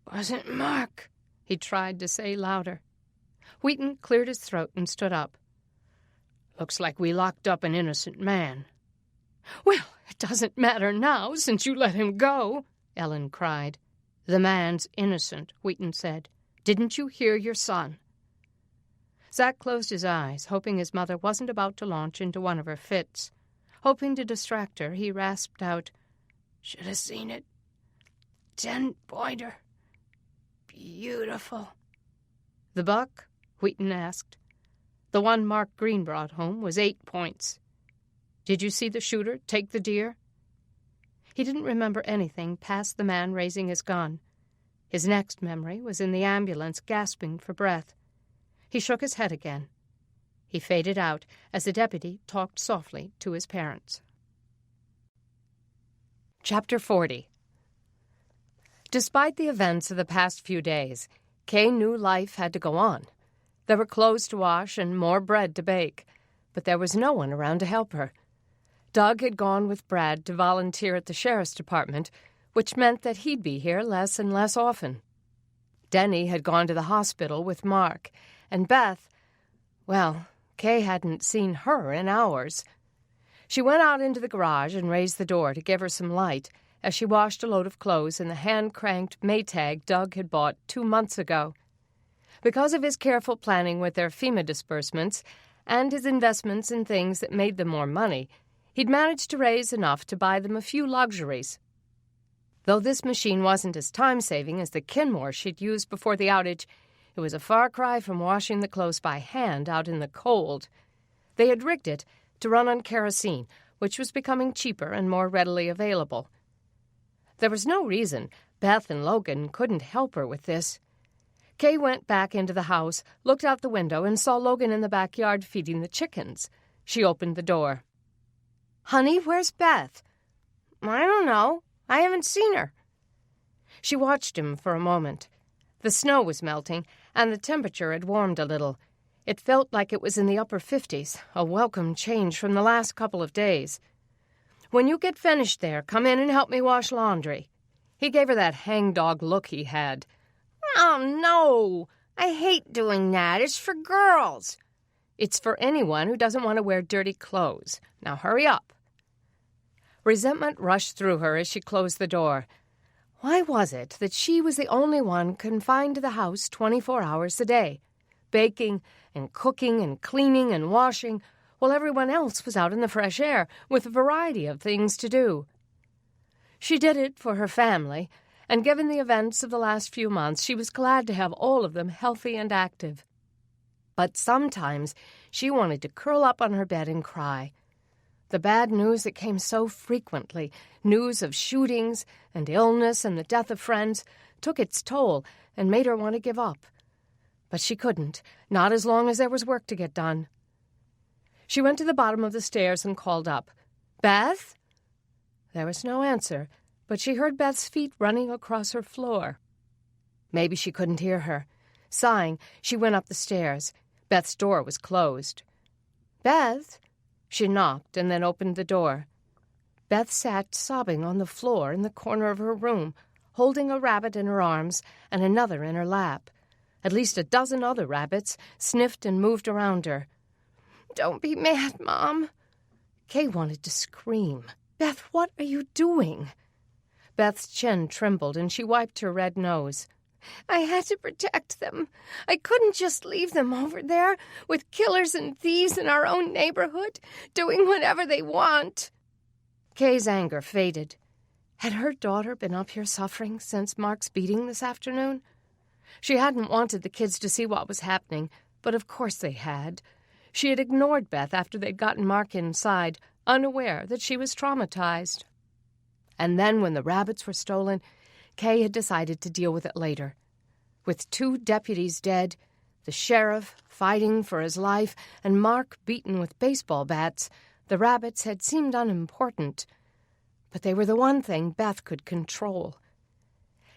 S2: "Wasn't Mark," he tried to say louder. Wheaton cleared his throat and stood up.
S5: Looks like we locked up an innocent man."
S3: "Well, it doesn't matter now, since you let him go," Ellen cried.
S5: "The man's innocent," Wheaton said. "Didn't you hear your son?"
S2: Zack closed his eyes, hoping his mother wasn't about to launch into one of her fits. Hoping to distract her, he rasped out,
S5: "Should have seen it. 10-pointer. Beautiful."
S2: "The buck?" Wheaton asked. "The one Mark Green brought home was 8 points. Did you see the shooter take the deer?" He didn't remember anything past the man raising his gun. His next memory was in the ambulance gasping for breath. He shook his head again. He faded out as the deputy talked softly to his parents. Chapter 40. Despite the events of the past few days, Kay knew life had to go on. There were clothes to wash and more bread to bake, but there was no one around to help her. Doug had gone with Brad to volunteer at the sheriff's department, which meant that he'd be here less and less often. Denny had gone to the hospital with Mark, and Beth, well, Kay hadn't seen her in hours. She went out into the garage and raised the door to give her some light as she washed a load of clothes in the hand-cranked Maytag Doug had bought 2 months ago. Because of his careful planning with their FEMA disbursements and his investments in things that made them more money, he'd managed to raise enough to buy them a few luxuries. Though this machine wasn't as time-saving as the Kenmore she'd used before the outage, it was a far cry from washing the clothes by hand out in the cold. They had rigged it to run on kerosene, which was becoming cheaper and more readily available. There was no reason Beth and Logan couldn't help her with this. Kay went back into the house, looked out the window, and saw Logan in the backyard feeding the chickens. She opened the door.
S3: "Honey, where's Beth?"
S2: "I don't know. I haven't seen her."
S3: She watched him for a moment. The snow was melting, and the temperature had warmed a little. It felt like it was in the upper 50s, a welcome change from the last couple of days. "When you get finished there, come in and help me wash laundry." He gave her that hangdog look he had. "Oh, no! I hate doing that. It's for girls."
S2: "It's for anyone who doesn't want to wear dirty clothes. Now hurry up." Resentment rushed through her as she closed the door. Why was it that she was the only one confined to the house 24 hours a day, baking and cooking and cleaning and washing, while everyone else was out in the fresh air with a variety of things to do? She did it for her family, and given the events of the last few months, she was glad to have all of them healthy and active. But sometimes she wanted to curl up on her bed and cry. The bad news that came so frequently, news of shootings and illness and the death of friends, took its toll and made her want to give up. But she couldn't, not as long as there was work to get done. She went to the bottom of the stairs and called up, "Beth?" There was no answer, but she heard Beth's feet running across her floor. Maybe she couldn't hear her. Sighing, she went up the stairs. Beth's door was closed. "Beth?" She knocked and then opened the door. Beth sat sobbing on the floor in the corner of her room, holding a rabbit in her arms and another in her lap. At least a dozen other rabbits sniffed and moved around her. "Don't be mad, Mom." Kay wanted to scream. "Beth, what are you doing?" Beth's chin trembled and she wiped her red nose. "I had to protect them. I couldn't just leave them over there with killers and thieves in our own neighborhood, doing whatever they want." Kay's anger faded. Had her daughter been up here suffering since Mark's beating this afternoon? She hadn't wanted the kids to see what was happening, but of course they had. She had ignored Beth after they'd gotten Mark inside, unaware that she was traumatized. And then when the rabbits were stolen, Kay had decided to deal with it later. With 2 deputies dead, the sheriff fighting for his life, and Mark beaten with baseball bats, the rabbits had seemed unimportant. But they were the one thing Beth could control.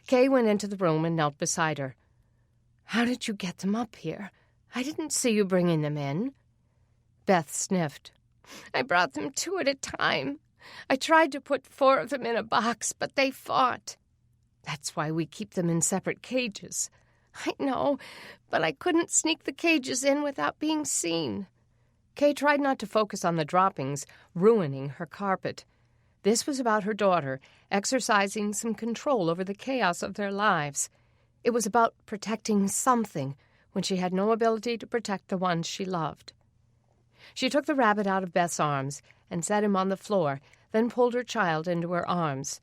S2: Kay went into the room and knelt beside her. "How did you get them up here? I didn't see you bringing them in." Beth sniffed. "I brought them 2 at a time. I tried to put 4 of them in a box, but they fought. That's why we keep them in separate cages." "I know, but I couldn't sneak the cages in without being seen." Kay tried not to focus on the droppings, ruining her carpet. This was about her daughter, exercising some control over the chaos of their lives. It was about protecting something when she had no ability to protect the ones she loved. She took the rabbit out of Beth's arms and set him on the floor, then pulled her child into her arms.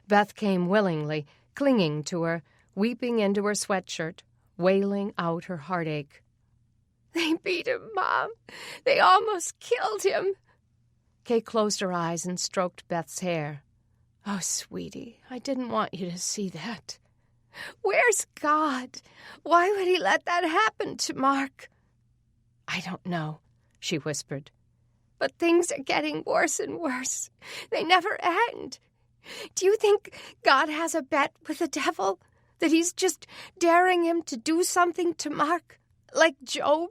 S2: Beth came willingly, clinging to her, weeping into her sweatshirt, wailing out her heartache.
S4: "They beat him, Mom. They almost killed him."
S2: Kay closed her eyes and stroked Beth's hair. "Oh, sweetie, I didn't want you to see that."
S4: "Where's God? Why would he let that happen to Mark?"
S2: "I don't know," she whispered.
S4: "But things are getting worse and worse. They never end. Do you think God has a bet with the devil? That he's just daring him to do something to Mark? Like Job?"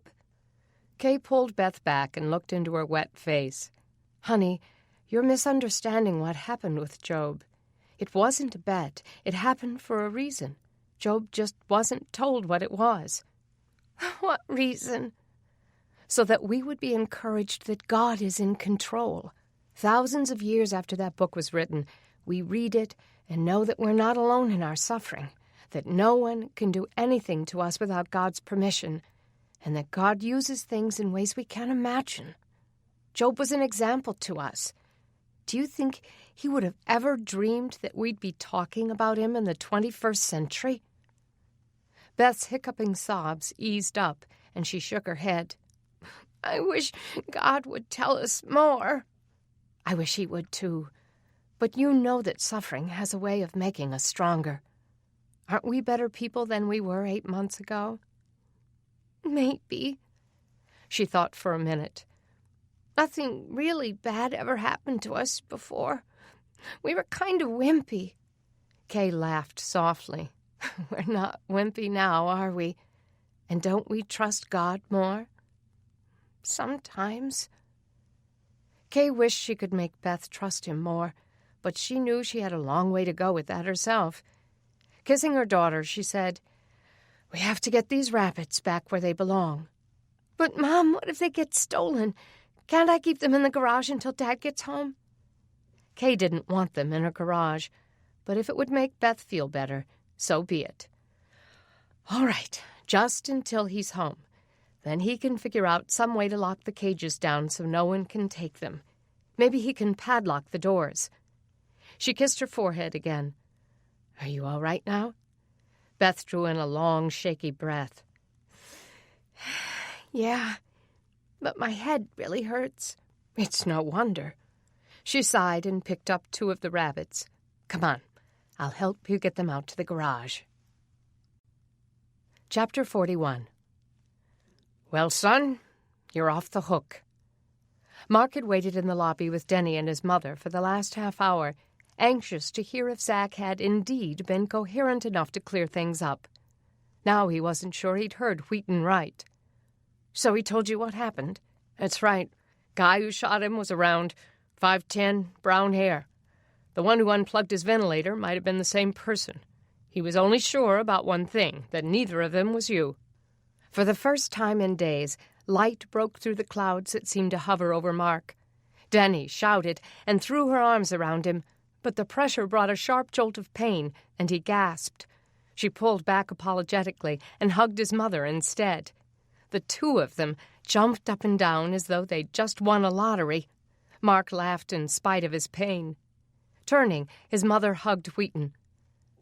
S2: Kay pulled Beth back and looked into her wet face. "Honey, you're misunderstanding what happened with Job. It wasn't a bet. It happened for a reason. Job just wasn't told what it was."
S4: "What reason?"
S2: "So that we would be encouraged that God is in control. Thousands of years after that book was written, we read it and know that we're not alone in our suffering, that no one can do anything to us without God's permission, and that God uses things in ways we can't imagine. Job was an example to us. Do you think he would have ever dreamed that we'd be talking about him in the 21st century?" Beth's hiccuping sobs eased up, and she shook her head.
S4: "I wish God would tell us more."
S2: "I wish he would, too. But you know that suffering has a way of making us stronger. Aren't we better people than we were 8 months ago?"
S4: "Maybe."
S2: She thought for a minute.
S4: "Nothing really bad ever happened to us before. We were kind of wimpy."
S2: Kay laughed softly. "We're not wimpy now, are we? And don't we trust God more?"
S4: "Sometimes."
S2: Kay wished she could make Beth trust him more, but she knew she had a long way to go with that herself. Kissing her daughter, she said, "We have to get these rabbits back where they belong."
S4: "But, Mom, what if they get stolen? Can't I keep them in the garage until Dad gets home?"
S2: Kay didn't want them in her garage, but if it would make Beth feel better, so be it. "All right, just until he's home. Then he can figure out some way to lock the cages down so no one can take them. Maybe he can padlock the doors." She kissed her forehead again. "Are you all right now?" Beth drew in a long, shaky breath.
S4: "Yeah, but my head really hurts."
S2: "It's no wonder." She sighed and picked up 2 of the rabbits. "Come on, I'll help you get them out to the garage." Chapter 41. "Well, son, you're off the hook." Mark had waited in the lobby with Denny and his mother for the last half hour, anxious to hear if Zach had indeed been coherent enough to clear things up. Now he wasn't sure he'd heard Wheaton right. "So he told you what happened?" "That's right. Guy who shot him was around, 5'10", brown hair. The one who unplugged his ventilator might have been the same person. He was only sure about one thing, that neither of them was you." For the first time in days, light broke through the clouds that seemed to hover over Mark. Denny shouted and threw her arms around him, but the pressure brought a sharp jolt of pain, and he gasped. She pulled back apologetically and hugged his mother instead. The 2 of them jumped up and down as though they'd just won a lottery. Mark laughed in spite of his pain. Turning, his mother hugged Wheaton.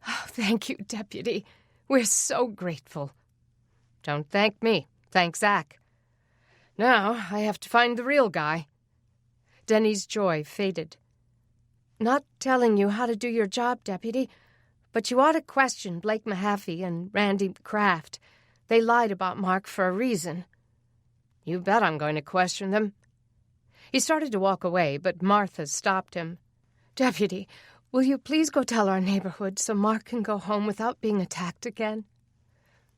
S2: "Oh, thank you, Deputy. We're so grateful." "Don't thank me. Thank Zach. Now I have to find the real guy." Denny's joy faded. "Not telling you how to do your job, Deputy, but you ought to question Blake Mahaffey and Randy Kraft. They lied about Mark for a reason." "You bet I'm going to question them." He started to walk away, but Martha stopped him. "Deputy, will you please go tell our neighborhood so Mark can go home without being attacked again?"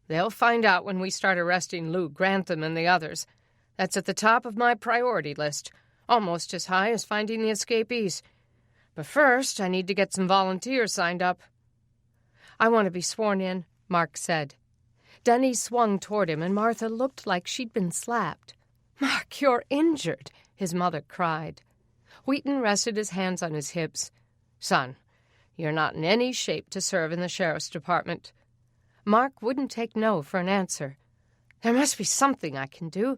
S2: "They'll find out when we start arresting Lou Grantham and the others. That's at the top of my priority list, almost as high as finding the escapees. But first, I need to get some volunteers signed up." "I want to be sworn in," Mark said. Denny swung toward him, and Martha looked like she'd been slapped. "Mark, you're injured," his mother cried. Wheaton rested his hands on his hips. "Son, you're not in any shape to serve in the sheriff's department." Mark wouldn't take no for an answer. "There must be something I can do.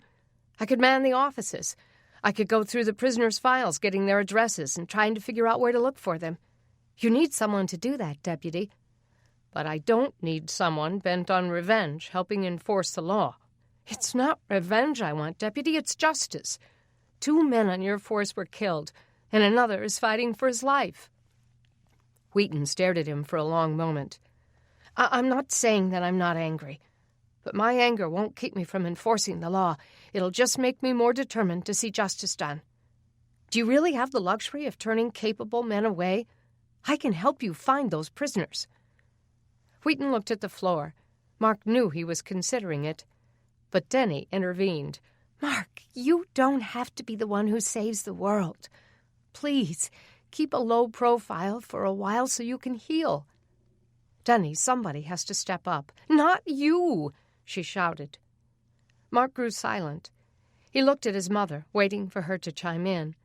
S2: I could man the offices. I could go through the prisoners' files, getting their addresses and trying to figure out where to look for them. You need someone to do that, Deputy." "But I don't need someone bent on revenge helping enforce the law." "It's not revenge I want, Deputy. It's justice. 2 men on your force were killed, and another is fighting for his life." Wheaton stared at him for a long moment. I'm not saying that I'm not angry, but my anger won't keep me from enforcing the law. It'll just make me more determined to see justice done. Do you really have the luxury of turning capable men away? I can help you find those prisoners." Wheaton looked at the floor. Mark knew he was considering it. But Denny intervened. "Mark, you don't have to be the one who saves the world. Please, keep a low profile for a while so you can heal." "Denny, somebody has to step up." "Not you!" she shouted. Mark grew silent. He looked at his mother, waiting for her to chime in.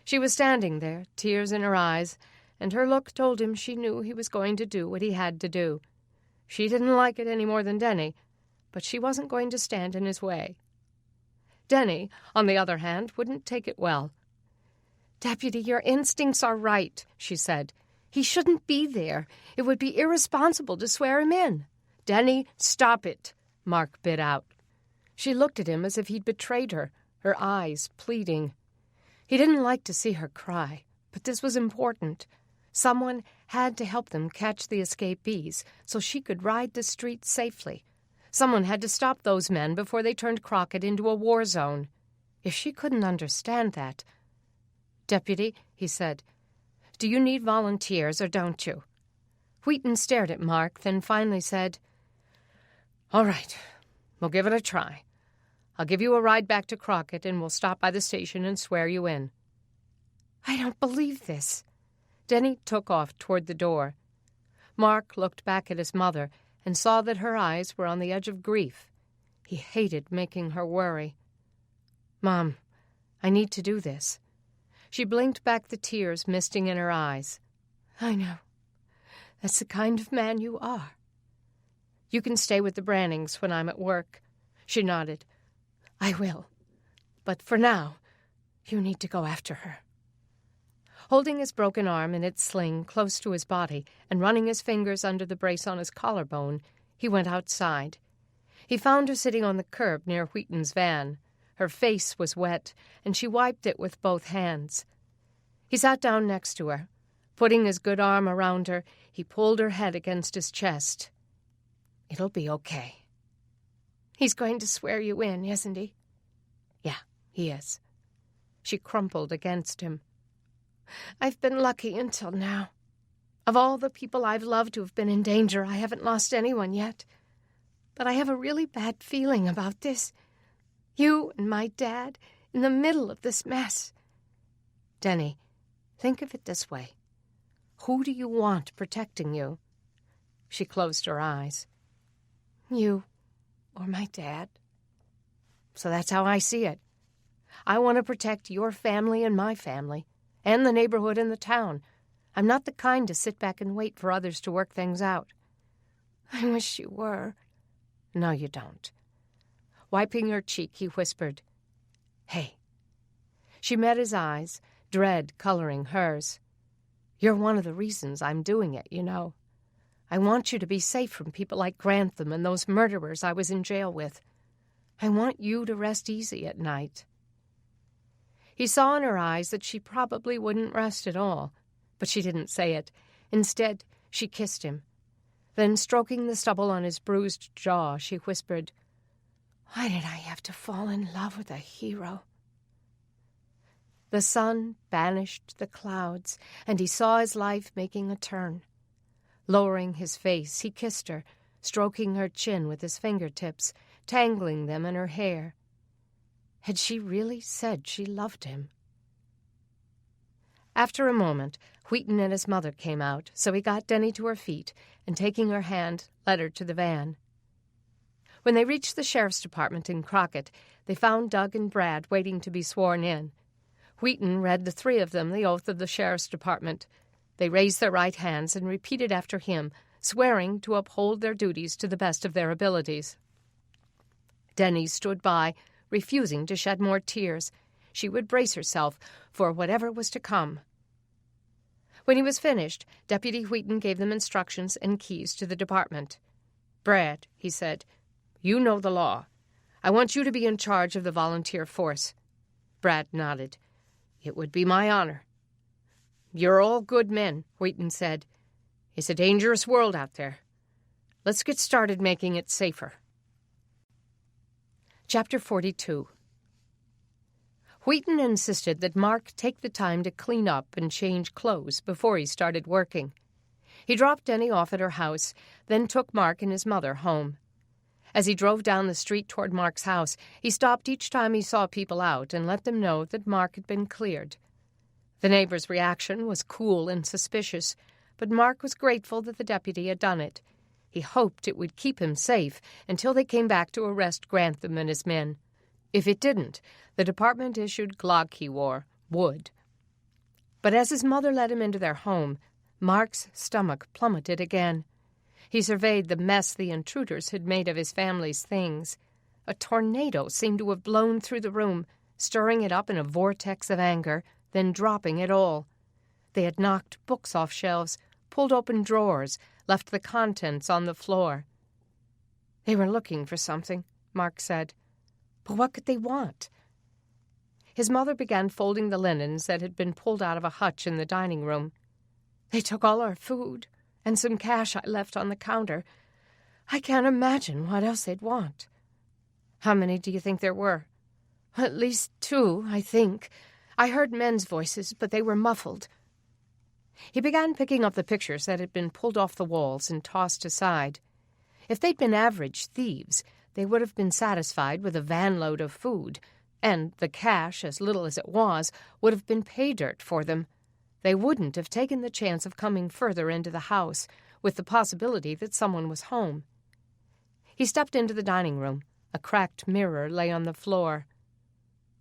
S2: She was standing there, tears in her eyes, and her look told him she knew he was going to do what he had to do. She didn't like it any more than Denny, but she wasn't going to stand in his way. Denny, on the other hand, wouldn't take it well. "Deputy, your instincts are right," she said. "He shouldn't be there. It would be irresponsible to swear him in." "Denny, stop it," Mark bit out. She looked at him as if he'd betrayed her, her eyes pleading. He didn't like to see her cry, but this was important. Someone had to help them catch the escapees so she could ride the streets safely. Someone had to stop those men before they turned Crockett into a war zone. If she couldn't understand that... "Deputy," he said, "do you need volunteers or don't you?" Wheaton stared at Mark, then finally said, "All right, we'll give it a try. I'll give you a ride back to Crockett and we'll stop by the station and swear you in." "I don't believe this." Denny took off toward the door. Mark looked back at his mother and saw that her eyes were on the edge of grief. He hated making her worry. "Mom, I need to do this." She blinked back the tears misting in her eyes. "I know. That's the kind of man you are." "You can stay with the Brannings when I'm at work." She nodded. "I will. But for now, you need to go after her." Holding his broken arm in its sling close to his body and running his fingers under the brace on his collarbone, he went outside. He found her sitting on the curb near Wheaton's van. Her face was wet, and she wiped it with both hands. He sat down next to her. Putting his good arm around her, he pulled her head against his chest. "It'll be okay." "He's going to swear you in, isn't he?" "Yeah, he is." She crumpled against him. "I've been lucky until now. Of all the people I've loved who have been in danger, I haven't lost anyone yet. But I have a really bad feeling about this. You and my dad in the middle of this mess." "Denny, think of it this way. Who do you want protecting you?" She closed her eyes. "You or my dad." "So that's how I see it. I want to protect your family and my family, and the neighborhood and the town. I'm not the kind to sit back and wait for others to work things out." "I wish you were." "No, you don't." Wiping her cheek, he whispered, "Hey." She met his eyes, dread coloring hers. "You're one of the reasons I'm doing it, you know. I want you to be safe from people like Grantham and those murderers I was in jail with. I want you to rest easy at night." He saw in her eyes that she probably wouldn't rest at all, but she didn't say it. Instead, she kissed him. Then, stroking the stubble on his bruised jaw, she whispered, "Why did I have to fall in love with a hero?" The sun banished the clouds, and he saw his life making a turn. Lowering his face, he kissed her, stroking her chin with his fingertips, tangling them in her hair. Had she really said she loved him? After a moment, Wheaton and his mother came out, so he got Denny to her feet and, taking her hand, led her to the van. When they reached the sheriff's department in Crockett, they found Doug and Brad waiting to be sworn in. Wheaton read the three of them the oath of the sheriff's department. They raised their right hands and repeated after him, swearing to uphold their duties to the best of their abilities. Denny stood by, refusing to shed more tears. She would brace herself for whatever was to come. When he was finished, Deputy Wheaton gave them instructions and keys to the department. "Brad," he said, "you know the law. I want you to be in charge of the volunteer force." Brad nodded. "It would be my honor." "You're all good men," Wheaton said. "It's a dangerous world out there. Let's get started making it safer." Chapter 42. Wheaton insisted that Mark take the time to clean up and change clothes before he started working. He dropped Denny off at her house, then took Mark and his mother home. As he drove down the street toward Mark's house, he stopped each time he saw people out and let them know that Mark had been cleared. The neighbors' reaction was cool and suspicious, but Mark was grateful that the deputy had done it. He hoped it would keep him safe until they came back to arrest Grantham and his men. If it didn't, the department-issued glog he wore would. But as his mother led him into their home, Mark's stomach plummeted again. He surveyed the mess the intruders had made of his family's things. A tornado seemed to have blown through the room, stirring it up in a vortex of anger, then dropping it all. They had knocked books off shelves, pulled open drawers, left the contents on the floor. "They were looking for something," Mark said. "But what could they want?" His mother began folding the linens that had been pulled out of a hutch in the dining room. "They took all our food and some cash I left on the counter. I can't imagine what else they'd want." "How many do you think there were?" "At least 2, I think. I heard men's voices, but they were muffled." He began picking up the pictures that had been pulled off the walls and tossed aside. If they'd been average thieves, they would have been satisfied with a van-load of food, and the cash, as little as it was, would have been pay dirt for them. They wouldn't have taken the chance of coming further into the house, with the possibility that someone was home. He stepped into the dining room. A cracked mirror lay on the floor.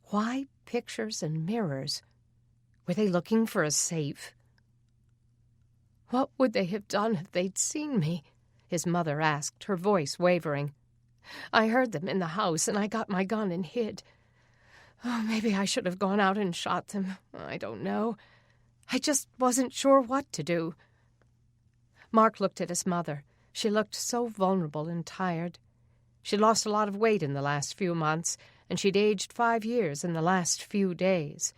S2: Why pictures and mirrors? Were they looking for a safe? "What would they have done if they'd seen me?" his mother asked, her voice wavering. "I heard them in the house, and I got my gun and hid. Oh, maybe I should have gone out and shot them. I don't know. I just wasn't sure what to do." Mark looked at his mother. She looked so vulnerable and tired. She'd lost a lot of weight in the last few months, and she'd aged 5 years in the last few days.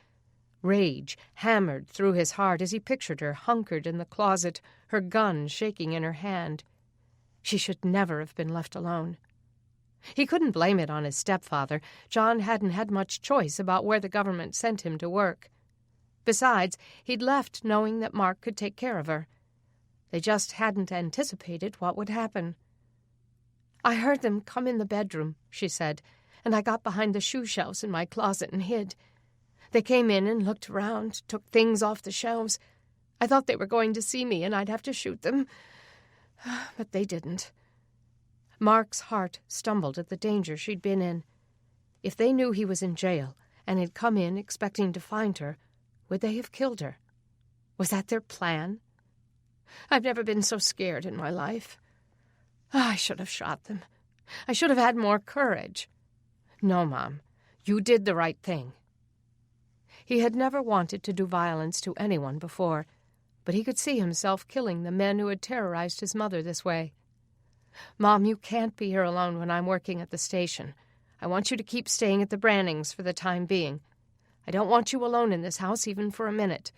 S2: Rage hammered through his heart as he pictured her hunkered in the closet, her gun shaking in her hand. She should never have been left alone. He couldn't blame it on his stepfather. John hadn't had much choice about where the government sent him to work. Besides, he'd left knowing that Mark could take care of her. They just hadn't anticipated what would happen. "I heard them come in the bedroom," she said, "and I got behind the shoe shelves in my closet and hid. They came in and looked around, took things off the shelves. I thought they were going to see me and I'd have to shoot them. But they didn't." Mark's heart stumbled at the danger she'd been in. If they knew he was in jail and had come in expecting to find her, would they have killed her? Was that their plan? "I've never been so scared in my life. I should have shot them. I should have had more courage." "No, Mom, you did the right thing." He had never wanted to do violence to anyone before, but he could see himself killing the men who had terrorized his mother this way. "Mom, you can't be here alone when I'm working at the station. I want you to keep staying at the Brannings for the time being. I don't want you alone in this house even for a minute.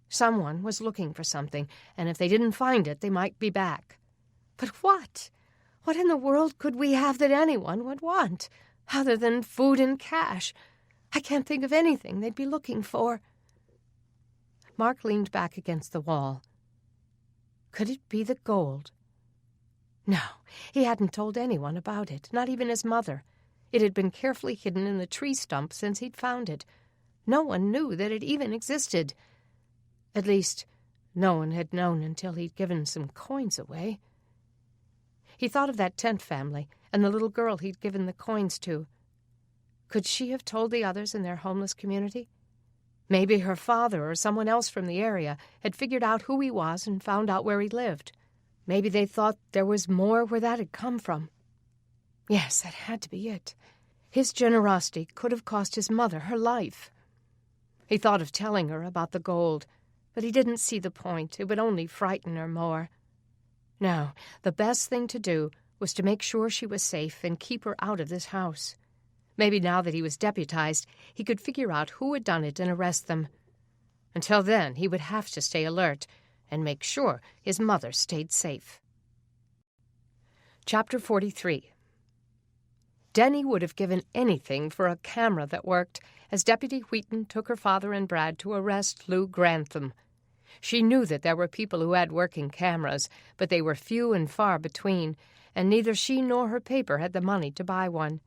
S2: Someone was looking for something, and if they didn't find it, they might be back." "But what? What in the world could we have that anyone would want, other than food and cash? I can't think of anything they'd be looking for." Mark leaned back against the wall. Could it be the gold? No, he hadn't told anyone about it, not even his mother. It had been carefully hidden in the tree stump since he'd found it. No one knew that it even existed. At least, no one had known until he'd given some coins away. He thought of that tent family and the little girl he'd given the coins to. Could she have told the others in their homeless community? Maybe her father or someone else from the area had figured out who he was and found out where he lived. Maybe they thought there was more where that had come from. Yes, that had to be it. His generosity could have cost his mother her life. He thought of telling her about the gold, but he didn't see the point. It would only frighten her more. No, the best thing to do was to make sure she was safe and keep her out of this house. Maybe now that he was deputized, he could figure out who had done it and arrest them. Until then, he would have to stay alert and make sure his mother stayed safe. Chapter 43. Denny would have given anything for a camera that worked as Deputy Wheaton took her father and Brad to arrest Lou Grantham. She knew that there were people who had working cameras, but they were few and far between, and neither she nor her paper had the money to buy one.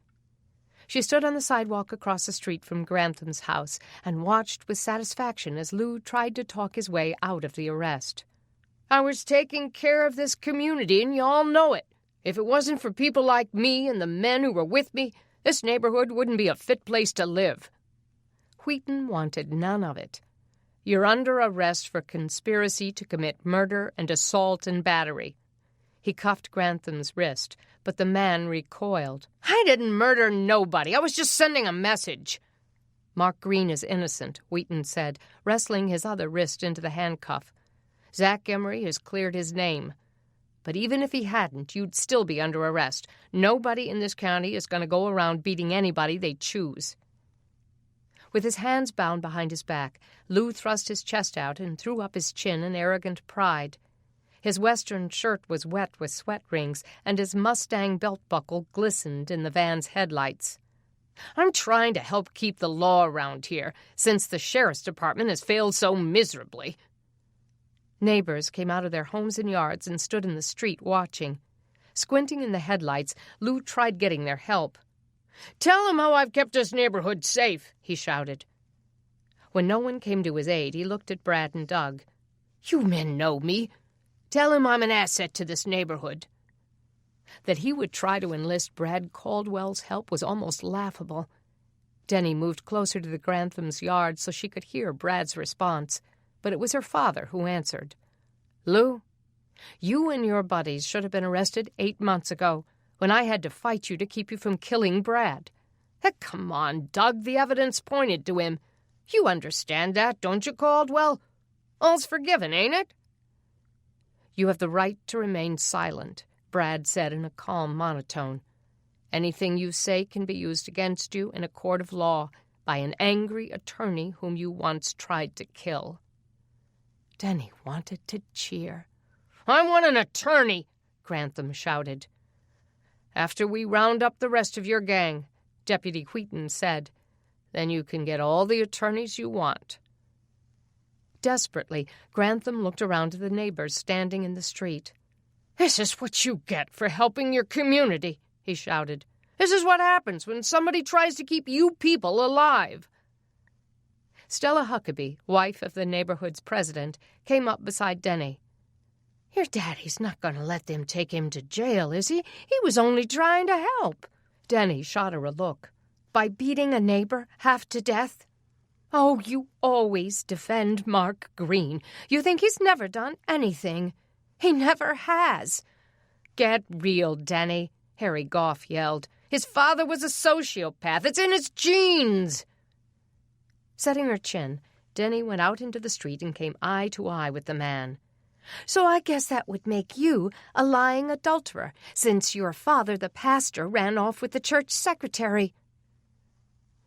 S2: She stood on the sidewalk across the street from Grantham's house and watched with satisfaction as Lou tried to talk his way out of the arrest.
S3: I was taking care of this community, and you all know it. If it wasn't for people like me and the men who were with me, this neighborhood wouldn't be a fit place to live.
S2: Wheaton wanted none of it. You're under arrest for conspiracy to commit murder and assault and battery. He cuffed Grantham's wrist, but the man recoiled.
S3: I didn't murder nobody. I was just sending a message.
S2: Mark Green is innocent, Wheaton said, wrestling his other wrist into the handcuff. Zach Emery has cleared his name. But even if he hadn't, you'd still be under arrest. Nobody in this county is going to go around beating anybody they choose. With his hands bound behind his back, Lou thrust his chest out and threw up his chin in arrogant pride. His western shirt was wet with sweat rings, and his Mustang belt buckle glistened in the van's headlights.
S3: I'm trying to help keep the law around here, since the sheriff's department has failed so miserably.
S2: Neighbors came out of their homes and yards and stood in the street watching. Squinting in the headlights, Lou tried getting their help.
S3: Tell him how I've kept this neighborhood safe, he shouted.
S2: When no one came to his aid, he looked at Brad and Doug.
S3: You men know me. Tell him I'm an asset to this neighborhood.
S2: That he would try to enlist Brad Caldwell's help was almost laughable. Denny moved closer to the Granthams' yard so she could hear Brad's response, but it was her father who answered. Lou, you and your buddies should have been arrested 8 months ago, when I had to fight you to keep you from killing Brad.
S3: Come on, Doug, the evidence pointed to him. You understand that, don't you, Caldwell? All's forgiven, ain't it?
S2: You have the right to remain silent, Brad said in a calm monotone. Anything you say can be used against you in a court of law by an angry attorney whom you once tried to kill. Denny wanted to cheer.
S3: I want an attorney,
S2: Grantham shouted.
S3: After we round up the rest of your gang, Deputy Wheaton said, then you can get all the attorneys you want.
S2: Desperately, Grantham looked around to the neighbors standing in the street.
S3: This is what you get for helping your community, he shouted. This is what happens when somebody tries to keep you people alive.
S2: Stella Huckabee, wife of the neighborhood's president, came up beside Denny.
S5: Your daddy's not going to let them take him to jail, is he? He was only trying to help.
S2: Denny shot her a look. By beating a neighbor half to death?
S5: Oh, you always defend Mark Green. You think he's never done anything. He never has.
S2: Get real, Denny, Harry Goff yelled.
S3: His father was a sociopath. It's in his genes.
S2: Setting her chin, Denny went out into the street and came eye to eye with the man.
S5: So I guess that would make you a lying adulterer, since your father, the pastor, ran off with the church secretary.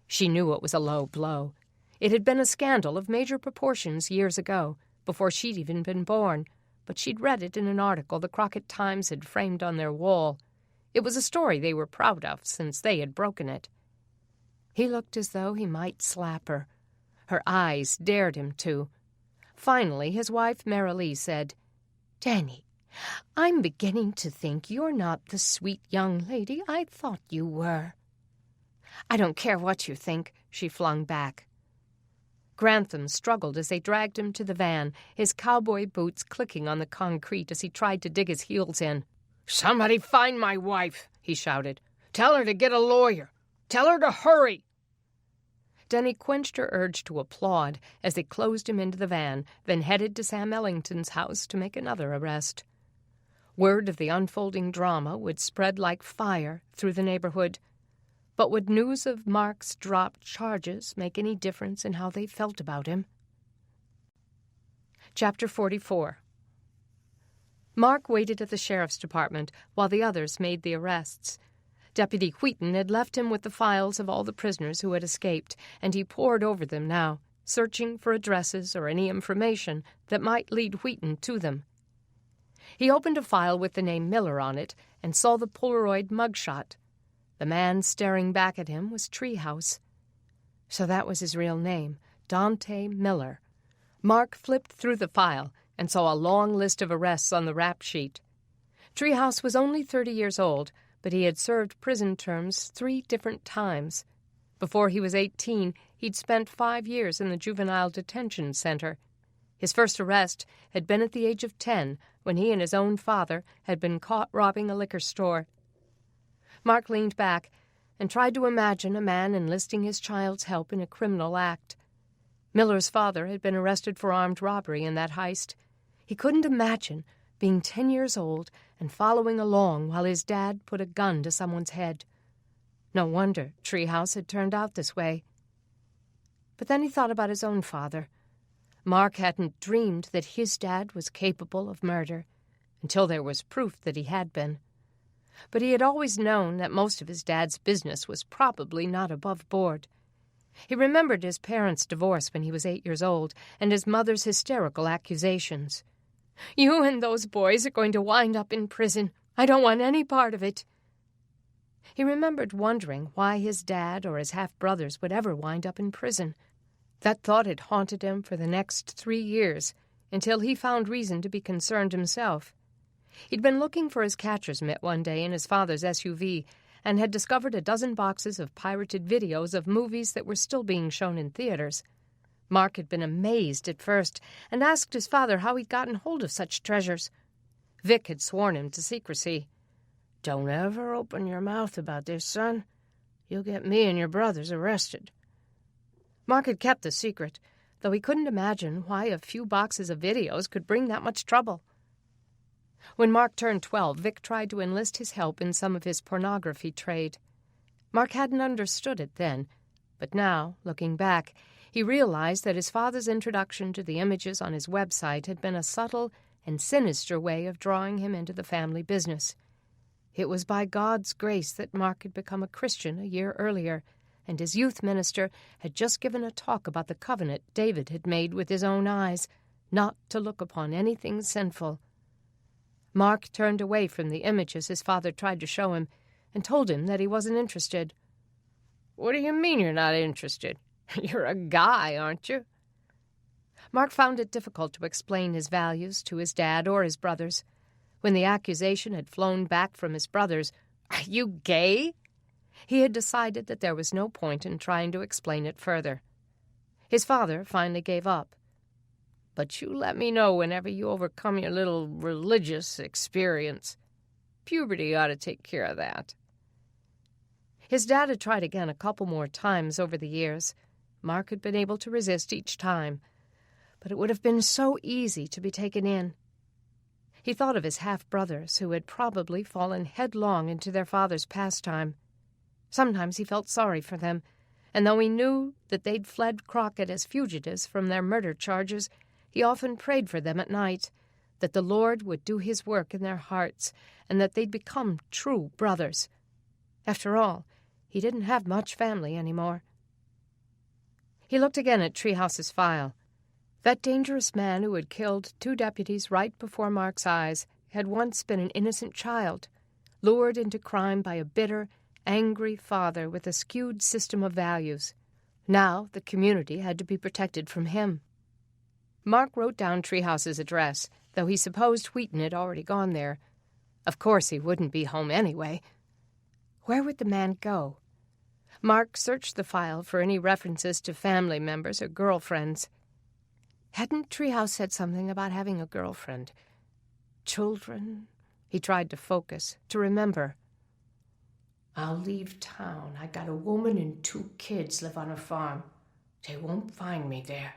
S2: She knew it was a low blow. It had been a scandal of major proportions years ago, before she'd even been born, but she'd read it in an article the Crockett Times had framed on their wall. It was a story they were proud of, since they had broken it. He looked as though he might slap her. Her eyes dared him to. Finally, his wife, Marilee, said,
S5: Denny, I'm beginning to think you're not the sweet young lady I thought you were.
S2: I don't care what you think, she flung back. Grantham struggled as they dragged him to the van, his cowboy boots clicking on the concrete as he tried to dig his heels in.
S5: "Somebody find my wife," he shouted. "Tell her to get a lawyer. Tell her to hurry."
S2: Denny quenched her urge to applaud as they closed him into the van, then headed to Sam Ellington's house to make another arrest. Word of the unfolding drama would spread like fire through the neighborhood. But would news of Mark's dropped charges make any difference in how they felt about him? Chapter 44. Mark waited at the sheriff's department while the others made the arrests. Deputy Wheaton had left him with the files of all the prisoners who had escaped, and he pored over them now, searching for addresses or any information that might lead Wheaton to them. He opened a file with the name Miller on it and saw the Polaroid mugshot. The man staring back at him was Treehouse. So that was his real name, Dante Miller. Mark flipped through the file and saw a long list of arrests on the rap sheet. Treehouse was only 30 years old, but he had served prison terms 3 different times. Before he was 18, he'd spent 5 years in the juvenile detention center. His first arrest had been at the age of 10, when he and his own father had been caught robbing a liquor store. Mark leaned back and tried to imagine a man enlisting his child's help in a criminal act. Miller's father had been arrested for armed robbery in that heist. He couldn't imagine being 10 years old and following along while his dad put a gun to someone's head. No wonder Treehouse had turned out this way. But then he thought about his own father. Mark hadn't dreamed that his dad was capable of murder, until there was proof that he had been. But he had always known that most of his dad's business was probably not above board. He remembered his parents' divorce when he was 8 years old, and his mother's hysterical accusations. "You and those boys are going to wind up in prison. I don't want any part of it." He remembered wondering why his dad or his half-brothers would ever wind up in prison. That thought had haunted him for the next 3 years, until he found reason to be concerned himself. He'd been looking for his catcher's mitt one day in his father's SUV and had discovered a dozen boxes of pirated videos of movies that were still being shown in theaters. Mark had been amazed at first and asked his father how he'd gotten hold of such treasures. Vic had sworn him to secrecy. "Don't ever open your mouth about this, son. You'll get me and your brothers arrested." Mark had kept the secret, though he couldn't imagine why a few boxes of videos could bring that much trouble. When Mark turned 12, Vic tried to enlist his help in some of his pornography trade. Mark hadn't understood it then, but now, looking back, he realized that his father's introduction to the images on his website had been a subtle and sinister way of drawing him into the family business. It was by God's grace that Mark had become a Christian a year earlier, and his youth minister had just given a talk about the covenant David had made with his own eyes, not to look upon anything sinful. Mark turned away from the images his father tried to show him and told him that he wasn't interested. "What do you mean you're not interested? You're a guy, aren't you?" Mark found it difficult to explain his values to his dad or his brothers. When the accusation had flown back from his brothers, "Are you gay?" he had decided that there was no point in trying to explain it further. His father finally gave up. "But you let me know whenever you overcome your little religious experience. Puberty ought to take care of that." His dad had tried again a couple more times over the years. Mark had been able to resist each time, but it would have been so easy to be taken in. He thought of his half-brothers who had probably fallen headlong into their father's pastime. Sometimes he felt sorry for them, and though he knew that they'd fled Crockett as fugitives from their murder charges, he often prayed for them at night, that the Lord would do his work in their hearts, and that they'd become true brothers. After all, he didn't have much family anymore. He looked again at Treehouse's file. That dangerous man who had killed 2 deputies right before Mark's eyes had once been an innocent child, lured into crime by a bitter, angry father with a skewed system of values. Now the community had to be protected from him. Mark wrote down Treehouse's address, though he supposed Wheaton had already gone there. Of course he wouldn't be home anyway. Where would the man go? Mark searched the file for any references to family members or girlfriends. Hadn't Treehouse said something about having a girlfriend? Children? He tried to focus, to remember.
S5: I'll leave town. I got a woman and 2 kids live on a farm. They won't find me there.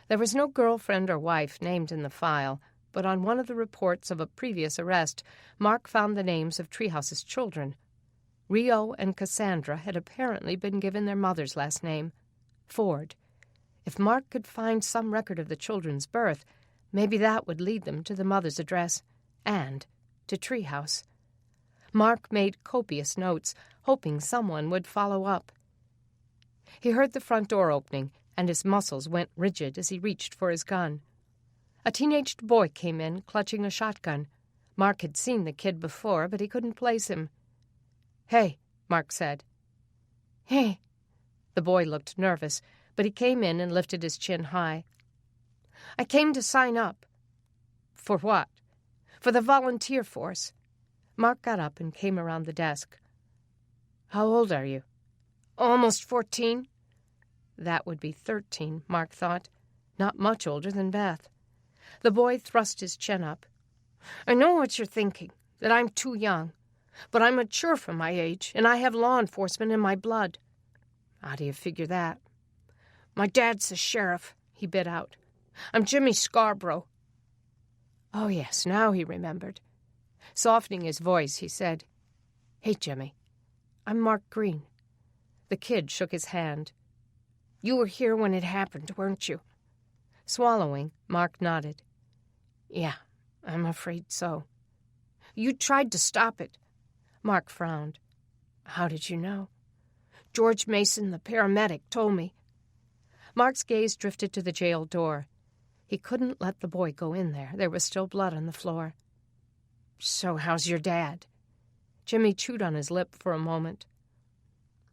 S2: There was no girlfriend or wife named in the file, but on one of the reports of a previous arrest, Mark found the names of Treehouse's children. Rio and Cassandra had apparently been given their mother's last name, Ford. If Mark could find some record of the children's birth, maybe that would lead them to the mother's address and to Treehouse. Mark made copious notes, hoping someone would follow up. He heard the front door opening, and his muscles went rigid as he reached for his gun. A teenage boy came in, clutching a shotgun. Mark had seen the kid before, but he couldn't place him. "Hey," Mark said. "Hey." The boy looked nervous, but he came in and lifted his chin high. "I came to sign up." "For what?" "For the volunteer force." Mark got up and came around the desk. "How old are you?" "Almost 14. That would be 13, Mark thought. Not much older than Beth. The boy thrust his chin up. "I know what you're thinking, that I'm too young. But I'm mature for my age, and I have law enforcement in my blood." "How do you figure that?" "My dad's a sheriff," he bit out. "I'm Jimmy Scarborough." Oh, yes, now he remembered. Softening his voice, he said, "Hey, Jimmy, I'm Mark Green." The kid shook his hand. "You were here when it happened, weren't you?" Swallowing, Mark nodded. "Yeah, I'm afraid so." "You tried to stop it." Mark frowned. "How did you know?" "George Mason, the paramedic, told me." Mark's gaze drifted to the jail door. He couldn't let the boy go in there. There was still blood on the floor. "So how's your dad?" Jimmy chewed on his lip for a moment.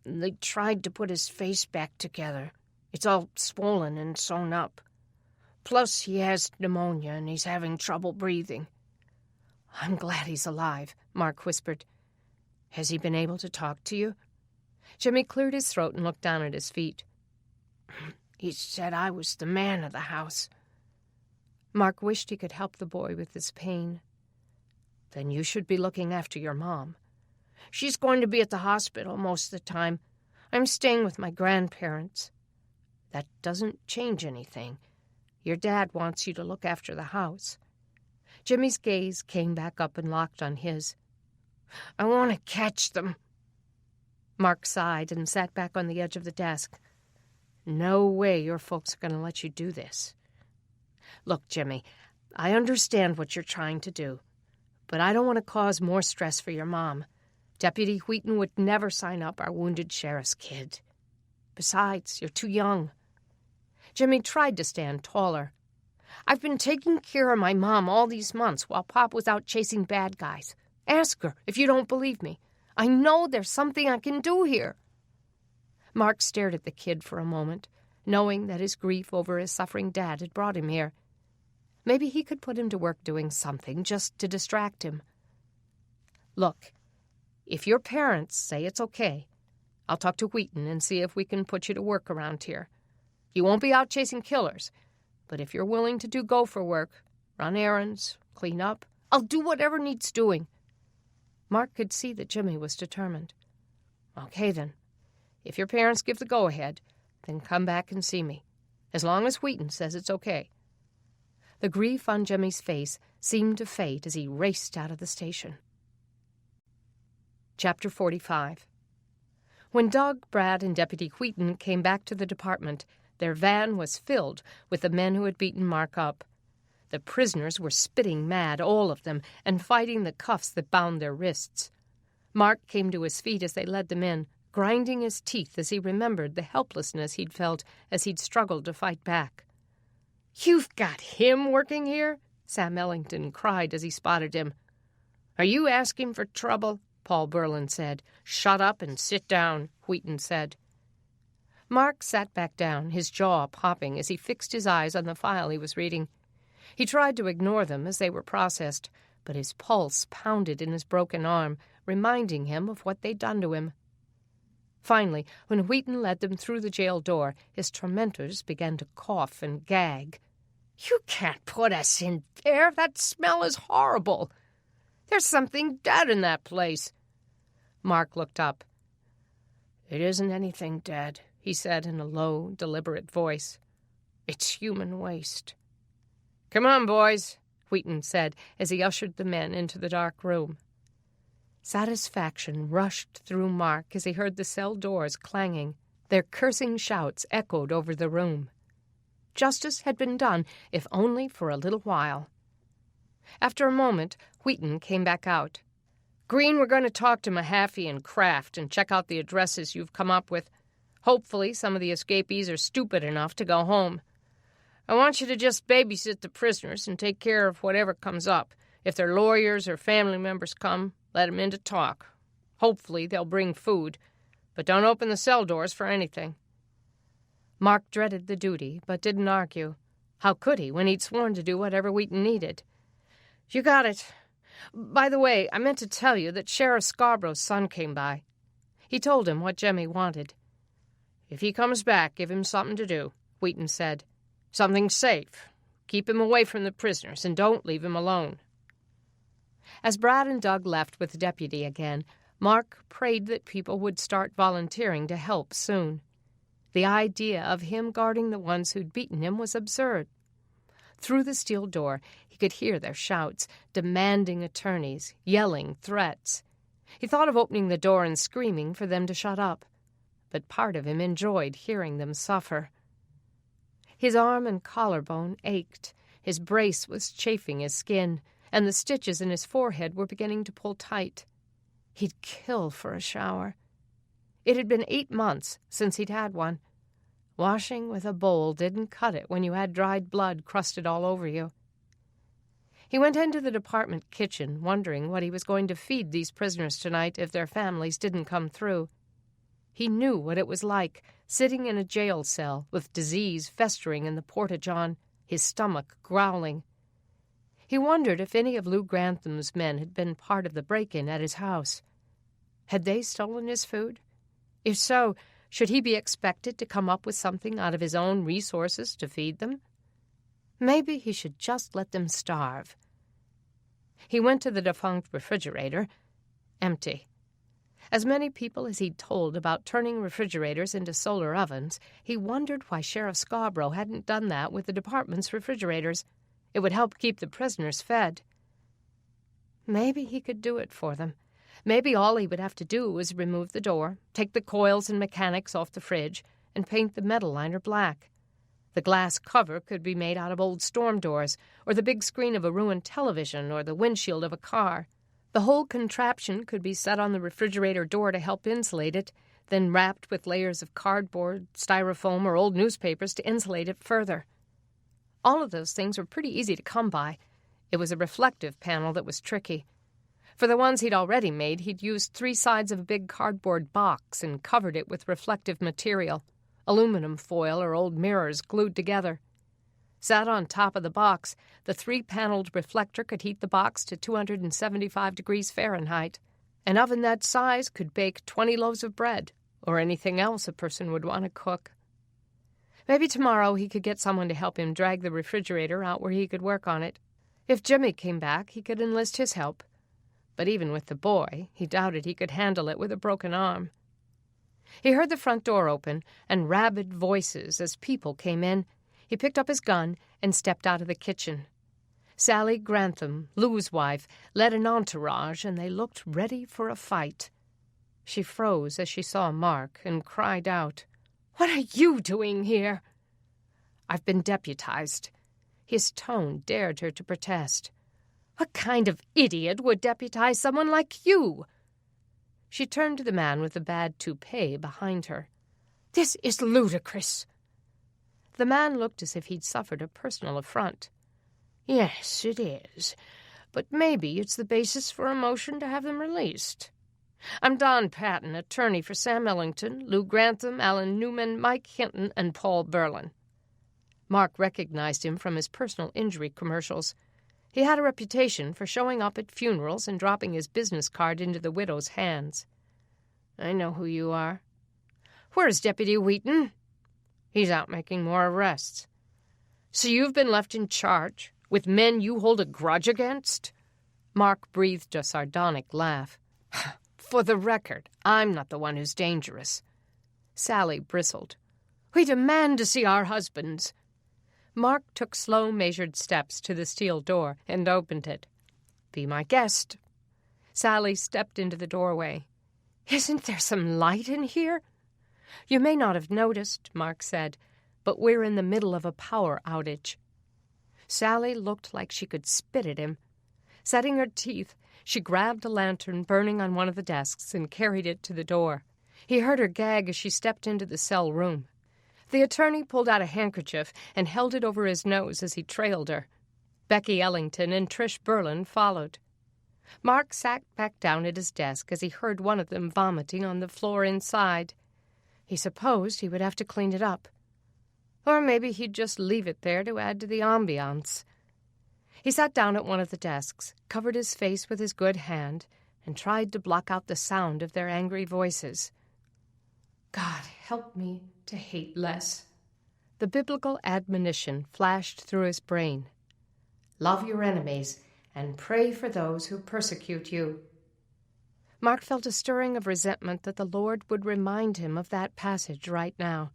S2: "They tried to put his face back together. It's all swollen and sewn up. Plus, he has pneumonia and he's having trouble breathing." "I'm glad he's alive," Mark whispered. "Has he been able to talk to you?" Jimmy cleared his throat and looked down at his feet. "He said I was the man of the house." Mark wished he could help the boy with his pain. "Then you should be looking after your mom." "She's going to be at the hospital most of the time. I'm staying with my grandparents." "That doesn't change anything. Your dad wants you to look after the house." Jimmy's gaze came back up and locked on his. "I want to catch them." Mark sighed and sat back on the edge of the desk. "No way your folks are going to let you do this." "Look, Jimmy, I understand what you're trying to do, but I don't want to cause more stress for your mom. Deputy Wheaton would never sign up our wounded sheriff's kid. Besides, you're too young." Jimmy tried to stand taller. "I've been taking care of my mom all these months while Pop was out chasing bad guys. Ask her if you don't believe me. I know there's something I can do here." Mark stared at the kid for a moment, knowing that his grief over his suffering dad had brought him here. Maybe he could put him to work doing something just to distract him. "Look, if your parents say it's okay, I'll talk to Wheaton and see if we can put you to work around here. You won't be out chasing killers, but if you're willing to do gopher work, run errands, clean up, I'll do whatever needs doing." Mark could see that Jimmy was determined. "Okay, then. If your parents give the go-ahead, then come back and see me, as long as Wheaton says it's okay." The grief on Jimmy's face seemed to fade as he raced out of the station. Chapter 45. When Doug, Brad, and Deputy Wheaton came back to the department, their van was filled with the men who had beaten Mark up. The prisoners were spitting mad, all of them, and fighting the cuffs that bound their wrists. Mark came to his feet as they led them in, grinding his teeth as he remembered the helplessness he'd felt as he'd struggled to fight back. "You've got him working here?" Sam Ellington cried as he spotted him. "Are you asking for trouble?" Paul Berlin said. "Shut up and sit down," Wheaton said. Mark sat back down, his jaw popping as he fixed his eyes on the file he was reading. He tried to ignore them as they were processed, but his pulse pounded in his broken arm, reminding him of what they'd done to him. Finally, when Wheaton led them through the jail door, his tormentors began to cough and gag.
S3: You can't put us in there. That smell is horrible. There's something dead in that place.
S4: Mark looked up.
S5: It isn't anything dead,
S4: He said in a low, deliberate voice.
S5: It's human waste.
S4: Come on, boys, Wheaton said as he ushered the men into the dark room. Satisfaction rushed through Mark as he heard the cell doors clanging. Their cursing shouts echoed over the room. Justice had been done, if only for a little while. After a moment, Wheaton came back out.
S3: Green, we're going to talk to Mahaffey and Kraft and check out the addresses you've come up with. Hopefully some of the escapees are stupid enough to go home. I want you to just babysit the prisoners and take care of whatever comes up. If their lawyers or family members come, let them in to talk. Hopefully they'll bring food, but don't open the cell doors for anything.
S4: Mark dreaded the duty, but didn't argue. How could he when he'd sworn to do whatever Wheaton needed?
S3: You got it. By the way, I meant to tell you that Sheriff Scarborough's son came by.
S4: He told him what Jemmy wanted.
S3: If he comes back, give him something to do, Wheaton said. Something safe. Keep him away from the prisoners, and don't leave him alone.
S4: As Brad and Doug left with the deputy again, Mark prayed that people would start volunteering to help soon. The idea of him guarding the ones who'd beaten him was absurd. Through the steel door, he could hear their shouts, demanding attorneys, yelling threats. He thought of opening the door and screaming for them to shut up, but part of him enjoyed hearing them suffer. His arm and collarbone ached, his brace was chafing his skin, and the stitches in his forehead were beginning to pull tight. He'd kill for a shower. It had been 8 months since he'd had one. Washing with a bowl didn't cut it when you had dried blood crusted all over you. He went into the department kitchen, wondering what he was going to feed these prisoners tonight if their families didn't come through. He knew what it was like, sitting in a jail cell with disease festering in the porta-john, his stomach growling. He wondered if any of Lou Grantham's men had been part of the break-in at his house. Had they stolen his food? If so, should he be expected to come up with something out of his own resources to feed them? Maybe he should just let them starve. He went to the defunct refrigerator. Empty. As many people as he'd told about turning refrigerators into solar ovens, he wondered why Sheriff Scarborough hadn't done that with the department's refrigerators. It would help keep the prisoners fed. Maybe he could do it for them. Maybe all he would have to do was remove the door, take the coils and mechanics off the fridge, and paint the metal liner black. The glass cover could be made out of old storm doors, or the big screen of a ruined television, or the windshield of a car. The whole contraption could be set on the refrigerator door to help insulate it, then wrapped with layers of cardboard, styrofoam, or old newspapers to insulate it further. All of those things were pretty easy to come by. It was a reflective panel that was tricky. For the ones he'd already made, he'd used 3 sides of a big cardboard box and covered it with reflective material, aluminum foil or old mirrors glued together. Sat on top of the box, the 3-paneled reflector could heat the box to 275 degrees Fahrenheit. An oven that size could bake 20 loaves of bread, or anything else a person would want to cook. Maybe tomorrow he could get someone to help him drag the refrigerator out where he could work on it. If Jimmy came back, he could enlist his help. But even with the boy, he doubted he could handle it with a broken arm. He heard the front door open and rabid voices as people came in. He picked up his gun and stepped out of the kitchen. Sally Grantham, Lou's wife, led an entourage, and they looked ready for a fight. She froze as she saw Mark and cried out, "What are you doing here?" "I've been deputized." His tone dared her to protest. "What kind of idiot would deputize someone like you?" She turned to the man with the bad toupee behind her. "This is ludicrous." The man looked as if he'd suffered a personal affront.
S5: "Yes, it is. But maybe it's the basis for a motion to have them released. I'm Don Patton, attorney for Sam Ellington, Lou Grantham, Alan Newman, Mike Hinton, and Paul Berlin."
S4: Mark recognized him from his personal injury commercials. He had a reputation for showing up at funerals and dropping his business card into the widow's hands.
S5: "I know who you are."
S3: "Where's Deputy Wheaton?" "He's out making more arrests." So you've been left in charge, with men you hold a grudge against?"
S2: Mark breathed a sardonic laugh.
S3: "For the record, I'm not the one who's dangerous."
S2: Sally bristled.
S3: "We demand to see our husbands."
S2: Mark took slow, measured steps to the steel door and opened it.
S3: "Be my guest."
S2: Sally stepped into the doorway.
S3: "Isn't there some light in here?"
S2: "You may not have noticed," Mark said, "but we're in the middle of a power outage." Sally looked like she could spit at him. Setting her teeth, she grabbed a lantern burning on one of the desks and carried it to the door. He heard her gag as she stepped into the cell room. The attorney pulled out a handkerchief and held it over his nose as he trailed her. Becky Ellington and Trish Berlin followed. Mark sat back down at his desk as he heard one of them vomiting on the floor inside. He supposed he would have to clean it up. Or maybe he'd just leave it there to add to the ambiance. He sat down at one of the desks, covered his face with his good hand, and tried to block out the sound of their angry voices. God, help me to hate less. The biblical admonition flashed through his brain. Love your enemies and pray for those who persecute you. Mark felt a stirring of resentment that the Lord would remind him of that passage right now.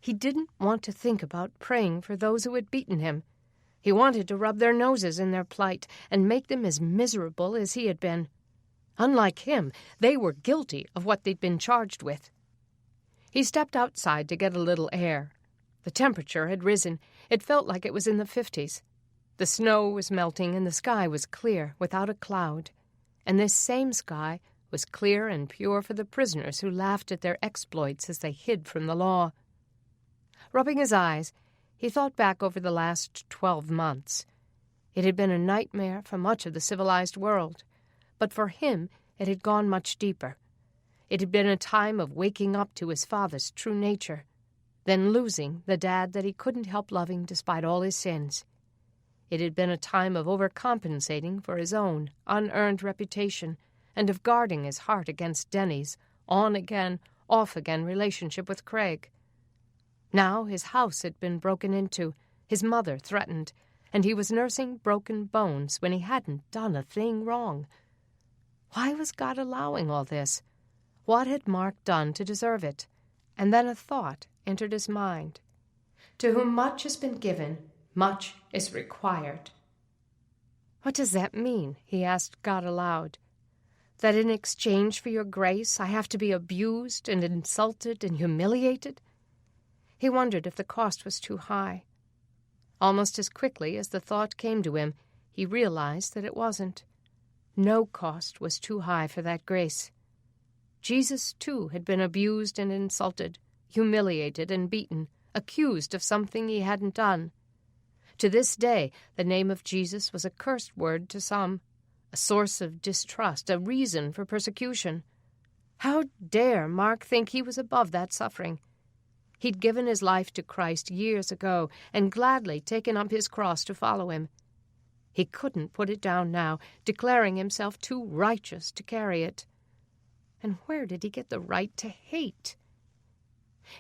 S2: He didn't want to think about praying for those who had beaten him. He wanted to rub their noses in their plight and make them as miserable as he had been. Unlike him, they were guilty of what they'd been charged with. He stepped outside to get a little air. The temperature had risen. It felt like it was in the 50s. The snow was melting and the sky was clear, without a cloud. And this same sky was clear and pure for the prisoners who laughed at their exploits as they hid from the law. Rubbing his eyes, he thought back over the last 12 months. It had been a nightmare for much of the civilized world, but for him it had gone much deeper. It had been a time of waking up to his father's true nature, then losing the dad that he couldn't help loving despite all his sins. It had been a time of overcompensating for his own unearned reputation and of guarding his heart against Denny's on-again, off-again relationship with Craig. Now his house had been broken into, his mother threatened, and he was nursing broken bones when he hadn't done a thing wrong. Why was God allowing all this? What had Mark done to deserve it? And then a thought entered his mind. To whom much has been given, much is required. What does that mean? He asked God aloud. That in exchange for your grace I have to be abused and insulted and humiliated? He wondered if the cost was too high. Almost as quickly as the thought came to him, he realized that it wasn't. No cost was too high for that grace. Jesus, too, had been abused and insulted, humiliated and beaten, accused of something he hadn't done. To this day, the name of Jesus was a cursed word to some, a source of distrust, a reason for persecution. How dare Mark think he was above that suffering? He'd given his life to Christ years ago and gladly taken up his cross to follow him. He couldn't put it down now, declaring himself too righteous to carry it. And where did he get the right to hate?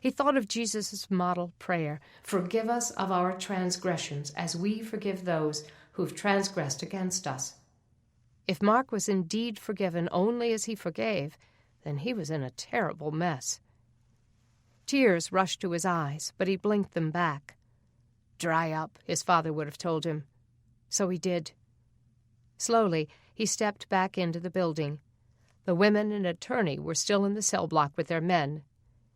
S2: He thought of Jesus' model prayer, "Forgive us of our transgressions, as we forgive those who've transgressed against us." If Mark was indeed forgiven only as he forgave, then he was in a terrible mess. Tears rushed to his eyes, but he blinked them back. "Dry up," his father would have told him. So he did. Slowly, he stepped back into the building. The women and attorney were still in the cell block with their men.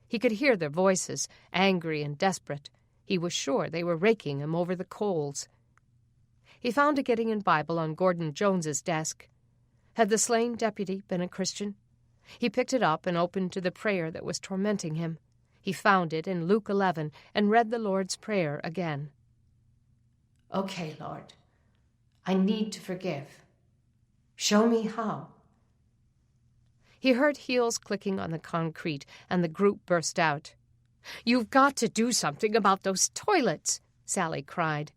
S2: He could hear their voices, angry and desperate. He was sure they were raking him over the coals. He found a Gideon Bible on Gordon Jones's desk. Had the slain deputy been a Christian? He picked it up and opened to the prayer that was tormenting him. He found it in Luke 11 and read the Lord's Prayer again. "Okay, Lord, I need to forgive. Show me how." He heard heels clicking on the concrete, and the group burst out. "You've got to do something about those toilets," Sally cried.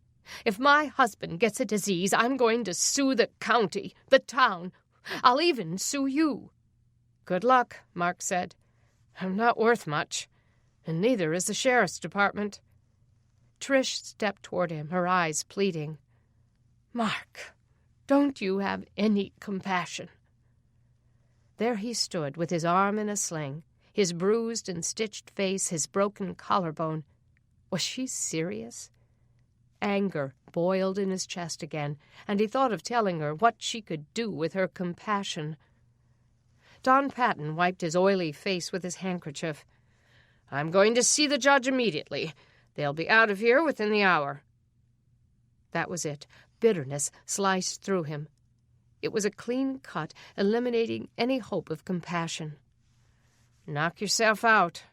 S2: "If my husband gets a disease, I'm going to sue the county, the town. I'll even sue you." "Good luck," Mark said. "I'm not worth much, and neither is the sheriff's department."
S4: Trish stepped toward him, her eyes pleading. "Mark, don't you have any compassion?" There he stood, with his arm in a sling, his bruised and stitched face, his broken collarbone. Was she serious? Anger boiled in his chest again, and he thought of telling her what she could do with her compassion. Don Patton wiped his oily face with his handkerchief. "I'm going to see the judge immediately. They'll be out of here within the hour." That was it. Bitterness sliced through him. It was a clean cut, eliminating any hope of compassion. "Knock yourself out."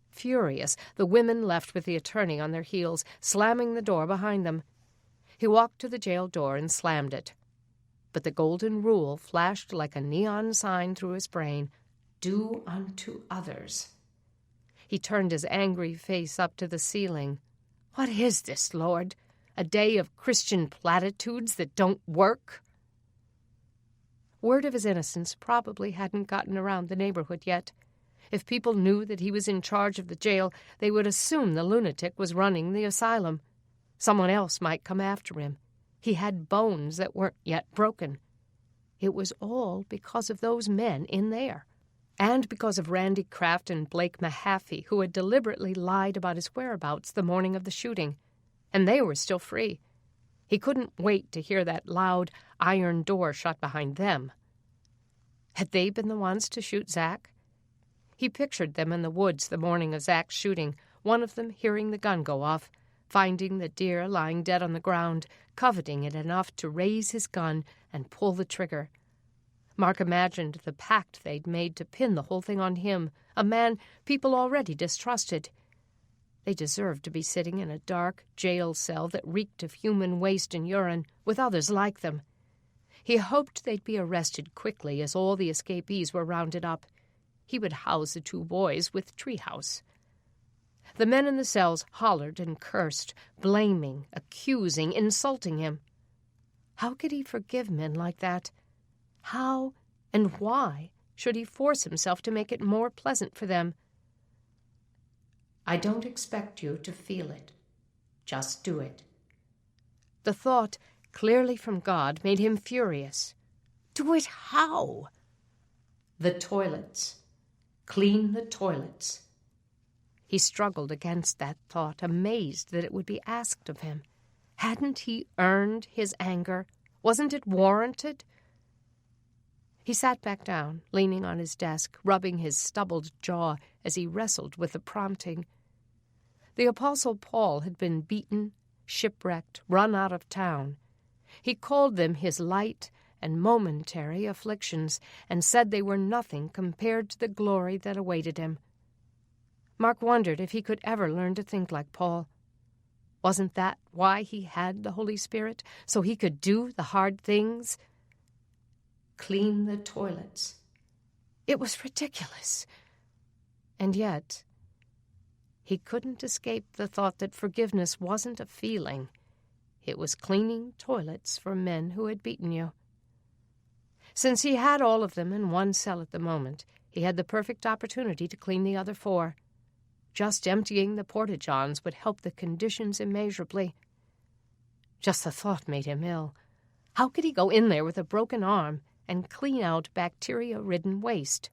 S4: Furious, the women left with the attorney on their heels, slamming the door behind them. He walked to the jail door and slammed it. But the golden rule flashed like a neon sign through his brain. Do unto others. He turned his angry face up to the ceiling. What is this, Lord? A day of Christian platitudes that don't work? Word of his innocence probably hadn't gotten around the neighborhood yet. If people knew that he was in charge of the jail, they would assume the lunatic was running the asylum. Someone else might come after him. He had bones that weren't yet broken. It was all because of those men in there, and because of Randy Kraft and Blake Mahaffey, who had deliberately lied about his whereabouts the morning of the shooting. And they were still free. He couldn't wait to hear that loud iron door shut behind them. Had they been the ones to shoot Zach? He pictured them in the woods the morning of Zach's shooting, one of them hearing the gun go off, finding the deer lying dead on the ground, coveting it enough to raise his gun and pull the trigger. Mark imagined the pact they'd made to pin the whole thing on him, a man people already distrusted. They deserved to be sitting in a dark jail cell that reeked of human waste and urine, with others like them. He hoped they'd be arrested quickly as all the escapees were rounded up. He would house the two boys with Treehouse. The men in the cells hollered and cursed, blaming, accusing, insulting him. How could he forgive men like that? How and why should he force himself to make it more pleasant for them? I don't expect you to feel it. Just do it. The thought, clearly from God, made him furious. Do it how? The toilets. Clean the toilets. He struggled against that thought, amazed that it would be asked of him. Hadn't he earned his anger? Wasn't it warranted? He sat back down, leaning on his desk, rubbing his stubbled jaw as he wrestled with the prompting. The Apostle Paul had been beaten, shipwrecked, run out of town. He called them his light and momentary afflictions, and said they were nothing compared to the glory that awaited him. Mark wondered if he could ever learn to think like Paul. Wasn't that why he had the Holy Spirit, so he could do the hard things? Clean the toilets. It was ridiculous. And yet, he couldn't escape the thought that forgiveness wasn't a feeling. It was cleaning toilets for men who had beaten you. Since he had all of them in one cell at the moment, he had the perfect opportunity to clean the other 4. Just emptying the porta-johns would help the conditions immeasurably. Just the thought made him ill. How could he go in there with a broken arm and clean out bacteria-ridden waste?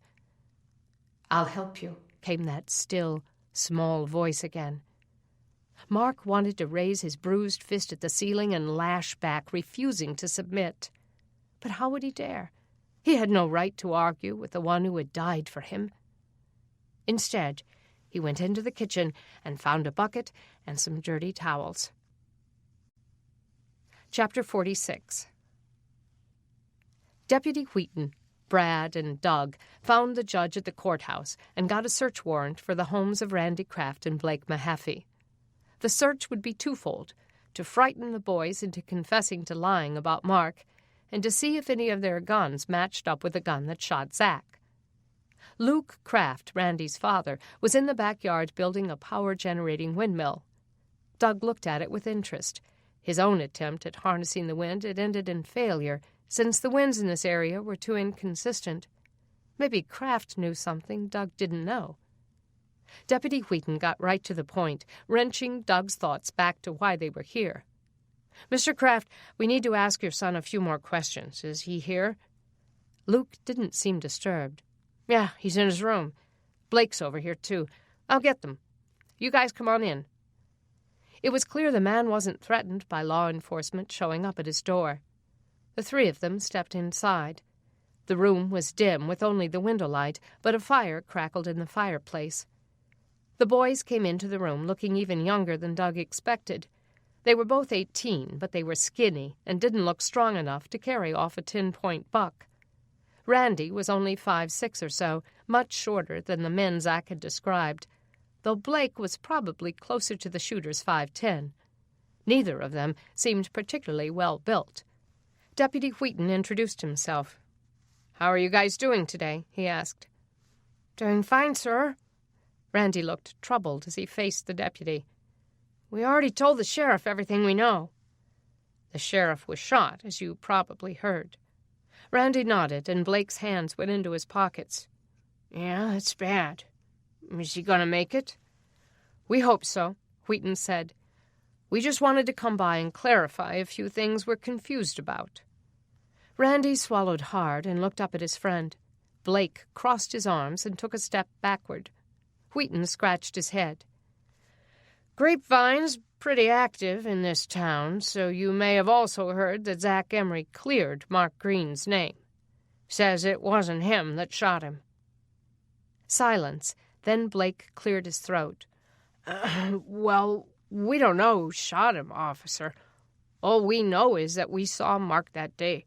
S4: I'll help you, came that still, small voice again. Mark wanted to raise his bruised fist at the ceiling and lash back, refusing to submit. But how would he dare? He had no right to argue with the one who had died for him. Instead, he went into the kitchen and found a bucket and some dirty towels. Chapter 46. Deputy Wheaton, Brad, and Doug found the judge at the courthouse and got a search warrant for the homes of Randy Kraft and Blake Mahaffey. The search would be twofold: to frighten the boys into confessing to lying about Mark, and to see if any of their guns matched up with the gun that shot Zach. Luke Kraft, Randy's father, was in the backyard building a power-generating windmill. Doug looked at it with interest. His own attempt at harnessing the wind had ended in failure, since the winds in this area were too inconsistent. Maybe Kraft knew something Doug didn't know.
S2: Deputy Wheaton got right to the point, wrenching Doug's thoughts back to why they were here. "Mr. Kraft, we need to ask your son a few more questions. Is he here?" Luke didn't seem disturbed. "Yeah, he's in his room. Blake's over here, too. I'll get them. You guys come on in." It was clear the man wasn't threatened by law enforcement showing up at his door. The three of them stepped inside. The room was dim with only the window light, but a fire crackled in the fireplace. The boys came into the room looking even younger than Doug expected. They were both 18, but they were skinny and didn't look strong enough to carry off a 10-point buck. Randy was only 5'6" or so, much shorter than the men Zach had described, though Blake was probably closer to the shooter's 5'10". Neither of them seemed particularly well built. Deputy Wheaton introduced himself. "How are you guys doing today?" he asked.
S3: "Doing fine, sir."
S2: Randy looked troubled as he faced the deputy.
S3: "We already told the sheriff everything we know."
S2: "The sheriff was shot, as you probably heard." Randy nodded, and Blake's hands went into his pockets.
S3: "Yeah, it's bad. Is he going to make it?"
S2: "We hope so," Wheaton said. "We just wanted to come by and clarify a few things we're confused about." Randy swallowed hard and looked up at his friend. Blake crossed his arms and took a step backward. Wheaton scratched his head.
S3: "Grapevine's pretty active in this town, so you may have also heard that Zach Emery cleared Mark Green's name. Says it wasn't him that shot him."
S2: Silence. Then Blake cleared his throat.
S3: Well, we don't know who shot him, officer. All we know is that we saw Mark that day."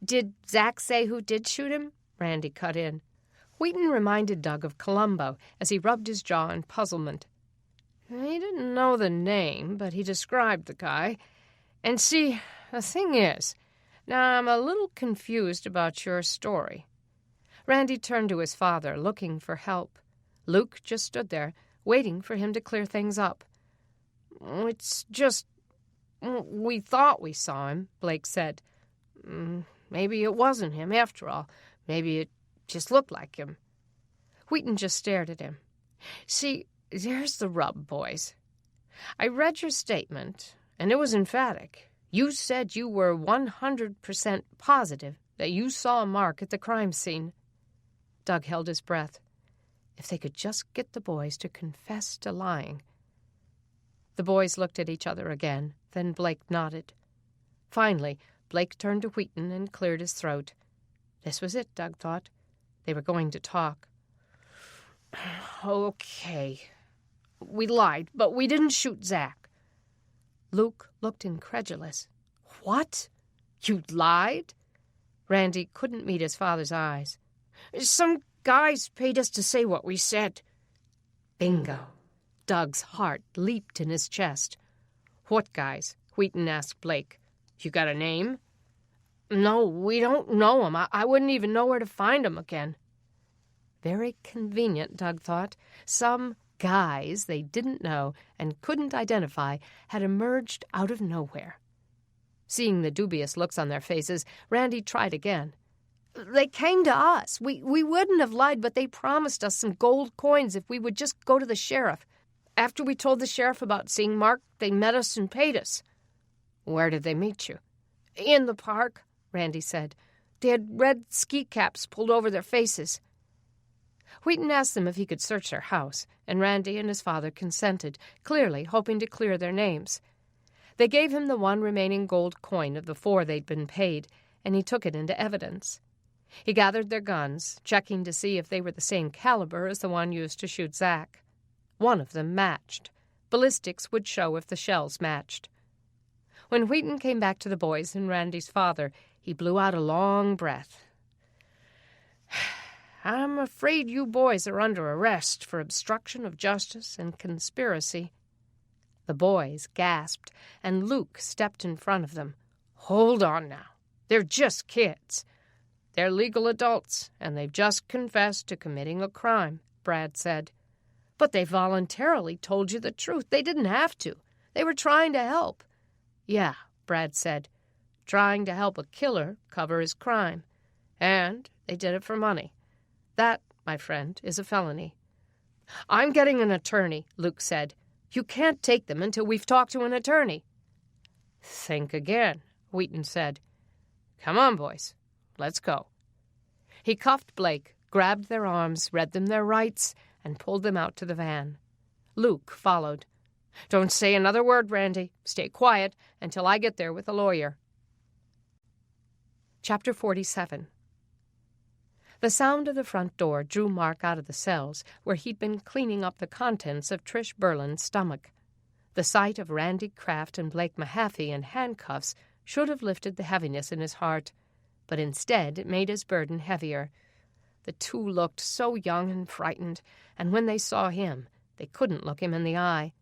S2: "Did Zach say who did shoot him?" Randy cut in. Wheaton reminded Doug of Columbo as he rubbed his jaw in puzzlement.
S3: "He didn't know the name, but he described the guy. And see, the thing is, now I'm a little confused about your story."
S2: Randy turned to his father, looking for help. Luke just stood there, waiting for him to clear things up.
S3: "It's just, we thought we saw him," Blake said. "Maybe it wasn't him after all. Maybe it just looked like him."
S2: Wheaton just stared at him.
S3: "See, there's the rub, boys. I read your statement, and it was emphatic. You said you were 100% positive that you saw Mark at the crime scene."
S2: Doug held his breath. If they could just get the boys to confess to lying. The boys looked at each other again, then Blake nodded. Finally, Blake turned to Wheaton and cleared his throat. This was it, Doug thought. They were going to talk.
S3: "Okay. We lied, but we didn't shoot Zach."
S2: Luke looked incredulous.
S3: "What? You lied?"
S2: Randy couldn't meet his father's eyes.
S3: "Some guys paid us to say what we said."
S2: Bingo. Doug's heart leaped in his chest. "What guys?" Wheaton asked Blake. "You got a name?"
S3: "No, we don't know 'em. I wouldn't even know where to find 'em again."
S2: Very convenient, Doug thought. Some guys they didn't know and couldn't identify had emerged out of nowhere. Seeing the dubious looks on their faces, Randy tried again.
S3: "They came to us. We wouldn't have lied, but they promised us some gold coins if we would just go to the sheriff. After we told the sheriff about seeing Mark, they met us and paid us."
S2: "Where did they meet you?"
S3: "In the park," Randy said. "They had red ski caps pulled over their faces."
S2: Wheaton asked them if he could search their house, and Randy and his father consented, clearly hoping to clear their names. They gave him the one remaining gold coin of the 4 they'd been paid, and he took it into evidence. He gathered their guns, checking to see if they were the same caliber as the one used to shoot Zach. One of them matched. Ballistics would show if the shells matched. When Wheaton came back to the boys and Randy's father, he blew out a long breath.
S3: "I'm afraid you boys are under arrest for obstruction of justice and conspiracy."
S2: The boys gasped, and Luke stepped in front of them.
S3: "Hold on now. They're just kids. They're legal adults, and they've just confessed to committing a crime," Brad said.
S2: "But they voluntarily told you the truth. They didn't have to. They were trying to help."
S3: "Yeah," Brad said. "Trying to help a killer cover his crime. And they did it for money. That, my friend, is a felony." I'm getting an attorney, Luke said. You can't take them until we've talked to an attorney. Think again, Wheaton said. Come on, boys. Let's go. He cuffed Blake, grabbed their arms, read them their rights, and pulled them out to the van. Luke followed. Don't say another word, Randy. Stay quiet until I get there with a lawyer. Chapter 47. The sound of the front door drew Mark out of the cells, where he'd been cleaning up the contents of Trish Berlin's stomach. The sight of Randy Kraft and Blake Mahaffey in handcuffs should have lifted the heaviness in his heart, but instead it made his burden heavier. The two looked so young and frightened, and when they saw him, they couldn't look him in the eye.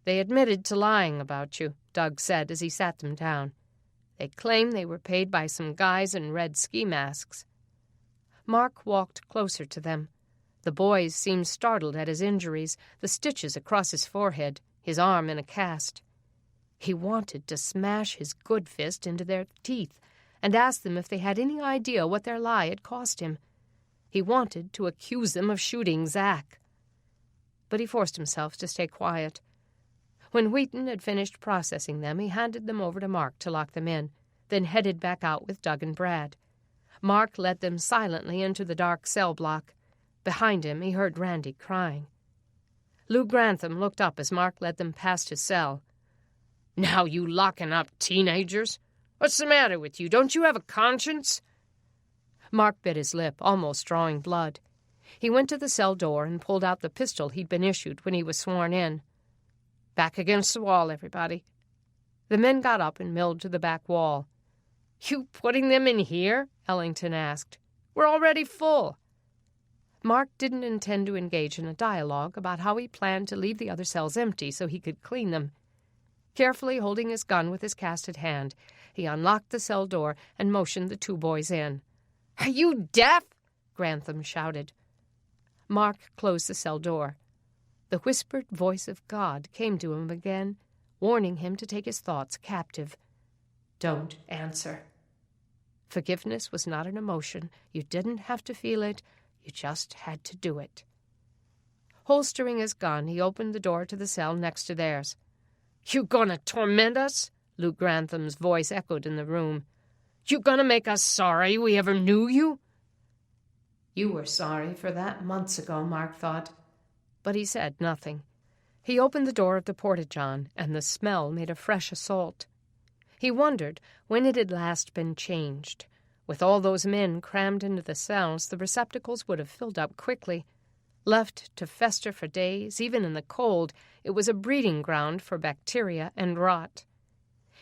S3: They admitted to lying about you, Doug said as he sat them down. They claim they were paid by some guys in red ski masks. Mark walked closer to them. The boys seemed startled at his injuries, the stitches across his forehead, his arm in a cast. He wanted to smash his good fist into their teeth and ask them if they had any idea what their lie had cost him. He wanted to accuse them of shooting Zach. But he forced himself to stay quiet. When Wheaton had finished processing them, he handed them over to Mark to lock them in, then headed back out with Doug and Brad. Mark led them silently into the dark cell block. Behind him, he heard Randy crying. Lou Grantham looked up as Mark led them past his cell. Now you locking up teenagers? What's the matter with you? Don't you have a conscience? Mark bit his lip, almost drawing blood. He went to the cell door and pulled out the pistol he'd been issued when he was sworn in. Back against the wall, everybody. The men got up and milled to the back wall. You putting them in here? Ellington asked. We're already full. Mark didn't intend to engage in a dialogue about how he planned to leave the other cells empty so he could clean them. Carefully holding his gun with his casted hand, he unlocked the cell door and motioned the two boys in. Are you deaf? Grantham shouted. Mark closed the cell door. The whispered voice of God came to him again, warning him to take his thoughts captive. Don't answer. Forgiveness was not an emotion. You didn't have to feel it. You just had to do it. Holstering his gun, he opened the door to the cell next to theirs. You gonna torment us? Luke Grantham's voice echoed in the room. You gonna make us sorry we ever knew you? You were sorry for that months ago, Mark thought. But he said nothing. He opened the door of the porta-john, and the smell made a fresh assault. He wondered when it had last been changed. With all those men crammed into the cells, the receptacles would have filled up quickly. Left to fester for days, even in the cold, it was a breeding ground for bacteria and rot.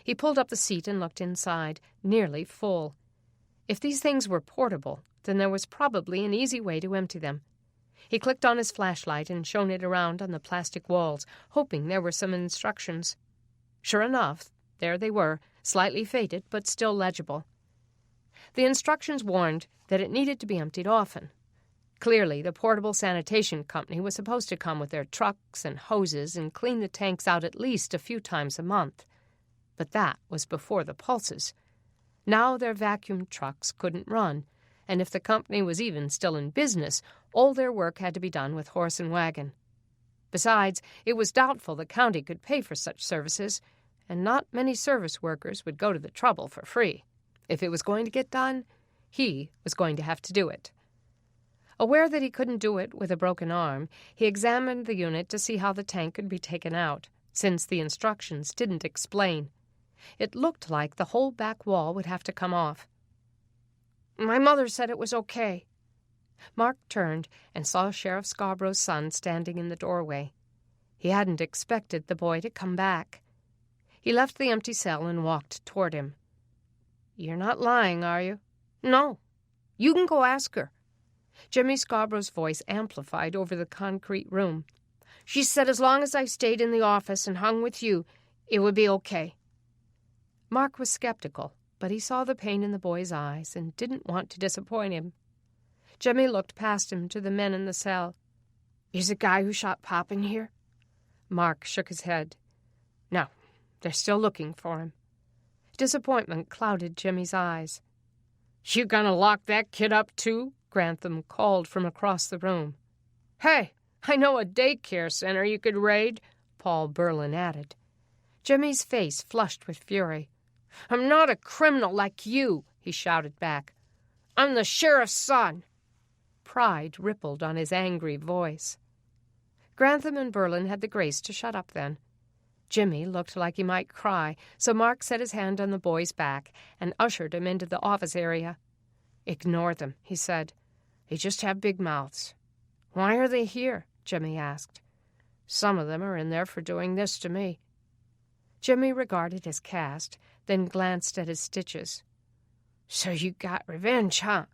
S3: He pulled up the seat and looked inside, nearly full. If these things were portable, then there was probably an easy way to empty them. He clicked on his flashlight and shone it around on the plastic walls, hoping there were some instructions. Sure enough, there they were, slightly faded but still legible. The instructions warned that it needed to be emptied often. Clearly, the portable sanitation company was supposed to come with their trucks and hoses and clean the tanks out at least a few times a month. But that was before the pulses. Now their vacuum trucks couldn't run, and if the company was even still in business, all their work had to be done with horse and wagon. Besides, it was doubtful the county could pay for such services, and not many service workers would go to the trouble for free. If it was going to get done, he was going to have to do it. Aware that he couldn't do it with a broken arm, he examined the unit to see how the tank could be taken out, since the instructions didn't explain. It looked like the whole back wall would have to come off. My mother said it was okay. Mark turned and saw Sheriff Scarborough's son standing in the doorway. He hadn't expected the boy to come back. He left the empty cell and walked toward him. You're not lying, are you? No. You can go ask her. Jimmy Scarborough's voice amplified over the concrete room. She said as long as I stayed in the office and hung with you, it would be okay. Mark was skeptical, but he saw the pain in the boy's eyes and didn't want to disappoint him. Jimmy looked past him to the men in the cell. Is the guy who shot Pop in here? Mark shook his head. No, they're still looking for him. Disappointment clouded Jimmy's eyes. You gonna lock that kid up, too? Grantham called from across the room. Hey, I know a daycare center you could raid," Paul Berlin added.
S2: Jimmy's face flushed with fury.
S3: "I'm not a criminal like you," he shouted back. "I'm the sheriff's son."
S2: Pride rippled on his angry voice. Grantham and Berlin had the grace to shut up then. Jimmy looked like he might cry, so Mark set his hand on the boy's back and ushered him into the office area. "Ignore them," he said. "They just have big mouths."
S3: "Why are they here?"
S2: Jimmy asked.
S3: "Some of them are in there for doing this to me."
S2: Jimmy regarded his cast, then glanced at his stitches.
S3: "So you got revenge, huh?"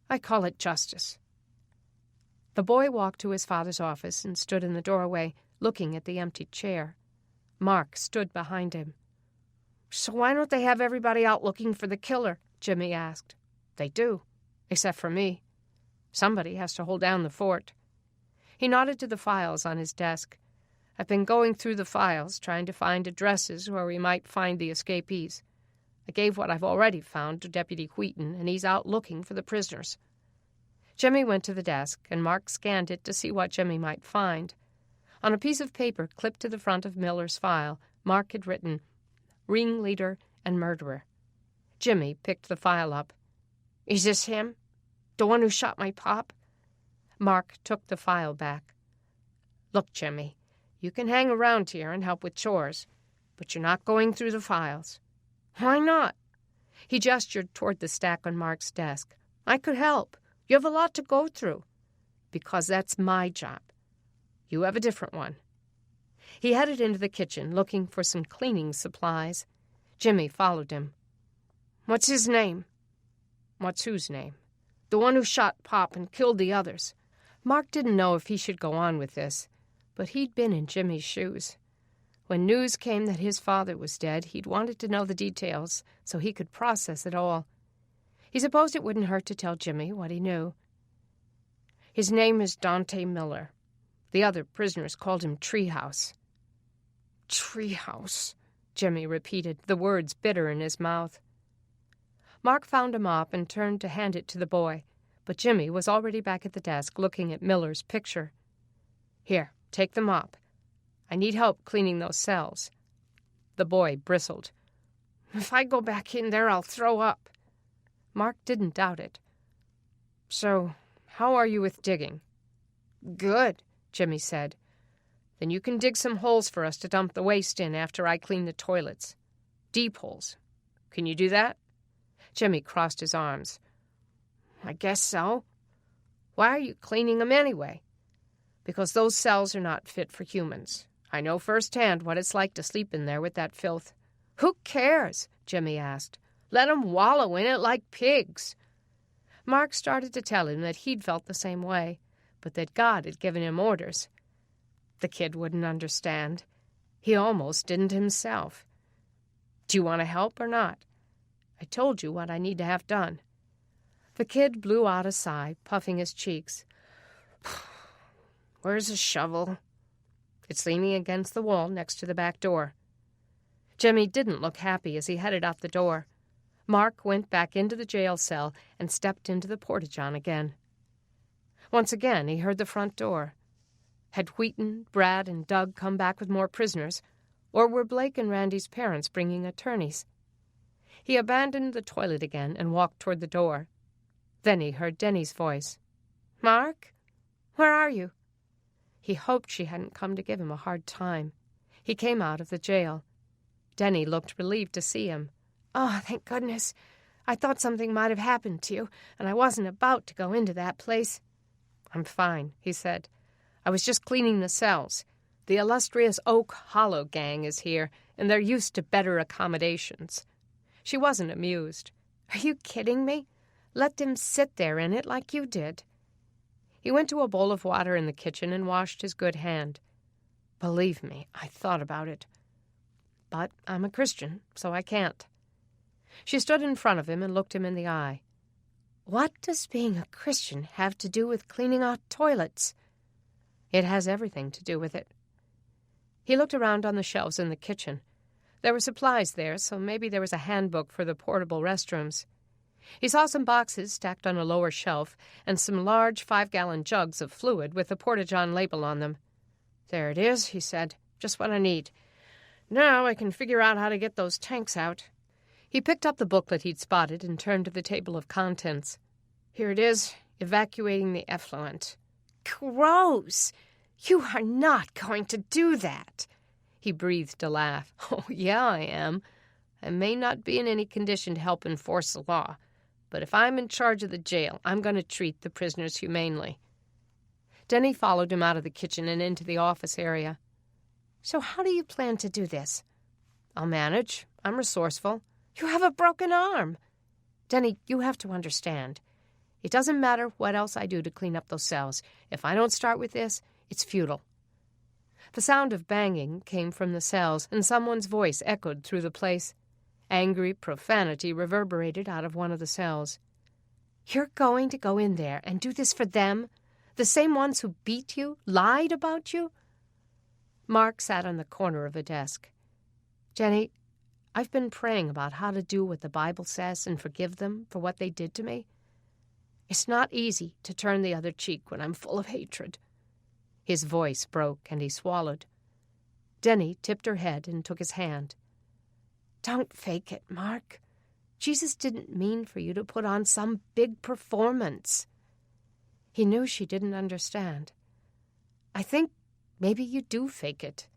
S2: "I call it justice." The boy walked to his father's office and stood in the doorway, looking at the empty chair. Mark stood behind him.
S3: "So why don't they have everybody out looking for the killer?"
S2: Jimmy asked.
S3: "They do, except for me. Somebody has to hold down the fort."
S2: He nodded to the files on his desk.
S3: "I've been going through the files, trying to find addresses where we might find the escapees. I gave what I've already found to Deputy Wheaton, and he's out looking for the prisoners."
S2: Jimmy went to the desk, and Mark scanned it to see what Jimmy might find. On a piece of paper clipped to the front of Miller's file, Mark had written, "Ringleader and murderer." Jimmy picked the file up.
S3: "Is this him? The one who shot my pop?"
S2: Mark took the file back.
S3: "Look, Jimmy, you can hang around here and help with chores, but you're not going through the files." "Why not?"
S2: He gestured toward the stack on Mark's desk.
S3: "I could help. You have a lot to go through."
S2: "Because that's my job.
S3: You have a different one."
S2: He headed into the kitchen, looking for some cleaning supplies. Jimmy followed him.
S3: "What's his name?"
S2: "What's whose name?"
S3: "The one who shot Pop and killed the others."
S2: Mark didn't know if he should go on with this, but he'd been in Jimmy's shoes. When news came that his father was dead, he'd wanted to know the details so he could process it all. He supposed it wouldn't hurt to tell Jimmy what he knew.
S3: "His name is Dante Miller. The other prisoners called him Treehouse."
S2: "Treehouse," Jimmy repeated, the words bitter in his mouth. Mark found a mop and turned to hand it to the boy, but Jimmy was already back at the desk looking at Miller's picture.
S3: "Here, take the mop. I need help cleaning those cells."
S2: The boy bristled.
S3: "If I go back in there, I'll throw up."
S2: Mark didn't doubt it.
S3: "So, how are you with digging?"
S2: "Good," Jimmy said.
S3: "Then you can dig some holes for us to dump the waste in after I clean the toilets. Deep holes. Can you do that?"
S2: Jimmy crossed his arms.
S3: "I guess so." "Why are you cleaning them anyway?"
S2: "Because those cells are not fit for humans. I know firsthand what it's like to sleep in there with that filth."
S3: "Who cares?" Jimmy asked. "Let 'em wallow in it like pigs."
S2: Mark started to tell him that he'd felt the same way, but that God had given him orders. The kid wouldn't understand. He almost didn't himself. "Do you want to help or not? I told you what I need to have done." The kid blew out a sigh, puffing his cheeks.
S3: "Where's a shovel?"
S2: "It's leaning against the wall next to the back door." Jimmy didn't look happy as he headed out the door. Mark went back into the jail cell and stepped into the porta-john again. Once again he heard the front door. Had Wheaton, Brad, and Doug come back with more prisoners, or were Blake and Randy's parents bringing attorneys? He abandoned the toilet again and walked toward the door. Then he heard Denny's voice.
S3: "Mark? Where are you?"
S2: He hoped she hadn't come to give him a hard time. He came out of the jail. Denny looked relieved to see him.
S3: "Oh, thank goodness. I thought something might have happened to you, and I wasn't about to go into that place."
S2: "I'm fine," he said. "I was just cleaning the cells. The illustrious Oak Hollow gang is here, and they're used to better accommodations." She wasn't amused.
S3: "Are you kidding me? Let them sit there in it like you did."
S2: He went to a bowl of water in the kitchen and washed his good hand. "Believe me, I thought about it. But I'm a Christian, so I can't." She stood in front of him and looked him in the eye.
S3: "What does being a Christian have to do with cleaning out toilets?"
S2: "It has everything to do with it." He looked around on the shelves in the kitchen. There were supplies there, so maybe there was a handbook for the portable restrooms. He saw some boxes stacked on a lower shelf and some large 5-gallon jugs of fluid with the Porta-John label on them. "There it is," he said. "Just what I need. Now I can figure out how to get those tanks out." He picked up the booklet he'd spotted and turned to the table of contents. "Here it is, evacuating the effluent."
S4: "Gross! You are not going to do that."
S2: He breathed a laugh. "Oh, yeah, I am. I may not be in any condition to help enforce the law, but if I'm in charge of the jail, I'm going to treat the prisoners humanely." Denny followed him out of the kitchen and into the office area.
S4: "So how do you plan to do this?"
S2: "I'll manage. I'm resourceful."
S4: "You have a broken arm."
S2: "Denny, you have to understand. It doesn't matter what else I do to clean up those cells. If I don't start with this, it's futile." The sound of banging came from the cells, and someone's voice echoed through the place. Angry profanity reverberated out of one of the cells.
S4: "You're going to go in there and do this for them? The same ones who beat you, lied about you?"
S2: Mark sat on the corner of a desk. "Jenny, I've been praying about how to do what the Bible says and forgive them for what they did to me. It's not easy to turn the other cheek when I'm full of hatred." His voice broke, and he swallowed. Denny tipped her head and took his hand.
S4: "Don't fake it, Mark. Jesus didn't mean for you to put on some big performance."
S2: He knew she didn't understand. "I think maybe you do fake it.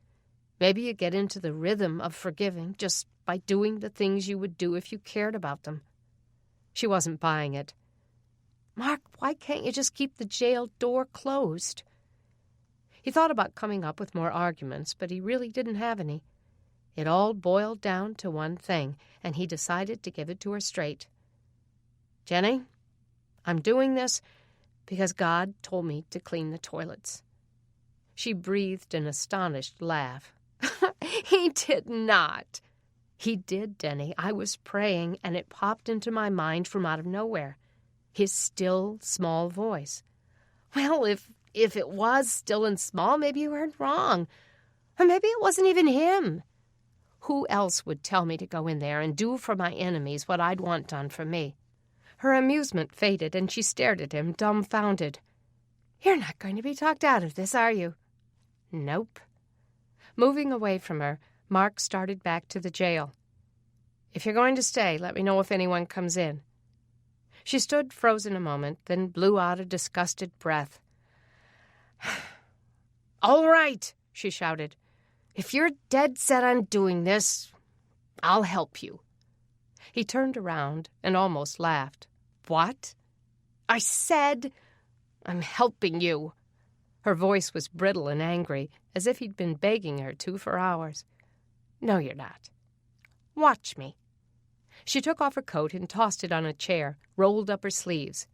S2: Maybe you get into the rhythm of forgiving just by doing the things you would do if you cared about them." She wasn't buying it. "Mark, why can't you just keep the jail door closed?" He thought about coming up with more arguments, but he really didn't have any. It all boiled down to one thing, and he decided to give it to her straight. "Jenny, I'm doing this because God told me to clean the toilets." She breathed an astonished laugh.
S4: "He did not."
S2: "He did, Denny. I was praying, and it popped into my mind from out of nowhere. His still, small voice."
S4: "Well, if it was still and small, maybe you heard wrong. Or maybe it wasn't even him."
S2: "Who else would tell me to go in there and do for my enemies what I'd want done for me?" Her amusement faded, and she stared at him, dumbfounded.
S4: "You're not going to be talked out of this, are you?"
S2: "Nope." Moving away from her, Mark started back to the jail. "If you're going to stay, let me know if anyone comes in." She stood frozen a moment, then blew out a disgusted breath.
S4: "All right," she shouted. "If you're dead set on doing this, I'll help you."
S2: He turned around and almost laughed. "What?"
S4: "I said, I'm helping you."
S2: Her voice was brittle and angry, as if he'd been begging her to for hours.
S4: "No, you're not. Watch me."
S2: She took off her coat and tossed it on a chair, rolled up her sleeves.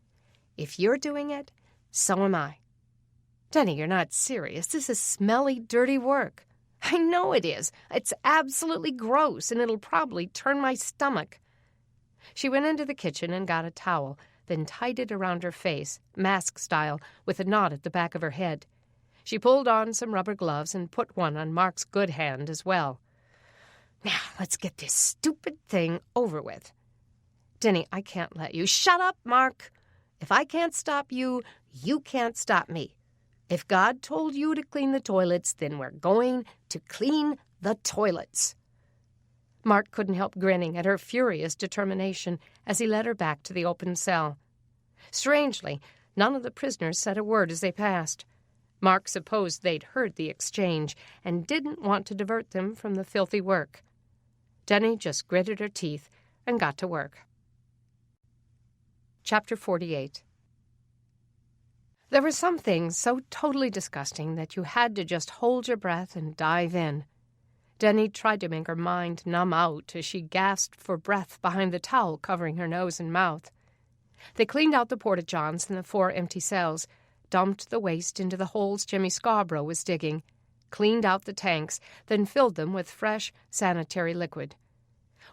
S4: "If you're doing it, so am I." "Denny, you're not serious. This is smelly, dirty work." "I know it is. It's absolutely gross, and it'll probably turn my stomach."
S2: She went into the kitchen and got a towel, then tied it around her face, mask style, with a knot at the back of her head. She pulled on some rubber gloves and put one on Mark's good hand as well.
S4: "Now, let's get this stupid thing over with."
S2: "Denny, I can't let you."
S4: "Shut up, Mark. If I can't stop you, you can't stop me. If God told you to clean the toilets, then we're going to clean the toilets."
S2: Mark couldn't help grinning at her furious determination as he led her back to the open cell. Strangely, none of the prisoners said a word as they passed. Mark supposed they'd heard the exchange and didn't want to divert them from the filthy work. Denny just gritted her teeth and got to work. Chapter 48. There were some things so totally disgusting that you had to just hold your breath and dive in. Denny tried to make her mind numb out as she gasped for breath behind the towel covering her nose and mouth. They cleaned out the porta-johns in the 4 empty cells, dumped the waste into the holes Jimmy Scarborough was digging, cleaned out the tanks, then filled them with fresh, sanitary liquid.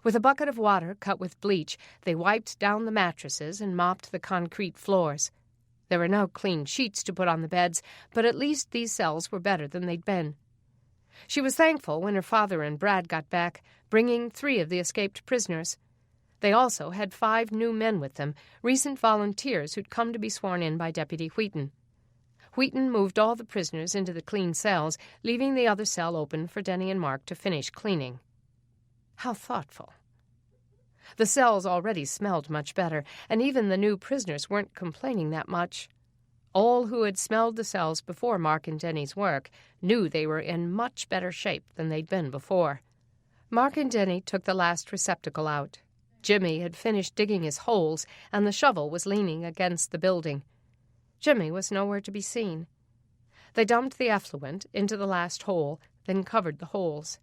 S2: With a bucket of water cut with bleach, they wiped down the mattresses and mopped the concrete floors. There were no clean sheets to put on the beds, but at least these cells were better than they'd been. She was thankful when her father and Brad got back, bringing 3 of the escaped prisoners. They also had 5 new men with them, recent volunteers who'd come to be sworn in by Deputy Wheaton. Wheaton moved all the prisoners into the clean cells, leaving the other cell open for Denny and Mark to finish cleaning. How thoughtful. The cells already smelled much better, and even the new prisoners weren't complaining that much. All who had smelled the cells before Mark and Denny's work knew they were in much better shape than they'd been before. Mark and Denny took the last receptacle out. Jimmy had finished digging his holes, and the shovel was leaning against the building. Jimmy was nowhere to be seen. They dumped the effluent into the last hole, then covered the holes.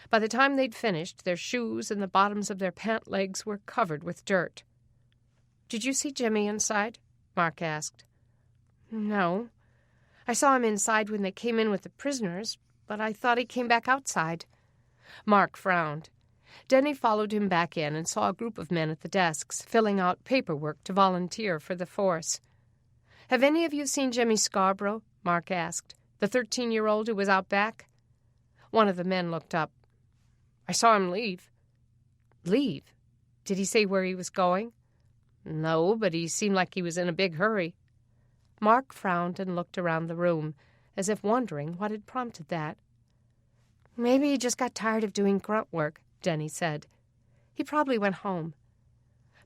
S2: By the time they'd finished, their shoes and the bottoms of their pant legs were covered with dirt. "Did you see Jimmy inside?" Mark asked. "No. I saw him inside when they came in with the prisoners, but I thought he came back outside." Mark frowned. Denny followed him back in and saw a group of men at the desks, filling out paperwork to volunteer for the force. "Have any of you seen Jimmy Scarborough?" Mark asked. "The 13-year-old who was out back?" One of the men looked up. "I saw him leave." "Leave? Did he say where he was going?" "No, but he seemed like he was in a big hurry." Mark frowned and looked around the room, as if wondering what had prompted that. "Maybe he just got tired of doing grunt work," Denny said. "He probably went home."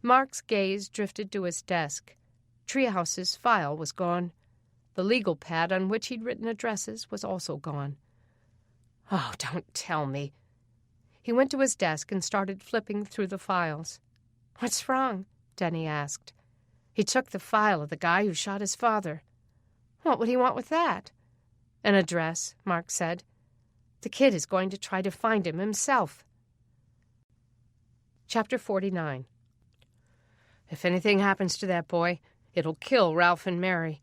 S2: Mark's gaze drifted to his desk. Treehouse's file was gone. The legal pad on which he'd written addresses was also gone. "Oh, don't tell me." He went to his desk and started flipping through the files. "What's wrong?" Denny asked. "He took the file of the guy who shot his father." "What would he want with that?" "An address," Mark said. "The kid is going to try to find him himself." Chapter 49. "If anything happens to that boy, it'll kill Ralph and Mary."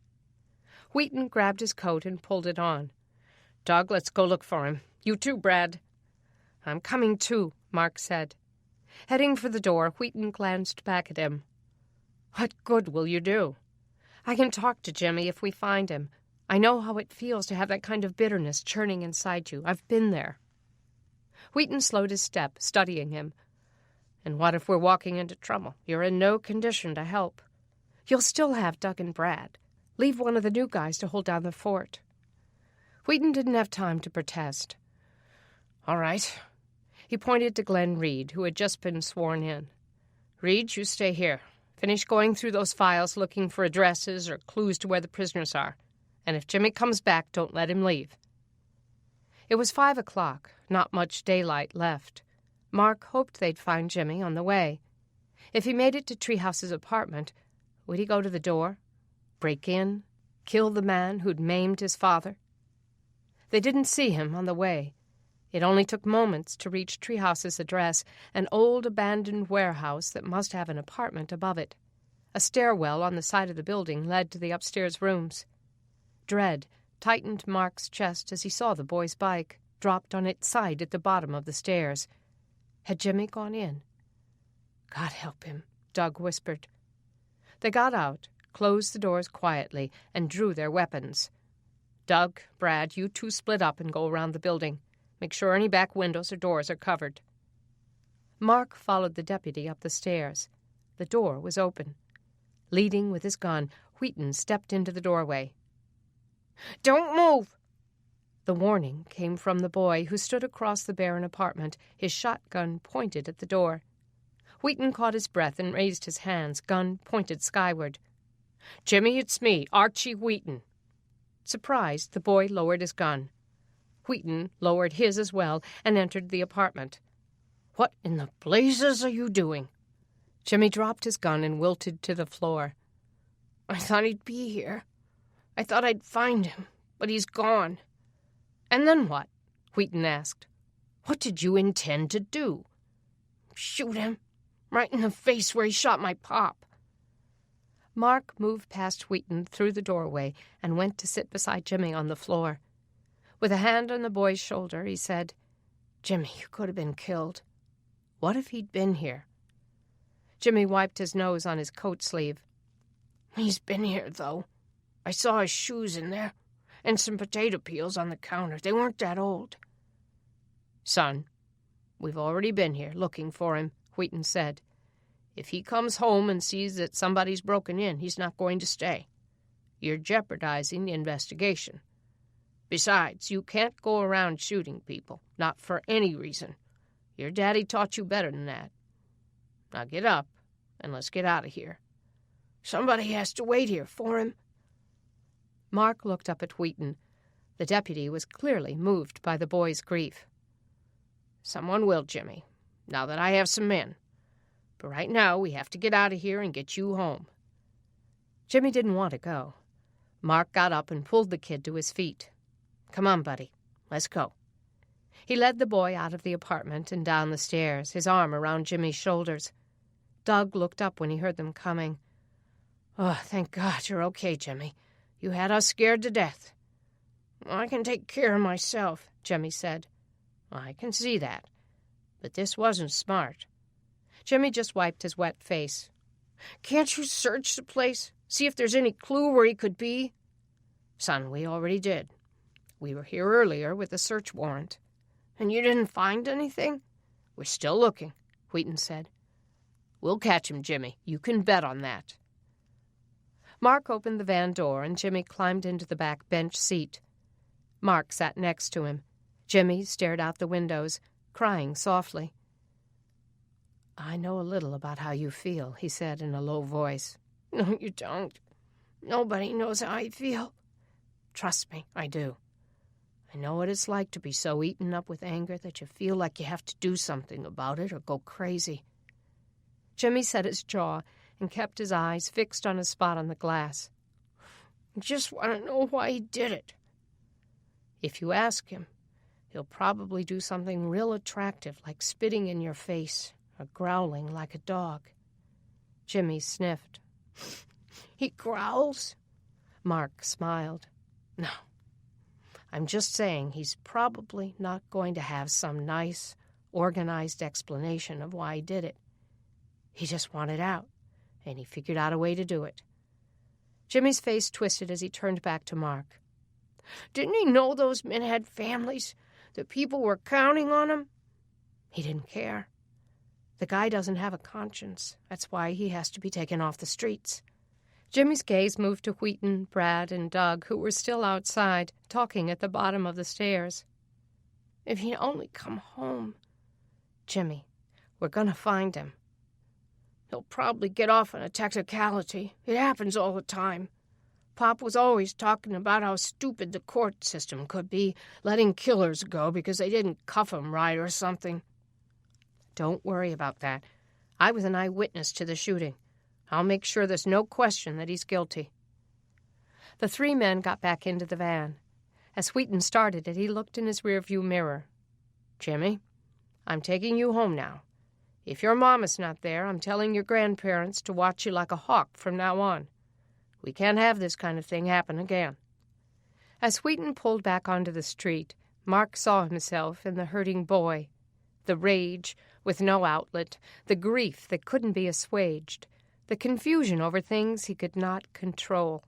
S2: Wheaton grabbed his coat and pulled it on. "Doug, let's go look for him. You too, Brad." "I'm coming too," Mark said. Heading for the door, Wheaton glanced back at him. "What good will you do?" "I can talk to Jimmy if we find him. I know how it feels to have that kind of bitterness churning inside you. I've been there." Wheaton slowed his step, studying him. "And what if we're walking into trouble? You're in no condition to help." "You'll still have Doug and Brad. Leave one of the new guys to hold down the fort." Wheaton didn't have time to protest. "All right." He pointed to Glenn Reed, who had just been sworn in. "Reed, you stay here. Finish going through those files looking for addresses or clues to where the prisoners are. And if Jimmy comes back, don't let him leave." It was 5 o'clock, not much daylight left. Mark hoped they'd find Jimmy on the way. If he made it to Treehouse's apartment, would he go to the door, break in, kill the man who'd maimed his father? They didn't see him on the way. It only took moments to reach Treehouse's address, an old abandoned warehouse that must have an apartment above it. A stairwell on the side of the building led to the upstairs rooms. Dread tightened Mark's chest as he saw the boy's bike, dropped on its side at the bottom of the stairs. Had Jimmy gone in? "God help him," Doug whispered. They got out, closed the doors quietly, and drew their weapons. "Doug, Brad, you two split up and go around the building. Make sure any back windows or doors are covered." Mark followed the deputy up the stairs. The door was open. Leading with his gun, Wheaton stepped into the doorway. "Don't move!" The warning came from the boy, who stood across the barren apartment, his shotgun pointed at the door. Wheaton caught his breath and raised his hands, gun pointed skyward. "Jimmy, it's me, Archie Wheaton." Surprised, the boy lowered his gun. Wheaton lowered his as well and entered the apartment. "What in the blazes are you doing?" Jimmy dropped his gun and wilted to the floor. "I thought he'd be here. I thought I'd find him, but he's gone." "And then what?" Wheaton asked. "What did you intend to do?" "Shoot him, right in the face where he shot my pop." Mark moved past Wheaton through the doorway and went to sit beside Jimmy on the floor. With a hand on the boy's shoulder, he said, "Jimmy, you could have been killed. What if he'd been here?" Jimmy wiped his nose on his coat sleeve. "He's been here, though. I saw his shoes in there, and some potato peels on the counter. They weren't that old." "Son, we've already been here looking for him," Wheaton said.
S5: If he comes home and sees that somebody's broken in, he's not going to stay. You're jeopardizing the investigation. Besides, you can't go around shooting people, not for any reason. Your daddy taught you better than that. Now get up, and let's get out of here. Somebody has to wait here for him."
S2: Mark looked up at Wheaton. The deputy was clearly moved by the boy's grief.
S5: "Someone will, Jimmy, now that I have some men. But right now we have to get out of here and get you home."
S2: Jimmy didn't want to go. Mark got up and pulled the kid to his feet.
S5: "Come on, buddy. Let's go."
S2: He led the boy out of the apartment and down the stairs, his arm around Jimmy's shoulders. Doug looked up when he heard them coming.
S5: "Oh, thank God you're okay, Jimmy. You had us scared to death." "I can take care of myself," Jimmy said. "I can see that. But this wasn't smart."
S2: Jimmy just wiped his wet face.
S5: "Can't you search the place? See if there's any clue where he could be?" "Son, we already did. We were here earlier with a search warrant." "And you didn't find anything?" "We're still looking," Wheaton said. "We'll catch him, Jimmy. You can bet on that."
S2: Mark opened the van door, and Jimmy climbed into the back bench seat. Mark sat next to him. Jimmy stared out the windows, crying softly.
S5: "I know a little about how you feel," he said in a low voice. "No, you don't. Nobody knows how I feel." "Trust me, I do. I know what it's like to be so eaten up with anger that you feel like you have to do something about it or go crazy."
S2: Jimmy set his jaw and kept his eyes fixed on a spot on the glass.
S5: "I just want to know why he did it." "If you ask him, he'll probably do something real attractive, like spitting in your face or growling like a dog."
S2: Jimmy sniffed.
S5: "He growls?"
S2: Mark smiled.
S5: "No. I'm just saying he's probably not going to have some nice, organized explanation of why he did it. He just wanted out, and he figured out a way to do it."
S2: Jimmy's face twisted as he turned back to Mark.
S5: "Didn't he know those men had families, that people were counting on him?"
S2: "He didn't care. The guy doesn't have a conscience. That's why he has to be taken off the streets." Jimmy's gaze moved to Wheaton, Brad, and Doug, who were still outside, talking at the bottom of the stairs.
S5: "If he'd only come home."
S2: "Jimmy, we're going to find him."
S5: "He'll probably get off on a technicality. It happens all the time. Pop was always talking about how stupid the court system could be, letting killers go because they didn't cuff 'em right or something."
S2: "Don't worry about that. I was an eyewitness to the shooting. I'll make sure there's no question that he's guilty." The three men got back into the van. As Wheaton started it, he looked in his rearview mirror.
S5: "Jimmy, I'm taking you home now. If your mom is not there, I'm telling your grandparents to watch you like a hawk from now on. We can't have this kind of thing happen again."
S2: As Wheaton pulled back onto the street, Mark saw himself in the hurting boy. The rage with no outlet, the grief that couldn't be assuaged, the confusion over things he could not control.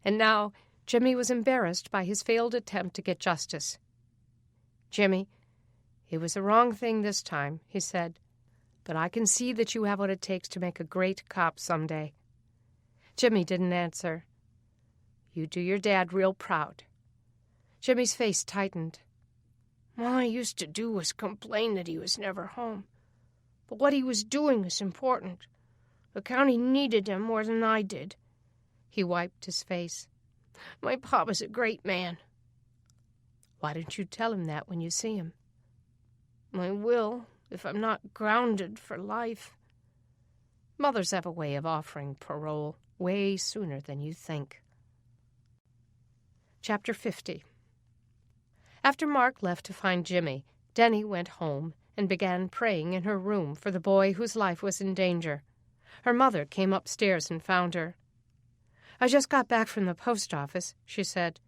S2: And now Jimmy was embarrassed by his failed attempt to get justice. "Jimmy, it was the wrong thing this time," he said, "but I can see that you have what it takes to make a great cop someday." Jimmy didn't answer. "You do your dad real proud." Jimmy's face tightened.
S5: "All I used to do was complain that he was never home. But what he was doing was important. The county needed him more than I did."
S2: He wiped his face.
S5: "My pop is a great man."
S2: "Why don't you tell him that when you see him?"
S5: "I will, if I'm not grounded for life."
S2: Mothers have a way of offering parole way sooner than you think. Chapter 50. After Mark left to find Jimmy, Denny went home and began praying in her room for the boy whose life was in danger. Her mother came upstairs and found her. "I just got back from the post office," she said.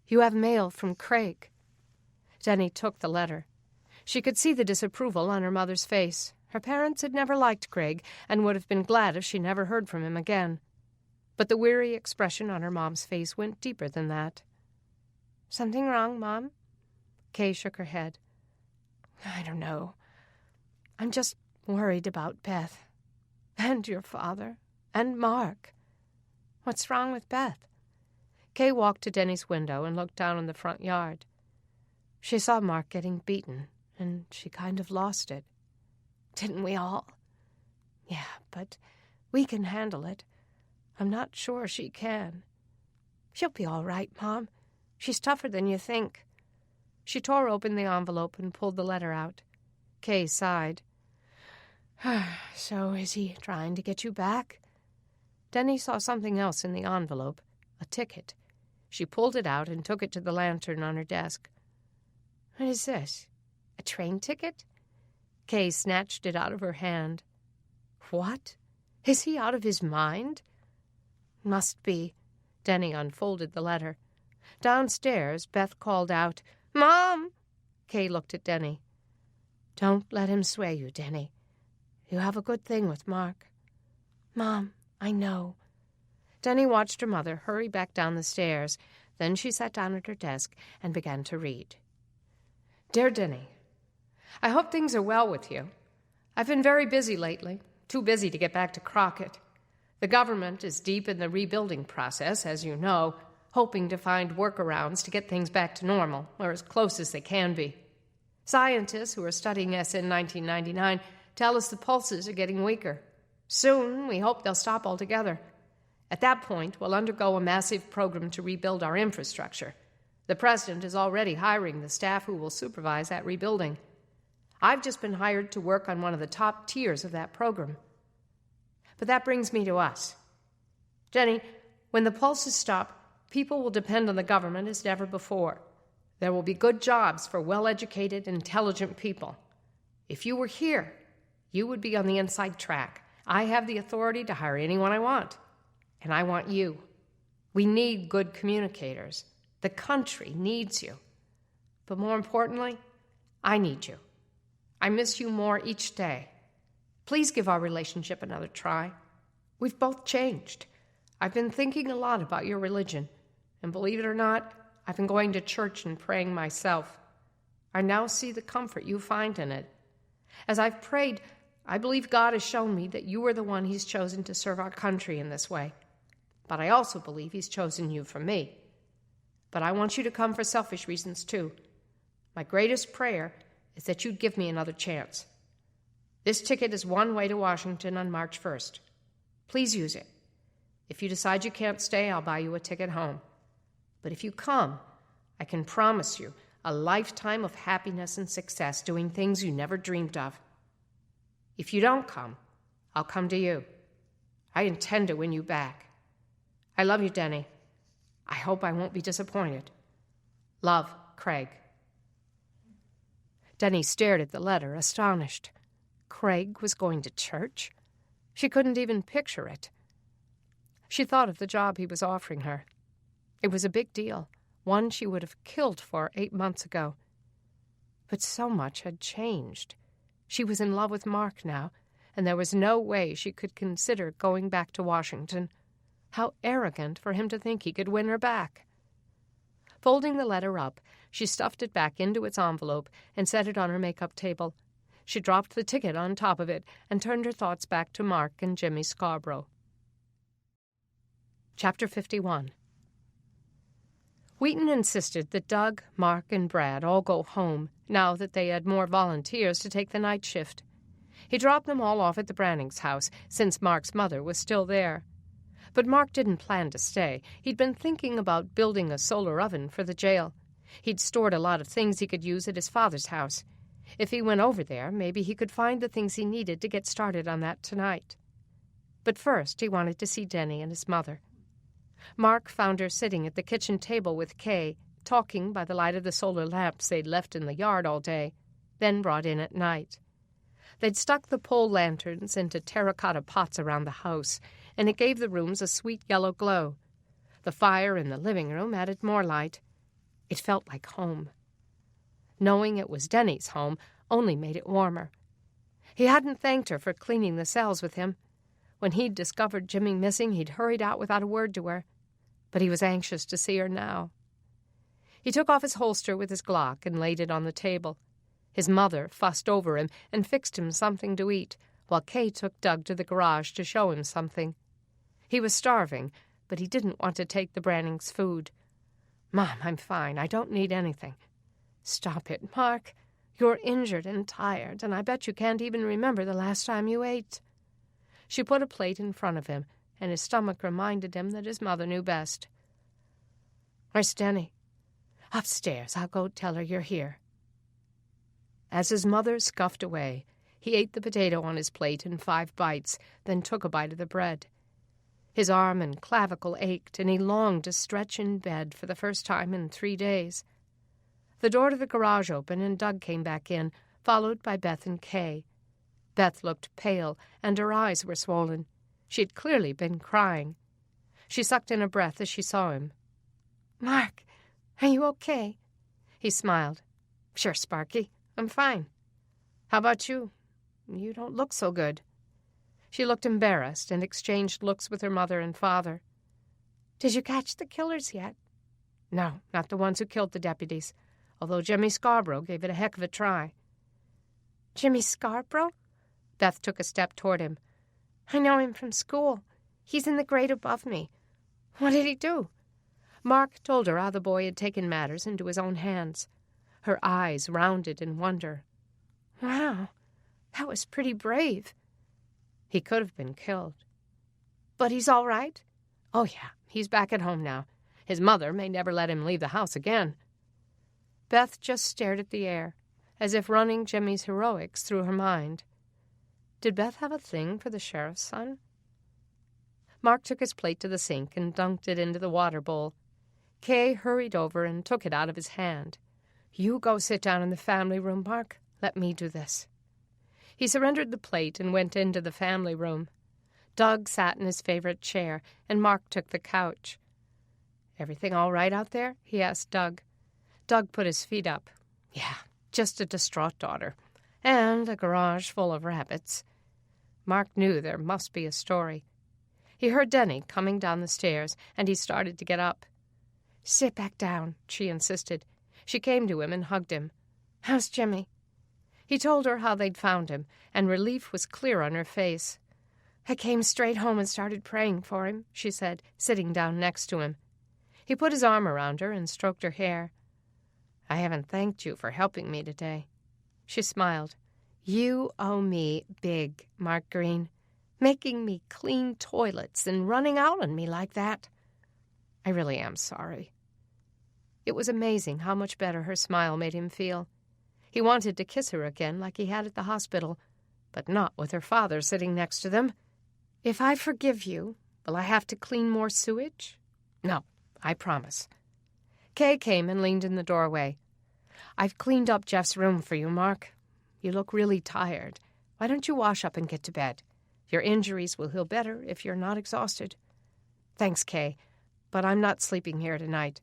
S2: "You have mail from Craig." Denny took the letter. She could see the disapproval on her mother's face. Her parents had never liked Craig and would have been glad if she never heard from him again. But the weary expression on her mom's face went deeper than that. "Something wrong, Mom?" Kay shook her head.
S5: "I don't know.
S2: I'm just worried about Beth."
S4: And your father. And Mark. What's wrong with Beth? Kay walked to Denny's window and looked down on the front yard. She saw Mark getting beaten, and she kind of lost it. Didn't we all? Yeah, but we can handle it. I'm not sure she can. She'll be all right, Mom. She's tougher than you think. She tore open the envelope and pulled the letter out. Kay sighed. So is he trying to get you back? Denny saw something else in the envelope, a ticket. She pulled it out and took it to the lantern on her desk. What is this? A train ticket? Kay snatched it out of her hand. What? Is he out of his mind? Must be. Denny unfolded the letter. Downstairs, Beth called out, Mom! Kay looked at Denny. Don't let him sway you, Denny. You have a good thing with Mark. Mom, I know. Denny watched her mother hurry back down the stairs. Then she sat down at her desk and began to read. Dear Denny, I hope things are well with you. I've been very busy lately, too busy to get back to Crockett. The government is deep in the rebuilding process, as you know, hoping to find workarounds to get things back to normal, or as close as they can be. Scientists who are studying SN 1999 tell us the pulses are getting weaker. Soon, we hope they'll stop altogether. At that point, we'll undergo a massive program to rebuild our infrastructure. The president is already hiring the staff who will supervise that rebuilding. I've just been hired to work on one of the top tiers of that program. But that brings me to us. Jenny, when the pulses stop, people will depend on the government as never before. There will be good jobs for well-educated, intelligent people. If you were here, you would be on the inside track. I have the authority to hire anyone I want. And I want you. We need good communicators. The country needs you. But more importantly, I need you. I miss you more each day. Please give our relationship another try. We've both changed. I've been thinking a lot about your religion, and believe it or not, I've been going to church and praying myself. I now see the comfort you find in it. As I've prayed, I believe God has shown me that you are the one He's chosen to serve our country in this way. But I also believe He's chosen you for me. But I want you to come for selfish reasons, too. My greatest prayer is that you'd give me another chance. This ticket is one way to Washington on March 1st. Please use it. If you decide you can't stay, I'll buy you a ticket home. But if you come, I can promise you a lifetime of happiness and success doing things you never dreamed of. If you don't come, I'll come to you. I intend to win you back. I love you, Denny. I hope I won't be disappointed. Love, Craig. Denny stared at the letter, astonished. Craig was going to church? She couldn't even picture it. She thought of the job he was offering her. It was a big deal, one she would have killed for 8 months ago. But so much had changed. She was in love with Mark now, and there was no way she could consider going back to Washington. How arrogant for him to think he could win her back. Folding the letter up, she stuffed it back into its envelope and set it on her makeup table. She dropped the ticket on top of it and turned her thoughts back to Mark and Jimmy Scarborough. Chapter 51. Wheaton insisted that Doug, Mark, and Brad all go home now that they had more volunteers to take the night shift. He dropped them all off at the Brannings house, since Mark's mother was still there. But Mark didn't plan to stay. He'd been thinking about building a solar oven for the jail. He'd stored a lot of things he could use at his father's house. If he went over there, maybe he could find the things he needed to get started on that tonight. But first he wanted to see Denny and his mother. Mark found her sitting at the kitchen table with Kay, talking by the light of the solar lamps they'd left in the yard all day, then brought in at night. They'd stuck the pole lanterns into terracotta pots around the house, and it gave the rooms a sweet yellow glow. The fire in the living room added more light. It felt like home. Knowing it was Denny's home only made it warmer. He hadn't thanked her for cleaning the cells with him. When he'd discovered Jimmy missing, he'd hurried out without a word to her. But he was anxious to see her now. He took off his holster with his Glock and laid it on the table. His mother fussed over him and fixed him something to eat,
S2: while Kay took Doug to the garage to show him something. He was starving, but he didn't want to take the Brannings' food. "Mom, I'm fine. I don't need anything." "Stop it, Mark. You're injured and tired, and I bet you can't even remember the last time you ate." She put a plate in front of him, and his stomach reminded him that his mother knew best. "Where's Denny?" "Upstairs. I'll go tell her you're here." As his mother scuffed away, he ate the potato on his plate in 5 bites, then took a bite of the bread. His arm and clavicle ached, and he longed to stretch in bed for the first time in 3 days. The door to the garage opened, and Doug came back in, followed by Beth and Kay. Beth looked pale, and her eyes were swollen. She had clearly been crying. She sucked in a breath as she saw him. "Mark, are you okay?" He smiled. "Sure, Sparky. I'm fine. How about you? You don't look so good." She looked embarrassed and exchanged looks with her mother and father. "Did you catch the killers yet?" "No, not the ones who killed the deputies, although Jimmy Scarborough gave it a heck of a try." "Jimmy Scarborough?" Beth took a step toward him. "I know him from school. He's in the grade above me. What did he do?" Mark told her how the boy had taken matters into his own hands. Her eyes rounded in wonder. "Wow, that was pretty brave." "He could have been killed." "But he's all right?" "Oh, yeah, he's back at home now. His mother may never let him leave the house again." Beth just stared at the air, as if running Jimmy's heroics through her mind. Did Beth have a thing for the sheriff's son? Mark took his plate to the sink and dunked it into the water bowl. Kay hurried over and took it out of his hand. "You go sit down in the family room, Mark. Let me do this." He surrendered the plate and went into the family room. Doug sat in his favorite chair, and Mark took the couch. "Everything all right out there?" he asked Doug. Doug put his feet up. "Yeah, just a distraught daughter. And a garage full of rabbits." Mark knew there must be a story. He heard Denny coming down the stairs, and he started to get up. "Sit back down," she insisted. She came to him and hugged him. "How's Jimmy?" He told her how they'd found him, and relief was clear on her face. "I came straight home and started praying for him," she said, sitting down next to him. He put his arm around her and stroked her hair. "I haven't thanked you for helping me today." She smiled. "You owe me big, Mark Green. Making me clean toilets and running out on me like that. I really am sorry." It was amazing how much better her smile made him feel. He wanted to kiss her again like he had at the hospital, but not with her father sitting next to them. "If I forgive you, will I have to clean more sewage?" "No, I promise." Kay came and leaned in the doorway. "I've cleaned up Jeff's room for you, Mark. You look really tired. Why don't you wash up and get to bed? Your injuries will heal better if you're not exhausted." "Thanks, Kay, but I'm not sleeping here tonight."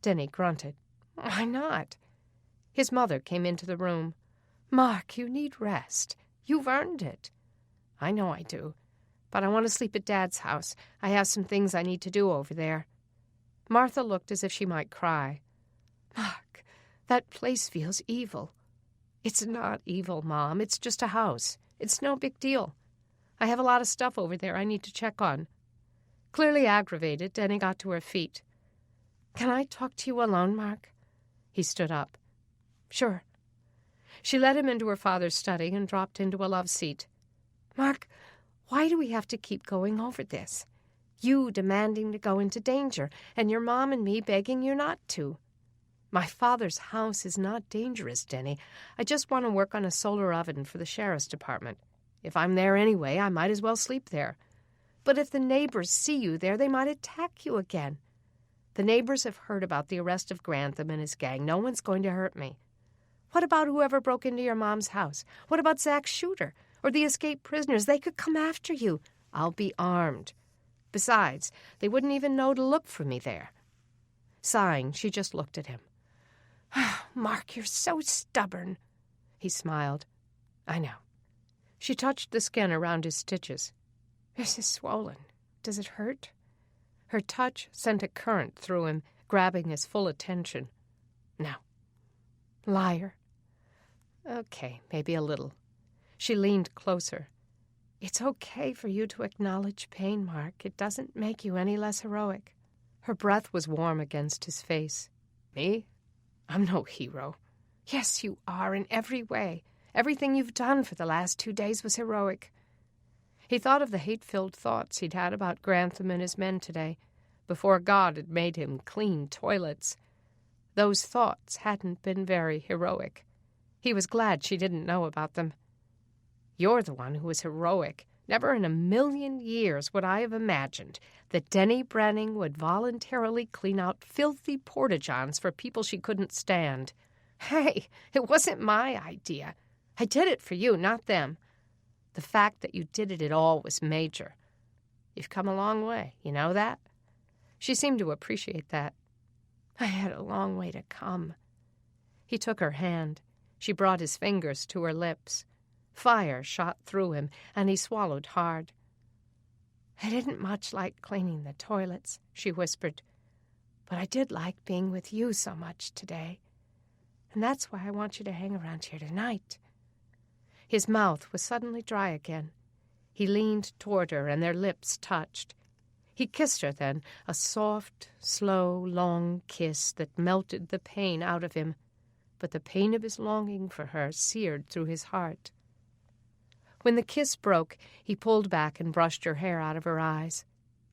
S2: Denny grunted. "Why not?" His mother came into the room. "Mark, you need rest. You've earned it." "I know I do, but I want to sleep at Dad's house. I have some things I need to do over there." Martha looked as if she might cry. "Mark, that place feels evil." "It's not evil, Mom. It's just a house. It's no big deal. I have a lot of stuff over there I need to check on." Clearly aggravated, Denny got to her feet. "Can I talk to you alone, Mark?" He stood up. "Sure." She led him into her father's study and dropped into a love seat. "Mark, why do we have to keep going over this? You demanding to go into danger, and your mom and me begging you not to." "My father's house is not dangerous, Denny. I just want to work on a solar oven for the sheriff's department. If I'm there anyway, I might as well sleep there. But if the neighbors see you there, they might attack you again. The neighbors have heard about the arrest of Grantham and his gang. No one's going to hurt me. What about whoever broke into your mom's house? What about Zach's shooter? Or the escaped prisoners? They could come after you. I'll be armed. Besides, they wouldn't even know to look for me there." Sighing, she just looked at him. "Oh, Mark, you're so stubborn." He smiled. "I know." She touched the skin around his stitches. "This is swollen. Does it hurt?" Her touch sent a current through him, grabbing his full attention. "No." "Liar." "Okay, maybe a little." She leaned closer.
S4: It's okay for you to acknowledge pain, Mark. It doesn't make you any less heroic. Her breath was warm against his face.
S3: Me? I'm no hero.
S4: Yes, you are in every way. Everything you've done for the last 2 days was heroic. He thought of the hate-filled thoughts he'd had about Grantham and his men today, before God had made him clean toilets. Those thoughts hadn't been very heroic. He was glad she didn't know about them. You're the one who was heroic. Never in a million years would I have imagined that Denny Branning would voluntarily clean out filthy porta-johns for people she couldn't stand. Hey, it wasn't my idea. I did it for you, not them. The fact that you did it at all was major. You've come a long way, you know that? She seemed to appreciate that. I had a long way to come. He took her hand. She brought his fingers to her lips. Fire shot through him, and he swallowed hard. I didn't much like cleaning the toilets, she whispered, but I did like being with you so much today. And that's why I want you to hang around here tonight. His mouth was suddenly dry again. He leaned toward her, and their lips touched. He kissed her then, a soft, slow, long kiss that melted the pain out of him, but the pain of his longing for her seared through his heart. When the kiss broke, he pulled back and brushed her hair out of her eyes.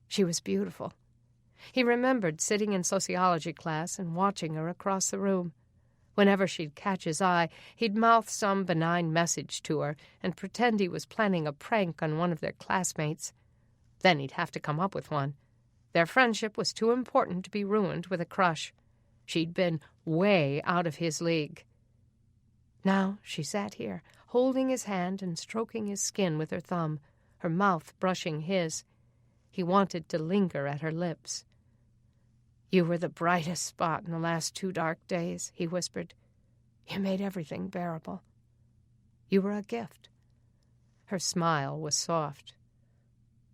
S4: She was beautiful. He remembered sitting in sociology class and watching her across the room. Whenever she'd catch his eye, he'd mouth some benign message to her and pretend he was planning a prank on one of their classmates. Then he'd have to come up with one. Their friendship was too important to be ruined with a crush. She'd been way out of his league. Now she sat here, holding his hand and stroking his skin with her thumb, her mouth brushing his. He wanted to linger at her lips. You were the brightest spot in the last 2 dark days, he whispered. You made everything bearable. You were a gift. Her smile was soft.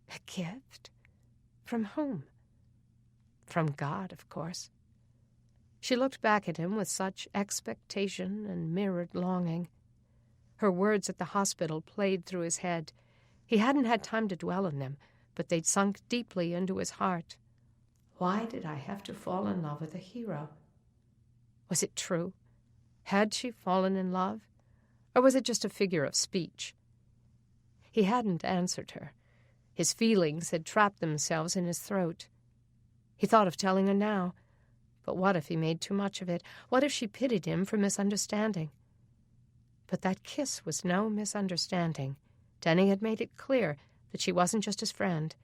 S4: A gift? From whom? From God, of course. She looked back at him with such expectation and mirrored longing. Her words at the hospital played through his head. He hadn't had time to dwell on them, but they'd sunk deeply into his heart. Why did I have to fall in love with a hero? Was it true? Had she fallen in love? Or was it just a figure of speech? He hadn't answered her. His feelings had trapped themselves in his throat. He thought of telling her now. But what if he made too much of it? What if she pitied him for misunderstanding? But that kiss was no misunderstanding. Denny had made it clear that she wasn't just his friend.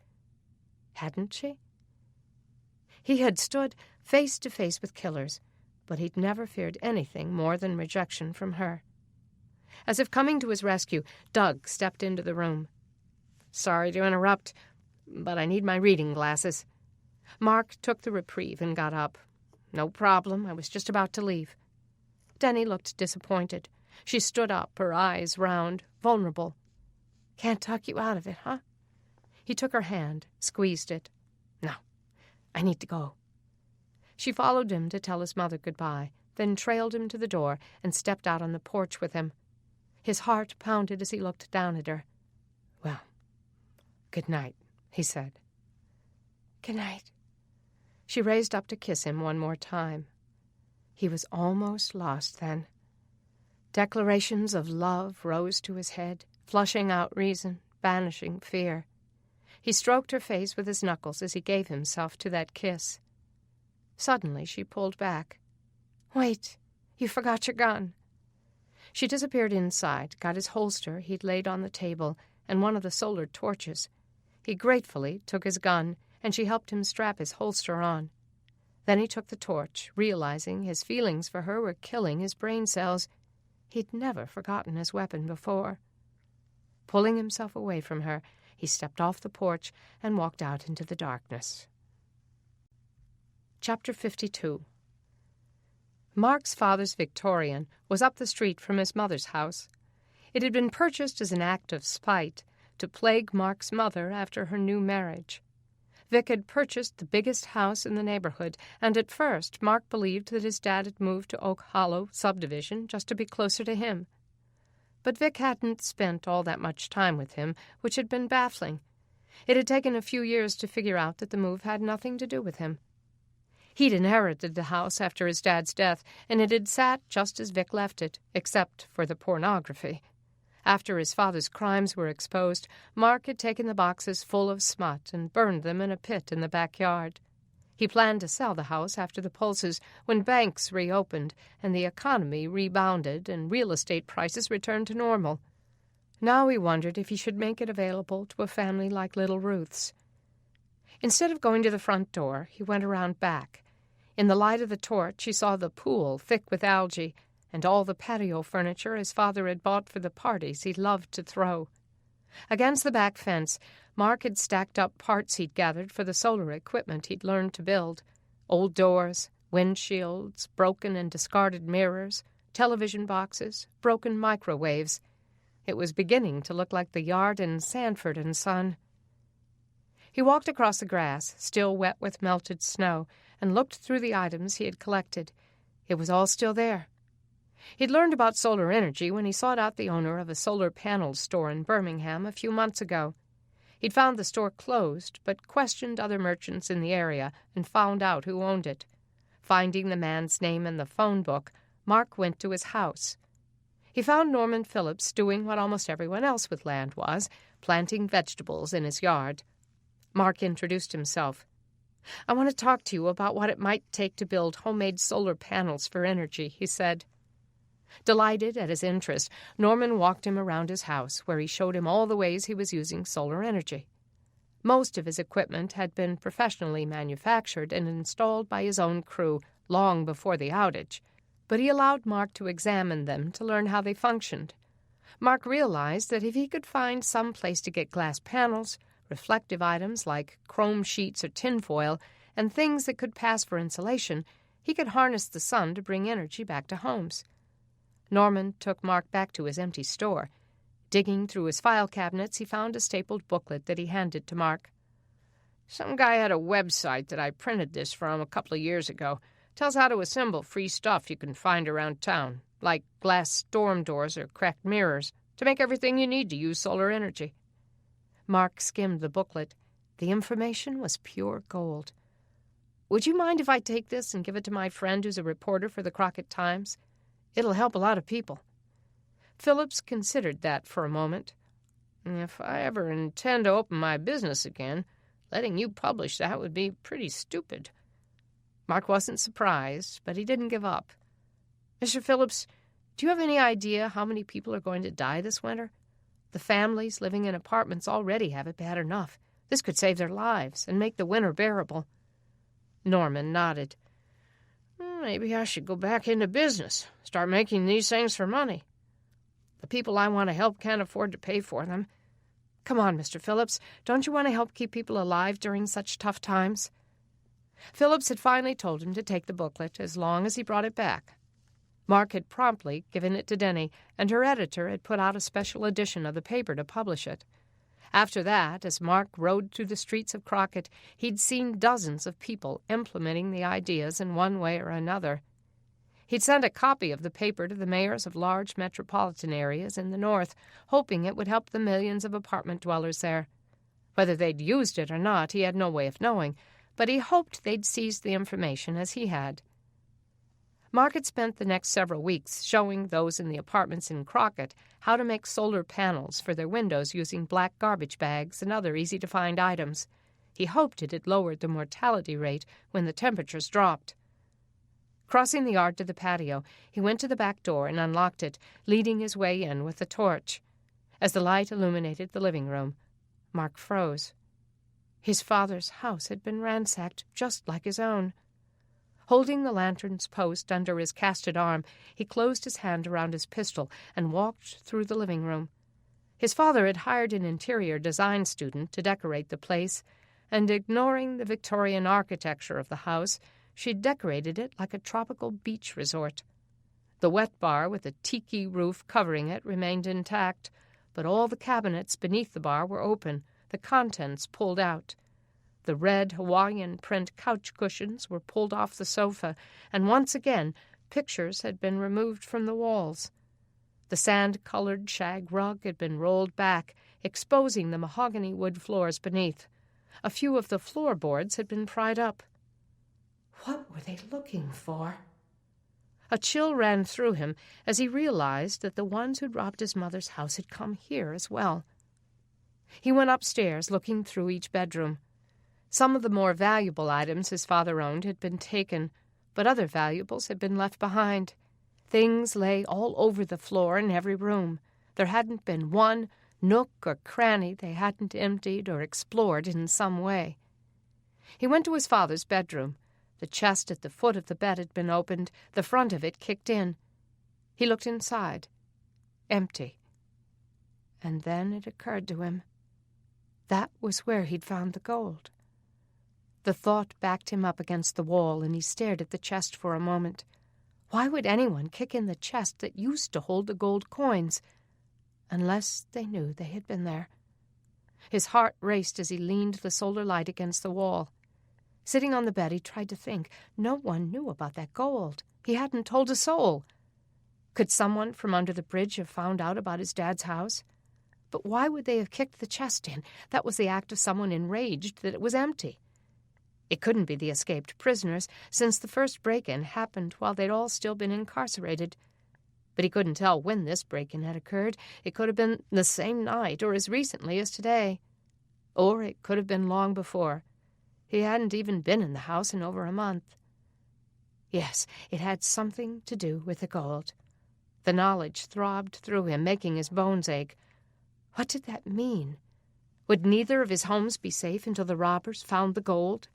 S4: Hadn't she? He had stood face to face with killers, but he'd never feared anything more than rejection from her. As if coming to his rescue, Doug stepped into the room. Sorry to interrupt, but I need my reading glasses. Mark took the reprieve and got up. No problem, I was just about to leave. Denny looked disappointed. She stood up, her eyes round, vulnerable. Can't talk you out of it, huh? He took her hand, squeezed it. No, I need to go. She followed him to tell his mother goodbye, then trailed him to the door and stepped out on the porch with him. His heart pounded as he looked down at her. Well, good night, he said. Good night. She raised up to kiss him one more time. He was almost lost then. Declarations of love rose to his head, flushing out reason, banishing fear. He stroked her face with his knuckles as he gave himself to that kiss. Suddenly she pulled back. Wait, you forgot your gun. She disappeared inside, got his holster he'd laid on the table, and one of the solar torches. He gratefully took his gun, and she helped him strap his holster on. Then he took the torch, realizing his feelings for her were killing his brain cells. He'd never forgotten his weapon before. Pulling himself away from her, he stepped off the porch and walked out into the darkness. Chapter 52. Mark's father's Victorian was up the street from his mother's house. It had been purchased as an act of spite to plague Mark's mother after her new marriage. Vic had purchased the biggest house in the neighborhood, and at first Mark believed that his dad had moved to Oak Hollow subdivision just to be closer to him.
S2: But Vic hadn't spent all that much time with him, which had been baffling. It had taken a few years to figure out that the move had nothing to do with him. He'd inherited the house after his dad's death, and it had sat just as Vic left it, except for the pornography. After his father's crimes were exposed, Mark had taken the boxes full of smut and burned them in a pit in the backyard. He planned to sell the house after the pulses, when banks reopened and the economy rebounded and real estate prices returned to normal. Now he wondered if he should make it available to a family like little Ruth's. Instead of going to the front door, he went around back. In the light of the torch, he saw the pool thick with algae and all the patio furniture his father had bought for the parties he loved to throw. Against the back fence, Mark had stacked up parts he'd gathered for the solar equipment he'd learned to build. Old doors, windshields, broken and discarded mirrors, television boxes, broken microwaves. It was beginning to look like the yard in Sanford and Son. He walked across the grass, still wet with melted snow, and looked through the items he had collected. It was all still there. He'd learned about solar energy when he sought out the owner of a solar panels store in Birmingham a few months ago. He'd found the store closed, but questioned other merchants in the area and found out who owned it. Finding the man's name in the phone book, Mark went to his house. He found Norman Phillips doing what almost everyone else with land was, planting vegetables in his yard. Mark introduced himself. "I want to talk to you about what it might take to build homemade solar panels for energy," he said. Delighted at his interest, Norman walked him around his house, where he showed him all the ways he was using solar energy. Most of his equipment had been professionally manufactured and installed by his own crew long before the outage, but he allowed Mark to examine them to learn how they functioned. Mark realized that if he could find some place to get glass panels, reflective items like chrome sheets or tinfoil, and things that could pass for insulation, he could harness the sun to bring energy back to homes. Norman took Mark back to his empty store. Digging through his file cabinets, he found a stapled booklet that he handed to Mark.
S5: "Some guy had a website that I printed this from a couple of years ago. Tells how to assemble free stuff you can find around town, like glass storm doors or cracked mirrors, to make everything you need to use solar energy."
S2: Mark skimmed the booklet. The information was pure gold.
S5: "Would you mind if I take this and give it to my friend who's a reporter for the Crockett Times? It'll help a lot of people."
S2: Phillips considered that for a moment.
S5: "If I ever intend to open my business again, letting you publish that would be pretty stupid."
S2: Mark wasn't surprised, but he didn't give up.
S5: "Mr. Phillips, do you have any idea how many people are going to die this winter? The families living in apartments already have it bad enough. This could save their lives and make the winter bearable."
S2: Norman nodded.
S5: "Maybe I should go back into business, start making these things for money. The people I want to help can't afford to pay for them."
S2: "Come on, Mr. Phillips. Don't you want to help keep people alive during such tough times?" Phillips had finally told him to take the booklet as long as he brought it back. Mark had promptly given it to Denny, and her editor had put out a special edition of the paper to publish it. After that, as Mark rode through the streets of Crockett, he'd seen dozens of people implementing the ideas in one way or another. He'd sent a copy of the paper to the mayors of large metropolitan areas in the north, hoping it would help the millions of apartment dwellers there. Whether they'd used it or not, he had no way of knowing, but he hoped they'd seized the information as he had. Mark had spent the next several weeks showing those in the apartments in Crockett how to make solar panels for their windows using black garbage bags and other easy-to-find items. He hoped it had lowered the mortality rate when the temperatures dropped. Crossing the yard to the patio, he went to the back door and unlocked it, leading his way in with the torch. As the light illuminated the living room, Mark froze. His father's house had been ransacked just like his own. Holding the lantern's post under his casted arm, he closed his hand around his pistol and walked through the living room. His father had hired an interior design student to decorate the place, and ignoring the Victorian architecture of the house, she'd decorated it like a tropical beach resort. The wet bar with a tiki roof covering it remained intact, but all the cabinets beneath the bar were open, the contents pulled out. The red Hawaiian print couch cushions were pulled off the sofa, and once again pictures had been removed from the walls. The sand-colored shag rug had been rolled back, exposing the mahogany wood floors beneath. A few of the floorboards had been pried up. What were they looking for? A chill ran through him as he realized that the ones who'd robbed his mother's house had come here as well. He went upstairs, looking through each bedroom. Some of the more valuable items his father owned had been taken, but other valuables had been left behind. Things lay all over the floor in every room. There hadn't been one nook or cranny they hadn't emptied or explored in some way. He went to his father's bedroom. The chest at the foot of the bed had been opened, the front of it kicked in. He looked inside. Empty. And then it occurred to him. That was where he'd found the gold. The thought backed him up against the wall, and he stared at the chest for a moment. Why would anyone kick in the chest that used to hold the gold coins? Unless they knew they had been there. His heart raced as he leaned the solar light against the wall. Sitting on the bed, he tried to think. No one knew about that gold. He hadn't told a soul. Could someone from under the bridge have found out about his dad's house? But why would they have kicked the chest in? That was the act of someone enraged that it was empty. It couldn't be the escaped prisoners, since the first break-in happened while they'd all still been incarcerated. But he couldn't tell when this break-in had occurred. It could have been the same night, or as recently as today. Or it could have been long before. He hadn't even been in the house in over a month. Yes, it had something to do with the gold. The knowledge throbbed through him, making his bones ache. What did that mean? Would neither of his homes be safe until the robbers found the gold?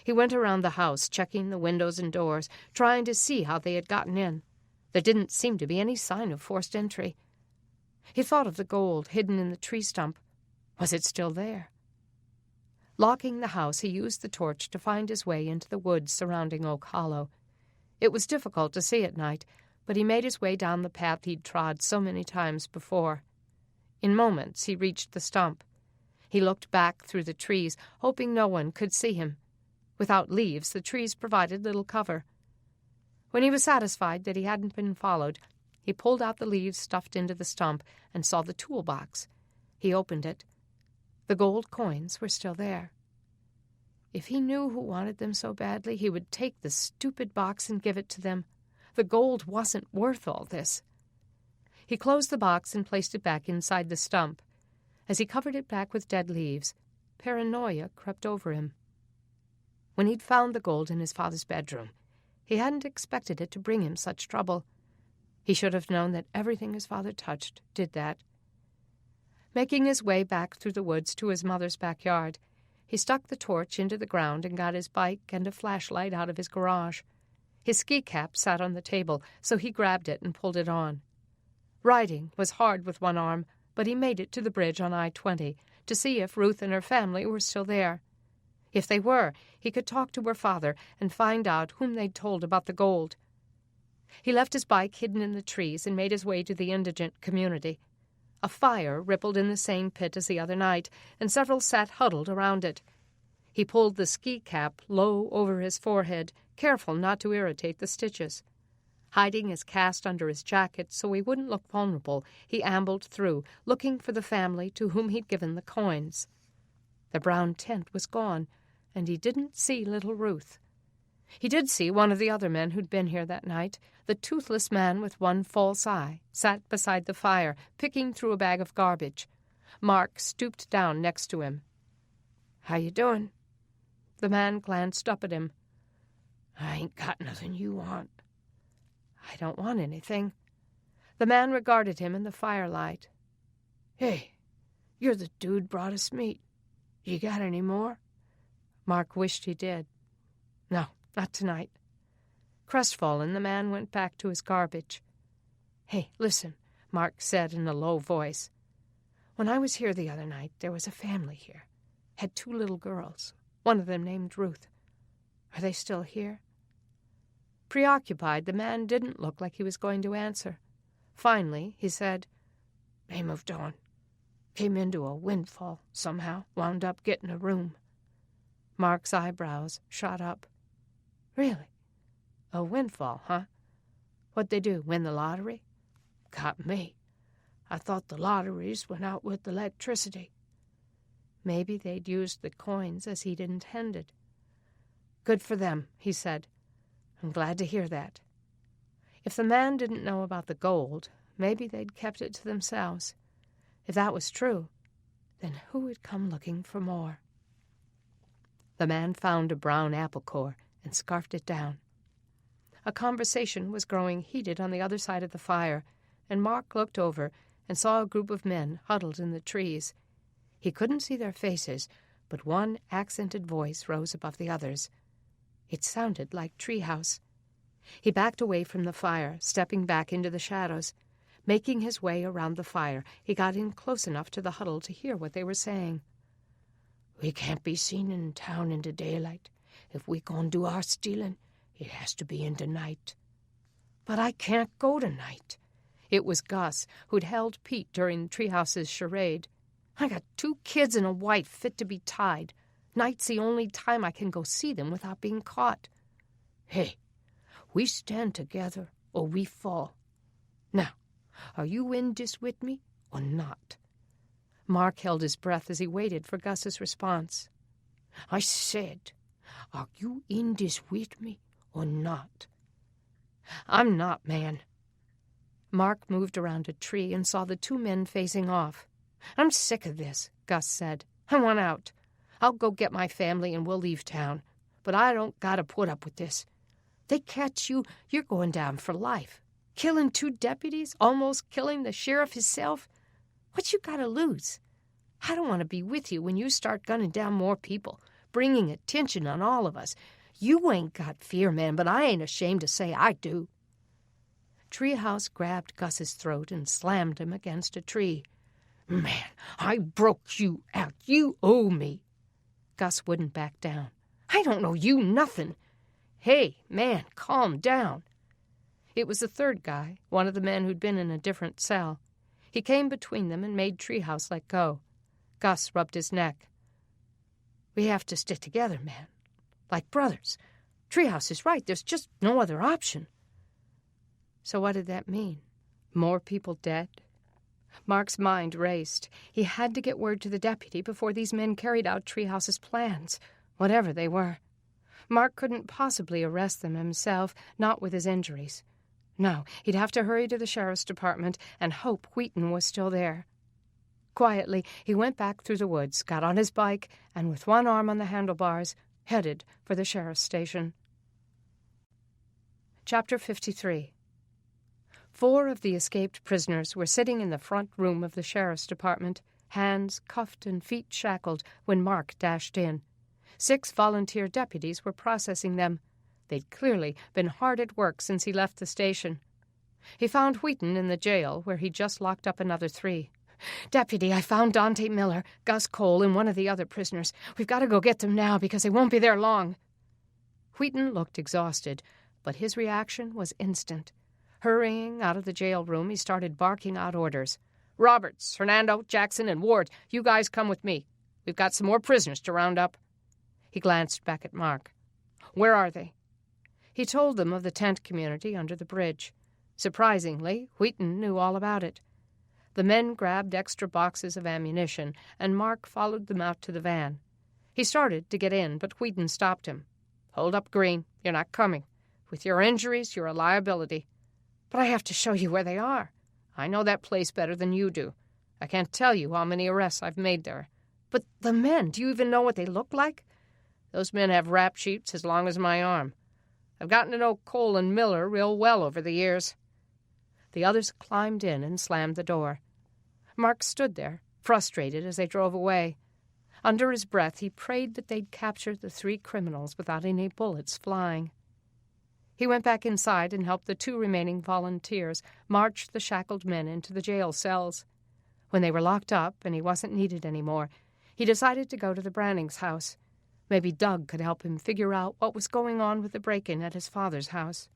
S2: He went around the house, checking the windows and doors, trying to see how they had gotten in. There didn't seem to be any sign of forced entry. He thought of the gold hidden in the tree stump. Was it still there? Locking the house, he used the torch to find his way into the woods surrounding Oak Hollow. It was difficult to see at night, but he made his way down the path he'd trod so many times before. In moments, he reached the stump. He looked back through the trees, hoping no one could see him. Without leaves, the trees provided little cover. When he was satisfied that he hadn't been followed, he pulled out the leaves stuffed into the stump and saw the toolbox. He opened it. The gold coins were still there. If he knew who wanted them so badly, he would take the stupid box and give it to them. The gold wasn't worth all this. He closed the box and placed it back inside the stump. As he covered it back with dead leaves, paranoia crept over him. When he'd found the gold in his father's bedroom, he hadn't expected it to bring him such trouble. He should have known that everything his father touched did that. Making his way back through the woods to his mother's backyard, he stuck the torch into the ground and got his bike and a flashlight out of his garage. His ski cap sat on the table, so he grabbed it and pulled it on. Riding was hard with one arm, but he made it to the bridge on I-20 to see if Ruth and her family were still there. If they were, he could talk to her father and find out whom they'd told about the gold. He left his bike hidden in the trees and made his way to the indigent community. A fire rippled in the same pit as the other night, and several sat huddled around it. He pulled the ski cap low over his forehead, careful not to irritate the stitches. Hiding his cast under his jacket so he wouldn't look vulnerable, he ambled through, looking for the family to whom he'd given the coins. The brown tent was gone, and he didn't see little Ruth. He did see one of the other men who'd been here that night. The toothless man with one false eye sat beside the fire, picking through a bag of garbage. Mark stooped down next to him. "How you doing?" The man glanced up at him. "I ain't got nothing you want." "I don't want anything." The man regarded him in the firelight. "Hey, you're the dude brought us meat. You got any more?" Mark wished he did. "No, not tonight." Crestfallen, the man went back to his garbage. "Hey, listen," Mark said in a low voice. "When I was here the other night, there was a family here. Had 2 little girls, one of them named Ruth. Are they still here?" Preoccupied, the man didn't look like he was going to answer. Finally, he said, "They moved on. Came into a windfall somehow, wound up getting a room." Mark's eyebrows shot up. "Really? A windfall, huh? What'd they do, win the lottery?"
S5: got me. I thought the lotteries went out with electricity.
S4: Maybe they'd used the coins as he'd intended. Good for them, he said. I'm glad to hear that. If the man didn't know about the gold, maybe they'd kept it to themselves. If that was true, then who would come looking for more? The man found a brown apple core and scarfed it down. A conversation was growing heated on the other side of the fire, and Mark looked over and saw a group of men huddled in the trees. He couldn't see their faces, but one accented voice rose above the others. It sounded like Treehouse. He backed away from the fire, stepping back into the shadows. Making his way around the fire, he got in close enough to the huddle to hear what they were saying.
S5: We can't be seen in town in the daylight. If we gon' do our stealing, it has to be in the night.
S4: But I can't go tonight. It was Gus, who'd held Pete during Treehouse's charade. I got 2 kids and a wife fit to be tied. Night's the only time I can go see them without being caught.
S5: Hey, we stand together or we fall. Now, are you in this with me or not?
S4: Mark held his breath as he waited for Gus's response.
S5: I said, are you in this with me or not?
S4: I'm not, man. Mark moved around a tree and saw the 2 men facing off. I'm sick of this, Gus said. I want out. I'll go get my family and we'll leave town. But I don't gotta put up with this. They catch you, you're going down for life. Killing 2 deputies, almost killing the sheriff himself. What you gotta lose? I don't want to be with you when you start gunning down more people, bringing attention on all of us. You ain't got fear, man, but I ain't ashamed to say I do. Treehouse grabbed Gus's throat and slammed him against a tree.
S5: Man, I broke you out. You owe me.
S4: Gus wouldn't back down. I don't know you nothing. Hey, man, calm down. It was the 3rd guy, one of the men who'd been in a different cell. He came between them and made Treehouse let go. Gus rubbed his neck. We have to stick together, man. Like brothers. Treehouse is right. There's just no other option. So what did that mean? More people dead? Mark's mind raced. He had to get word to the deputy before these men carried out Treehouse's plans, whatever they were. Mark couldn't possibly arrest them himself, not with his injuries. No, he'd have to hurry to the sheriff's department and hope Wheaton was still there. Quietly, he went back through the woods, got on his bike, and with one arm on the handlebars, headed for the sheriff's station. Chapter 53. 4 of the escaped prisoners were sitting in the front room of the sheriff's department, hands cuffed and feet shackled, when Mark dashed in. 6 volunteer deputies were processing them. They'd clearly been hard at work since he left the station. He found Wheaton in the jail, where he'd just locked up another 3. Deputy, I found Dante Miller, Gus Cole, and one of the other prisoners. We've got to go get them now because they won't be there long. Wheaton looked exhausted, but his reaction was instant. Hurrying out of the jail room, he started barking out orders. Roberts, Hernando, Jackson, and Ward, you guys come with me. We've got some more prisoners to round up. He glanced back at Mark. Where are they? He told them of the tent community under the bridge. Surprisingly, Wheaton knew all about it. The men grabbed extra boxes of ammunition, and Mark followed them out to the van. He started to get in, but Wheaton stopped him. Hold up, Green. You're not coming. With your injuries, you're a liability. But I have to show you where they are. I know that place better than you do. I can't tell you how many arrests I've made there. But the men, do you even know what they look like? Those men have rap sheets as long as my arm. I've gotten to know Cole and Miller real well over the years. The others climbed in and slammed the door. Mark stood there, frustrated as they drove away. Under his breath, he prayed that they'd capture the 3 criminals without any bullets flying. He went back inside and helped the 2 remaining volunteers march the shackled men into the jail cells. When they were locked up and he wasn't needed anymore, he decided to go to the Brannings' house. Maybe Doug could help him figure out what was going on with the break-in at his father's house.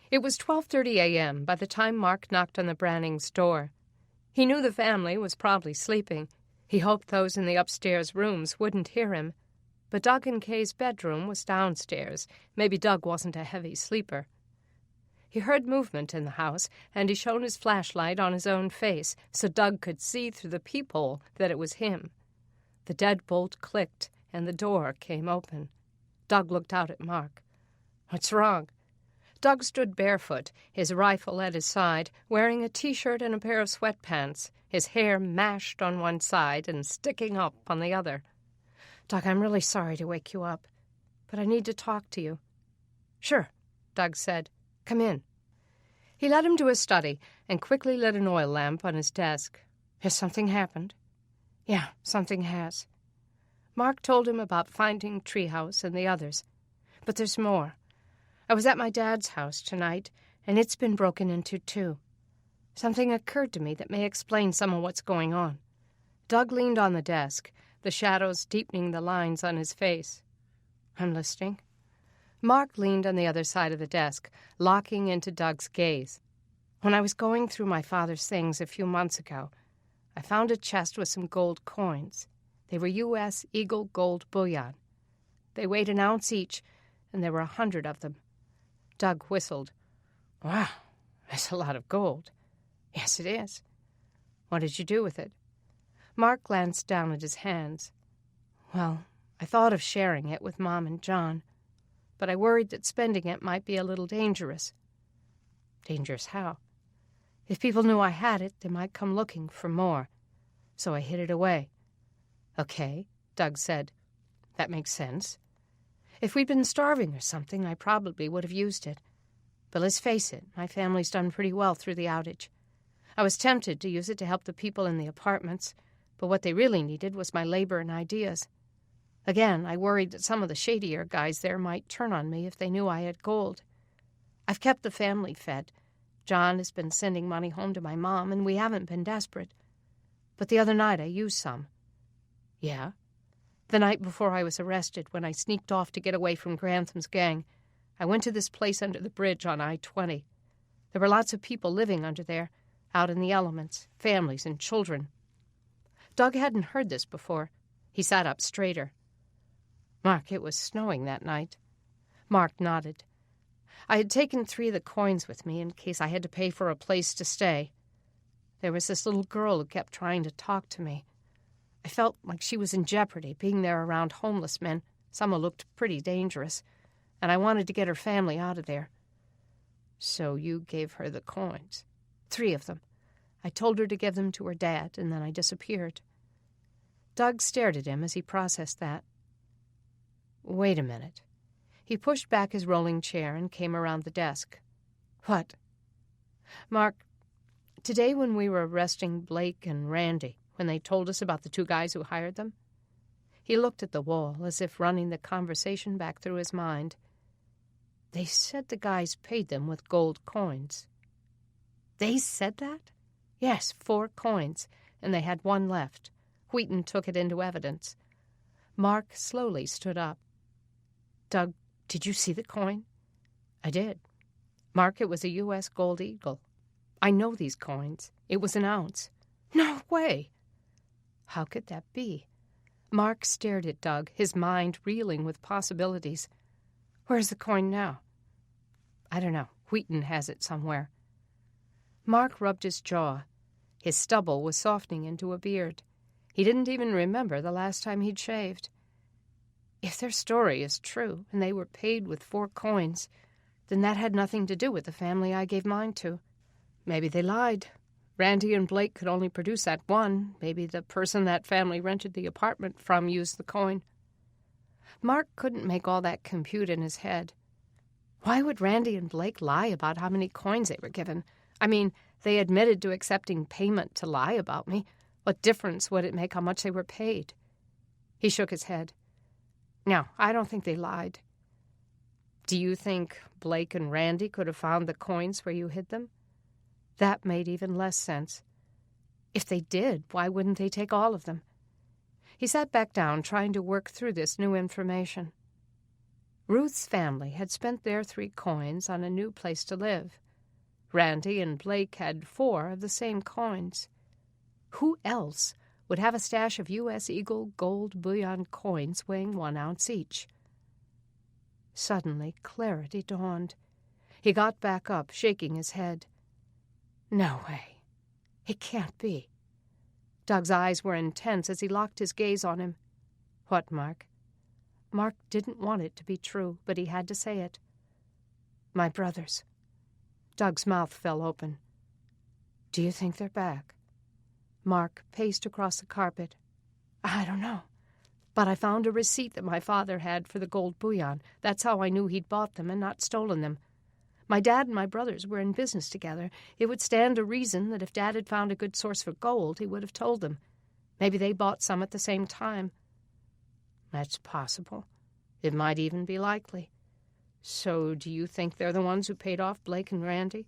S4: It was 12:30 a.m. by the time Mark knocked on the Brannings' door. He knew the family was probably sleeping. He hoped those in the upstairs rooms wouldn't hear him. But Doug and Kay's bedroom was downstairs. Maybe Doug wasn't a heavy sleeper.
S2: He heard movement in the house, and he shone his flashlight on his own face so Doug could see through the peephole that it was him. The deadbolt clicked, and the door came open. Doug looked out at Mark. "What's wrong?" Doug stood barefoot, his rifle at his side, wearing a T-shirt and a pair of sweatpants, his hair mashed on one side and sticking up on the other. "Doug, I'm really sorry to wake you up, but I need to talk to you." "Sure," Doug said. "Come in." He led him to his study and quickly lit an oil lamp on his desk. "Has something happened?" "Yeah, something has." Mark told him about finding Treehouse and the others. "But there's more. I was at my dad's house tonight, and it's been broken into too. Something occurred to me that may explain some of what's going on." Doug leaned on the desk, the shadows deepening the lines on his face. "I'm listening." Mark leaned on the other side of the desk, locking into Doug's gaze. "When I was going through my father's things a few months ago, I found a chest with some gold coins. They were U.S. Eagle gold bullion. They weighed an ounce each, and there were 100 of them." Doug whistled. "Wow, that's a lot of gold." "Yes, it is." "What did you do with it?" Mark glanced down at his hands. "Well, I thought of sharing it with Mom and John, but I worried that spending it might be a little dangerous." "Dangerous how?" "If people knew I had it, they might come looking for more. So I hid it away." "Okay," Doug said. "That makes sense. If we'd been starving or something, I probably would have used it. But let's face it, my family's done pretty well through the outage. I was tempted to use it to help the people in the apartments, but what they really needed was my labor and ideas. Again, I worried that some of the shadier guys there might turn on me if they knew I had gold. I've kept the family fed. John has been sending money home to my mom, and we haven't been desperate. But the other night I used some." "Yeah?" "The night before I was arrested, when I sneaked off to get away from Grantham's gang, I went to this place under the bridge on I-20. There were lots of people living under there, out in the elements, families and children." Doug hadn't heard this before. He sat up straighter. "Mark, it was snowing that night." Mark nodded. "I had taken 3 of the coins with me in case I had to pay for a place to stay. There was this little girl who kept trying to talk to me. I felt like she was in jeopardy, being there around homeless men, some who looked pretty dangerous, and I wanted to get her family out of there." "So you gave her the coins?" 3 of them. I told her to give them to her dad, and then I disappeared." Doug stared at him as he processed that. "Wait a minute." He pushed back his rolling chair and came around the desk. "What?" "Mark, today when we were arresting Blake and Randy, when they told us about the 2 guys who hired them," he looked at the wall as if running the conversation back through his mind, "they said the guys paid them with gold coins." "They said that?" "Yes, 4 coins, and they had 1 left. Wheaton took it into evidence." Mark slowly stood up. "Doug, did you see the coin?" "I did." "Mark, it was a U.S. gold eagle. I know these coins. It was an ounce." "No way!" "How could that be?" Mark stared at Doug, his mind reeling with possibilities. "Where's the coin now?" "I don't know. Wheaton has it somewhere." Mark rubbed his jaw. His stubble was softening into a beard. He didn't even remember the last time he'd shaved. If their story is true, and they were paid with 4 coins, then that had nothing to do with the family I gave mine to. Maybe they lied. Randy and Blake could only produce that 1. Maybe the person that family rented the apartment from used the coin. Mark couldn't make all that compute in his head. Why would Randy and Blake lie about how many coins they were given? I mean, they admitted to accepting payment to lie about me. What difference would it make how much they were paid? He shook his head. "No, I don't think they lied." "Do you think Blake and Randy could have found the coins where you hid them?" That made even less sense. If they did, why wouldn't they take all of them? He sat back down, trying to work through this new information. Ruth's family had spent their 3 coins on a new place to live. Randy and Blake had 4 of the same coins. Who else would have a stash of U.S. Eagle gold bullion coins weighing 1 ounce each? Suddenly, clarity dawned. He got back up, shaking his head. No way. It can't be. Doug's eyes were intense as he locked his gaze on him. What, Mark? Mark didn't want it to be true, but he had to say it. My brothers. Doug's mouth fell open. Do you think they're back? Mark paced across the carpet. I don't know. But I found a receipt that my father had for the gold bullion. That's how I knew he'd bought them and not stolen them. My dad and my brothers were in business together. It would stand to reason that if Dad had found a good source for gold, he would have told them. Maybe they bought some at the same time. That's possible. It might even be likely. So do you think they're the ones who paid off Blake and Randy?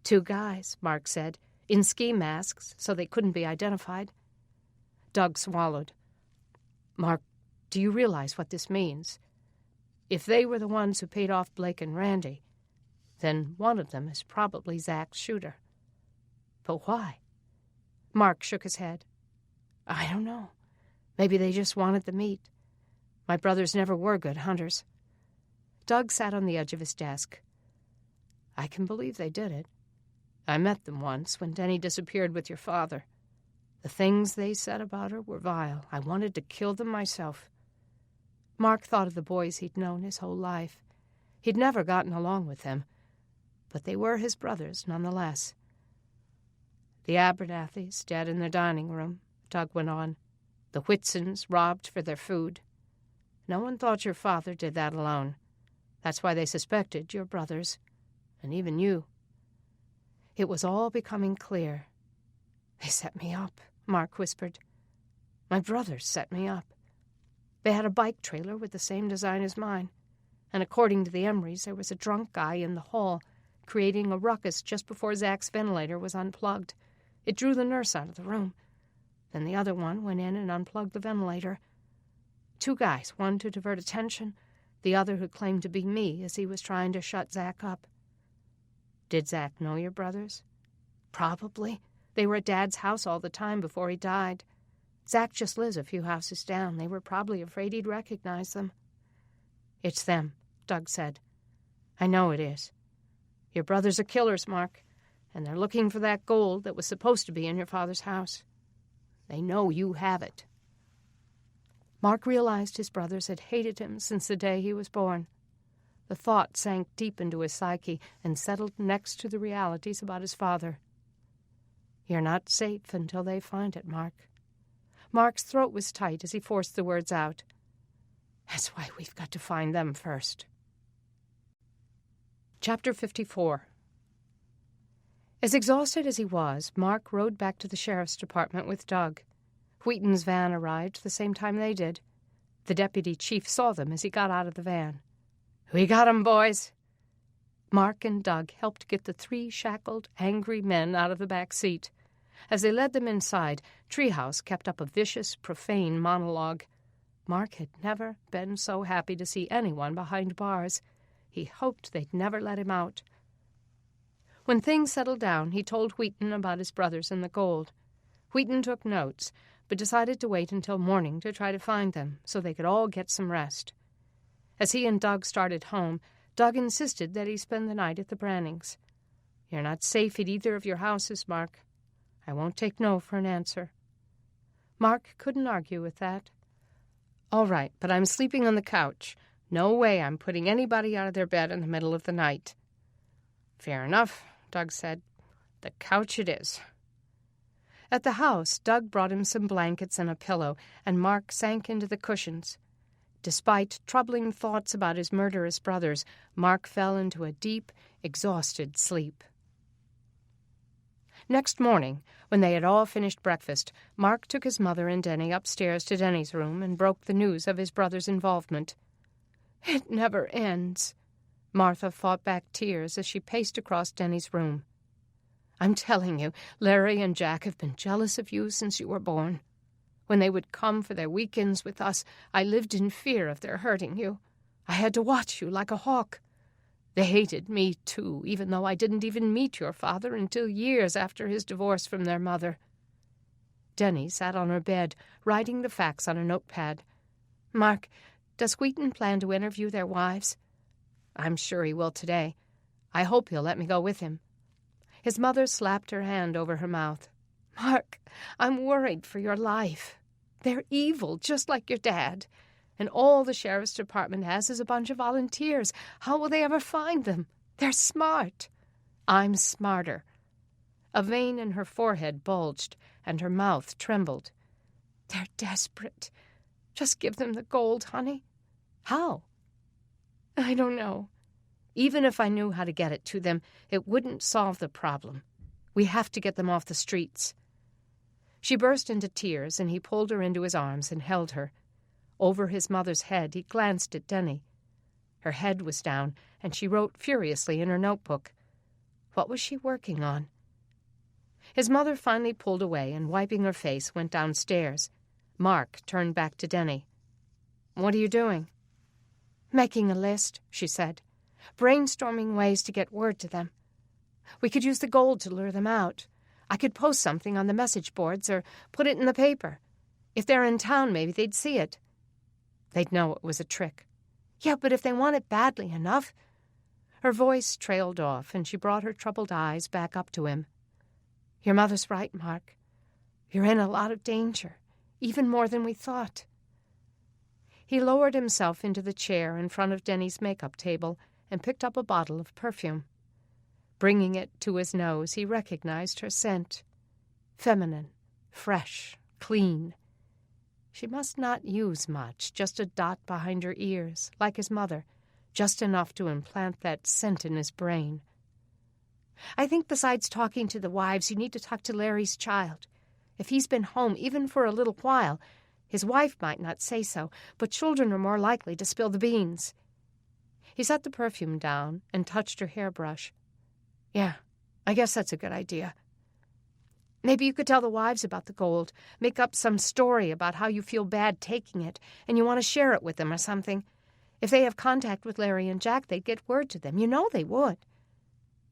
S2: 2 guys, Mark said, in ski masks, so they couldn't be identified. Doug swallowed. Mark, do you realize what this means? If they were the ones who paid off Blake and Randy, then one of them is probably Zach's shooter. But why? Mark shook his head. I don't know. Maybe they just wanted the meat. My brothers never were good hunters. Doug sat on the edge of his desk. I can believe they did it. I met them once when Denny disappeared with your father. The things they said about her were vile. I wanted to kill them myself. Mark thought of the boys he'd known his whole life. He'd never gotten along with them, but they were his brothers nonetheless. The Abernathys dead in their dining room, Doug went on. The Whitsons robbed for their food. No one thought your father did that alone. That's why they suspected your brothers, and even you. It was all becoming clear. They set me up, Mark whispered. My brothers set me up. They had a bike trailer with the same design as mine, and according to the Emrys, there was a drunk guy in the hall creating a ruckus just before Zach's ventilator was unplugged. It drew the nurse out of the room. Then the other one went in and unplugged the ventilator. 2 guys, one to divert attention, the other who claimed to be me as he was trying to shut Zach up. Did Zach know your brothers? Probably. They were at Dad's house all the time before he died. Zach just lives a few houses down. They were probably afraid he'd recognize them. It's them, Doug said. I know it is. Your brothers are killers, Mark, and they're looking for that gold that was supposed to be in your father's house. They know you have it. Mark realized his brothers had hated him since the day he was born. The thought sank deep into his psyche and settled next to the realities about his father. You're not safe until they find it, Mark. Mark's throat was tight as he forced the words out. That's why we've got to find them first. Chapter 54. As exhausted as he was, Mark rode back to the sheriff's department with Doug. Wheaton's van arrived the same time they did. The deputy chief saw them as he got out of the van. We got 'em, boys. Mark and Doug helped get the 3 shackled, angry men out of the back seat. As they led them inside, Treehouse kept up a vicious, profane monologue. Mark had never been so happy to see anyone behind bars. He hoped they'd never let him out. When things settled down, he told Wheaton about his brothers and the gold. Wheaton took notes, but decided to wait until morning to try to find them so they could all get some rest. As he and Doug started home, Doug insisted that he spend the night at the Brannings. You're not safe at either of your houses, Mark. I won't take no for an answer. Mark couldn't argue with that. All right, but I'm sleeping on the couch. No way I'm putting anybody out of their bed in the middle of the night. Fair enough, Doug said. The couch it is. At the house, Doug brought him some blankets and a pillow, and Mark sank into the cushions. Despite troubling thoughts about his murderous brothers, Mark fell into a deep, exhausted sleep. Next morning, when they had all finished breakfast, Mark took his mother and Denny upstairs to Denny's room and broke the news of his brother's involvement. It never ends. Martha fought back tears as she paced across Denny's room. I'm telling you, Larry and Jack have been jealous of you since you were born. When they would come for their weekends with us, I lived in fear of their hurting you. I had to watch you like a hawk. They hated me, too, even though I didn't even meet your father until years after his divorce from their mother. Denny sat on her bed, writing the facts on a notepad. Mark, does Wheaton plan to interview their wives? I'm sure he will today. I hope he'll let me go with him." His mother slapped her hand over her mouth. "Mark, I'm worried for your life. They're evil, just like your dad. And all the sheriff's department has is a bunch of volunteers. How will they ever find them? They're smart. I'm smarter." A vein in her forehead bulged, and her mouth trembled. "They're desperate. Just give them the gold, honey." "How?" "I don't know. Even if I knew how to get it to them, it wouldn't solve the problem. We have to get them off the streets." She burst into tears, and he pulled her into his arms and held her. Over his mother's head, he glanced at Denny. Her head was down, and she wrote furiously in her notebook. What was she working on? His mother finally pulled away and, wiping her face, went downstairs. Mark turned back to Denny. "What are you doing?" "Making a list," she said. "Brainstorming ways to get word to them. We could use the gold to lure them out. I could post something on the message boards or put it in the paper. If they're in town, maybe they'd see it." "They'd know it was a trick." "Yeah, but if they want it badly enough." Her voice trailed off, and she brought her troubled eyes back up to him. "Your mother's right, Mark. You're in a lot of danger, even more than we thought." He lowered himself into the chair in front of Denny's makeup table and picked up a bottle of perfume. Bringing it to his nose, he recognized her scent. Feminine, fresh, clean. She must not use much, just a dot behind her ears, like his mother, just enough to implant that scent in his brain. "I think besides talking to the wives, you need to talk to Larry's child. If he's been home, even for a little while, his wife might not say so, but children are more likely to spill the beans." He set the perfume down and touched her hairbrush. "Yeah, I guess that's a good idea. Maybe you could tell the wives about the gold, make up some story about how you feel bad taking it, and you want to share it with them or something. If they have contact with Larry and Jack, they'd get word to them. You know they would."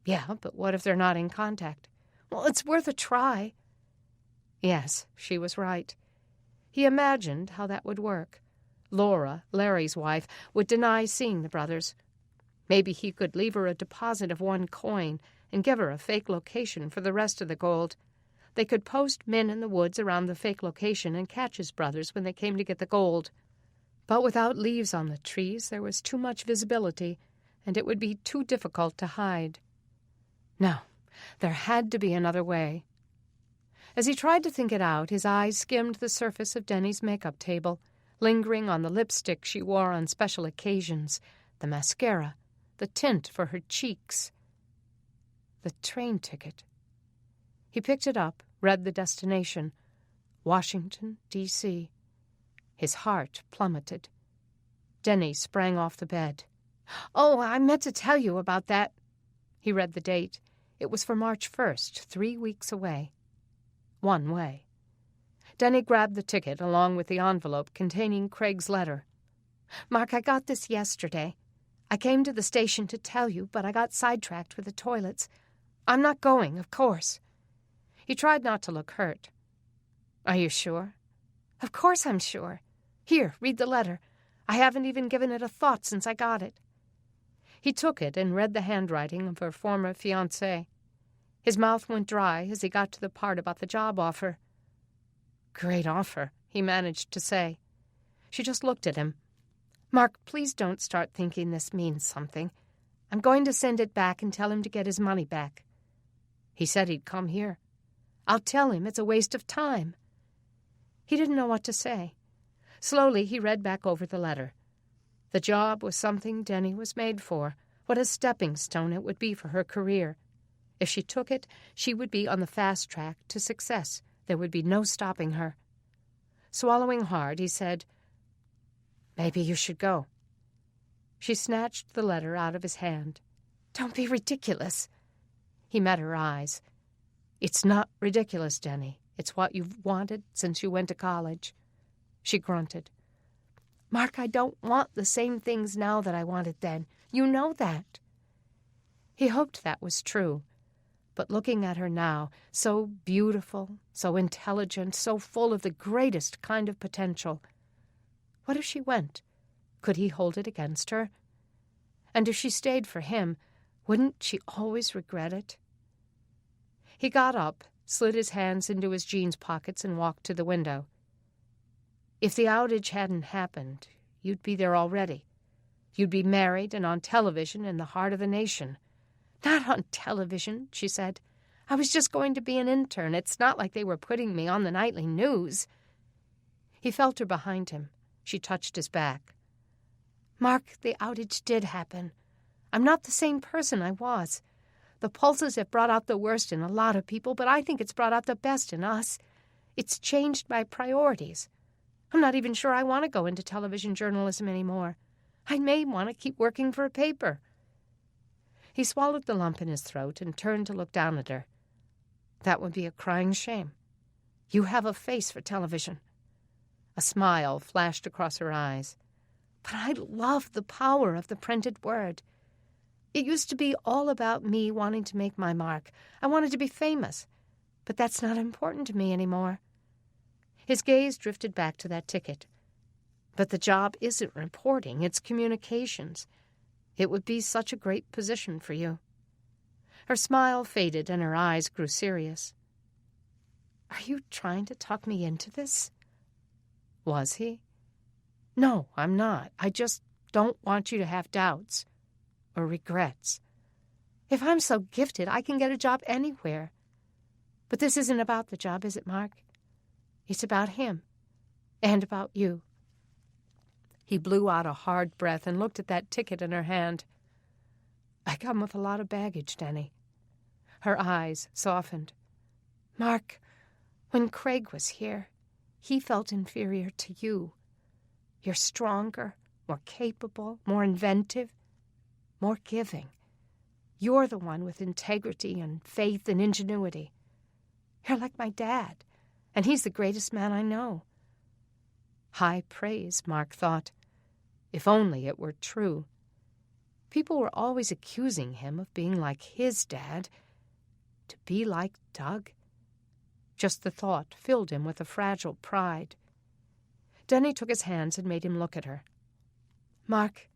S2: "Yeah, but what if they're not in contact?" "Well, it's worth a try." Yes, she was right. He imagined how that would work. Laura, Larry's wife, would deny seeing the brothers. Maybe he could leave her a deposit of 1 coin and give her a fake location for the rest of the gold. They could post men in the woods around the fake location and catch his brothers when they came to get the gold. But without leaves on the trees, there was too much visibility, and it would be too difficult to hide. No, there had to be another way. As he tried to think it out, his eyes skimmed the surface of Denny's makeup table, lingering on the lipstick she wore on special occasions, the mascara, the tint for her cheeks. The train ticket. He picked it up, read the destination, Washington, D.C. His heart plummeted. Denny sprang off the bed. "Oh, I meant to tell you about that." He read the date. It was for March 1st, 3 weeks away. One way. Denny grabbed the ticket along with the envelope containing Craig's letter. "Mark, I got this yesterday. I came to the station to tell you, but I got sidetracked with the toilets. I'm not going, of course." He tried not to look hurt. "Are you sure?" "Of course I'm sure. Here, read the letter. I haven't even given it a thought since I got it." He took it and read the handwriting of her former fiancé. His mouth went dry as he got to the part about the job offer. "Great offer," he managed to say. She just looked at him. "Mark, please don't start thinking this means something. I'm going to send it back and tell him to get his money back." "He said he'd come here." "I'll tell him it's a waste of time." He didn't know what to say. Slowly he read back over the letter. The job was something Denny was made for. What a stepping stone it would be for her career. If she took it, she would be on the fast track to success. There would be no stopping her. Swallowing hard, he said, "Maybe you should go." She snatched the letter out of his hand. "Don't be ridiculous." He met her eyes. "It's not ridiculous, Denny. It's what you've wanted since you went to college." She grunted. "Mark, I don't want the same things now that I wanted then. You know that." He hoped that was true. But looking at her now, so beautiful, so intelligent, so full of the greatest kind of potential. What if she went? Could he hold it against her? And if she stayed for him, Wouldn't she always regret it? He got up, slid his hands into his jeans pockets, and walked to the window. If the outage hadn't happened, you'd be there already. You'd be married and on television in the heart of the nation. Not on television, she said. I was just going to be an intern. It's not like they were putting me on the nightly news. He felt her behind him. She touched his back. Mark, the outage did happen. I'm not the same person I was. The pulses have brought out the worst in a lot of people, but I think it's brought out the best in us. It's changed my priorities. I'm not even sure I want to go into television journalism anymore. I may want to keep working for a paper. He swallowed the lump in his throat and turned to look down at her. That would be a crying shame. You have a face for television. A smile flashed across her eyes. But I love the power of the printed word. It used to be all about me wanting to make my mark. I wanted to be famous. But that's not important to me anymore. His gaze drifted back to that ticket. But the job isn't reporting, it's communications. It would be such a great position for you. Her smile faded and her eyes grew serious. Are you trying to talk me into this? Was he? No, I'm not. I just don't want you to have doubts or regrets. If I'm so gifted, I can get a job anywhere. But this isn't about the job, is it, Mark? It's about him and about you. He blew out a hard breath and looked at that ticket in her hand. I come with a lot of baggage, Denny. Her eyes softened. Mark, when Craig was here, he felt inferior to you. You're stronger, more capable, more inventive, more giving. You're the one with integrity and faith and ingenuity. You're like my dad, and he's the greatest man I know. High praise, Mark thought. If only it were true. People were always accusing him of being like his dad. To be like Doug? Just the thought filled him with a fragile pride. Denny took his hands and made him look at her. Mark,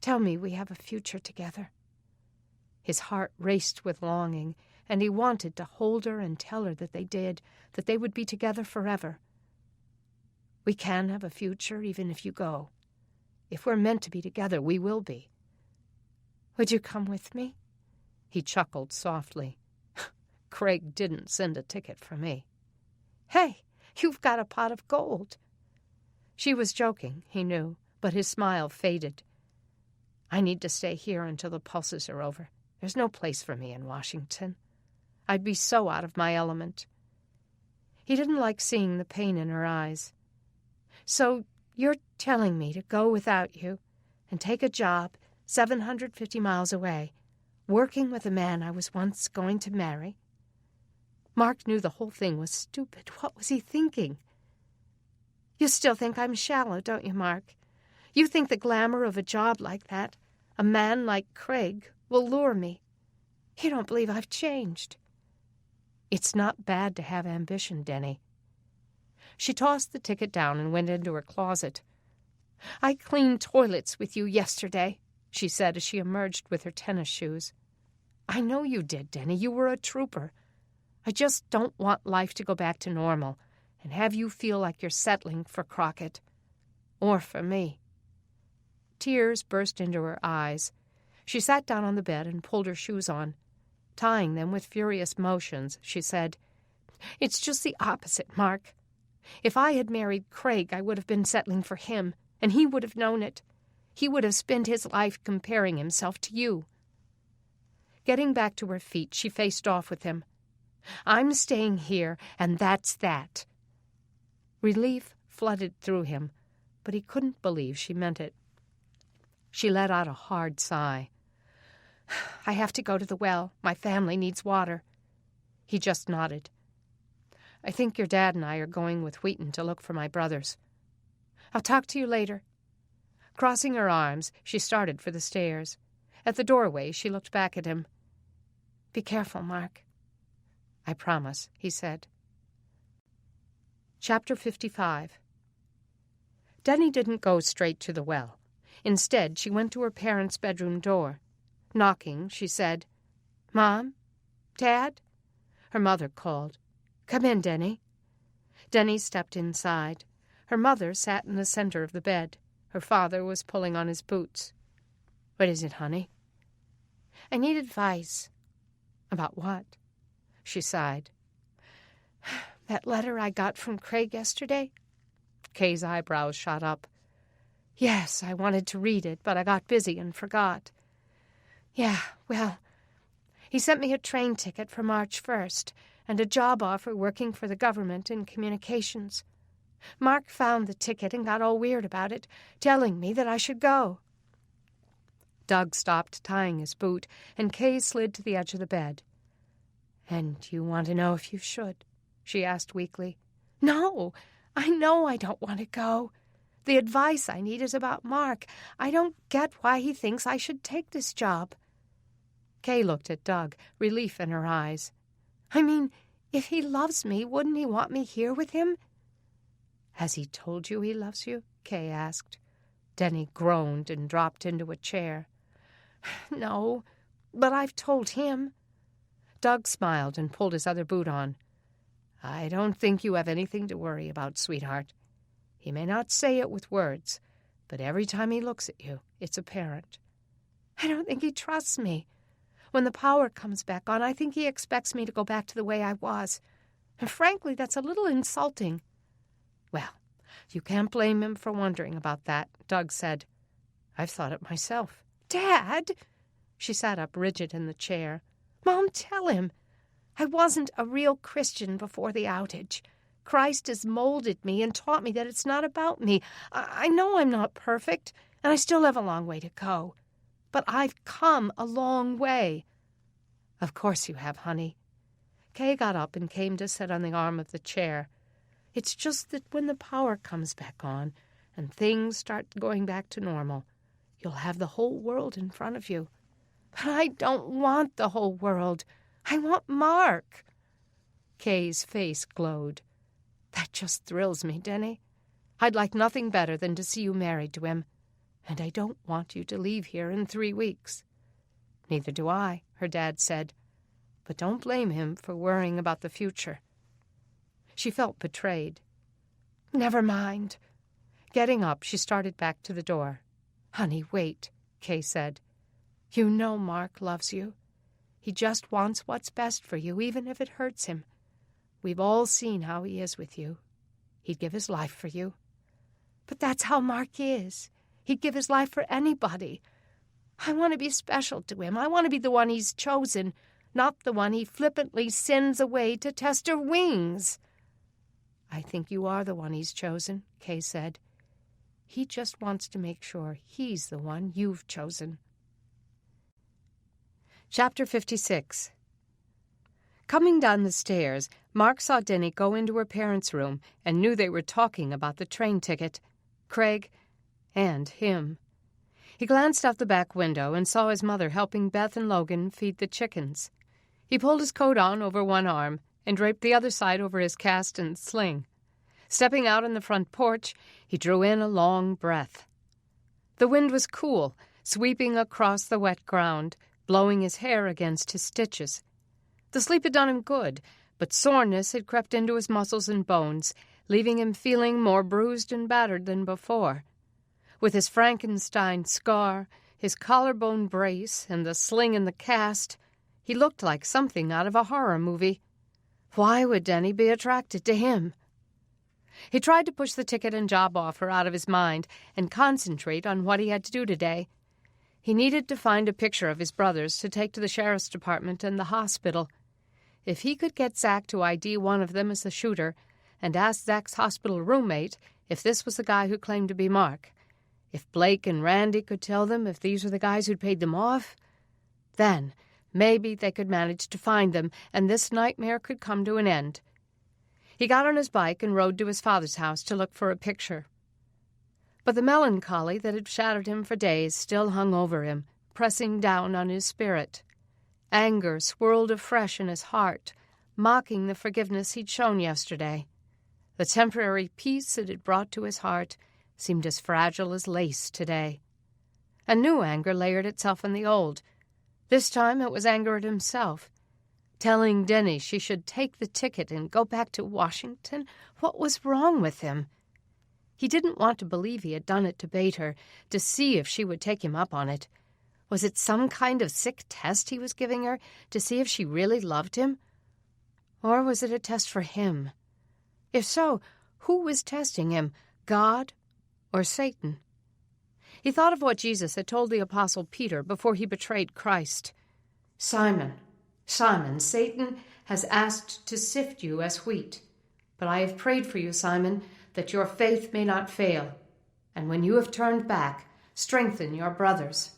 S2: tell me we have a future together. His heart raced with longing, and he wanted to hold her and tell her that they did, that they would be together forever. We can have a future even if you go. If we're meant to be together, we will be. Would you come with me? He chuckled softly. Craig didn't send a ticket for me. Hey, you've got a pot of gold. She was joking, he knew, but his smile faded. I need to stay here until the pulses are over. There's no place for me in Washington. I'd be so out of my element. He didn't like seeing the pain in her eyes. So you're telling me to go without you and take a job 750 miles away, working with a man I was once going to marry? Mark knew the whole thing was stupid. What was he thinking? You still think I'm shallow, don't you, Mark? You think the glamour of a job like that, a man like Craig, will lure me. You don't believe I've changed. It's not bad to have ambition, Denny. She tossed the ticket down and went into her closet. I cleaned toilets with you yesterday, she said as she emerged with her tennis shoes. I know you did, Denny. You were a trooper. I just don't want life to go back to normal and have you feel like you're settling for Crockett. Or for me. Tears burst into her eyes. She sat down on the bed and pulled her shoes on. Tying them with furious motions, she said, It's just the opposite, Mark. If I had married Craig, I would have been settling for him, and he would have known it. He would have spent his life comparing himself to you. Getting back to her feet, she faced off with him. I'm staying here, and that's that. Relief flooded through him, but he couldn't believe she meant it. She let out a hard sigh. I have to go to the well. My family needs water. He just nodded. I think your dad and I are going with Wheaton to look for my brothers. I'll talk to you later. Crossing her arms, she started for the stairs. At the doorway, she looked back at him. Be careful, Mark. I promise, he said. Chapter 55. Denny didn't go straight to the well. Instead, she went to her parents' bedroom door.
S4: Knocking, she said, "Mom? Dad?" Her mother called, "Come in, Denny." Denny stepped inside. Her mother sat in the center of the bed. Her father was pulling on his boots. "What is it, honey?" "I need advice." "About what?" She sighed. "That letter I got from Craig yesterday?" Kay's eyebrows shot up. "Yes, I wanted to read it, but I got busy and forgot." "Yeah, well, he sent me a train ticket for March 1st and a job offer working for the government in communications. Mark found the ticket and got all weird about it, telling me that I should go." Doug stopped tying his boot, and Kay slid to the edge of the bed. "And you want to know if you should?" she asked weakly. "No, I know I don't want to go. The advice I need is about Mark. I don't get why he thinks I should take this job." Kay looked at Doug, relief in her eyes. "I mean, if he loves me, wouldn't he want me here with him?" "Has he told you he loves you?" Kay asked. Denny groaned and dropped into a chair. "No, but I've told him." Doug smiled and pulled his other boot on. "I don't think you have anything to worry about, sweetheart. He may not say it with words, but every time he looks at you, it's apparent." "I don't think he trusts me. When the power comes back on, I think he expects me to go back to the way I was. And frankly, that's a little insulting." "Well, you can't blame him for wondering about that," Doug said. "I've thought it myself." "Dad!" She sat up rigid in the chair. "Mom, tell him. I wasn't a real Christian before the outage. Christ has molded me and taught me that it's not about me. I know I'm not perfect, and I still have a long way to go. But I've come a long way." "Of course you have, honey." Kay got up and came to sit on the arm of the chair. "It's just that when the power comes back on and things start going back to normal, you'll have the whole world in front of you." "But I don't want the whole world. I want Mark." Kay's face glowed. "That just thrills me, Denny. I'd like nothing better than to see you married to him. And I don't want you to leave here in 3 weeks." "Neither do I," her dad said. "But don't blame him for worrying about the future." She felt betrayed. "Never mind." Getting up, she started back to the door. "Honey, wait," Kay said. "You know Mark loves you. He just wants what's best for you, even if it hurts him. We've all seen how he is with you. He'd give his life for you." "But that's how Mark is. He'd give his life for anybody. I want to be special to him. I want to be the one he's chosen, not the one he flippantly sends away to test her wings." "I think you are the one he's chosen," Kay said. "He just wants to make sure he's the one you've chosen." Chapter 56. Coming down the stairs, Mark saw Denny go into her parents' room and knew they were talking about the train ticket, Craig, and him. He glanced out the back window and saw his mother helping Beth and Logan feed the chickens. He pulled his coat on over one arm and draped the other side over his cast and sling. Stepping out on the front porch, he drew in a long breath. The wind was cool, sweeping across the wet ground, blowing his hair against his stitches. The sleep had done him good, but soreness had crept into his muscles and bones, leaving him feeling more bruised and battered than before. With his Frankenstein scar, his collarbone brace, and the sling in the cast, he looked like something out of a horror movie. Why would Denny be attracted to him? He tried to push the ticket and job offer out of his mind and concentrate on what he had to do today. He needed to find a picture of his brothers to take to the sheriff's department and the hospital. If he could get Zach to ID one of them as the shooter and ask Zach's hospital roommate if this was the guy who claimed to be Mark, if Blake and Randy could tell them if these were the guys who'd paid them off, then maybe they could manage to find them and this nightmare could come to an end. He got on his bike and rode to his father's house to look for a picture. But the melancholy that had shadowed him for days still hung over him, pressing down on his spirit. Anger swirled afresh in his heart, mocking the forgiveness he'd shown yesterday. The temporary peace it had brought to his heart seemed as fragile as lace today. A new anger layered itself on the old,
S2: This time it was anger at himself. Telling Denny she should take the ticket and go back to Washington? What was wrong with him? He didn't want to believe he had done it to bait her, to see if she would take him up on it. Was it some kind of sick test he was giving her, to see if she really loved him? Or was it a test for him? If so, who was testing him, God or Satan? He thought of what Jesus had told the Apostle Peter before he betrayed Christ. "Simon, Simon, Satan has asked to sift you as wheat. But I have prayed for you, Simon, that your faith may not fail. And when you have turned back, strengthen your brothers."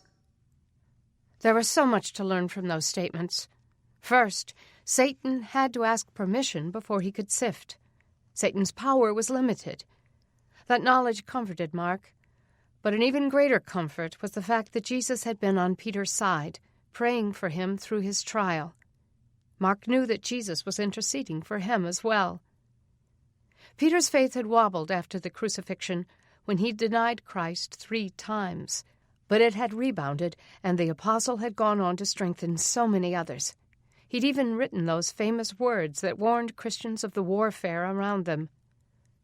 S2: There was so much to learn from those statements. First, Satan had to ask permission before he could sift. Satan's power was limited. That knowledge comforted Mark. But an even greater comfort was the fact that Jesus had been on Peter's side, praying for him through his trial. Mark knew that Jesus was interceding for him as well. Peter's faith had wobbled after the crucifixion, when he denied Christ 3 times, but it had rebounded, and the apostle had gone on to strengthen so many others. He'd even written those famous words that warned Christians of the warfare around them.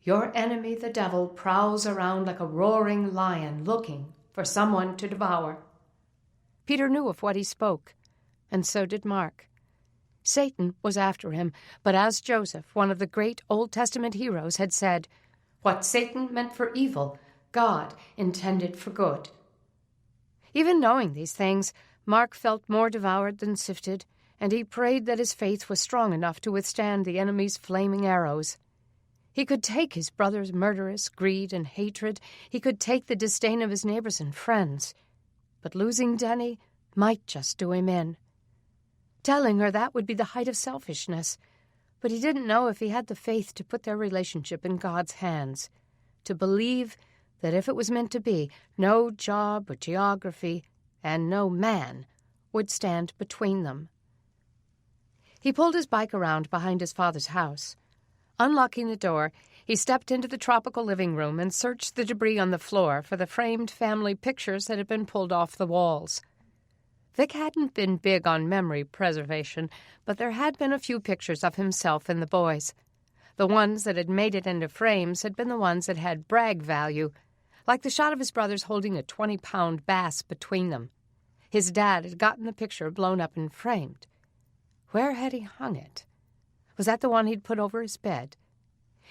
S2: "Your enemy, the devil, prowls around like a roaring lion looking for someone to devour." Peter knew of what he spoke, and so did Mark. Satan was after him, but as Joseph, one of the great Old Testament heroes, had said, "What Satan meant for evil, God intended for good." Even knowing these things, Mark felt more devoured than sifted, and he prayed that his faith was strong enough to withstand the enemy's flaming arrows. He could take his brother's murderous greed and hatred. He could take the disdain of his neighbors and friends. But losing Denny might just do him in. Telling her that would be the height of selfishness, but he didn't know if he had the faith to put their relationship in God's hands, to believe that if it was meant to be, no job or geography and no man would stand between them. He pulled his bike around behind his father's house. Unlocking the door, he stepped into the tropical living room and searched the debris on the floor for the framed family pictures that had been pulled off the walls. Vic hadn't been big on memory preservation, but there had been a few pictures of himself and the boys. The ones that had made it into frames had been the ones that had brag value, like the shot of his brothers holding a 20-pound bass between them. His dad had gotten the picture blown up and framed. Where had he hung it? Was that the one he'd put over his bed?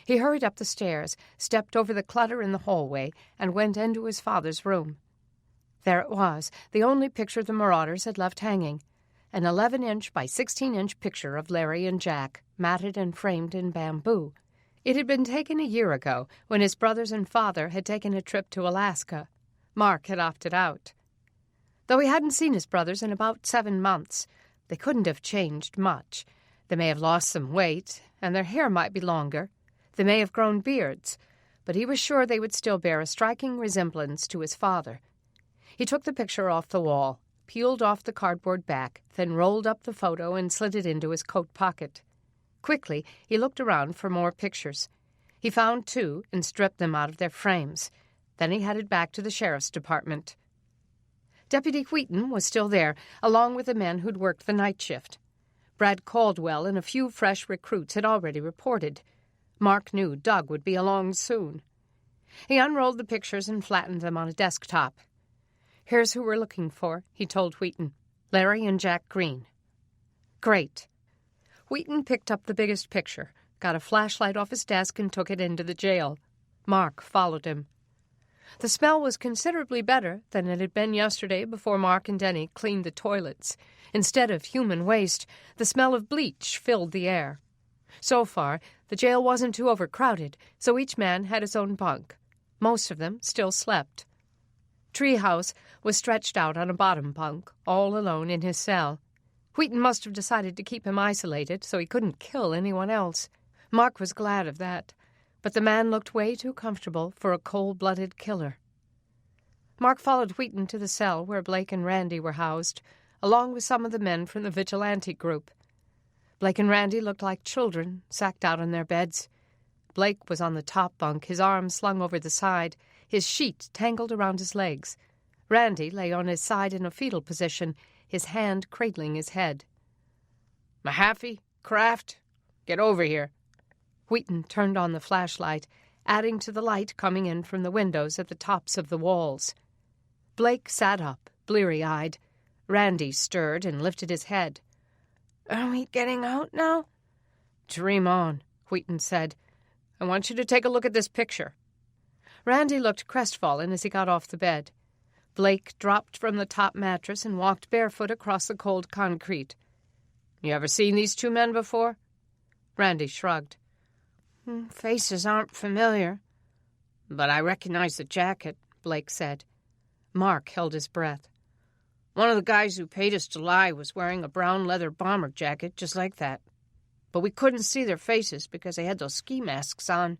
S2: He hurried up the stairs, stepped over the clutter in the hallway, and went into his father's room. There it was, the only picture the marauders had left hanging, an 11-inch by 16-inch picture of Larry and Jack, matted and framed in bamboo. It had been taken a year ago, when his brothers and father had taken a trip to Alaska. Mark had opted out. Though he hadn't seen his brothers in about 7 months, they couldn't have changed much. They may have lost some weight, and their hair might be longer. They may have grown beards, but he was sure they would still bear a striking resemblance to his father. He took the picture off the wall, peeled off the cardboard back, then rolled up the photo and slid it into his coat pocket. Quickly, he looked around for more pictures. He found 2 and stripped them out of their frames. Then he headed back to the sheriff's department. Deputy Wheaton was still there, along with the men who'd worked the night shift. Brad Caldwell and a few fresh recruits had already reported. Mark knew Doug would be along soon. He unrolled the pictures and flattened them on a desktop. "Here's who we're looking for," he told Wheaton. "Larry and Jack Green." "Great." Wheaton picked up the biggest picture, got a flashlight off his desk, and took it into the jail. Mark followed him. The smell was considerably better than it had been yesterday before Mark and Denny cleaned the toilets. Instead of human waste, the smell of bleach filled the air. So far, the jail wasn't too overcrowded, so each man had his own bunk. Most of them still slept. Treehouse was stretched out on a bottom bunk, all alone in his cell. Wheaton must have decided to keep him isolated so he couldn't kill anyone else. Mark was glad of that, but the man looked way too comfortable for a cold-blooded killer. Mark followed Wheaton to the cell where Blake and Randy were housed, along with some of the men from the vigilante group. Blake and Randy looked like children, sacked out on their beds. Blake was on the top bunk, his arms slung over the side, his sheet tangled around his legs. Randy lay on his side in a fetal position, his hand cradling his head.
S3: Mahaffey, Kraft, get over here.
S2: Wheaton turned on the flashlight, adding to the light coming in from the windows at the tops of the walls. Blake sat up, bleary-eyed. Randy stirred and lifted his head.
S3: Are we getting out now?
S2: Dream on, Wheaton said.
S3: I want you to take a look at this picture.
S2: Randy looked crestfallen as he got off the bed. Blake dropped from the top mattress and walked barefoot across the cold concrete.
S3: You ever seen these two men before?
S2: Randy shrugged.
S3: Faces aren't familiar.
S2: But I recognize the jacket, Blake said. Mark held his breath.
S3: One of the guys who paid us to lie was wearing a brown leather bomber jacket just like that. But we couldn't see their faces because they had those ski masks on.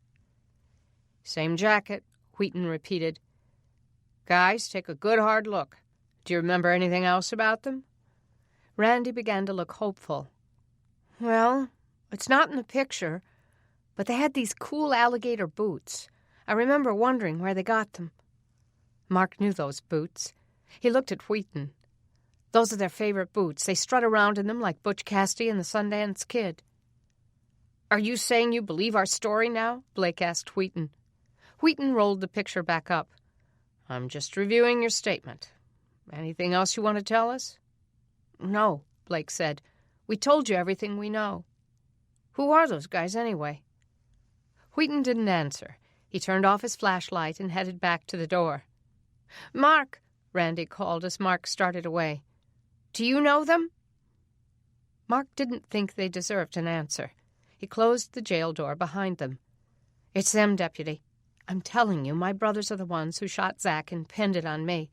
S2: Same jacket, Wheaton repeated.
S3: Guys, take a good hard look. Do you remember anything else about them?
S2: Randy began to look hopeful.
S3: Well, it's not in the picture, but they had these cool alligator boots. I remember wondering where they got them.
S2: Mark knew those boots. He looked at Wheaton. Those are their favorite boots. They strut around in them like Butch Cassidy and the Sundance Kid.
S3: Are you saying you believe our story now?
S2: Blake asked Wheaton. Wheaton rolled the picture back up.
S3: I'm just reviewing your statement. Anything else you want to tell us?
S2: No, Blake said. We told you everything we know.
S3: Who are those guys anyway?
S2: Wheaton didn't answer. He turned off his flashlight and headed back to the door.
S3: Mark,
S2: Randy called as Mark started away.
S3: Do you know them?
S2: Mark didn't think they deserved an answer. He closed the jail door behind them.
S3: It's them, Deputy.
S2: I'm telling you, my brothers are the ones who shot Zach and pinned it on me.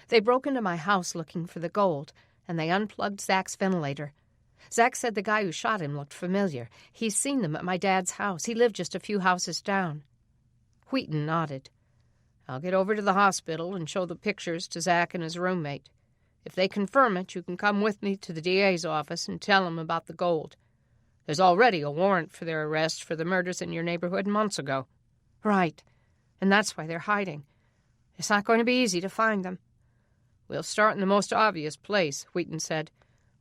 S2: They broke into my house looking for the gold, and they unplugged Zach's ventilator. Zach said the guy who shot him looked familiar. He's seen them at my dad's house. He lived just a few houses down.
S3: Wheaton nodded. I'll get over to the hospital and show the pictures to Zach and his roommate. If they confirm it, you can come with me to the DA's office and tell him about the gold. There's already a warrant for their arrest for the murders in your neighborhood months ago.
S2: Right. And that's why they're hiding. It's not going to be easy to find them.
S3: We'll start in the most obvious place, Wheaton said.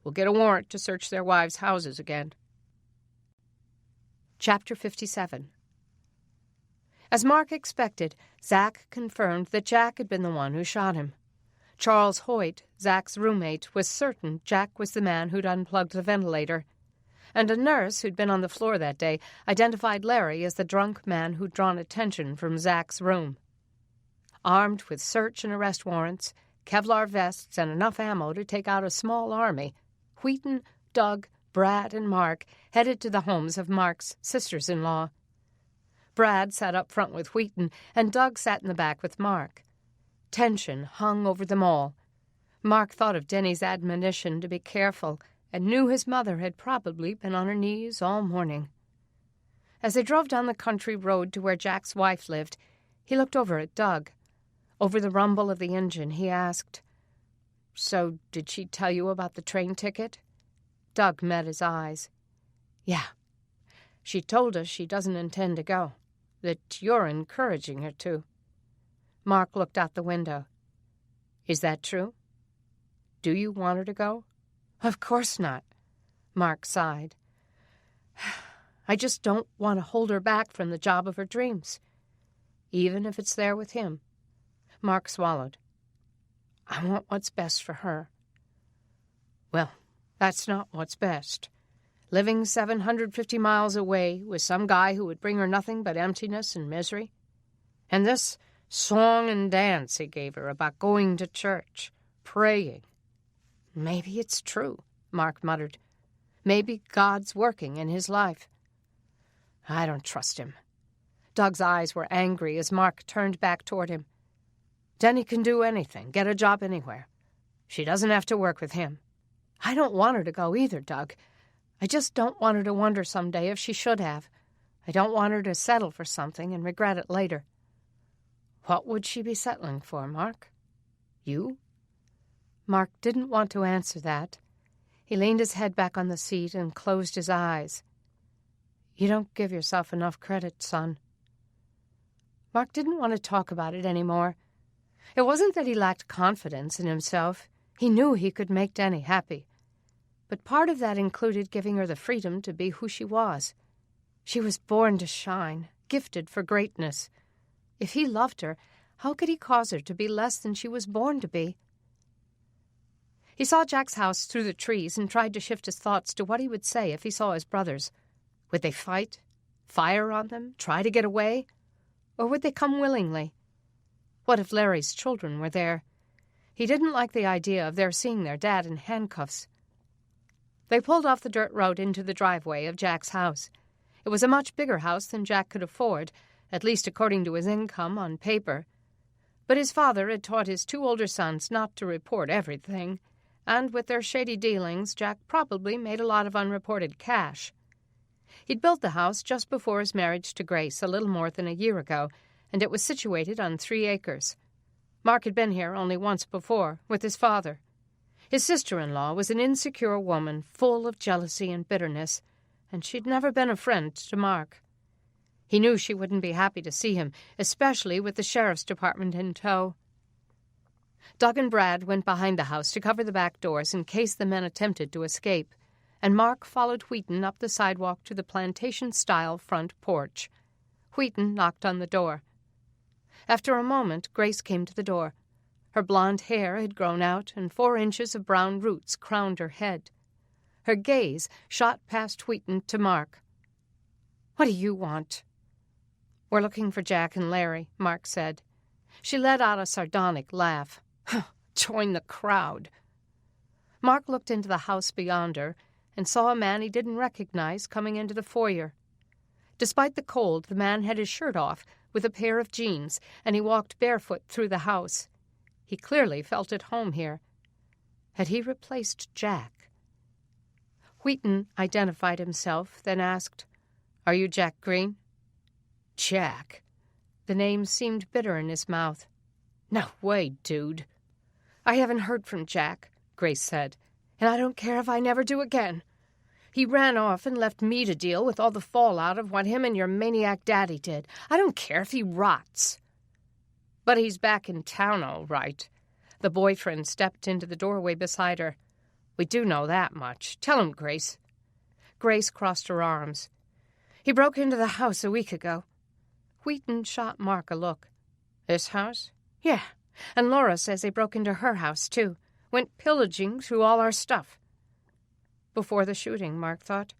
S3: We'll get a warrant to search their wives' houses again.
S2: Chapter 57. As Mark expected, Zach confirmed that Jack had been the one who shot him. Charles Hoyt, Zach's roommate, was certain Jack was the man who'd unplugged the ventilator. And a nurse who'd been on the floor that day identified Larry as the drunk man who'd drawn attention from Zach's room. Armed with search and arrest warrants, Kevlar vests, and enough ammo to take out a small army, Wheaton, Doug, Brad, and Mark headed to the homes of Mark's sisters-in-law. Brad sat up front with Wheaton, and Doug sat in the back with Mark. Tension hung over them all. Mark thought of Denny's admonition to be careful and knew his mother had probably been on her knees all morning. As they drove down the country road to where Jack's wife lived, he looked over at Doug. Over the rumble of the engine, he asked, "So, did she tell you about the train ticket?" Doug met his eyes. "Yeah. She told us she doesn't intend to go, that you're encouraging her to." Mark looked out the window. "Is that true? Do you want her to go?" "Of course not." Mark sighed. "I just don't want to hold her back from the job of her dreams, even if it's there with him." Mark swallowed. "I want what's best for her." "Well, that's not what's best. Living 750 miles away with some guy who would bring her nothing but emptiness and misery. And this song and dance he gave her about going to church, praying. Maybe it's true," Mark muttered. "Maybe God's working in his life." "I don't trust him." Doug's eyes were angry as Mark turned back toward him. "Denny can do anything, get a job anywhere. She doesn't have to work with him. I don't want her to go either, Doug. I just don't want her to wonder someday if she should have. I don't want her to settle for something and regret it later." "What would she be settling for, Mark? You?" Mark didn't want to answer that. He leaned his head back on the seat and closed his eyes. "You don't give yourself enough credit, son." Mark didn't want to talk about it anymore. It wasn't that he lacked confidence in himself. He knew he could make Denny happy, but part of that included giving her the freedom to be who she was. She was born to shine, gifted for greatness. If he loved her, how could he cause her to be less than she was born to be? He saw Jack's house through the trees and tried to shift his thoughts to what he would say if he saw his brothers. Would they fight, fire on them, try to get away? Or would they come willingly? What if Larry's children were there? He didn't like the idea of their seeing their dad in handcuffs. They pulled off the dirt road into the driveway of Jack's house. It was a much bigger house than Jack could afford, at least according to his income on paper. But his father had taught his 2 older sons not to report everything, and with their shady dealings, Jack probably made a lot of unreported cash. He'd built the house just before his marriage to Grace a little more than a year ago, and it was situated on 3 acres. Mark had been here only once before, with his father. His sister-in-law was an insecure woman, full of jealousy and bitterness, and she'd never been a friend to Mark. He knew she wouldn't be happy to see him, especially with the sheriff's department in tow. Doug and Brad went behind the house to cover the back doors in case the men attempted to escape, and Mark followed Wheaton up the sidewalk to the plantation-style front porch. Wheaton knocked on the door. After a moment, Grace came to the door. Her blonde hair had grown out, and 4 inches of brown roots crowned her head. Her gaze shot past Wheaton to Mark. "What do you want?" "We're looking for Jack and Larry," Mark said. She let out a sardonic laugh. "Join the crowd." Mark looked into the house beyond her and saw a man he didn't recognize coming into the foyer. Despite the cold, the man had his shirt off with a pair of jeans, and he walked barefoot through the house. He clearly felt at home here. Had he replaced Jack? Wheaton identified himself, then asked, "Are you Jack Green?" "Jack?" The name seemed bitter in his mouth. "No way, dude." "I haven't heard from Jack," Grace said, "and I don't care if I never do again. He ran off and left me to deal with all the fallout of what him and your maniac daddy did. I don't care if he rots." "But he's back in town, all right." The boyfriend stepped into the doorway beside her. "We do know that much. Tell him, Grace." Grace crossed her arms. "He broke into the house a week ago." Wheaton shot Mark a look. "This house?" "Yeah, and Laura says they broke into her house, too. Went pillaging through all our stuff." Before the shooting, Mark thought.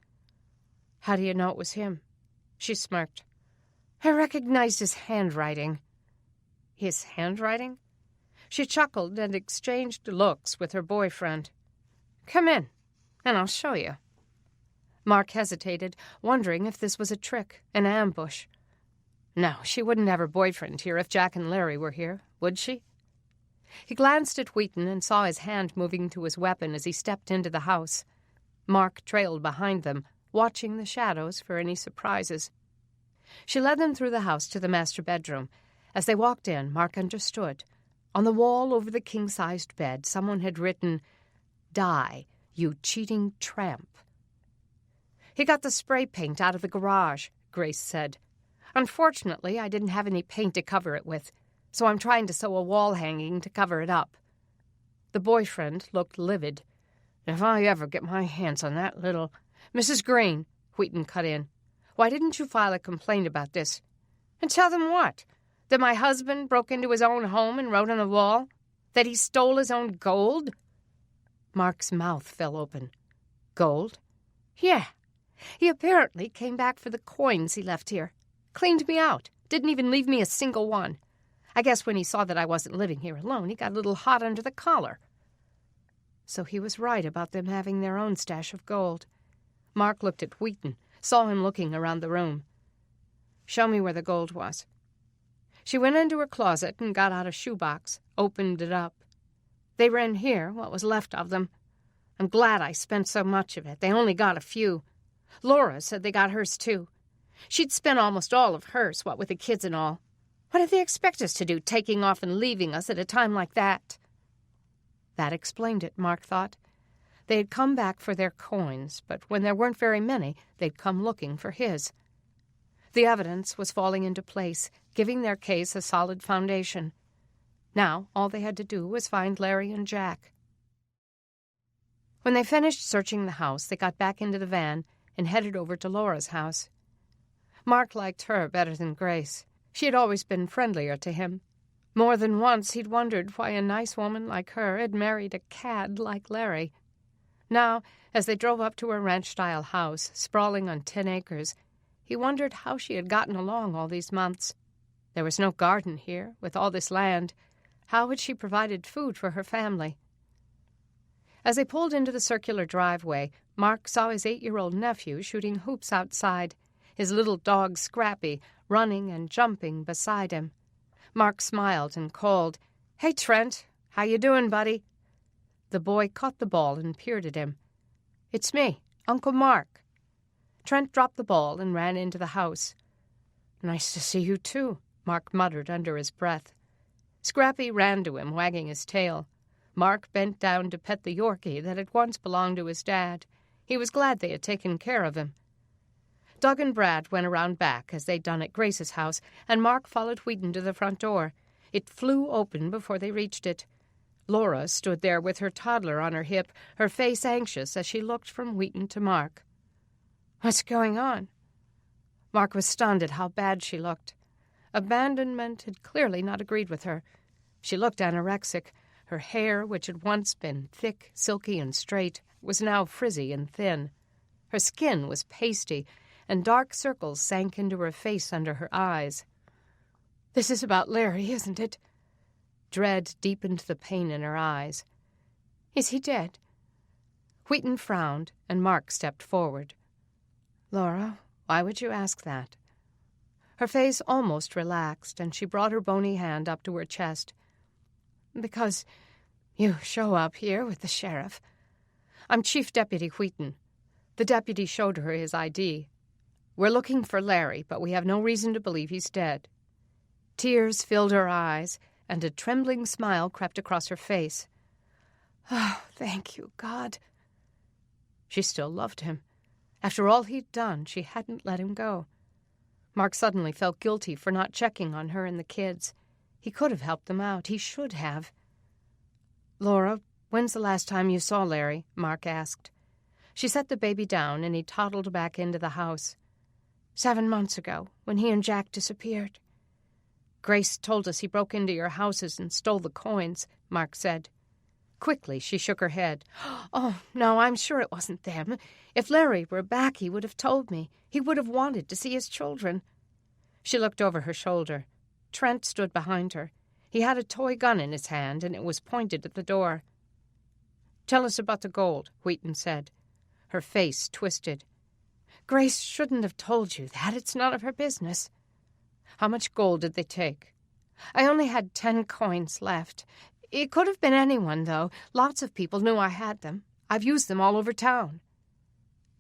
S2: "How do you know it was him?" She smirked. "I recognized his handwriting." "His handwriting?" She chuckled and exchanged looks with her boyfriend. "Come in, and I'll show you." Mark hesitated, wondering if this was a trick, an ambush. No, she wouldn't have her boyfriend here if Jack and Larry were here, would she? He glanced at Wheaton and saw his hand moving to his weapon as he stepped into the house. Mark trailed behind them, watching the shadows for any surprises. She led them through the house to the master bedroom. As they walked in, Mark understood. On the wall over the king-sized bed, someone had written, "Die, you cheating tramp." "He got the spray paint out of the garage," Grace said. "Unfortunately, I didn't have any paint to cover it with, so I'm trying to sew a wall hanging to cover it up." The boyfriend looked livid. "If I ever get my hands on that little—" "Mrs. Green," Wheaton cut in, "why didn't you file a complaint about this?" "And tell them what? That my husband broke into his own home and wrote on the wall? That he stole his own gold?" Mark's mouth fell open. "Gold?" "Yeah. He apparently came back for the coins he left here. Cleaned me out. Didn't even leave me a single one. I guess when he saw that I wasn't living here alone, he got a little hot under the collar." So he was right about them having their own stash of gold. Mark looked at Wheaton, saw him looking around the room. "Show me where the gold was." She went into her closet and got out a shoebox, opened it up. "They were in here, what was left of them. I'm glad I spent so much of it. They only got a few. Laura said they got hers, too. She'd spent almost all of hers, what with the kids and all. What did they expect us to do, taking off and leaving us at a time like that?" That explained it, Mark thought. They had come back for their coins, but when there weren't very many, they'd come looking for his. The evidence was falling into place, giving their case a solid foundation. Now all they had to do was find Larry and Jack. When they finished searching the house, they got back into the van and headed over to Laura's house. Mark liked her better than Grace. She had always been friendlier to him. More than once he'd wondered why a nice woman like her had married a cad like Larry. Now, as they drove up to her ranch-style house, sprawling on 10 acres, he wondered how she had gotten along all these months. There was no garden here, with all this land. How had she provided food for her family? As they pulled into the circular driveway, Mark saw his 8-year-old nephew shooting hoops outside, his little dog Scrappy running and jumping beside him. Mark smiled and called, "Hey, Trent, how you doing, buddy?" The boy caught the ball and peered at him. "It's me, Uncle Mark." Trent dropped the ball and ran into the house. "Nice to see you, too," Mark muttered under his breath. Scrappy ran to him, wagging his tail. Mark bent down to pet the Yorkie that had once belonged to his dad. He was glad they had taken care of him. Doug and Brad went around back, as they'd done at Grace's house, and Mark followed Wheaton to the front door. It flew open before they reached it. Laura stood there with her toddler on her hip, her face anxious as she looked from Wheaton to Mark. "What's going on?" Mark was stunned at how bad she looked. Abandonment had clearly not agreed with her. She looked anorexic. Her hair, which had once been thick, silky, and straight, was now frizzy and thin. Her skin was pasty, and dark circles sank into her face under her eyes. "This is about Larry, isn't it?" Dread deepened the pain in her eyes. "Is he dead?" Wheaton frowned, and Mark stepped forward. "Laura, why would you ask that?" Her face almost relaxed, and she brought her bony hand up to her chest. "Because you show up here with the sheriff. I'm Chief Deputy Wheaton." The deputy showed her his ID. "We're looking for Larry, but we have no reason to believe he's dead." Tears filled her eyes, and a trembling smile crept across her face. "Oh, thank you, God." She still loved him. After all he'd done, she hadn't let him go. Mark suddenly felt guilty for not checking on her and the kids. He could have helped them out. He should have. "Laura, when's the last time you saw Larry?" Mark asked. She set the baby down, and he toddled back into the house. 7 months ago, when he and Jack disappeared." "Grace told us he broke into your houses and stole the coins," Mark said. Quickly, she shook her head. "Oh, no, I'm sure it wasn't them. If Larry were back, he would have told me. He would have wanted to see his children." She looked over her shoulder. Trent stood behind her. He had a toy gun in his hand, and it was pointed at the door. "Tell us about the gold," Wheaton said. Her face twisted. "Grace shouldn't have told you that. It's none of her business." "How much gold did they take?" "I only had 10 coins left. It could have been anyone, though. Lots of people knew I had them. I've used them all over town."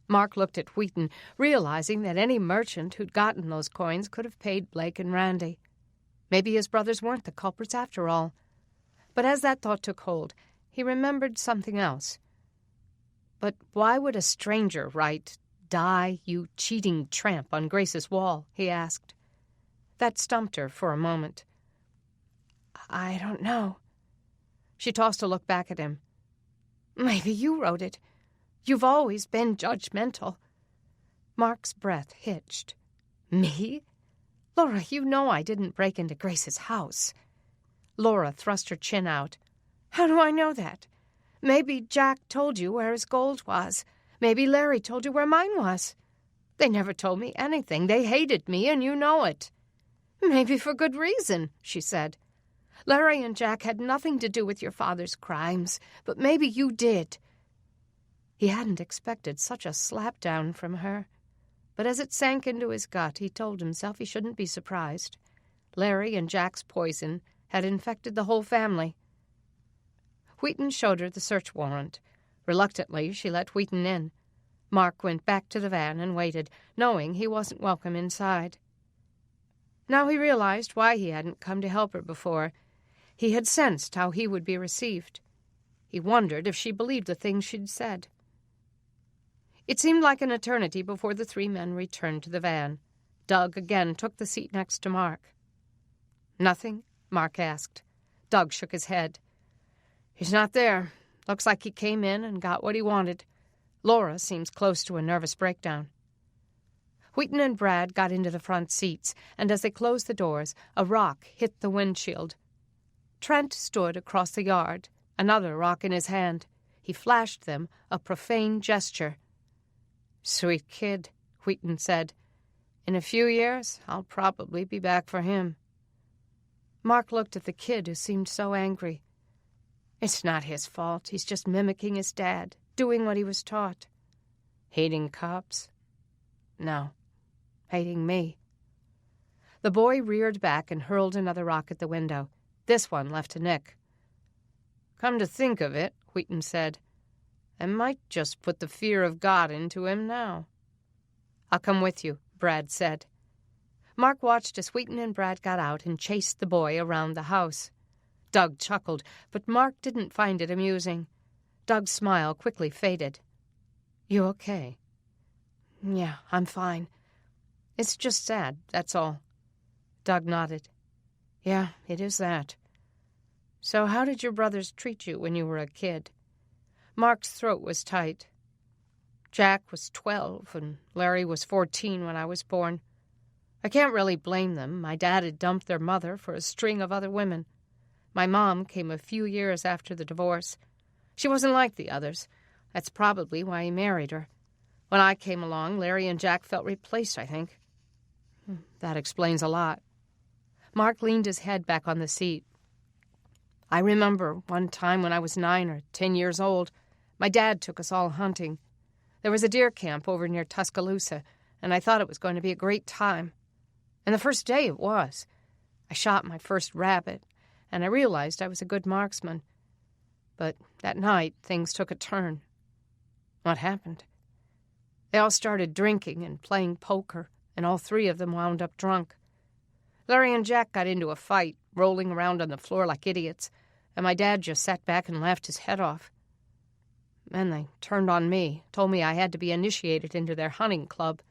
S2: Mark looked at Wheaton, realizing that any merchant who'd gotten those coins could have paid Blake and Randy. Maybe his brothers weren't the culprits after all. But as that thought took hold, he remembered something else. "But why would a stranger write, 'Die, you cheating tramp,' on Grace's wall?" he asked. That stumped her for a moment. "I don't know." She tossed a look back at him. "Maybe you wrote it. You've always been judgmental." Mark's breath hitched. "Me? Laura, you know I didn't break into Grace's house." Laura thrust her chin out. "How do I know that? Maybe Jack told you where his gold was. Maybe Larry told you where mine was. They never told me anything. They hated me, and you know it." "Maybe for good reason," she said. "Larry and Jack had nothing to do with your father's crimes, but maybe you did." He hadn't expected such a slapdown from her. But as it sank into his gut, he told himself he shouldn't be surprised. Larry and Jack's poison had infected the whole family. Wheaton showed her the search warrant. Reluctantly, she let Wheaton in. Mark went back to the van and waited, knowing he wasn't welcome inside. Now he realized why he hadn't come to help her before. He had sensed how he would be received. He wondered if she believed the things she'd said. It seemed like an eternity before the 3 men returned to the van. Doug again took the seat next to Mark. "Nothing?" Mark asked. Doug shook his head. "He's not there.
S4: Looks like he came in and got what he wanted. Laura seems close to a nervous breakdown." Wheaton and Brad got into the front seats, and as they closed the doors, a rock hit the windshield. Trent stood across the yard, another rock in his hand. He flashed them a profane gesture. "Sweet kid," Wheaton said. "In a few years, I'll probably be back for him." Mark looked at the kid, who seemed so angry. "It's not his fault. He's just mimicking his dad, doing what he was taught." "Hating cops?" "No, hating me." The boy reared back and hurled another rock at the window. This one left a nick. "Come to think of it," Wheaton said, "I might just put the fear of God into him now." "I'll come with you," Brad said. Mark watched as Wheaton and Brad got out and chased the boy around the house. Doug chuckled, but Mark didn't find it amusing. Doug's smile quickly faded. "You okay?" "Yeah, I'm fine. It's just sad, that's all." Doug nodded. "Yeah, it is that. So how did your brothers treat you when you were a kid?" Mark's throat was tight. "Jack was 12 and Larry was 14 when I was born. I can't really blame them. My dad had dumped their mother for a string of other women. My mom came a few years after the divorce. She wasn't like the others. That's probably why he married her. When I came along, Larry and Jack felt replaced, I think." "That explains a lot." Mark leaned his head back on the seat. "I remember one time when I was 9 or 10 years old, my dad took us all hunting. There was a deer camp over near Tuscaloosa, and I thought it was going to be a great time. And the first day it was. I shot my first rabbit, and I realized I was a good marksman. But that night, things took a turn." "What happened?" "They all started drinking and playing poker, and all 3 of them wound up drunk. Larry and Jack got into a fight, rolling around on the floor like idiots, and my dad just sat back and laughed his head off. Then they turned on me, told me I had to be initiated into their hunting club,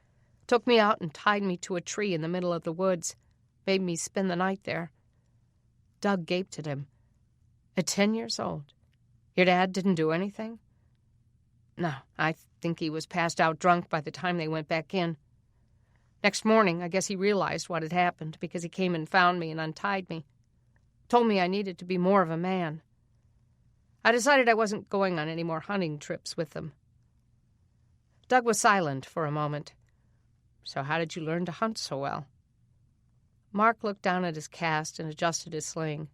S4: took me out and tied me to a tree in the middle of the woods, made me spend the night there." Doug gaped at him. "At 10 years old? Your dad didn't do anything?" "No, I think he was passed out drunk by the time they went back in. Next morning, I guess he realized what had happened because he came and found me and untied me. Told me I needed to be more of a man. I decided I wasn't going on any more hunting trips with them." Doug was silent for a moment. "So how did you learn to hunt so well?" Mark looked down at his cast and adjusted his sling.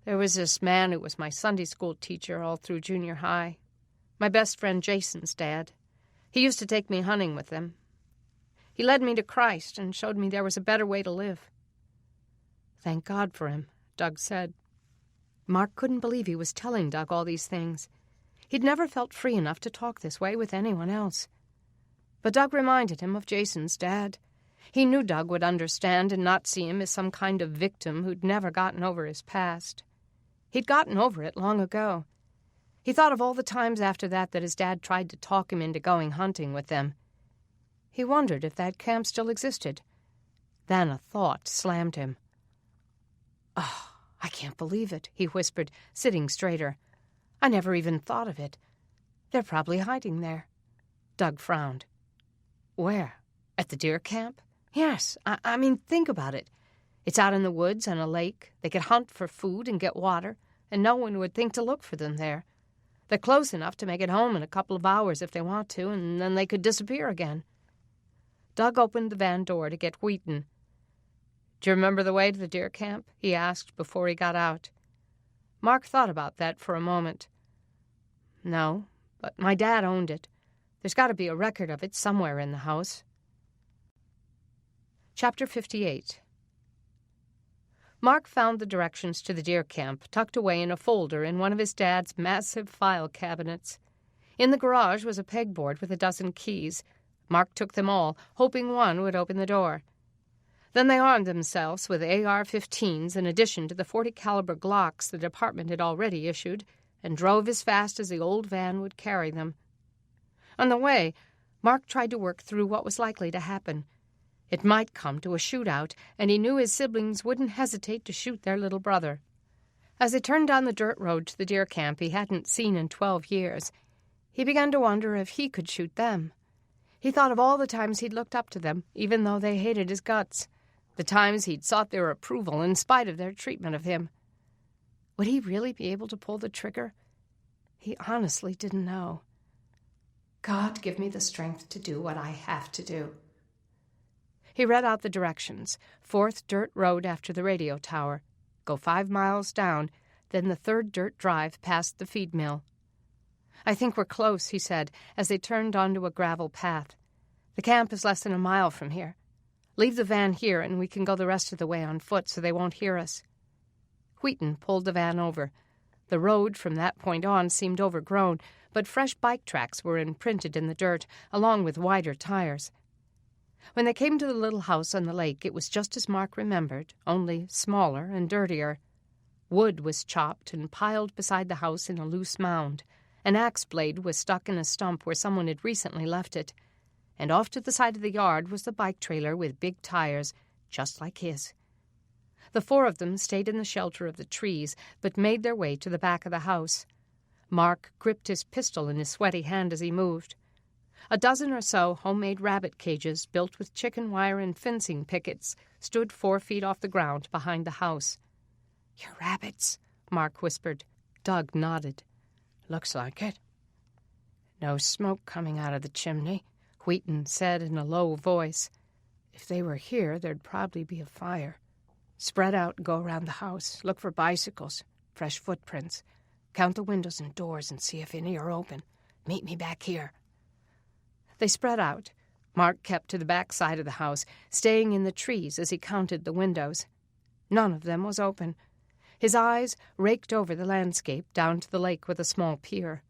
S4: "There was this man who was my Sunday school teacher all through junior high. My best friend Jason's dad. He used to take me hunting with him. He led me to Christ and showed me there was a better way to live." "Thank God for him," Doug said. Mark couldn't believe he was telling Doug all these things. He'd never felt free enough to talk this way with anyone else. But Doug reminded him of Jason's dad. He knew Doug would understand and not see him as some kind of victim who'd never gotten over his past. He'd gotten over it long ago. He thought of all the times after that his dad tried to talk him into going hunting with them. He wondered if that camp still existed. Then a thought slammed him. "Oh, I can't believe it," he whispered, sitting straighter. "I never even thought of it. They're probably hiding there." Doug frowned. "Where? At the deer camp?" "Yes. I mean, think about it. It's out in the woods on a lake. They could hunt for food and get water, and no one would think to look for them there. They're close enough to make it home in a couple of hours if they want to, and then they could disappear again." Doug opened the van door to get Wheaton. "Do you remember the way to the deer camp?" he asked before he got out. Mark thought about that for a moment. "No, but my dad owned it. There's got to be a record of it somewhere in the house." Chapter 58. Mark found the directions to the deer camp tucked away in a folder in one of his dad's massive file cabinets. In the garage was a pegboard with a dozen keys. Mark took them all, hoping one would open the door. Then they armed themselves with AR-15s in addition to the .40 caliber Glocks the department had already issued, and drove as fast as the old van would carry them. On the way, Mark tried to work through what was likely to happen. It might come to a shootout, and he knew his siblings wouldn't hesitate to shoot their little brother.
S2: As they turned down the dirt road to the deer camp he hadn't seen in 12 years, he began to wonder if he could shoot them. He thought of all the times he'd looked up to them, even though they hated his guts, the times he'd sought their approval in spite of their treatment of him. Would he really be able to pull the trigger? He honestly didn't know. God, give me the strength to do what I have to do. He read out the directions. 4th dirt road after the radio tower. Go 5 miles down, then the 3rd dirt drive past the feed mill. I think we're close, he said, as they turned onto a gravel path. The camp is less than a mile from here. Leave the van here and we can go the rest of the way on foot so they won't hear us. Wheaton pulled the van over. The road from that point on seemed overgrown, but fresh bike tracks were imprinted in the dirt, along with wider tires. When they came to the little house on the lake, it was just as Mark remembered, only smaller and dirtier. Wood was chopped and piled beside the house in a loose mound. An axe blade was stuck in a stump where someone had recently left it. And off to the side of the yard was the bike trailer with big tires, just like his. The 4 of them stayed in the shelter of the trees, but made their way to the back of the house. Mark gripped his pistol in his sweaty hand as he moved. A dozen or so homemade rabbit cages, built with chicken wire and fencing pickets, stood 4 feet off the ground behind the house. "Your rabbits," Mark whispered. Doug nodded. "Looks like it." "No smoke coming out of the chimney," Wheaton said in a low voice. "If they were here, there'd probably be a fire. Spread out and go around the house. Look for bicycles, fresh footprints. Count the windows and doors and see if any are open. Meet me back here." They spread out. Mark kept to the back side of the house, staying in the trees as he counted the windows. None of them was open. His eyes raked over the landscape down to the lake with a small pier.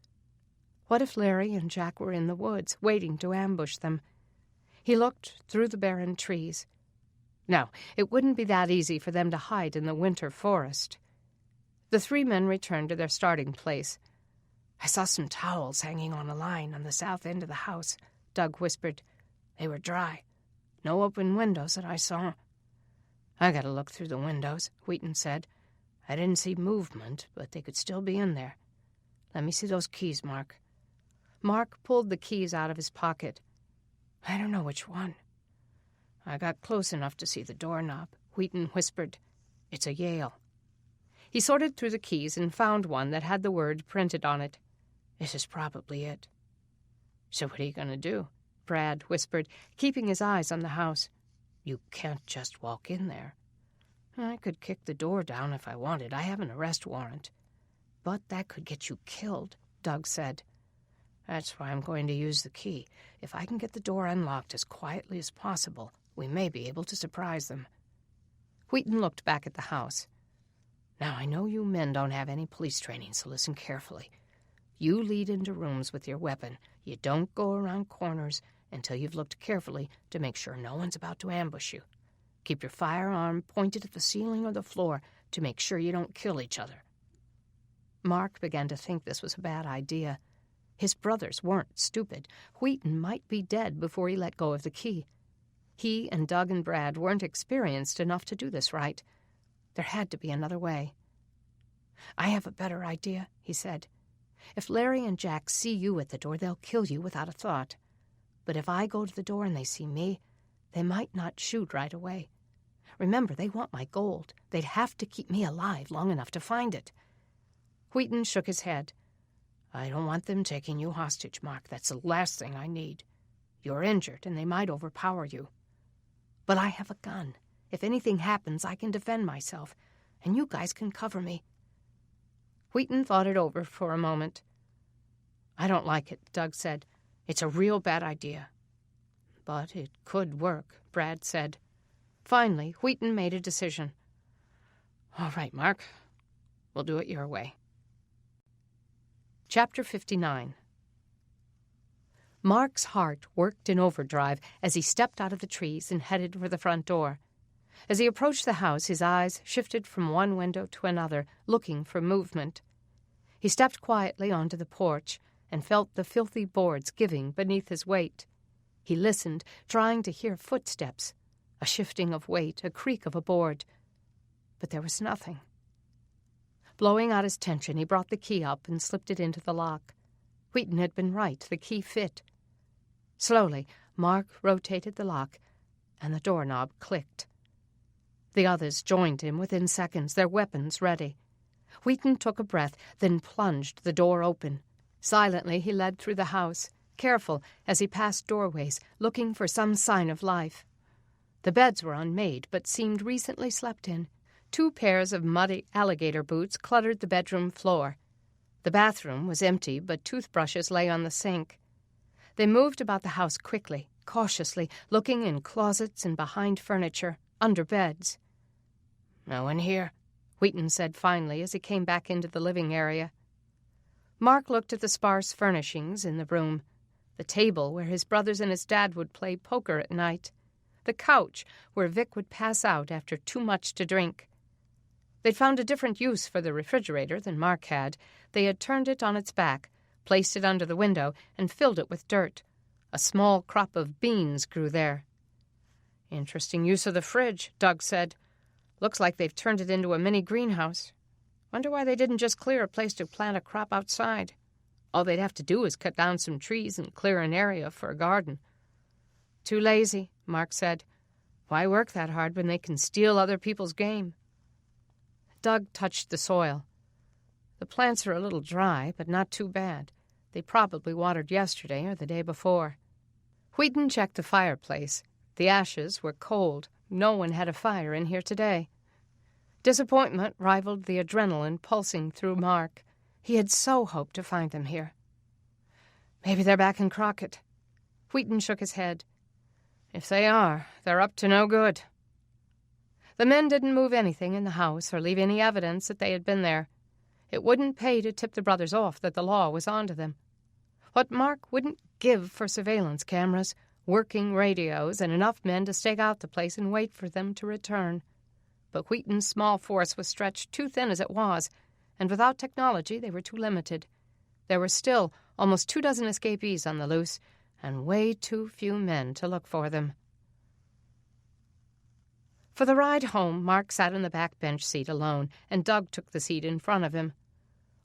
S2: What if Larry and Jack were in the woods, waiting to ambush them? He looked through the barren trees. No, it wouldn't be that easy for them to hide in the winter forest. The 3 men returned to their starting place. "I saw some towels hanging on a line on the south end of the house," Doug whispered. "They were dry. No open windows that I saw." "I gotta look through the windows," Wheaton said. "I didn't see movement, but they could still be in there. Let me see those keys, Mark." Mark pulled the keys out of his pocket. "I don't know which one." "I got close enough to see the doorknob," Wheaton whispered. "It's a Yale." He sorted through the keys and found one that had the word printed on it. "This is probably it." "So what are you going to do?" Brad whispered, keeping his eyes on the house. "You can't just walk in there." "I could kick the door down if I wanted. I have an arrest warrant." "But that could get you killed," Doug said. "That's why I'm going to use the key. If I can get the door unlocked as quietly as possible, we may be able to surprise them." Wheaton looked back at the house. "Now, I know you men don't have any police training, so listen carefully. You lead into rooms with your weapon. You don't go around corners until you've looked carefully to make sure no one's about to ambush you. Keep your firearm pointed at the ceiling or the floor to make sure you don't kill each other." Mark began to think this was a bad idea. His brothers weren't stupid. Wheaton might be dead before he let go of the key. He and Doug and Brad weren't experienced enough to do this right. There had to be another way. "I have a better idea," he said. "If Larry and Jack see you at the door, they'll kill you without a thought. But if I go to the door and they see me, they might not shoot right away. Remember, they want my gold. They'd have to keep me alive long enough to find it." Wheaton shook his head. "I don't want them taking you hostage, Mark. That's the last thing I need. You're injured, and they might overpower you. But I have a gun. If anything happens, I can defend myself, and you guys can cover me." Wheaton thought it over for a moment. "I don't like it," Doug said. "It's a real bad idea." "But it could work," Brad said. Finally, Wheaton made a decision. "All right, Mark. We'll do it your way." Chapter 59. Mark's heart worked in overdrive as he stepped out of the trees and headed for the front door. As he approached the house, his eyes shifted from one window to another, looking for movement. He stepped quietly onto the porch and felt the filthy boards giving beneath his weight. He listened, trying to hear footsteps, a shifting of weight, a creak of a board. But there was nothing. Blowing out his tension, he brought the key up and slipped it into the lock. Wheaton had been right. The key fit. Slowly, Mark rotated the lock, and the doorknob clicked. The others joined him within seconds, their weapons ready. Wheaton took a breath, then plunged the door open. Silently, he led through the house, careful as he passed doorways, looking for some sign of life. The beds were unmade, but seemed recently slept in. 2 pairs of muddy alligator boots cluttered the bedroom floor. The bathroom was empty, but toothbrushes lay on the sink. They moved about the house quickly, cautiously, looking in closets and behind furniture, under beds.
S5: "No one here,"
S2: Wheaton said finally as he came back into the living area. Mark looked at the sparse furnishings in the room, the table where his brothers and his dad would play poker at night, the couch where Vic would pass out after too much to drink. They'd found a different use for the refrigerator than Mark had. They had turned it on its back, placed it under the window, and filled it with dirt. A small crop of beans grew there. "Interesting use of the fridge," Doug said. "Looks like they've turned it into a mini greenhouse. Wonder why they didn't just clear a place to plant a crop outside. All they'd have to do is cut down some trees and clear an area for a garden." "Too lazy," Mark said. "Why work that hard when they can steal other people's game?" Doug touched the soil. "The plants are a little dry, but not too bad. They probably watered yesterday or the day before." Wheaton checked the fireplace. The ashes were cold. No one had a fire in here today. Disappointment rivaled the adrenaline pulsing through Mark. He had so hoped to find them here. "Maybe they're back in Crockett." Wheaton shook his head. "If they are, they're up to no good." The men didn't move anything in the house or leave any evidence that they had been there. It wouldn't pay to tip the brothers off that the law was onto them. What Mark wouldn't give for surveillance cameras, working radios, and enough men to stake out the place and wait for them to return. But Wheaton's small force was stretched too thin as it was, and without technology they were too limited. There were still almost 24 escapees on the loose, and way too few men to look for them. For the ride home, Mark sat in the back bench seat alone, and Doug took the seat in front of him.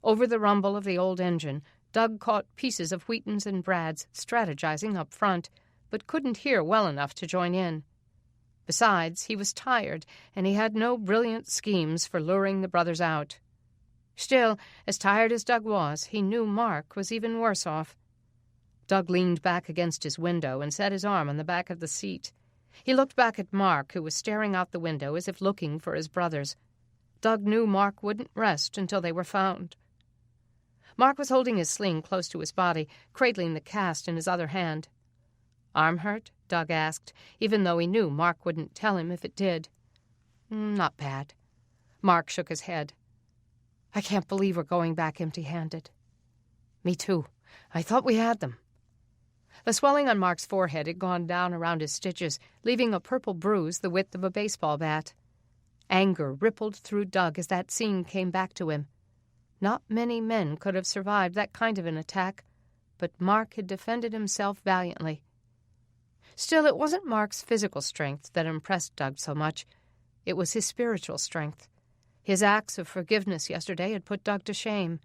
S2: Over the rumble of the old engine, Doug caught pieces of Wheaton's and Brad's strategizing up front, but couldn't hear well enough to join in. Besides, he was tired, and he had no brilliant schemes for luring the brothers out. Still, as tired as Doug was, he knew Mark was even worse off. Doug leaned back against his window and set his arm on the back of the seat. He looked back at Mark, who was staring out the window as if looking for his brothers. Doug knew Mark wouldn't rest until they were found. Mark was holding his sling close to his body, cradling the cast in his other hand. "Arm hurt?" Doug asked, even though he knew Mark wouldn't tell him if it did. "Not bad." Mark shook his head. "I can't believe we're going back empty-handed." "Me too. I thought we had them." The swelling on Mark's forehead had gone down around his stitches, leaving a purple bruise the width of a baseball bat. Anger rippled through Doug as that scene came back to him. Not many men could have survived that kind of an attack, but Mark had defended himself valiantly. Still, it wasn't Mark's physical strength that impressed Doug so much. It was his spiritual strength. His acts of forgiveness yesterday had put Doug to shame.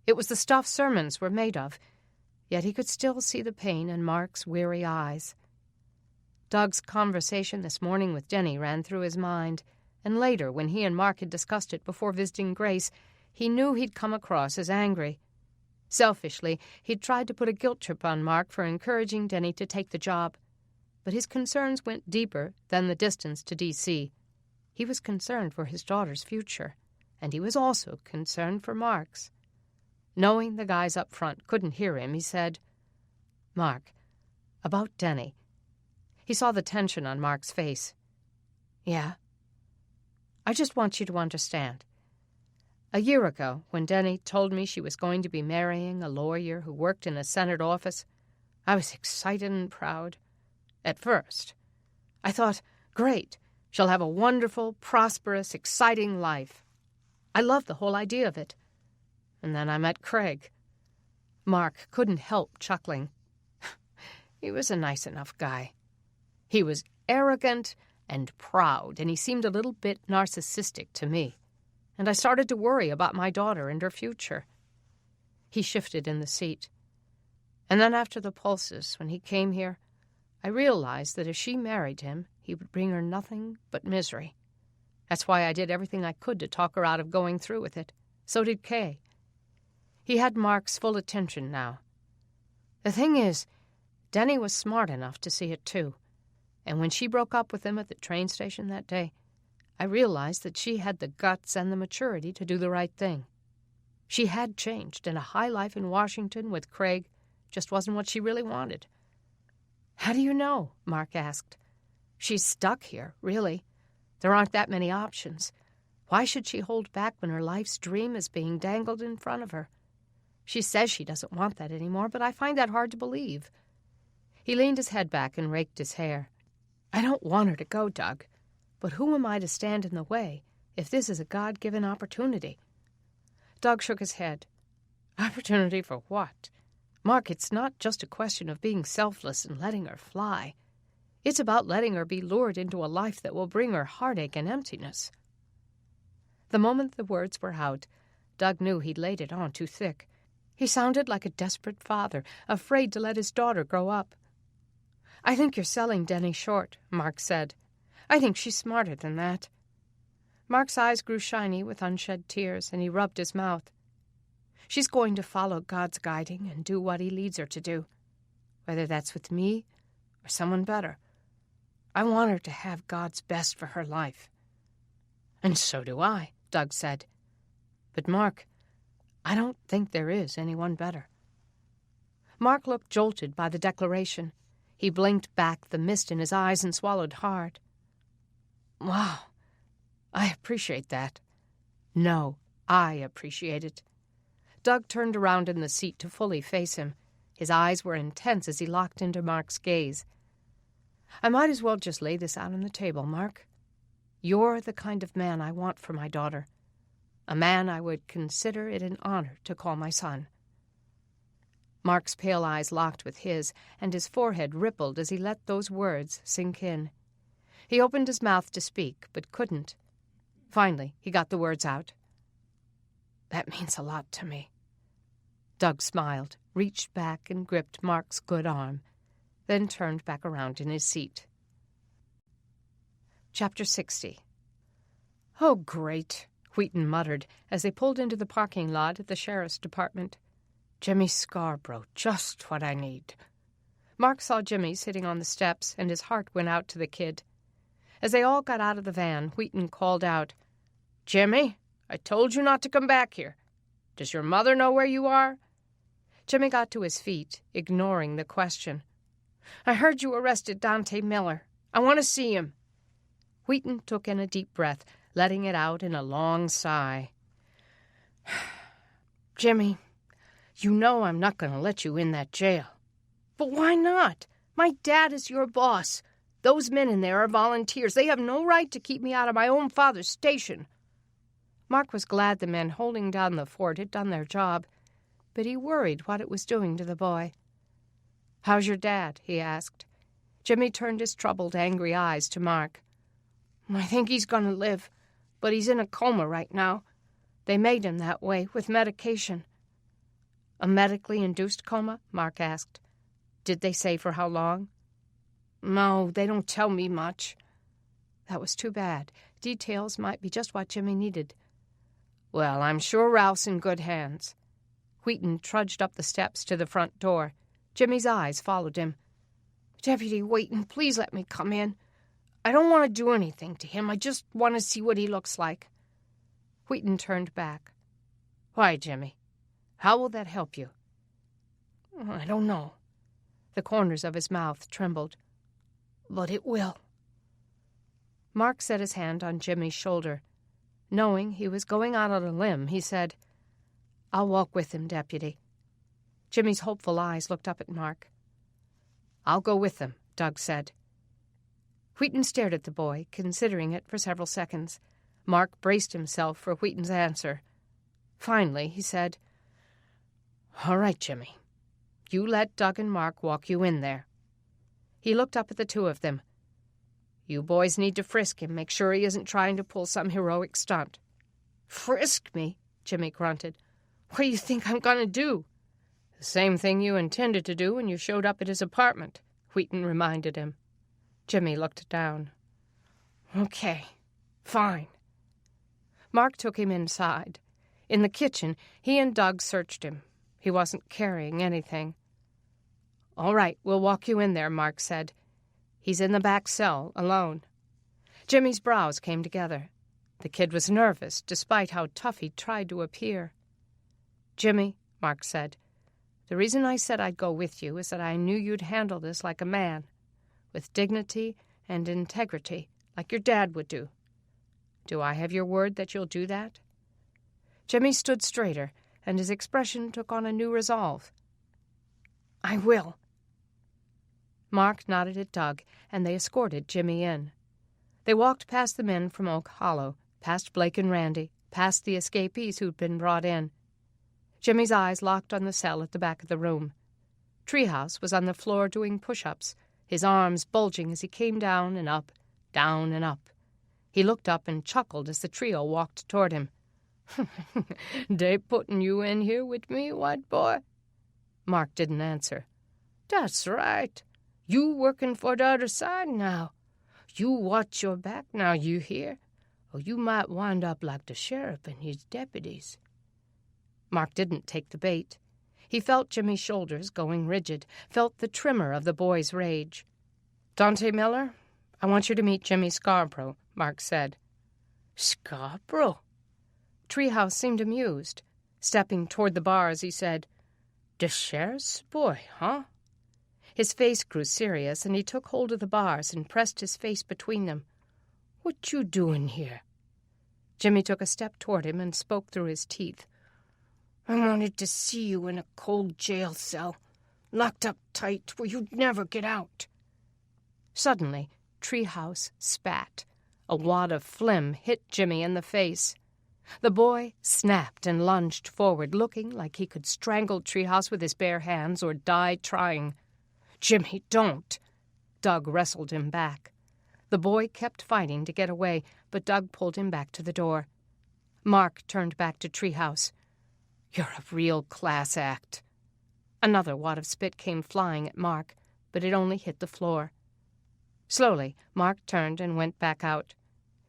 S2: It was the stuff sermons were made of. Yet he could still see the pain in Mark's weary eyes. Doug's conversation this morning with Denny ran through his mind, and later, when he and Mark had discussed it before visiting Grace, he knew he'd come across as angry. Selfishly, he'd tried to put a guilt trip on Mark for encouraging Denny to take the job. But his concerns went deeper than the distance to D.C. He was concerned for his daughter's future, and he was also concerned for Mark's. Knowing the guys up front couldn't hear him, he said, "Mark, about Denny." He saw the tension on Mark's face. "Yeah? I just want you to understand. A year ago, when Denny told me she was going to be marrying a lawyer who worked in a Senate office, I was excited and proud. At first, I thought, great, she'll have a wonderful, prosperous, exciting life. I loved the whole idea of it. And then I met Craig." Mark couldn't help chuckling. He was a nice enough guy. He was arrogant and proud, and he seemed a little bit narcissistic to me. and I started to worry about my daughter and her future. He shifted in the seat. And then after the pulses, when he came here, I realized that if she married him, he would bring her nothing but misery. That's why I did everything I could to talk her out of going through with it. So did Kay. He had Mark's full attention now. The thing is, Denny was smart enough to see it too. And when she broke up with him at the train station that day, I realized that she had the guts and the maturity to do the right thing. She had changed, and a high life in Washington with Craig just wasn't what she really wanted. "How do you know?" Mark asked. "She's stuck here, really. There aren't that many options. Why should she hold back when her life's dream is being dangled in front of her? She says she doesn't want that anymore, but I find that hard to believe." He leaned his head back and raked his hair. "I don't want her to go, Doug. But who am I to stand in the way if this is a God-given opportunity?" Doug shook his head. "Opportunity for what? Mark, it's not just a question of being selfless and letting her fly. It's about letting her be lured into a life that will bring her heartache and emptiness." The moment the words were out, Doug knew he'd laid it on too thick. He sounded like a desperate father, afraid to let his daughter grow up. "I think you're selling Denny short," Mark said. "I think she's smarter than that." Mark's eyes grew shiny with unshed tears, and he rubbed his mouth. "She's going to follow God's guiding and do what he leads her to do, whether that's with me or someone better. I want her to have God's best for her life." "And so do I," Doug said. "But, Mark, I don't think there is anyone better." Mark looked jolted by the declaration. He blinked back the mist in his eyes and swallowed hard. "Wow, I appreciate that." "No, I appreciate it." Doug turned around in the seat to fully face him. His eyes were intense as he locked into Mark's gaze. "I might as well just lay this out on the table, Mark. You're the kind of man I want for my daughter. A man I would consider it an honor to call my son." Mark's pale eyes locked with his, and his forehead rippled as he let those words sink in. He opened his mouth to speak, but couldn't. Finally, he got the words out. "That means a lot to me." Doug smiled, reached back and gripped Mark's good arm, then turned back around in his seat. Chapter 60. "Oh, great," Wheaton muttered as they pulled into the parking lot at the sheriff's department. "Jimmy Scarborough, just what I need." Mark saw Jimmy sitting on the steps, and his heart went out to the kid. As they all got out of the van, Wheaton called out, "Jimmy, I told you not to come back here. Does your mother know where you are?" Jimmy got to his feet, ignoring the question. "I heard you arrested Dante Miller. I want to see him." Wheaton took in a deep breath, letting it out in a long sigh. "Jimmy, you know I'm not going to let you in that jail." "But why not? My dad is your boss. Those men in there are volunteers. They have no right to keep me out of my own father's station." Mark was glad the men holding down the fort had done their job, but he worried what it was doing to the boy. "How's your dad?" he asked. Jimmy turned his troubled, angry eyes to Mark. "I think he's going to live, but he's in a coma right now. They made him that way, with medication." "A medically induced coma?" Mark asked. "Did they say for how long?" "No, they don't tell me much." That was too bad. Details might be just what Jimmy needed. "Well, I'm sure Ralph's in good hands." Wheaton trudged up the steps to the front door. Jimmy's eyes followed him. "Deputy Wheaton, please let me come in. I don't want to do anything to him. I just want to see what he looks like." Wheaton turned back. "Why, Jimmy? How will that help you?" "I don't know." The corners of his mouth trembled. "But it will." Mark set his hand on Jimmy's shoulder. Knowing he was going out on a limb, he said, "I'll walk with him, Deputy." Jimmy's hopeful eyes looked up at Mark. "I'll go with them," Doug said. Wheaton stared at the boy, considering it for several seconds. Mark braced himself for Wheaton's answer. Finally, he said, "All right, Jimmy. You let Doug and Mark walk you in there." He looked up at the two of them. "You boys need to frisk him, make sure he isn't trying to pull some heroic stunt."
S3: Frisk me? Jimmy grunted. What do you think I'm going to do? The same thing you intended to do when you showed up at his apartment, Wheaton reminded him. Jimmy looked down. Okay, fine. Mark took him inside. In the kitchen, he and Doug searched him. He wasn't carrying anything. All right, we'll walk you in there, Mark said. He's in the back cell, alone. Jimmy's brows came together. The kid was nervous, despite how tough he tried to appear. Jimmy, Mark said, the reason I said I'd go with you is that I knew you'd handle this like a man, with dignity and integrity, like your dad would do. Do I have your word that you'll do that? Jimmy stood straighter, and his expression took on a new resolve. I will. Mark nodded at Doug, and they escorted Jimmy in. They walked past the men from Oak Hollow, past Blake and Randy, past the escapees who'd been brought in. Jimmy's eyes locked on the cell at the back of the room. Treehouse was on the floor doing push-ups, his arms bulging as he came down and up, down and up. He looked up and chuckled as the trio walked toward him. They putting you in here with me, white boy? Mark didn't answer. That's right. You working for the other side now. You watch your back now, you hear? Or you might wind up like the sheriff and his deputies. Mark didn't take the bait. He felt Jimmy's shoulders going rigid, felt the tremor of the boy's rage. Dante Miller, I want you to meet Jimmy Scarborough, Mark said. Scarborough? Treehouse seemed amused. Stepping toward the bars, he said, The sheriff's boy, huh? His face grew serious, and he took hold of the bars and pressed his face between them. What you doing here? Jimmy took a step toward him and spoke through his teeth. I wanted to see you in a cold jail cell, locked up tight where you'd never get out. Suddenly, Treehouse spat. A wad of phlegm hit Jimmy in the face. The boy snapped and lunged forward, looking like he could strangle Treehouse with his bare hands or die trying. Jimmy, don't! Doug wrestled him back. The boy kept fighting to get away, but Doug pulled him back to the door. Mark turned back to Treehouse. You're a real class act. Another wad of spit came flying at Mark, but it only hit the floor. Slowly, Mark turned and went back out.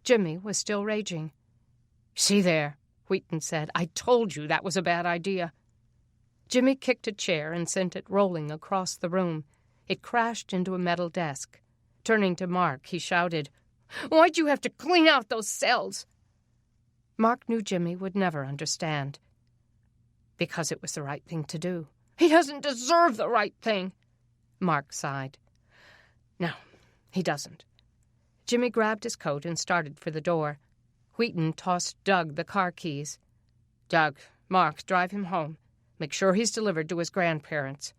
S3: Jimmy was still raging. See there, Wheaton said. I told you that was a bad idea. Jimmy kicked a chair and sent it rolling across the room. It crashed into a metal desk. Turning to Mark, he shouted, Why'd you have to clean out those cells? Mark knew Jimmy would never understand. Because it was the right thing to do. He doesn't deserve the right thing, Mark sighed. No, he doesn't. Jimmy grabbed his coat and started for the door. Wheaton tossed Doug the car keys. Doug, Mark, drive him home. Make sure he's delivered to his grandparents.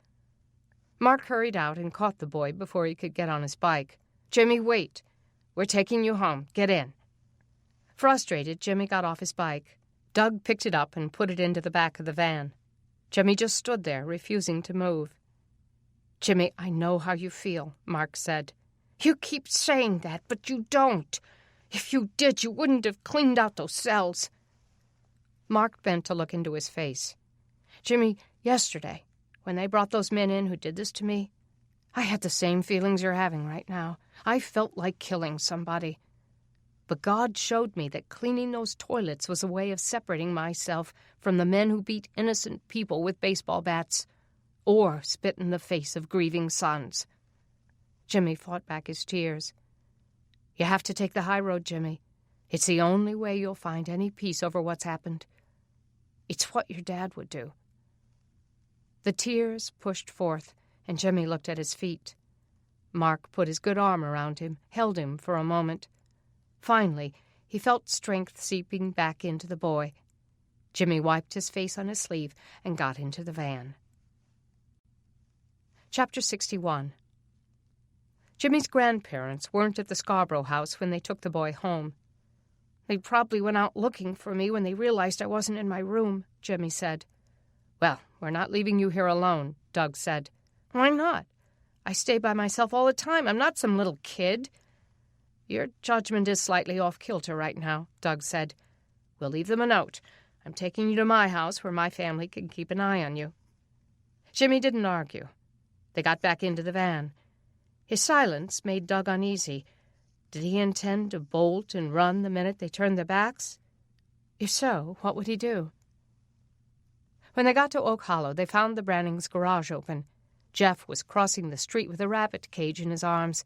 S3: Mark hurried out and caught the boy before he could get on his bike. Jimmy, wait. We're taking you home. Get in. Frustrated, Jimmy got off his bike. Doug picked it up and put it into the back of the van. Jimmy just stood there, refusing to move. Jimmy, I know how you feel, Mark said. You keep saying that, but you don't. If you did, you wouldn't have cleaned out those cells. Mark bent to look into his face. Jimmy, yesterday, when they brought those men in who did this to me, I had the same feelings you're having right now. I felt like killing somebody. But God showed me that cleaning those toilets was a way of separating myself from the men who beat innocent people with baseball bats or spit in the face of grieving sons. Jimmy fought back his tears. You have to take the high road, Jimmy. It's the only way you'll find any peace over what's happened. It's what your dad would do. The tears pushed forth, and Jimmy looked at his feet. Mark put his good arm around him, held him for a moment. Finally, he felt strength seeping back into the boy. Jimmy wiped his face on his sleeve and got into the van. Chapter 61. Jimmy's grandparents weren't at the Scarborough house when they took the boy home. They probably went out looking for me when they realized I wasn't in my room, Jimmy said. Well, we're not leaving you here alone, Doug said. Why not? I stay by myself all the time. I'm not some little kid. Your judgment is slightly off kilter right now, Doug said. We'll leave them a note. I'm taking you to my house where my family can keep an eye on you." Jimmy didn't argue. They got back into the van. His silence made Doug uneasy. Did he intend to bolt and run the minute they turned their backs? If so, what would he do? When they got to Oak Hollow, they found the Brannings' garage open. Jeff was crossing the street with a rabbit cage in his arms.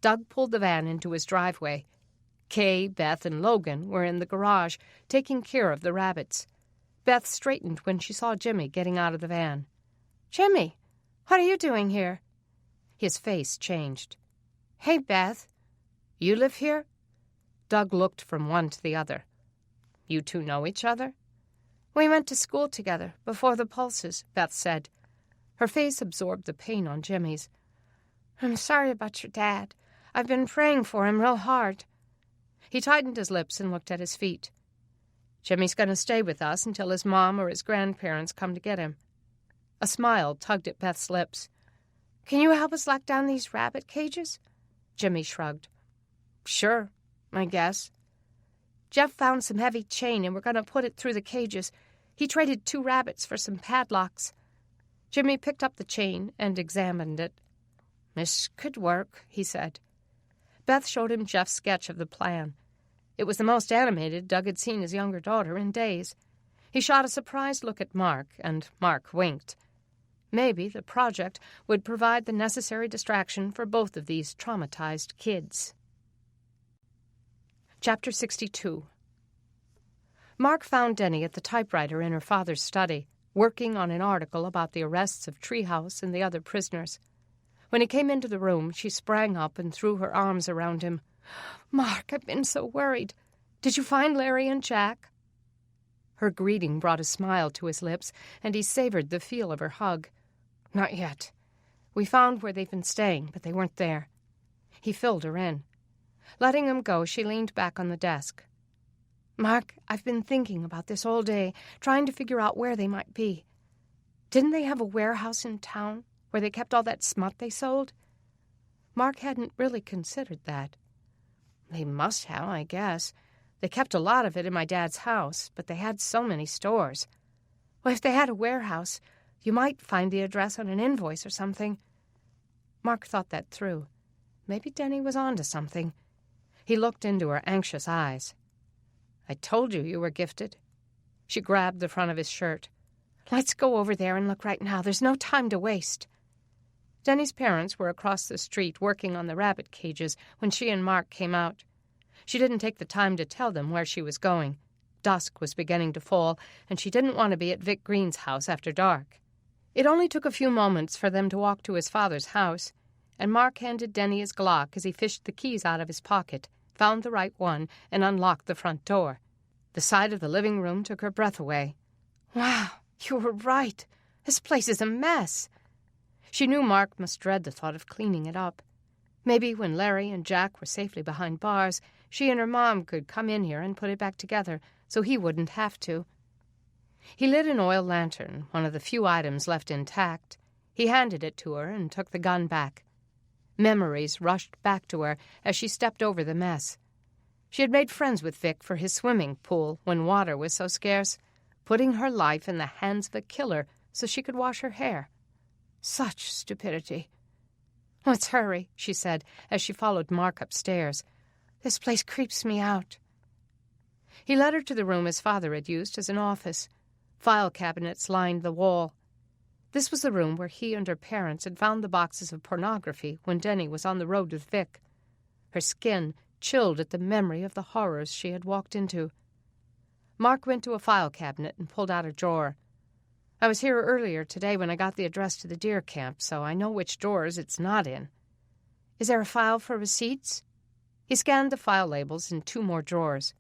S3: Doug pulled the van into his driveway. Kay, Beth, and Logan were in the garage, taking care of the rabbits. Beth straightened when she saw Jimmy getting out of the van.
S4: "Jimmy, what are you doing here?"
S3: His face changed.
S4: "Hey, Beth, you live here?"
S3: Doug looked from one to the other. "You two know each other?"
S4: "We went to school together before the Pulses,"
S3: Beth said. Her face absorbed the pain on Jimmy's.
S4: "I'm sorry about your dad. I've been praying for him real hard."
S3: He tightened his lips and looked at his feet. "Jimmy's going to stay with us until his mom or his grandparents come to get him." A smile tugged at Beth's lips.
S4: "Can you help us lock down these rabbit cages?"
S3: Jimmy shrugged.
S4: "Sure, I guess. Jeff found some heavy chain and we're going to put it through the cages. He traded 2 rabbits for some padlocks."
S3: Jimmy picked up the chain and examined it.
S4: "This could work," he said.
S3: Beth showed him Jeff's sketch of the plan. It was the most animated Doug had seen his younger daughter in days. He shot a surprised look at Mark, and Mark winked. Maybe the project would provide the necessary distraction for both of these traumatized kids. Chapter 62. Mark found Denny at the typewriter in her father's study, working on an article about the arrests of Treehouse and the other prisoners. When he came into the room, she sprang up and threw her arms around him. "Mark, I've been so worried. Did you find Larry and Jack?" Her greeting brought a smile to his lips, and he savored the feel of her hug. "Not yet. We found where they've been staying, but they weren't there." He filled her in. Letting him go, she leaned back on the desk. "Mark, I've been thinking about this all day, trying to figure out where they might be. Didn't they have a warehouse in town where they kept all that smut they sold?" Mark hadn't really considered that. "They must have, I guess. They kept a lot of it in my dad's house, but they had so many stores." "Well, if they had a warehouse, you might find the address on an invoice or something." Mark thought that through. Maybe Denny was on to something. He looked into her anxious eyes. "I told you you were gifted." She grabbed the front of his shirt. "Let's go over there and look right now. There's no time to waste." Denny's parents were across the street working on the rabbit cages when she and Mark came out. She didn't take the time to tell them where she was going. Dusk was beginning to fall, and she didn't want to be at Vic Green's house after dark. It only took a few moments for them to walk to his father's house, and Mark handed Denny his Glock as he fished the keys out of his pocket, found the right one, and unlocked the front door. The sight of the living room took her breath away. "Wow, you were right. This place is a mess." She knew Mark must dread the thought of cleaning it up. Maybe when Larry and Jack were safely behind bars, she and her mom could come in here and put it back together so he wouldn't have to. He lit an oil lantern, one of the few items left intact. He handed it to her and took the gun back. Memories rushed back to her as she stepped over the mess. She had made friends with Vic for his swimming pool when water was so scarce, putting her life in the hands of a killer so she could wash her hair. Such stupidity. "Let's hurry," she said as she followed Mark upstairs. "This place creeps me out." He led her to the room his father had used as an office. File cabinets lined the wall. This was the room where he and her parents had found the boxes of pornography when Denny was on the road with Vic. Her skin chilled at the memory of the horrors she had walked into. Mark went to a file cabinet and pulled out a drawer. "I was here earlier today when I got the address to the deer camp, so I know which drawers it's not in." "Is there a file for receipts?" He scanned the file labels in 2 more drawers.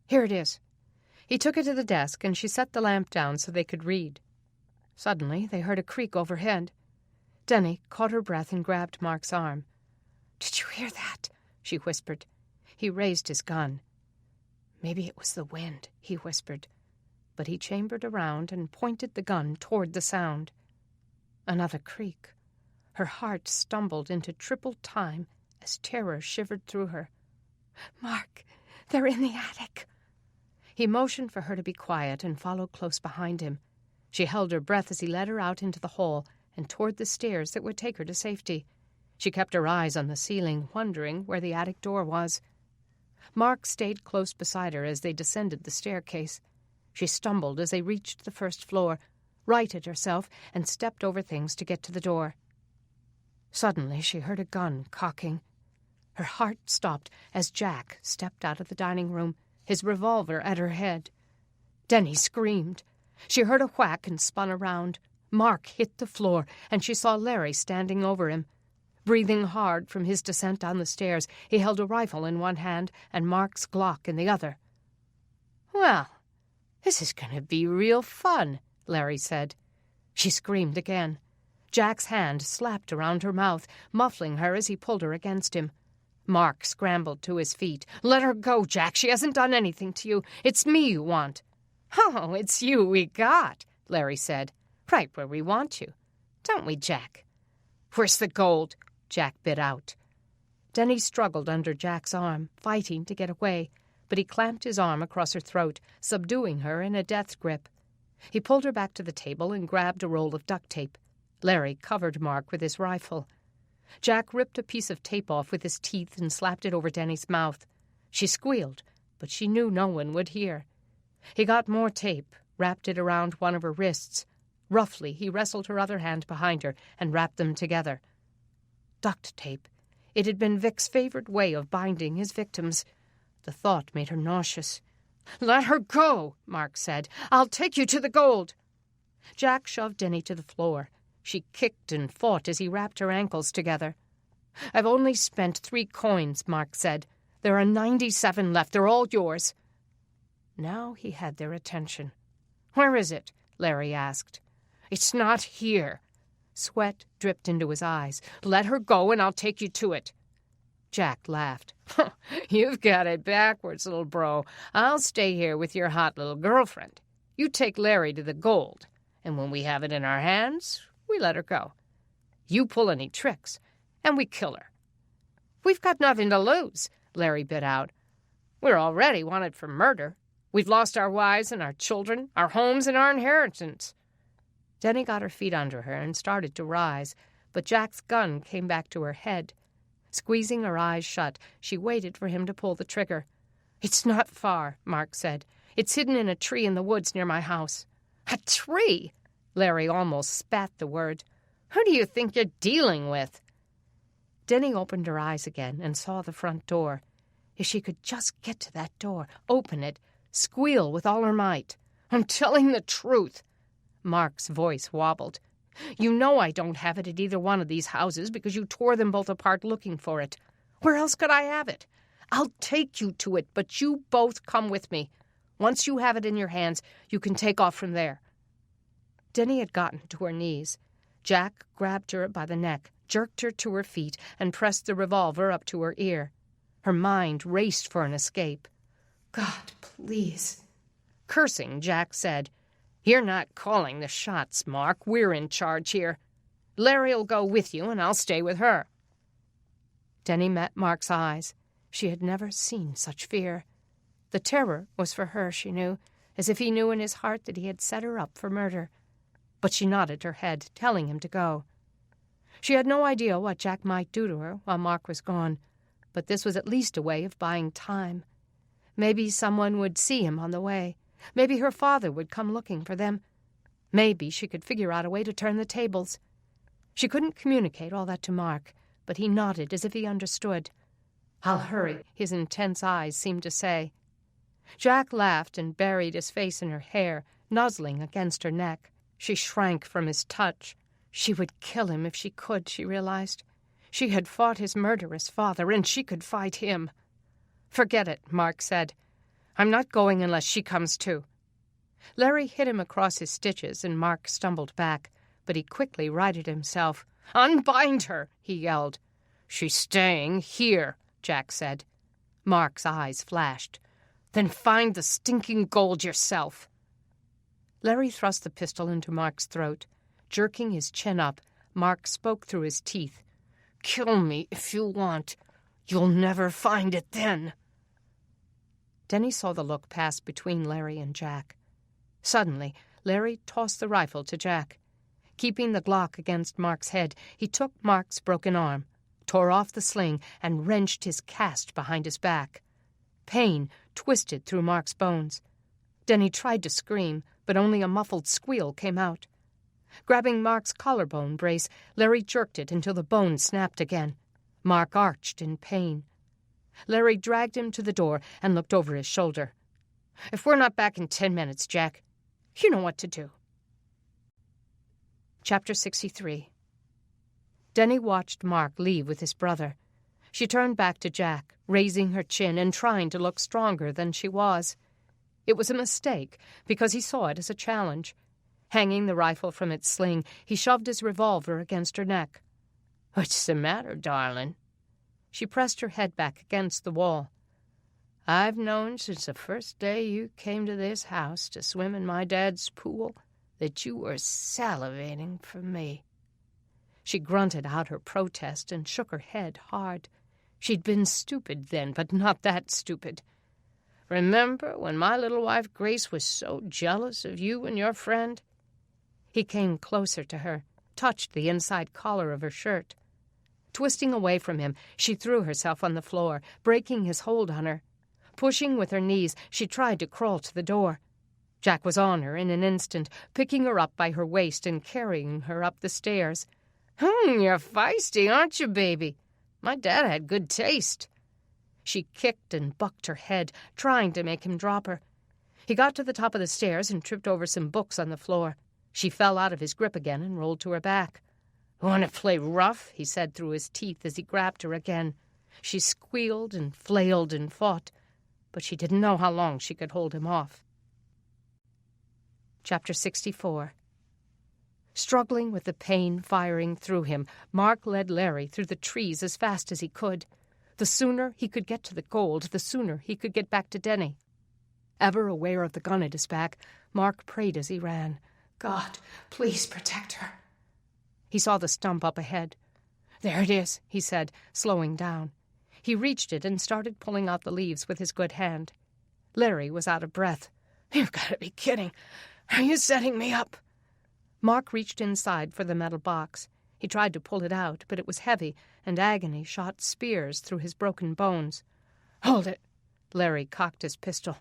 S3: "Here it is." He took it to the desk, and she set the lamp down so they could read. Suddenly, they heard a creak overhead. Denny caught her breath and grabbed Mark's arm. "Did you hear that?" she whispered. He raised his gun. "Maybe it was the wind," he whispered. But he chambered around and pointed the gun toward the sound. Another creak. Her heart stumbled into triple time as terror shivered through her. "Mark, they're in the attic."
S2: He motioned for her to be quiet and followed close behind him. She held her breath as he led her out into the hall and toward the stairs that would take her to safety. She kept her eyes on the ceiling, wondering where the attic door was. Mark stayed close beside her as they descended the staircase. She stumbled as they reached the first floor, righted herself, and stepped over things to get to the door. Suddenly she heard a gun cocking. Her heart stopped as Jack stepped out of the dining room, his revolver at her head. Denny screamed. She heard a whack and spun around. Mark hit the floor, and she saw Larry standing over him. Breathing hard from his descent down the stairs, he held a rifle in one hand and Mark's Glock in the other.
S3: "Well, this is going to be real fun," Larry said.
S2: She screamed again. Jack's hand slapped around her mouth, muffling her as he pulled her against him. Mark scrambled to his feet.
S3: "Let her go, Jack. She hasn't done anything to you. It's me you want."
S2: "Oh, it's you we got," Larry said. "Right where we want you. Don't we, Jack?"
S3: "Where's the gold?"
S2: Jack bit out. Denny struggled under Jack's arm, fighting to get away, but he clamped his arm across her throat, subduing her in a death grip. He pulled her back to the table and grabbed a roll of duct tape. Larry covered Mark with his rifle. Jack ripped a piece of tape off with his teeth and slapped it over Denny's mouth. She squealed, but she knew no one would hear. He got more tape, wrapped it around one of her wrists. Roughly, he wrestled her other hand behind her and wrapped them together. Duct tape. It had been Vic's favorite way of binding his victims. The thought made her nauseous.
S3: "Let her go," Mark said. "I'll take you to the gold."
S2: Jack shoved Denny to the floor. She kicked and fought as he wrapped her ankles together.
S3: "I've only spent 3 coins, Mark said. There are 97 left. They're all yours."
S2: Now he had their attention.
S3: "Where is it?"
S2: Larry asked.
S3: "It's not here."
S2: Sweat dripped into his eyes.
S3: "Let her go and I'll take you to it."
S2: Jack laughed.
S3: "You've got it backwards, little bro. I'll stay here with your hot little girlfriend. You take Larry to the gold, and when we have it in our hands, we let her go. You pull any tricks, and we kill her." "We've got nothing to lose," Larry bit out. "We're already wanted for murder. We've lost our wives and our children, our homes and our inheritance."
S2: Denny got her feet under her and started to rise, but Jack's gun came back to her head. Squeezing her eyes shut, she waited for him to pull the trigger.
S3: "It's not far," Mark said. "It's hidden in a tree in the woods near my house."
S2: "A tree?" Larry almost spat the word.
S3: "Who do you think you're dealing with?"
S2: Denny opened her eyes again and saw the front door. If she could just get to that door, open it, squeal with all her might.
S3: "I'm telling the truth."
S2: Mark's voice wobbled.
S3: "You know I don't have it at either one of these houses because you tore them both apart looking for it. Where else could I have it? I'll take you to it, but you both come with me. Once you have it in your hands, you can take off from there."
S2: Denny had gotten to her knees. Jack grabbed her by the neck, jerked her to her feet, and pressed the revolver up to her ear. Her mind raced for an escape.
S3: "God, please." Cursing, Jack said, "You're not calling the shots, Mark. We're in charge here. Larry'll go with you, and I'll stay with her."
S2: Denny met Mark's eyes. She had never seen such fear. The terror was for her, she knew, as if he knew in his heart that he had set her up for murder. But she nodded her head, telling him to go. She had no idea what Jack might do to her while Mark was gone, but this was at least a way of buying time. Maybe someone would see him on the way. Maybe her father would come looking for them. Maybe she could figure out a way to turn the tables. She couldn't communicate all that to Mark, but he nodded as if he understood.
S3: "I'll hurry,"
S2: his intense eyes seemed to say. Jack laughed and buried his face in her hair, nuzzling against her neck. She shrank from his touch. She would kill him if she could, she realized. She had fought his murderous father, and she could fight him.
S3: "Forget it," Mark said. "I'm not going unless she comes too."
S2: Larry hit him across his stitches, and Mark stumbled back, but he quickly righted himself.
S3: "Unbind her," he yelled. "She's staying here," Jack said.
S2: Mark's eyes flashed.
S3: "Then find the stinking gold yourself."
S2: Larry thrust the pistol into Mark's throat. Jerking his chin up, Mark spoke through his teeth.
S3: "Kill me if you want. You'll never find it then."
S2: Denny saw the look pass between Larry and Jack. Suddenly, Larry tossed the rifle to Jack. Keeping the Glock against Mark's head, he took Mark's broken arm, tore off the sling, and wrenched his cast behind his back. Pain twisted through Mark's bones. Denny tried to scream, but only a muffled squeal came out. Grabbing Mark's collarbone brace, Larry jerked it until the bone snapped again. Mark arched in pain. Larry dragged him to the door and looked over his shoulder.
S3: "If we're not back in 10 minutes, Jack, you know what to do."
S2: Chapter 63. Denny watched Mark leave with his brother. She turned back to Jack, raising her chin and trying to look stronger than she was. It was a mistake, because he saw it as a challenge. Hanging the rifle from its sling, he shoved his revolver against her neck.
S3: "What's the matter, darling?"
S2: She pressed her head back against the wall.
S3: "I've known since the first day you came to this house to swim in my dad's pool that you were salivating for me."
S2: She grunted out her protest and shook her head hard. She'd been stupid then, but not that stupid.
S3: "Remember when my little wife Grace was so jealous of you and your friend?"
S2: He came closer to her, touched the inside collar of her shirt. Twisting away from him, she threw herself on the floor, breaking his hold on her. Pushing with her knees, she tried to crawl to the door. Jack was on her in an instant, picking her up by her waist and carrying her up the stairs.
S3: You're feisty, aren't you, baby? My dad had good taste."
S2: She kicked and bucked her head, trying to make him drop her. He got to the top of the stairs and tripped over some books on the floor. She fell out of his grip again and rolled to her back.
S3: "Want to play rough?"
S2: he said through his teeth as he grabbed her again. She squealed and flailed and fought, but she didn't know how long she could hold him off. Chapter 64. Struggling with the pain firing through him, Mark led Larry through the trees as fast as he could. The sooner he could get to the gold, the sooner he could get back to Denny. Ever aware of the gun at his back, Mark prayed as he ran. "God, please protect her." He saw the stump up ahead. "There it is," he said, slowing down. He reached it and started pulling out the leaves with his good hand. Larry was out of breath.
S3: "You've got to be kidding. Are you setting me up?"
S2: Mark reached inside for the metal box. He tried to pull it out, but it was heavy, and agony shot spears through his broken bones.
S3: "Hold it."
S2: Larry cocked his pistol.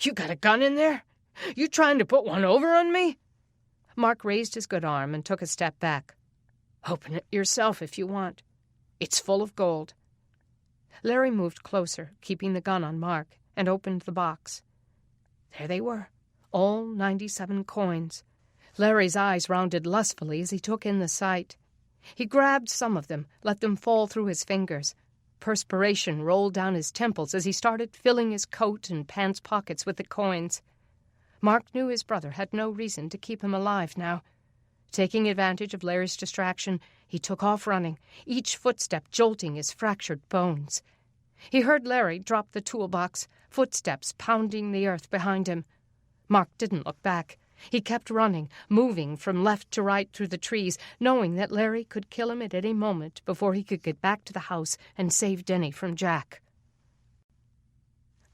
S3: "You got a gun in there? You trying to put one over on me?"
S2: Mark raised his good arm and took a step back.
S3: "Open it yourself if you want. It's full of gold."
S2: Larry moved closer, keeping the gun on Mark, and opened the box. There they were, all 97 coins. Larry's eyes rounded lustfully as he took in the sight. He grabbed some of them, let them fall through his fingers. Perspiration rolled down his temples as he started filling his coat and pants pockets with the coins. Mark knew his brother had no reason to keep him alive now. Taking advantage of Larry's distraction, he took off running, each footstep jolting his fractured bones. He heard Larry drop the toolbox, footsteps pounding the earth behind him. Mark didn't look back. He kept running, moving from left to right through the trees, knowing that Larry could kill him at any moment before he could get back to the house and save Denny from Jack.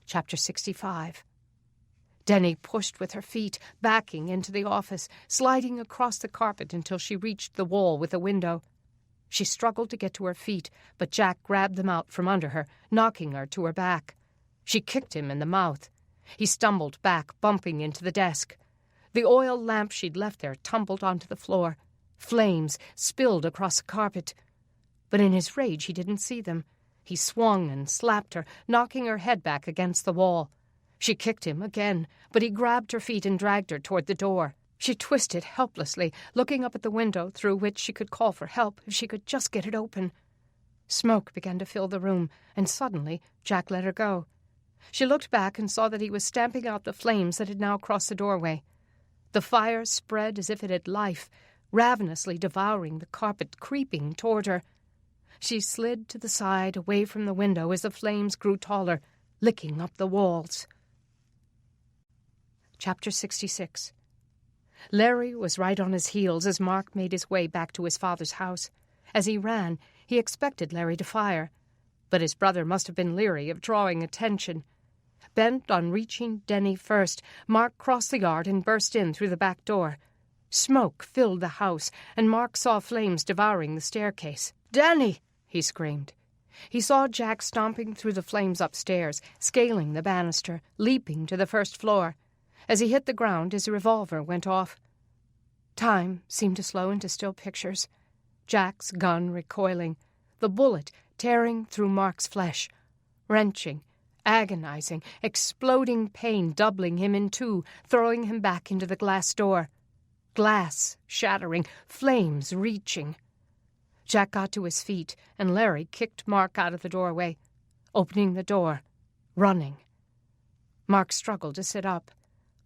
S2: Chapter 65. Denny pushed with her feet, backing into the office, sliding across the carpet until she reached the wall with a window. She struggled to get to her feet, but Jack grabbed them out from under her, knocking her to her back. She kicked him in the mouth. He stumbled back, bumping into the desk. The oil lamp she'd left there tumbled onto the floor. Flames spilled across the carpet. But in his rage he didn't see them. He swung and slapped her, knocking her head back against the wall. She kicked him again, but he grabbed her feet and dragged her toward the door. She twisted helplessly, looking up at the window through which she could call for help if she could just get it open. Smoke began to fill the room, and suddenly Jack let her go. She looked back and saw that he was stamping out the flames that had now crossed the doorway. The fire spread as if it had life, ravenously devouring the carpet, creeping toward her. She slid to the side, away from the window as the flames grew taller, licking up the walls. Chapter 66. Larry was right on his heels as Mark made his way back to his father's house. As he ran, he expected Larry to fire, but his brother must have been leery of drawing attention. Bent on reaching Denny first, Mark crossed the yard and burst in through the back door. Smoke filled the house, and Mark saw flames devouring the staircase. "Denny!" he screamed. He saw Jack stomping through the flames upstairs, scaling the banister, leaping to the first floor. As he hit the ground, his revolver went off. Time seemed to slow into still pictures. Jack's gun recoiling, the bullet tearing through Mark's flesh, wrenching, agonizing, exploding pain doubling him in two, throwing him back into the glass door. Glass shattering, flames reaching. Jack got to his feet, and Larry kicked Mark out of the doorway, opening the door, running. Mark struggled to sit up.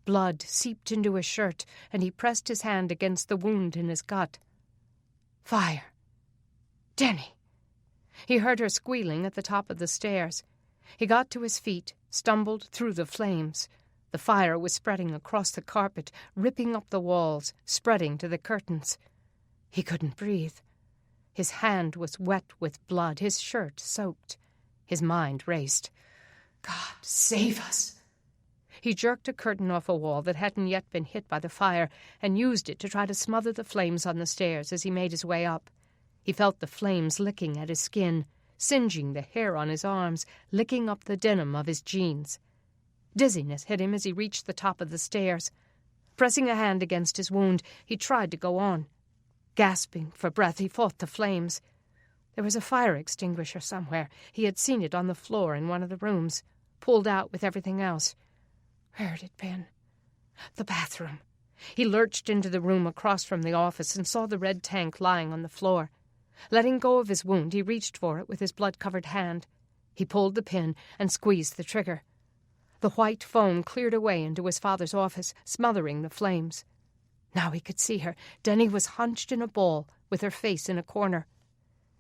S2: Blood seeped into his shirt, and he pressed his hand against the wound in his gut. Fire. Denny. He heard her squealing at the top of the stairs. He got to his feet, stumbled through the flames. The fire was spreading across the carpet, ripping up the walls, spreading to the curtains. He couldn't breathe. His hand was wet with blood, his shirt soaked. His mind raced. God, save us. He jerked a curtain off a wall that hadn't yet been hit by the fire and used it to try to smother the flames on the stairs as he made his way up. He felt the flames licking at his skin, singeing the hair on his arms, licking up the denim of his jeans. Dizziness hit him as he reached the top of the stairs. Pressing a hand against his wound, he tried to go on. Gasping for breath, he fought the flames. There was a fire extinguisher somewhere. He had seen it on the floor in one of the rooms, pulled out with everything else. Where had it been? The bathroom. He lurched into the room across from the office and saw the red tank lying on the floor. Letting go of his wound, he reached for it with his blood-covered hand. He pulled the pin and squeezed the trigger. The white foam cleared away into his father's office, smothering the flames. Now he could see her. Denny was hunched in a ball, with her face in a corner.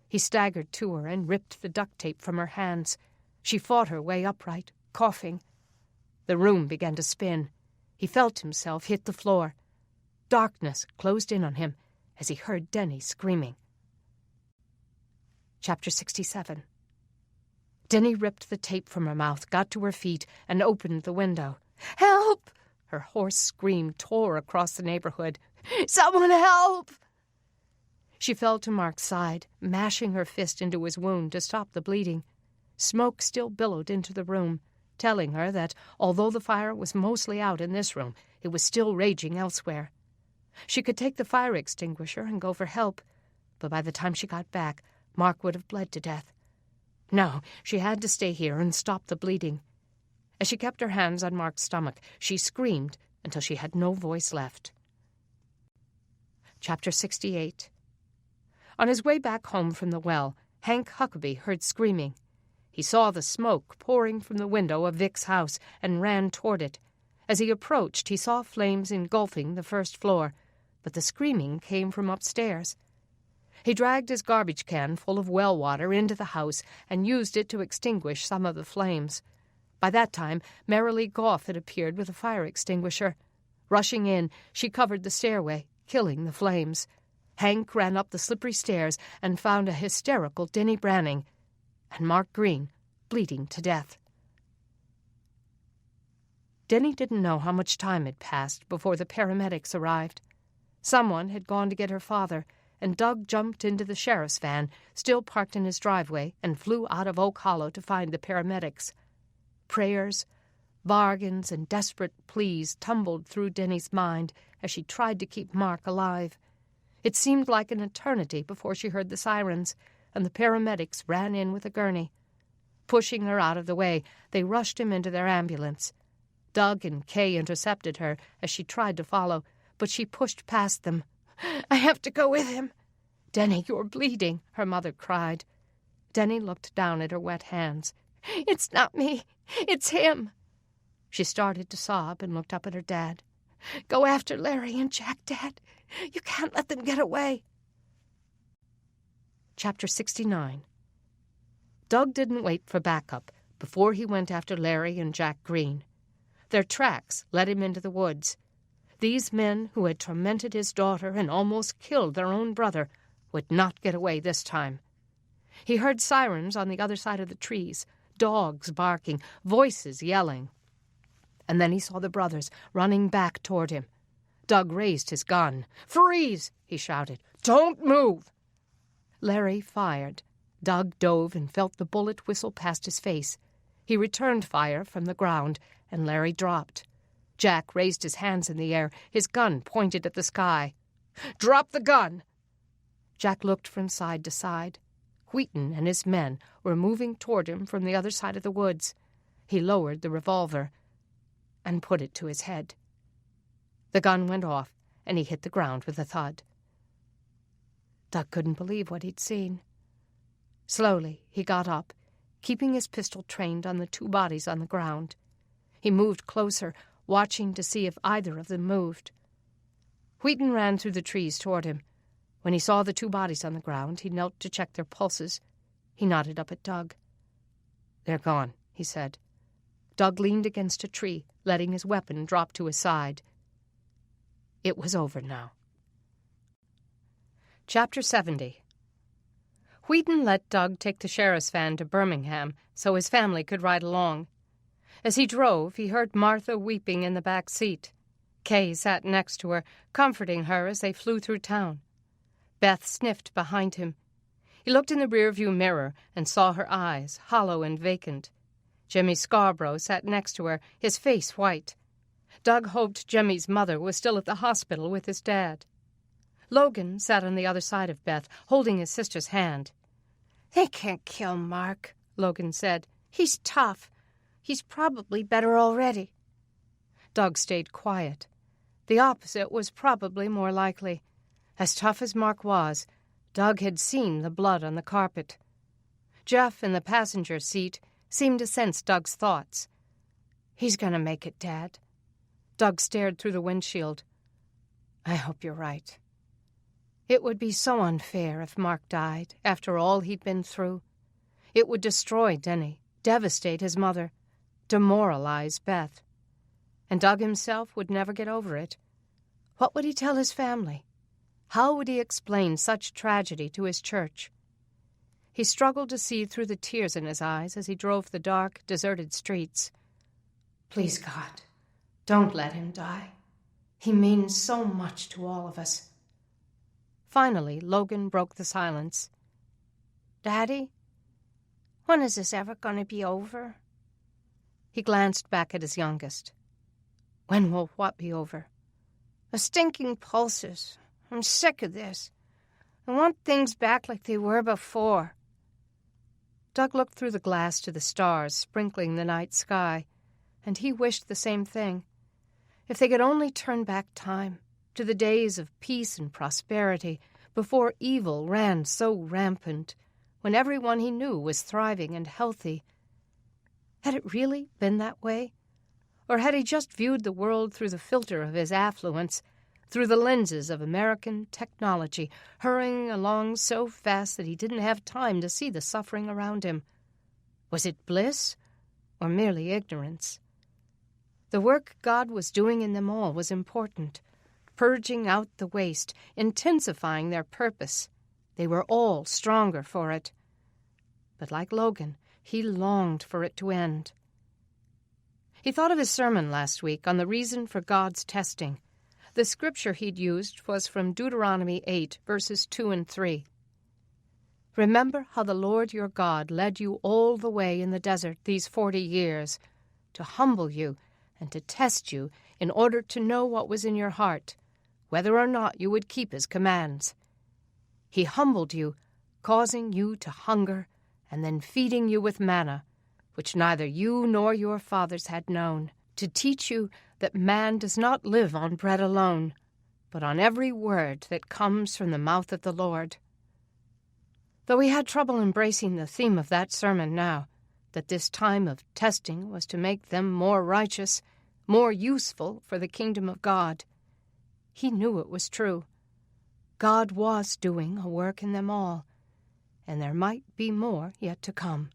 S2: He staggered to her and ripped the duct tape from her hands. She fought her way upright, coughing. The room began to spin. He felt himself hit the floor. Darkness closed in on him as he heard Denny screaming. Chapter 67. Denny ripped the tape from her mouth, got to her feet, and opened the window. "Help!" Her hoarse scream tore across the neighborhood. "Someone help!" She fell to Mark's side, mashing her fist into his wound to stop the bleeding. Smoke still billowed into the room, telling her that, although the fire was mostly out in this room, it was still raging elsewhere. She could take the fire extinguisher and go for help, but by the time she got back, Mark would have bled to death. No, she had to stay here and stop the bleeding. As she kept her hands on Mark's stomach, she screamed until she had no voice left. Chapter 68. On his way back home from the well, Hank Huckabee heard screaming. He saw the smoke pouring from the window of Vic's house and ran toward it. As he approached, he saw flames engulfing the first floor, but the screaming came from upstairs. He dragged his garbage can full of well water into the house and used it to extinguish some of the flames. By that time, Marilee Goff had appeared with a fire extinguisher. Rushing in, she covered the stairway, killing the flames. Hank ran up the slippery stairs and found a hysterical Denny Branning and Mark Green bleeding to death. Denny didn't know how much time had passed before the paramedics arrived. Someone had gone to get her father, and Doug jumped into the sheriff's van, still parked in his driveway, and flew out of Oak Hollow to find the paramedics. Prayers, bargains, and desperate pleas tumbled through Denny's mind as she tried to keep Mark alive. It seemed like an eternity before she heard the sirens, and the paramedics ran in with a gurney. Pushing her out of the way, they rushed him into their ambulance. Doug and Kay intercepted her as she tried to follow, but she pushed past them. "I have to go with him." "Denny, you're bleeding," her mother cried. Denny looked down at her wet hands. "It's not me. It's him." She started to sob and looked up at her dad. "Go after Larry and Jack, Dad. You can't let them get away." Chapter 69. Doug didn't wait for backup before he went after Larry and Jack Green. Their tracks led him into the woods. These men who had tormented his daughter and almost killed their own brother would not get away this time. He heard sirens on the other side of the trees, dogs barking, voices yelling, and then he saw the brothers running back toward him. Doug raised his gun. "Freeze!" he shouted. "Don't move!" Larry fired. Doug dove and felt the bullet whistle past his face. He returned fire from the ground, and Larry dropped. Jack raised his hands in the air, his gun pointed at the sky. "Drop the gun!" Jack looked from side to side. Wheaton and his men were moving toward him from the other side of the woods. He lowered the revolver and put it to his head. The gun went off, and he hit the ground with a thud. Doug couldn't believe what he'd seen. Slowly, he got up, keeping his pistol trained on the two bodies on the ground. He moved closer, watching to see if either of them moved. Wheaton ran through the trees toward him. When he saw the two bodies on the ground, he knelt to check their pulses. He nodded up at Doug. "They're gone," he said. Doug leaned against a tree, letting his weapon drop to his side. It was over now. Chapter 70. Wheaton let Doug take the sheriff's van to Birmingham so his family could ride along. As he drove, he heard Martha weeping in the back seat. Kay sat next to her, comforting her as they flew through town. Beth sniffed behind him. He looked in the rearview mirror and saw her eyes, hollow and vacant. Jimmy Scarborough sat next to her, his face white. Doug hoped Jimmy's mother was still at the hospital with his dad. Logan sat on the other side of Beth, holding his sister's hand.
S3: "They can't kill Mark,"
S2: Logan said.
S3: "He's tough. He's probably better already."
S2: Doug stayed quiet. The opposite was probably more likely. As tough as Mark was, Doug had seen the blood on the carpet. Jeff, in the passenger seat, seemed to sense Doug's thoughts. "He's going to make it, Dad." Doug stared through the windshield. "I hope you're right." It would be so unfair if Mark died, after all he'd been through. It would destroy Denny, devastate his mother, demoralize Beth. And Doug himself would never get over it. What would he tell his family? How would he explain such tragedy to his church? He struggled to see through the tears in his eyes as he drove the dark, deserted streets. "Please, God, don't let him die. He means so much to all of us." Finally, Logan broke the silence.
S3: "Daddy, when is this ever going to be over?"
S2: He glanced back at his youngest. "When will what be over?"
S3: "The stinking pulses. I'm sick of this. I want things back like they were before."
S2: Doug looked through the glass to the stars sprinkling the night sky, and he wished the same thing. If they could only turn back time to the days of peace and prosperity, before evil ran so rampant, when everyone he knew was thriving and healthy. Had it really been that way? Or had he just viewed the world through the filter of his affluence, through the lenses of American technology, hurrying along so fast that he didn't have time to see the suffering around him? Was it bliss, or merely ignorance? The work God was doing in them all was important, purging out the waste, intensifying their purpose. They were all stronger for it. But like Logan, he longed for it to end. He thought of his sermon last week on the reason for God's testing. The scripture he'd used was from Deuteronomy 8, verses 2 and 3. "Remember how the Lord your God led you all the way in the desert these 40 years, to humble you and to test you in order to know what was in your heart, whether or not you would keep his commands. He humbled you, causing you to hunger, and then feeding you with manna, which neither you nor your fathers had known, to teach you that man does not live on bread alone, but on every word that comes from the mouth of the Lord." Though he had trouble embracing the theme of that sermon now, that this time of testing was to make them more righteous, more useful for the kingdom of God, he knew it was true. God was doing a work in them all, and there might be more yet to come.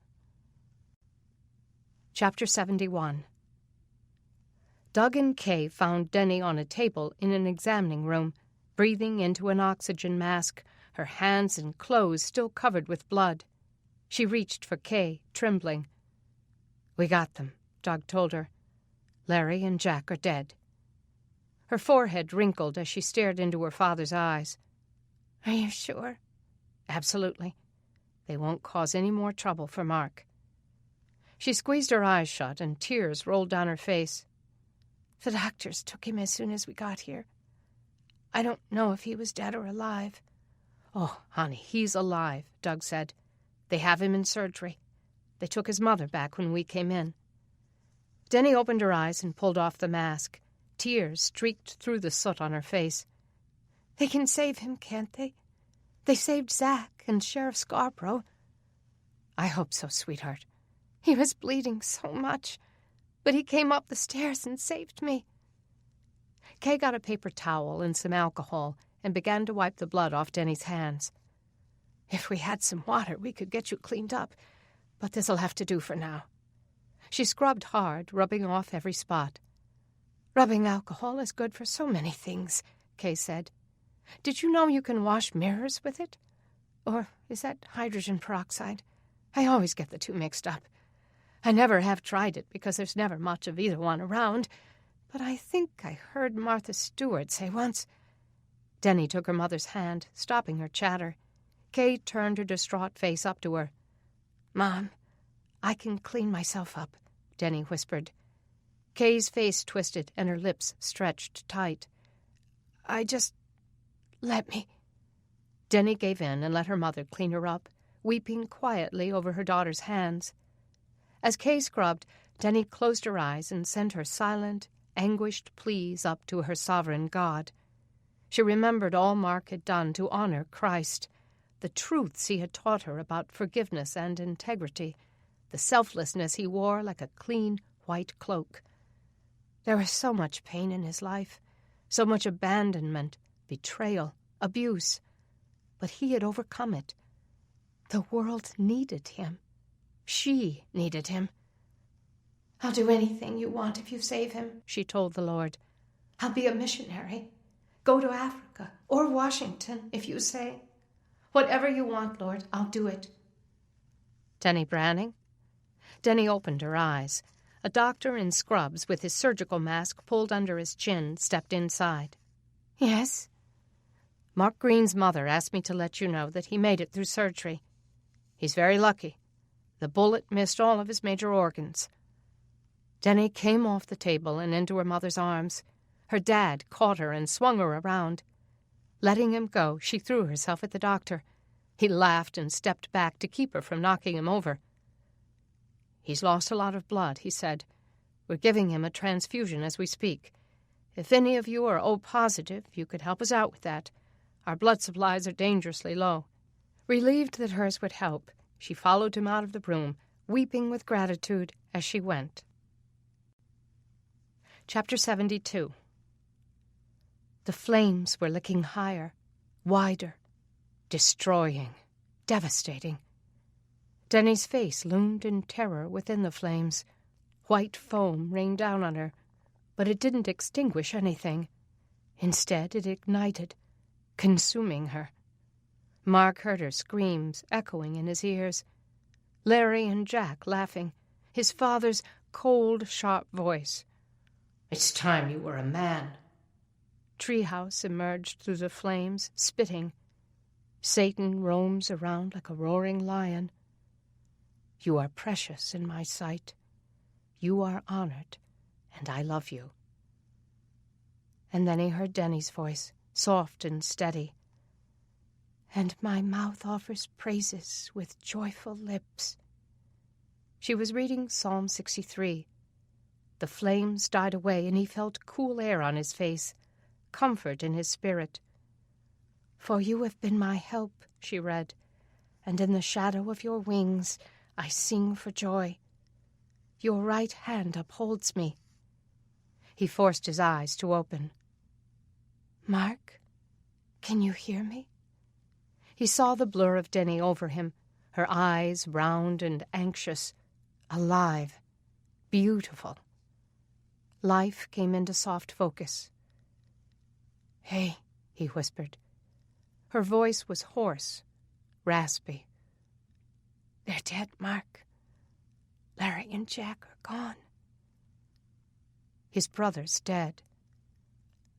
S2: Chapter 71. Doug and Kay found Denny on a table in an examining room, breathing into an oxygen mask, her hands and clothes still covered with blood. She reached for Kay, trembling. "We got them," Doug told her. Larry and Jack are dead." Her forehead wrinkled as she stared into her father's eyes.
S4: "Are you sure?"
S2: "Absolutely. They won't cause any more trouble for Mark." She squeezed her eyes shut, and tears rolled down her face.
S4: "The doctors took him as soon as we got here. I don't know if he was dead or alive."
S2: "Oh, honey, he's alive," Doug said. "They have him in surgery. They took his mother back when we came in." Denny opened her eyes and pulled off the mask. Tears streaked through the soot on her face.
S4: "They can save him, can't they? They saved Zach and Sheriff Scarborough."
S2: "I hope so, sweetheart."
S4: "He was bleeding so much, but he came up the stairs and saved me."
S2: Kay got a paper towel and some alcohol and began to wipe the blood off Denny's hands.
S4: "If we had some water, we could get you cleaned up, but this'll have to do for now."
S2: She scrubbed hard, rubbing off every spot.
S4: "Rubbing alcohol is good for so many things," Kay said. "Did you know you can wash mirrors with it? Or is that hydrogen peroxide? I always get the two mixed up. I never have tried it because there's never much of either one around, but I think I heard Martha Stewart say once—"
S2: Denny took her mother's hand, stopping her chatter. Kay turned her distraught face up to her.
S4: "Mom, I can clean myself up,"
S2: Denny whispered. Kay's face twisted and her lips stretched tight.
S4: Let me."
S2: Denny gave in and let her mother clean her up, weeping quietly over her daughter's hands. As Kay scrubbed, Denny closed her eyes and sent her silent, anguished pleas up to her sovereign God. She remembered all Mark had done to honor Christ, the truths he had taught her about forgiveness and integrity, the selflessness he wore like a clean white cloak. There was so much pain in his life, so much abandonment, betrayal, abuse, but he had overcome it. The world needed him. She needed him.
S4: "I'll do anything you want if you save him,"
S2: she told the Lord.
S4: "I'll be a missionary. Go to Africa or Washington, if you say. Whatever you want, Lord, I'll do it."
S2: "Denny Branning?" Denny opened her eyes. A doctor in scrubs with his surgical mask pulled under his chin stepped inside.
S4: "Yes?"
S2: "Mark Green's mother asked me to let you know that he made it through surgery. He's very lucky. The bullet missed all of his major organs." Denny came off the table and into her mother's arms. Her dad caught her and swung her around. Letting him go, she threw herself at the doctor. He laughed and stepped back to keep her from knocking him over. "He's lost a lot of blood," he said. "We're giving him a transfusion as we speak. If any of you are O positive, you could help us out with that. Our blood supplies are dangerously low." Relieved that hers would help, she followed him out of the room, weeping with gratitude as she went. Chapter 72. The flames were licking higher, wider, destroying, devastating. Denny's face loomed in terror within the flames. White foam rained down on her, but it didn't extinguish anything. Instead, it ignited, consuming her. Mark heard her screams echoing in his ears. Larry and Jack laughing, his father's cold, sharp voice. "It's time you were a man." Treehouse emerged through the flames, spitting. Satan roams around like a roaring lion. "You are precious in my sight. You are honored, and I love you." And then he heard Denny's voice, soft and steady. "And my mouth offers praises with joyful lips." She was reading Psalm 63. The flames died away, and he felt cool air on his face, comfort in his spirit. "For you have been my help," she read, "and in the shadow of your wings I sing for joy. Your right hand upholds me." He forced his eyes to open.
S4: "Mark, can you hear me?"
S2: He saw the blur of Denny over him, her eyes round and anxious, alive, beautiful. Life came into soft focus. "Hey," he whispered. Her voice was hoarse, raspy.
S4: "They're dead, Mark. Larry and Jack are gone."
S2: His brother's dead.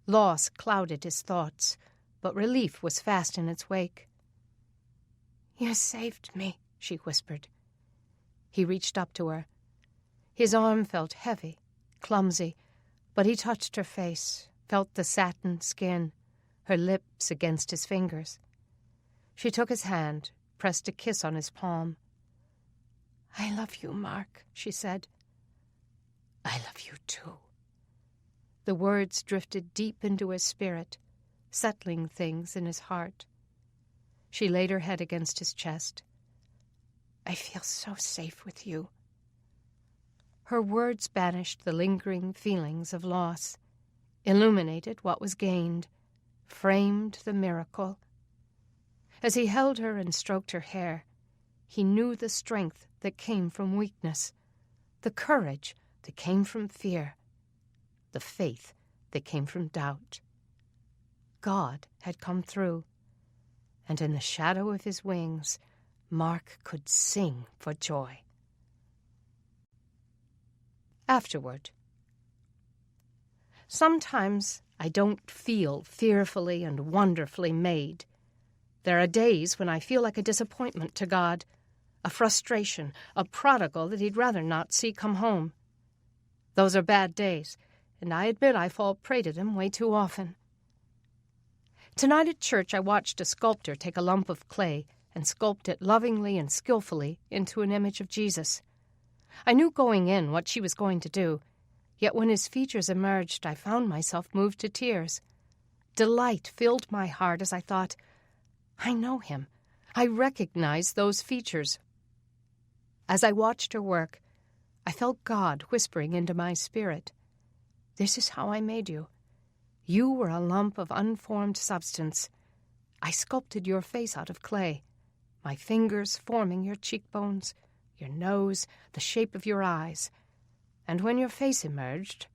S2: Loss clouded his thoughts, but relief was fast in its wake. "You saved me," she whispered. He reached up to her. His arm felt heavy, clumsy, but he touched her face, felt the satin skin, her lips against his fingers. She took his hand, pressed a kiss on his palm. "I love you, Mark," she said. "I love you too." The words drifted deep into his spirit, settling things in his heart. She laid her head against his chest. "I feel so safe with you." Her words banished the lingering feelings of loss, illuminated what was gained, framed the miracle. As he held her and stroked her hair, he knew the strength that came from weakness, the courage that came from fear, the faith that came from doubt. God had come through, and in the shadow of his wings, Mark could sing for joy. Afterward. Sometimes I don't feel fearfully and wonderfully made. There are days when I feel like a disappointment to God, a frustration, a prodigal that he'd rather not see come home. Those are bad days, and I admit I fall prey to them way too often. Tonight at church I watched a sculptor take a lump of clay and sculpt it lovingly and skillfully into an image of Jesus. I knew going in what she was going to do, yet when his features emerged, I found myself moved to tears. Delight filled my heart as I thought, I know him. I recognize those features. As I watched her work, I felt God whispering into my spirit, "This is how I made you. You were a lump of unformed substance. I sculpted your face out of clay, my fingers forming your cheekbones, your nose, the shape of your eyes. And when your face emerged,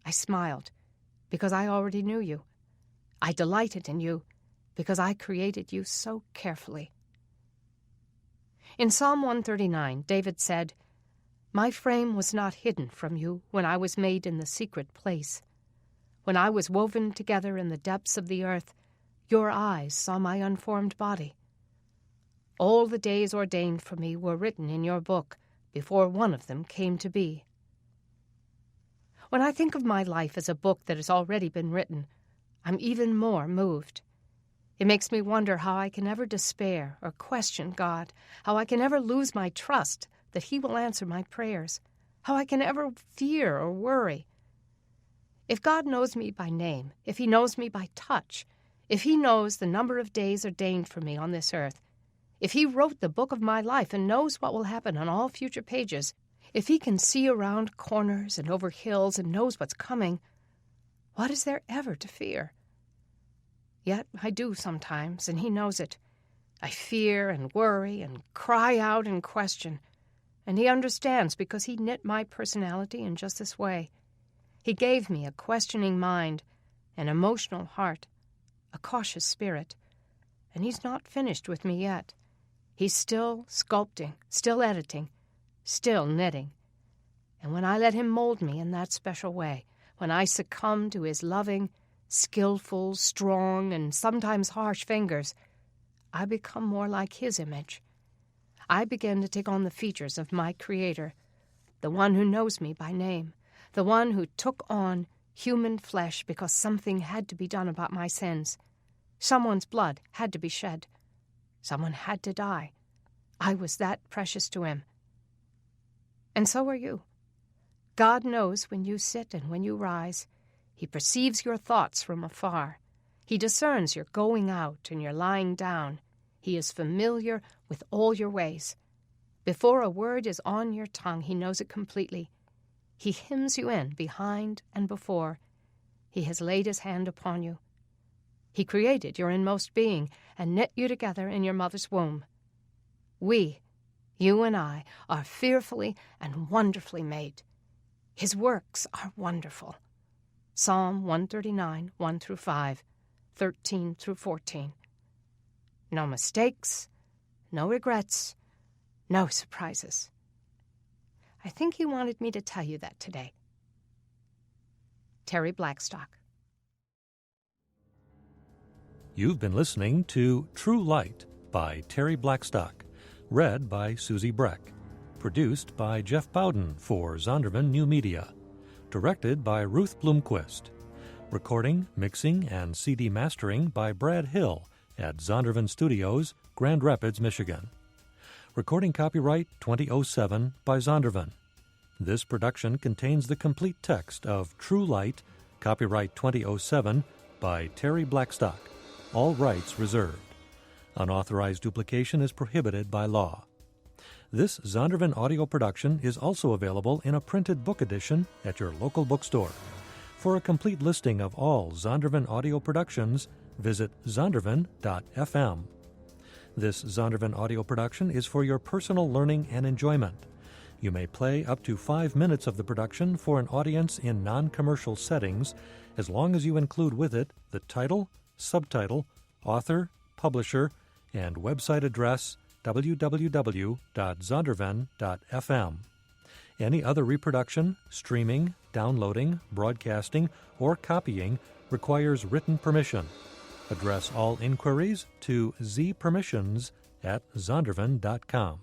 S2: I smiled, because I already knew you. I delighted in you, because I created you so carefully." In Psalm 139, David said, "My frame was not hidden from you when I was made in the secret place. When I was woven together in the depths of the earth, your eyes saw my unformed body. All the days ordained for me were written in your book before one of them came to be." When I think of my life as a book that has already been written, I'm even more moved. It makes me wonder how I can ever despair or question God, how I can ever lose my trust that He will answer my prayers, how I can ever fear or worry. If God knows me by name, if He knows me by touch, if He knows the number of days ordained for me on this earth, if He wrote the book of my life and knows what will happen on all future pages, if He can see around corners and over hills and knows what's coming, what is there ever to fear? Yet I do sometimes, and He knows it. I fear and worry and cry out and question, and He understands because He knit my personality in just this way. He gave me a questioning mind, an emotional heart, a cautious spirit, and He's not finished with me yet. He's still sculpting, still editing, still knitting. And when I let Him mold me in that special way, when I succumb to His loving, skillful, strong, and sometimes harsh fingers, I become more like His image. I begin to take on the features of my Creator, the one who knows me by name, the one who took on human flesh because something had to be done about my sins. Someone's blood had to be shed. Someone had to die. I was that precious to Him. And so are you. God knows when you sit and when you rise. He perceives your thoughts from afar. He discerns your going out and your lying down. He is familiar with all your ways. Before a word is on your tongue, He knows it completely. He hems you in behind and before. He has laid His hand upon you. He created your inmost being and knit you together in your mother's womb. We, you and I, are fearfully and wonderfully made. His works are wonderful. Psalm 139, 1 through 5, 13 through 14. No mistakes, no regrets, no surprises. I think He wanted me to tell you that today. Terri Blackstock.
S1: You've been listening to True Light by Terri Blackstock, read by Susie Breck, produced by Jeff Bowden for Zondervan New Media, directed by Ruth Bloomquist, recording, mixing, and CD mastering by Brad Hill at Zondervan Studios, Grand Rapids, Michigan. Recording copyright 2007 by Zondervan. This production contains the complete text of True Light, copyright 2007 by Terri Blackstock. All rights reserved. Unauthorized duplication is prohibited by law. This Zondervan audio production is also available in a printed book edition at your local bookstore. For a complete listing of all Zondervan audio productions, visit zondervan.fm. This Zondervan audio production is for your personal learning and enjoyment. You may play up to 5 minutes of the production for an audience in non-commercial settings, as long as you include with it the title, subtitle, author, publisher, and website address www.zondervan.fm. Any other reproduction, streaming, downloading, broadcasting, or copying requires written permission. Address all inquiries to zpermissions@zondervan.com.